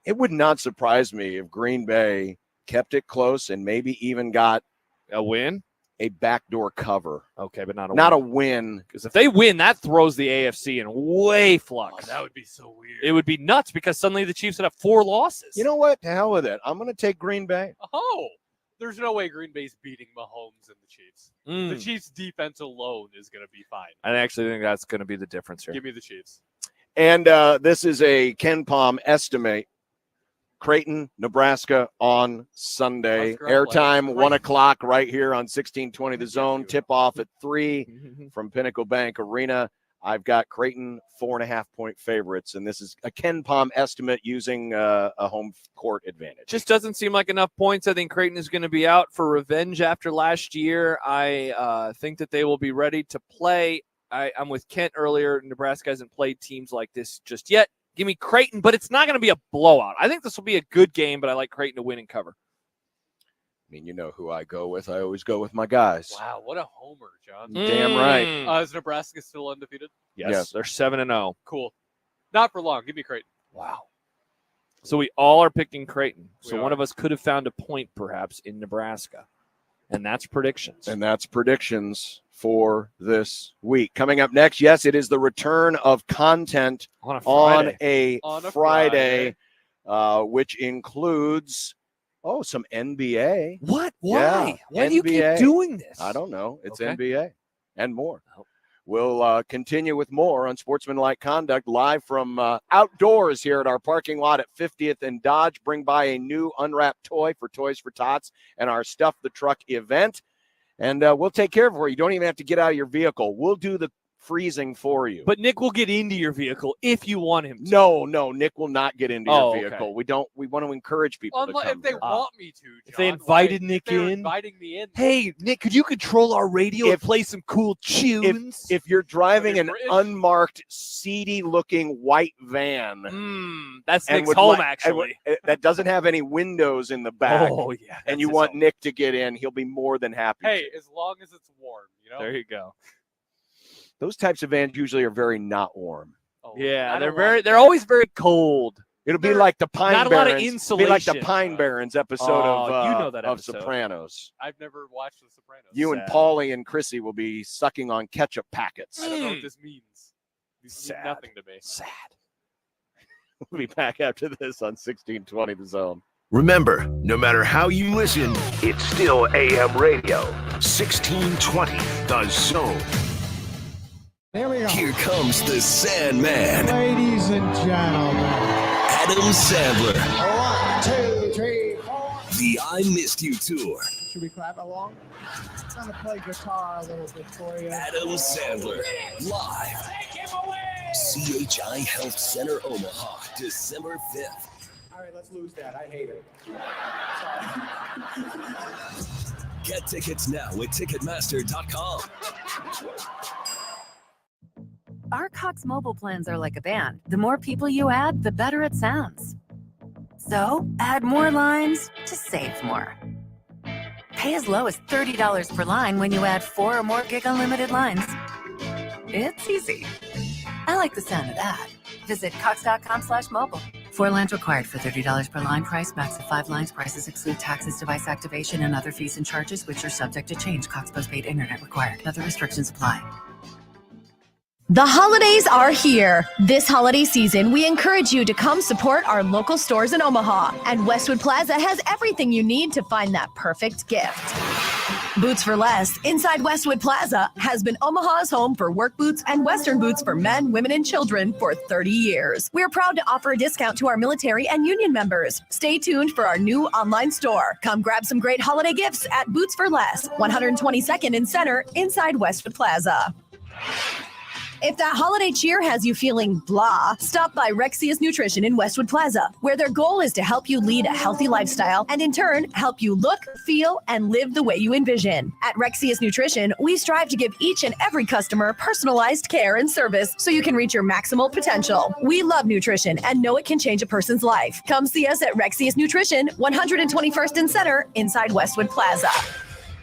It would not surprise me if Green Bay kept it close, and maybe even got
a win,
a backdoor cover.
Okay, but not
a win.
Because if they win, that throws the AFC in way flux.
That would be so weird.
It would be nuts because suddenly the Chiefs would have 4 losses.
You know what? To hell with it. I'm going to take Green Bay.
Oh, there's no way Green Bay's beating Mahomes and the Chiefs. The Chiefs' defense alone is going to be fine.
I actually think that's going to be the difference here.
Give me the Chiefs.
And this is a Ken Palm estimate. Creighton, Nebraska on Sunday. Airtime 1 o'clock right here on 1620 The Zone. Tip off at 3 from Pinnacle Bank Arena. I've got Creighton 4.5-point favorites, and this is a Ken Palm estimate using a home court advantage.
Just doesn't seem like enough points. I think Creighton is going to be out for revenge after last year. I think that they will be ready to play. I'm with Kent earlier. Nebraska hasn't played teams like this just yet. Give me Creighton, but it's not going to be a blowout. I think this will be a good game, but I like Creighton to win and cover.
I mean, you know who I go with. I always go with my guys.
Wow, what a homer, John.
Damn right.
Is Nebraska still undefeated?
Yes. They're 7-0.
Cool. Not for long. Give me Creighton.
Wow. So we all are picking Creighton. So
We
one
are.
of us could have found a point perhaps in Nebraska. And that's predictions.
And that's predictions for this week. Coming up next, yes, it is the return of content
on
a Friday, which includes some NBA.
What?
Yeah,
Why? Why do you keep
NBA.
doing this?
I don't know. It's
Okay.
NBA and more. We'll continue with more Unsportsmanlike Conduct live from outdoors here at our parking lot at 50th and Dodge. Bring by a new unwrapped toy for Toys for Tots and our Stuff the Truck event. And we'll take care of it for you. You don't even have to get out of your vehicle. We'll do the freezing for you.
But Nick will get into your vehicle if you want him to.
No, Nick will not get into your vehicle.
Okay.
We want to encourage people to come
If they
here.
want me to, John.
If they invited Nick
if they're
in.
inviting me in.
Hey, Nick, could you control our radio and play some cool tunes?
If you're driving an
British.
unmarked, seedy-looking white van,
that's
and
Nick's
would
home,
like-
actually.
that doesn't have any windows in the back.
Oh, yeah.
And you want Nick to get in, he'll be more than happy.
Hey, as long as it's warm, you know?
There you go.
Those types of vans usually are very not warm.
Yeah, they're always very cold.
It'll be like the Pine
Not a
Barrens.
lot of
It'll be like the
insulation.
Pine Barrens episode
Oh, you know that
of
episode.
Sopranos.
I've never watched The Sopranos.
You and Paulie and Chrissy will be sucking on ketchup packets.
I don't know what this means. These mean
Sad.
nothing to me.
Sad.
We'll be back after this on 1620 The Zone.
Remember, no matter how you listen, it's still AM radio. 1620 The Zone.
There we go.
Here comes the Sandman,
Ladies and gentlemen.
Adam Sandler.
1, 2, 3, 4.
The I Missed You Tour.
Should we clap along? I'm gonna play guitar a little bit for you.
Adam Sandler, live. CHI Health Center, Omaha, December 5th.
All right, let's lose that. I hate it.
Get tickets now at Ticketmaster.com.
Our Cox mobile plans are like a band. The more people you add, the better it sounds. So, add more lines to save more. Pay as low as $30 per line when you add 4 or more gig unlimited lines. It's easy. I like the sound of that. Visit cox.com/mobile. 4 lines required for $30 per line. Price max of 5 lines. Prices exclude taxes, device activation, and other fees and charges, which are subject to change. Cox postpaid internet required. Other restrictions apply.
The holidays are here. This holiday season, we encourage you to come support our local stores in Omaha. And Westwood Plaza has everything you need to find that perfect gift. Boots for Less inside Westwood Plaza has been Omaha's home for work boots and Western boots for men, women, and children for 30 years. We're proud to offer a discount to our military and union members. Stay tuned for our new online store. Come grab some great holiday gifts at Boots for Less, 122nd and Center inside Westwood Plaza. If that holiday cheer has you feeling blah, stop by Rexius Nutrition in Westwood Plaza, where their goal is to help you lead a healthy lifestyle and in turn, help you look, feel, and live the way you envision. At Rexius Nutrition, we strive to give each and every customer personalized care and service so you can reach your maximal potential. We love nutrition and know it can change a person's life. Come see us at Rexius Nutrition, 121st and Center inside Westwood Plaza.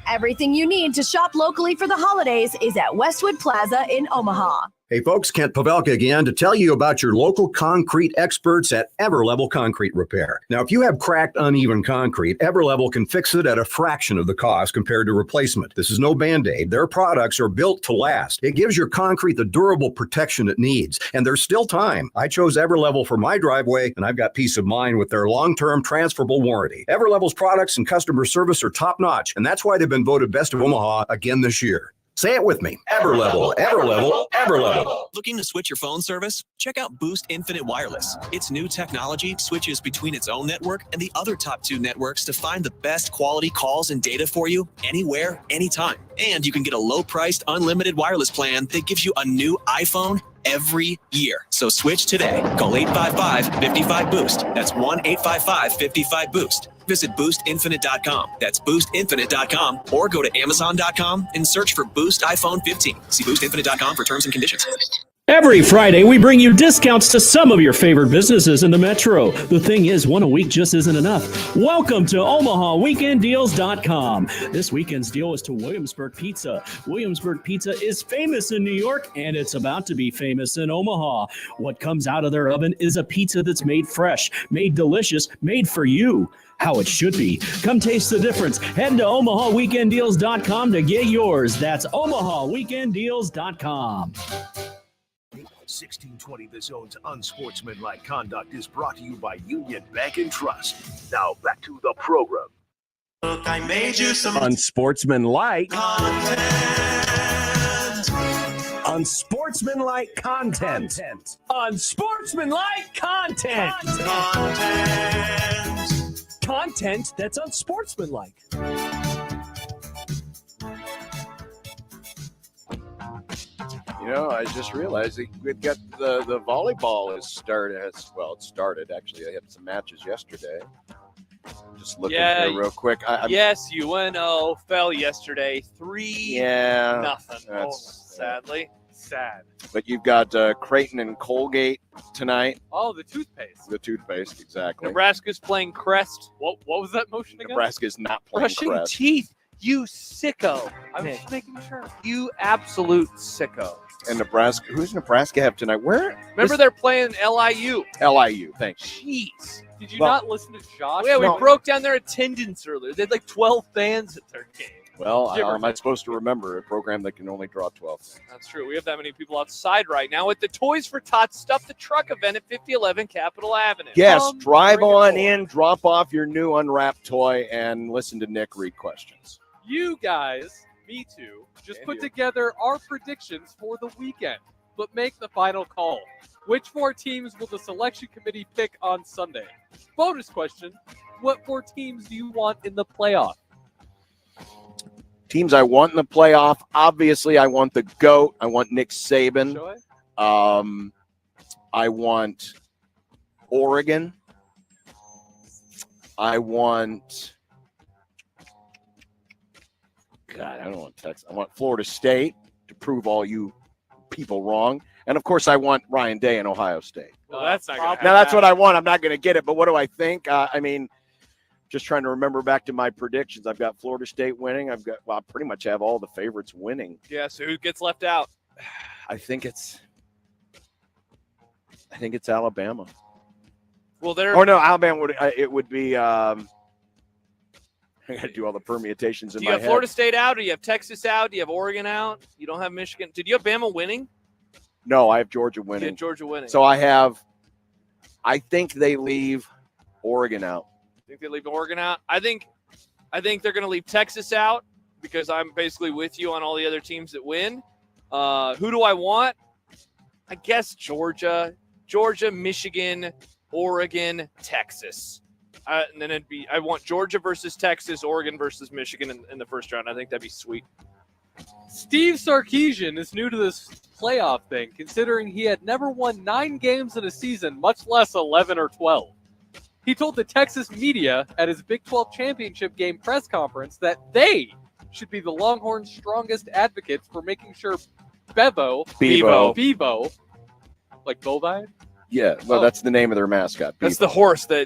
Everything you need to shop locally for the holidays is at Westwood Plaza in Omaha.
Hey folks, Kent Pavelka again to tell you about your local concrete experts at Everlevel Concrete Repair. Now, if you have cracked, uneven concrete, Everlevel can fix it at a fraction of the cost compared to replacement. This is no Band-Aid. Their products are built to last. It gives your concrete the durable protection it needs, and there's still time. I chose Everlevel for my driveway, and I've got peace of mind with their long-term transferable warranty. Everlevel's products and customer service are top-notch, and that's why they've been voted Best of Omaha again this year. Say it with me. Everlevel, Everlevel, Everlevel.
Looking to switch your phone service? Check out Boost Infinite Wireless. Its new technology switches between its own network and the other top 2 networks to find the best quality calls and data for you anywhere, anytime. And you can get a low-priced, unlimited wireless plan that gives you a new iPhone every year. So switch today. Call 855-55-BOOST. That's 1-855-55-BOOST. Visit boostinfinite.com. That's boostinfinite.com, or go to amazon.com and search for Boost iPhone 15. See boostinfinite.com for terms and conditions.
Every Friday, we bring you discounts to some of your favorite businesses in the Metro. The thing is, one a week just isn't enough. Welcome to OmahaWeekendDeals.com. This weekend's deal is to Williamsburg Pizza. Williamsburg Pizza is famous in New York, and it's about to be famous in Omaha. What comes out of their oven is a pizza that's made fresh, made delicious, made for you. How it should be. Come taste the difference. Head to OmahaWeekendDeals.com to get yours. That's OmahaWeekendDeals.com.
1620 The Zone's Unsportsmanlike Conduct is brought to you by Union Bank and Trust. Now back to the program.
Look, I made you some
Unsportsmanlike
content.
Unsportsmanlike content.
Unsportsmanlike content. Content that's unsportsmanlike.
You know, I just realized we've got the volleyball is started. Well, it started actually. I had some matches yesterday. Just looking here real quick.
Yes, UNO fell yesterday, 3-0. Sadly, sad.
But you've got Creighton and Colgate tonight.
Oh, the toothpaste.
The toothpaste, exactly.
Nebraska's playing Crest.
What was that motion again?
Nebraska's not playing
Brushing
Crest.
teeth. You sicko.
I was
Nick.
just making sure.
You absolute sicko.
And Nebraska, who's Nebraska have tonight?
Remember they're playing LIU.
LIU, thanks.
Jeez.
Did you not listen to Josh?
Yeah, we broke down their attendance earlier. They had like 12 fans at their game.
Well, how am I supposed to remember a program that can only draw 12?
That's true. We have that many people outside right now at the Toys for Tots Stuff the Truck event at 5011 Capitol Avenue.
Yes, drive on in, drop off your new unwrapped toy, and listen to Nick read questions.
You guys, me too, just put together our predictions for the weekend, but make the final call. Which 4 teams will the selection committee pick on Sunday? Bonus question, what 4 teams do you want in the playoff?
Teams I want in the playoff, obviously I want the GOAT. I want Nick Saban. I want Oregon. I want... God, I don't want Texas. I want Florida State to prove all you people wrong. And, of course, I want Ryan Day and Ohio State.
Well, that's not going to
Now, that's what I want. I'm not going to get it, but what do I think? Just trying to remember back to my predictions. I've got Florida State winning. I pretty much have all the favorites winning.
Yeah, so who gets left out?
I think it's Alabama.
Well, they're...
Oh, no, Alabama would be I got to do all the permutations in my head.
Do you have Florida State out, or do you have Texas out? Do you have Oregon out? You don't have Michigan. Did you have Bama winning?
No, I have Georgia winning.
You had Georgia winning.
So I think they leave Oregon out.
Think they leave Oregon out? I think they're going to leave Texas out because I'm basically with you on all the other teams that win. Who do I want? I guess Georgia, Michigan, Oregon, Texas. And then I want Georgia versus Texas, Oregon versus Michigan in the first round. I think that'd be sweet.
Steve Sarkisian is new to this playoff thing, considering he had never won 9 games in a season, much less 11 or 12. He told the Texas media at his Big 12 championship game press conference that they should be the Longhorns' strongest advocates for making sure Bevo, like bovine,
Yeah, well, that's the name of their mascot.
That's
Bevo.
the horse the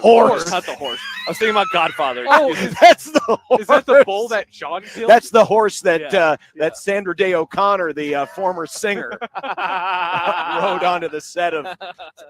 horse.
not the horse. I was thinking about Godfather.
Oh,
That's the horse.
Is that the bull that Sean killed?
That's the horse that that Sandra Day O'Connor, the former singer, rode onto the set of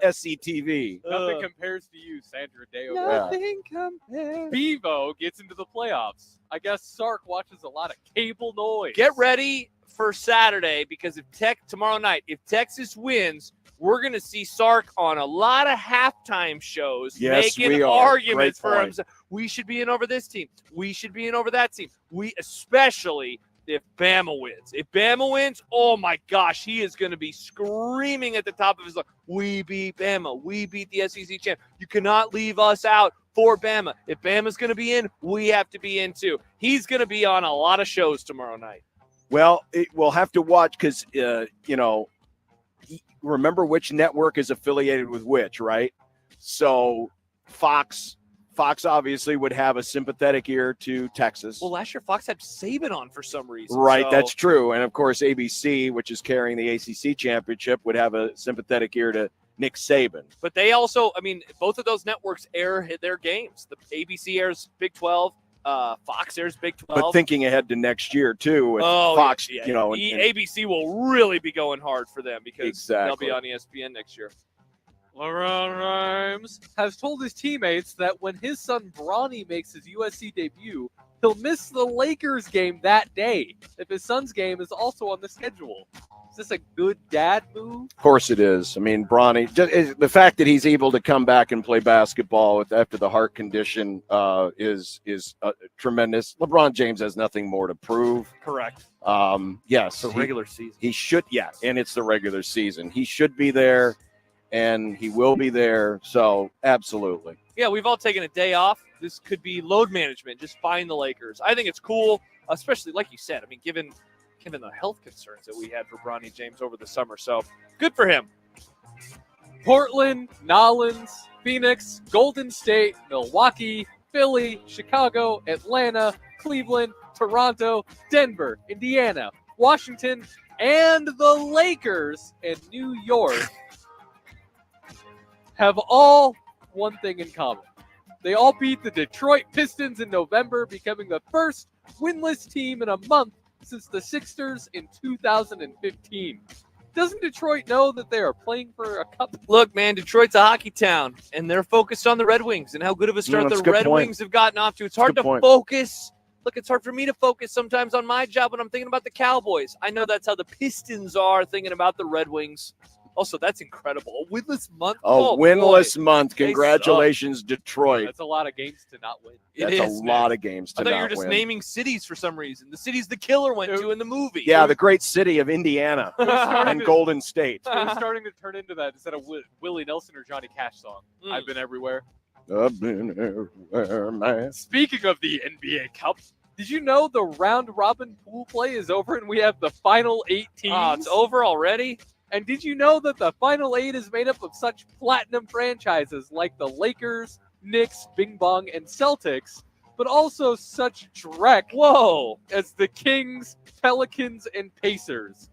SCTV.
Nothing compares to you, Sandra Day.
Nothing compares.
Bevo gets into the playoffs. I guess Sark watches a lot of cable noise.
Get ready for Saturday, because tomorrow night, if Texas wins, we're going to see Sark on a lot of halftime shows making arguments for himself. We should be in over this team. We should be in over that team. Especially if Bama wins. If Bama wins, oh my gosh, he is going to be screaming at the top of his lungs, we beat Bama. We beat the SEC champ. You cannot leave us out for Bama. If Bama's going to be in, we have to be in too. He's going to be on a lot of shows tomorrow night.
Well, we'll have to watch because, remember which network is affiliated with which, right? So Fox obviously would have a sympathetic ear to Texas.
Well, last year Fox had Saban on for some reason.
Right,
so.
that's true. And, of course, ABC, which is carrying the ACC championship, would have a sympathetic ear to Nick Saban.
But they also, both of those networks air their games. The ABC airs Big 12. Fox airs Big 12.
But thinking ahead to next year, too, with Fox,
ABC will really be going hard for them because they'll
Exactly.
be on ESPN next year.
LeBron James has told his teammates that when his son Bronny makes his USC debut, he'll miss the Lakers game that day if his son's game is also on the schedule. Is this a good dad move?
Of course it is. Bronny, the fact that he's able to come back and play basketball after the heart condition is tremendous. LeBron James has nothing more to prove.
Correct.
Yes.
The regular season.
He should, yes. And it's the regular season. He should be there, and he will be there. So, absolutely.
Yeah, we've all taken a day off. This could be load management. Just find the Lakers. I think it's cool, especially like you said. Given the health concerns that we had for Bronny James over the summer. So good for him.
Portland, Nolens, Phoenix, Golden State, Milwaukee, Philly, Chicago, Atlanta, Cleveland, Toronto, Denver, Indiana, Washington, and the Lakers in New York have all one thing in common. They all beat the Detroit Pistons in November, becoming the first winless team in a month since the Sixers in 2015. Doesn't Detroit know that they are playing for a cup?
Look, man, Detroit's a hockey town, and they're focused on the Red Wings and how good of a start the Red Wings have gotten off to. It's hard to focus. Look, it's hard for me to focus sometimes on my job when I'm thinking about the Cowboys. I know that's how the Pistons are thinking about the Red Wings. Also, that's incredible. A winless month.
Winless month.
They
Congratulations, Detroit.
That's a lot of games to not win.
That's a lot of games to
I thought
not
you were just
win.
naming cities for some reason. The cities the killer went to in the movie.
Yeah, the great city of Indiana and Golden State.
It was starting to turn into that instead of Willie Nelson or Johnny Cash song. I've been everywhere.
I've been everywhere, man.
Speaking of the NBA Cup, did you know the round-robin pool play is over and we have the final 8 teams?
Oh, it's over already?
And did you know that the final 8 is made up of such platinum franchises like the Lakers, Knicks, Bing Bong, and Celtics, but also such dreck as the Kings, Pelicans, and Pacers?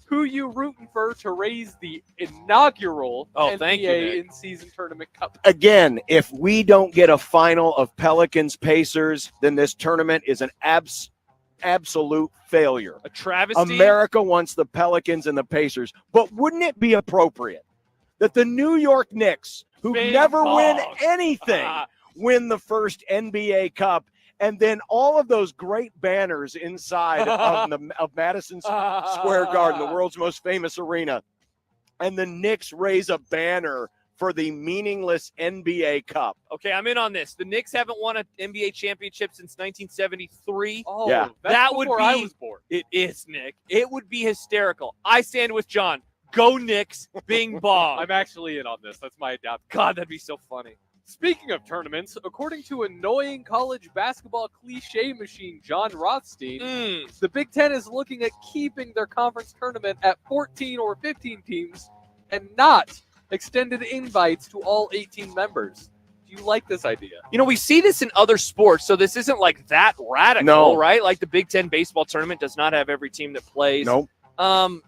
Who you rooting for to raise the inaugural NBA in-season tournament cup?
Again, if we don't get a final of Pelicans Pacers, then this tournament is an absolute failure.
A travesty.
America wants the Pelicans and the Pacers, but wouldn't it be appropriate that the New York Knicks, who never win anything, win the first NBA Cup, and then all of those great banners inside of Madison Square Garden, the world's most famous arena, and the Knicks raise a banner for the meaningless NBA Cup?
Okay, I'm in on this. The Knicks haven't won an NBA championship since 1973.
Oh,
yeah.
That's
that would
before
be.
I was born.
It is, Nick. It would be hysterical. I stand with John. Go Knicks. Bing bong.
I'm actually in on this. That's my adapt.
God, that'd be so funny.
Speaking of tournaments, according to annoying college basketball cliche machine John Rothstein, the Big Ten is looking at keeping their conference tournament at 14 or 15 teams and not extended invites to all 18 members. Do you like this idea?
You know, we see this in other sports, so this isn't like that radical, right? Like the Big Ten baseball tournament does not have every team that plays.
Nope.
I'll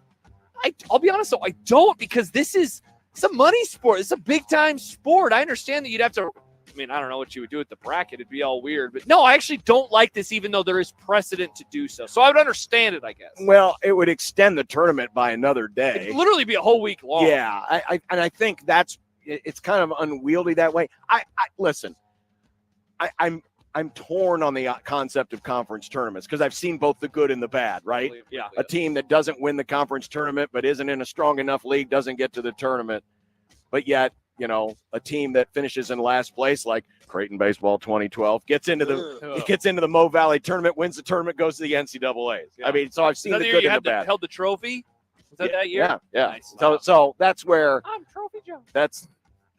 be honest though, I don't, because this is It's a money sport. It's a big-time sport. I understand that you'd have to – I mean, I don't know what you would do with the bracket. It'd be all weird. But, no, I actually don't like this even though there is precedent to do so. So I would understand it, I guess.
Well, it would extend the tournament by another day.
It'd literally be a whole week long.
Yeah, I think it's kind of unwieldy that way. Listen, I'm torn on the concept of conference tournaments because I've seen both the good and the bad, right?
Yeah.
A team that doesn't win the conference tournament but isn't in a strong enough league doesn't get to the tournament. But yet, a team that finishes in last place, like Creighton Baseball 2012, gets into the Mo Valley tournament, wins the tournament, goes to the NCAAs. Yeah. I mean, so I've seen the good and the bad.
Held the trophy? Was that that year?
Yeah.
Nice.
So that's where
I'm Trophy Joe.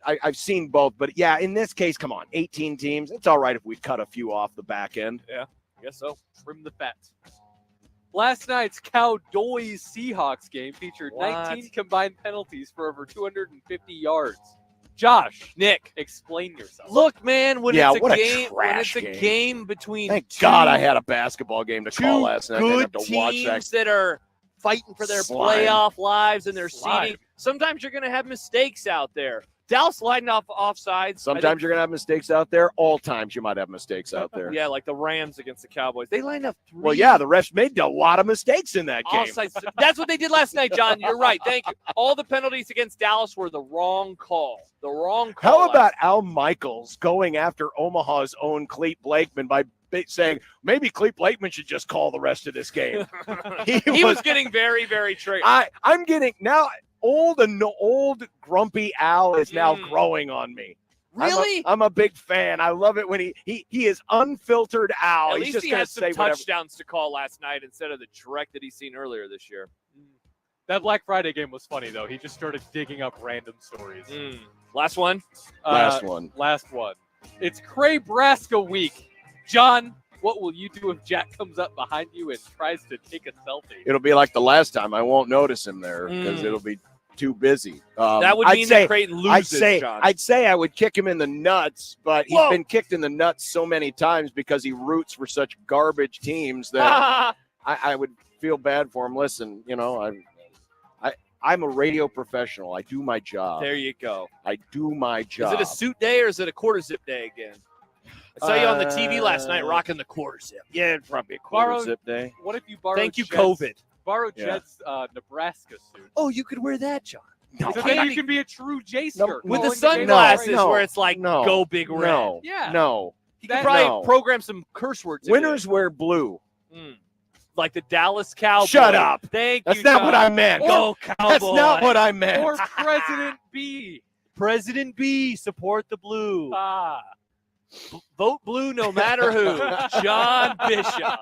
I've seen both, but yeah, in this case, come on, 18 teams. It's all right if we cut a few off the back end.
Yeah, I guess so.
Trim the fat. Last night's Cowboys Seahawks game featured 19 combined penalties for over 250 yards. Josh,
Nick,
explain yourself.
Look, man, when it's a
game.
game between
Thank God I had a basketball game to call last night. I didn't
good
have to watch
teams that are fighting for their
Slime.
playoff lives and their seeding, sometimes you're going to have mistakes out there. Dallas lining off offsides.
Sometimes you're going to have mistakes out there. All times you might have mistakes out there.
Yeah, like the Rams against the Cowboys. They lined up 3.
Well, yeah, the refs made a lot of mistakes in that game.
Offsides. That's what they did last night, John. You're right. Thank you. All the penalties against Dallas were the wrong call. The wrong call.
How about Al Michaels going after Omaha's own Clete Blakeman by saying maybe Clete Blakeman should just call the rest of this game?
He was getting very, very triggered.
I'm getting now. Old grumpy Al is now growing on me.
Really?
I'm a big fan. I love it when he is unfiltered Al.
At
He's
least
just
he
gonna
had some
say whatever.
touchdowns to call last night instead of the direct that he's seen earlier this year.
That Black Friday game was funny, though. He just started digging up random stories.
Last one?
Last one. It's Cray-Braska week. John, what will you do if Jack comes up behind you and tries to take a selfie?
It'll be like the last time. I won't notice him there because it'll be too busy.
That would mean that Creighton loses, John.
I'd say I would kick him in the nuts, but he's been kicked in the nuts so many times because he roots for such garbage teams that I would feel bad for him. Listen, I'm a radio professional. I do my job.
There you go.
I do my job.
Is it a suit day or is it a quarter zip day again? I saw you on the TV last night rocking the quarter zip.
Yeah, it'd probably a quarter zip day.
What if you borrow
Thank you, COVID.
Borrow Jed's Nebraska suit?
Oh, you could wear that, John.
So then you can be a true J-skirt.
With the sunglasses where it's like, go big red.
No.
Yeah.
No.
You could probably program some curse words.
Winners wear blue.
Like the Dallas Cowboys.
Shut up.
Thank
That's
you,
not
John.
what I meant.
Go Cowboys.
That's not what I meant.
Or President B.
President B, support the blue. Vote blue no matter who. John Bishop.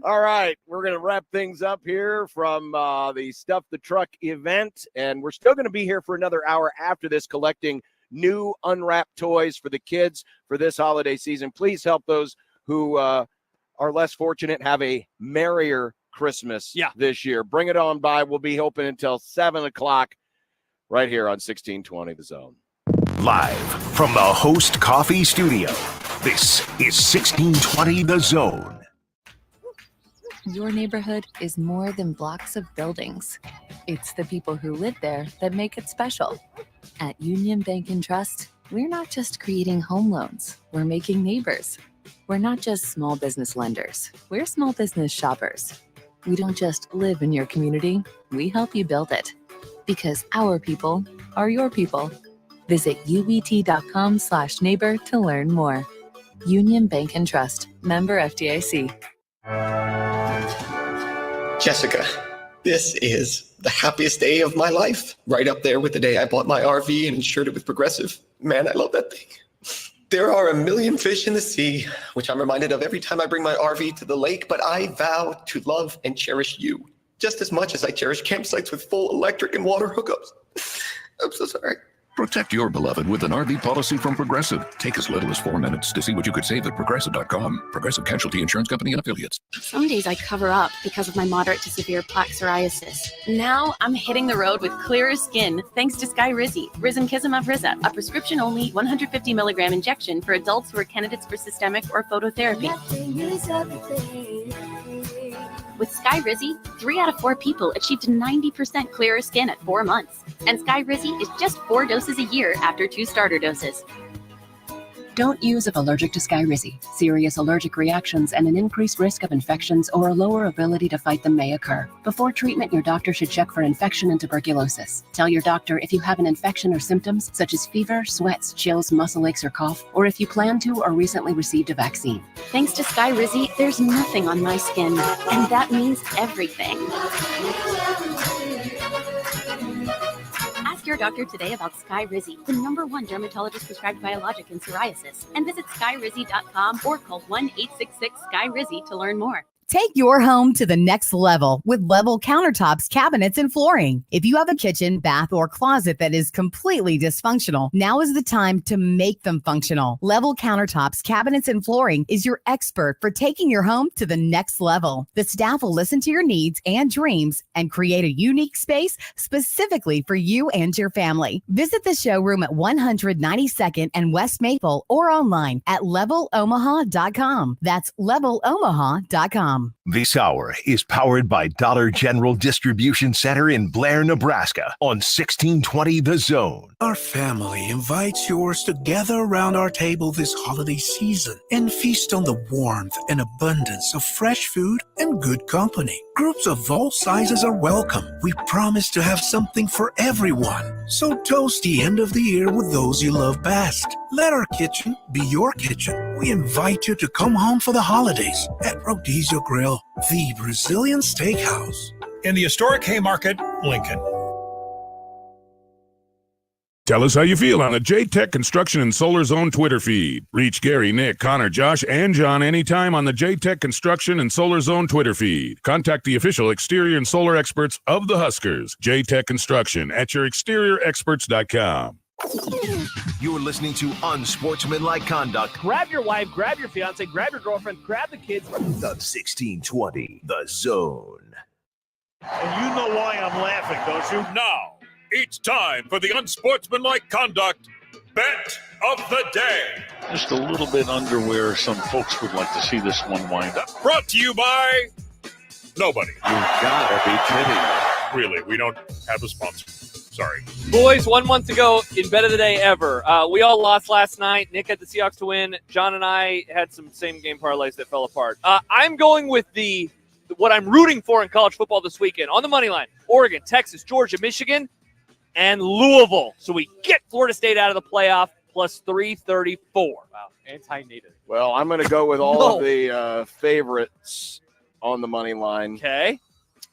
All right, we're going to wrap things up here from the Stuff the Truck event, and we're still going to be here for another hour after this collecting new unwrapped toys for the kids for this holiday season. Please help those who are less fortunate have a merrier Christmas this year. Bring it on by. We'll be open until 7 o'clock right here on 1620 The Zone.
Live from the Host Coffee Studio, this is 1620 The Zone.
Your neighborhood is more than blocks of buildings. It's the people who live there that make it special. At Union Bank and Trust, we're not just creating home loans, we're making neighbors. We're not just small business lenders, we're small business shoppers. We don't just live in your community, we help you build it. Because our people are your people. Visit uet.com/neighbor to learn more. Union Bank and Trust, member FDIC.
Jessica, this is the happiest day of my life. Right up there with the day I bought my RV and insured it with Progressive. Man, I love that thing. There are a million fish in the sea, which I'm reminded of every time I bring my RV to the lake, but I vow to love and cherish you just as much as I cherish campsites with full electric and water hookups. I'm so sorry.
Protect your beloved with an RV policy from Progressive. Take as little as 4 minutes to see what you could save at Progressive.com. Progressive Casualty Insurance Company and Affiliates.
Some days I cover up because of my moderate to severe plaque psoriasis. Now I'm hitting the road with clearer skin thanks to Skyrizi, Risankizumab Riza, a prescription-only 150 milligram injection for adults who are candidates for systemic or phototherapy. With Sky Rizzy, 3 out of 4 people achieved 90% clearer skin at 4 months. And Sky Rizzy is just 4 doses a year after 2 starter doses.
Don't use if allergic to Sky Rizzy. Serious allergic reactions and an increased risk of infections or a lower ability to fight them may occur. Before treatment, your doctor should check for infection and tuberculosis. Tell your doctor if you have an infection or symptoms such as fever, sweats, chills, muscle aches, or cough, or if you plan to or recently received a vaccine.
Thanks to Sky Rizzy, there's nothing on my skin, and that means everything. Ask your doctor today about Sky Rizzy, the #1 dermatologist prescribed biologic in psoriasis, and visit skyrizzy.com or call 1-866-SKY-RIZZY to learn more.
Take your home to the next level with Level countertops, cabinets, and flooring. If you have a kitchen, bath, or closet that is completely dysfunctional, now is the time to make them functional. Level countertops, cabinets, and flooring is your expert for taking your home to the next level. The staff will listen to your needs and dreams and create a unique space specifically for you and your family. Visit the showroom at 192nd and West Maple or online at levelomaha.com. That's levelomaha.com.
This hour is powered by Dollar General Distribution Center in Blair, Nebraska on 1620 The Zone.
Our family invites yours to gather around our table this holiday season and feast on the warmth and abundance of fresh food and good company. Groups of all sizes are welcome. We promise to have something for everyone. So toast the end of the year with those you love best. Let our kitchen be your kitchen. We invite you to come home for the holidays at Rodizio Grill, the Brazilian Steakhouse.
In the historic Haymarket, Lincoln.
Tell us how you feel on the J-Tech Construction and Solar Zone Twitter feed. Reach Gary, Nick, Connor, Josh, and John anytime on the J-Tech Construction and Solar Zone Twitter feed. Contact the official exterior and solar experts of the Huskers. J-Tech Construction at yourexteriorexperts.com.
You're listening to Unsportsmanlike Conduct.
Grab your wife, grab your fiance, grab your girlfriend, grab the kids.
The 1620 The Zone.
And you know why I'm laughing, don't you?
Now, it's time for the Unsportsmanlike Conduct Bet of the Day.
Just a little bit under where some folks would like to see this one wind up.
Brought to you by nobody.
You gotta be kidding me.
Really, we don't have a sponsor. Sorry.
Boys, 1 month ago in Bet of the Day ever. We all lost last night. Nick had the Seahawks to win. John and I had some same game parlays that fell apart. I'm going with what I'm rooting for in college football this weekend. On the money line, Oregon, Texas, Georgia, Michigan, and Louisville. So we get Florida State out of the playoff plus 334.
Wow, anti-native.
Well, I'm going to go with all of the favorites on the money line.
Okay.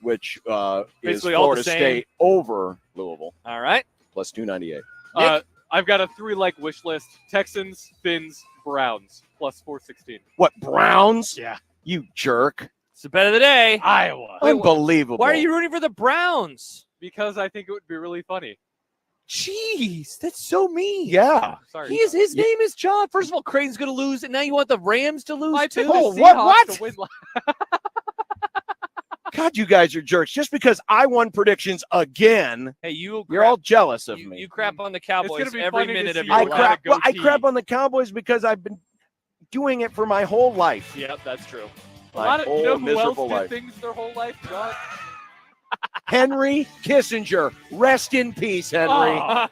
Which is
Basically all
Florida
the same.
State over Louisville.
All right.
Plus 298.
I've got a 3-leg wish list. Texans, Finns, Browns, plus 416.
What, Browns?
Yeah.
You jerk.
It's the Bet of the Day.
Iowa.
Unbelievable.
Why are you rooting for the Browns?
Because I think it would be really funny.
Jeez, that's so mean.
Yeah.
Sorry.
His name is John. First of all, Creighton's going to lose, and now you want the Rams to lose too?
Oh, what? God, you guys are jerks. Just because I won predictions again,
hey,
you're all jealous of me.
You crap on the Cowboys
be
every
funny to
minute of
see
your
you
life.
I crap on the Cowboys because I've been doing it for my whole life.
Yep, that's true.
A lot of,
whole
you know who else
miserable
did
life.
things their whole life? John?
Henry Kissinger. Rest in peace, Henry.
Oh.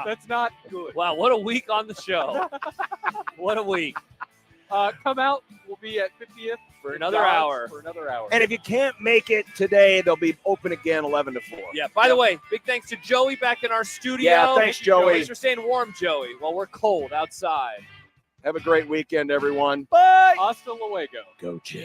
That's not good.
Wow, what a week on the show. What a week.
Come out. We'll be at 50th
For another hour.
For another hour.
And if you can't make it today, they'll be open again 11 to 4.
Yeah, by the way, big thanks to Joey back in our studio.
Yeah, thanks, Joey.
Thanks for staying warm, Joey, while we're cold outside.
Have a great weekend, everyone.
Bye.
Hasta luego.
Go, Jay.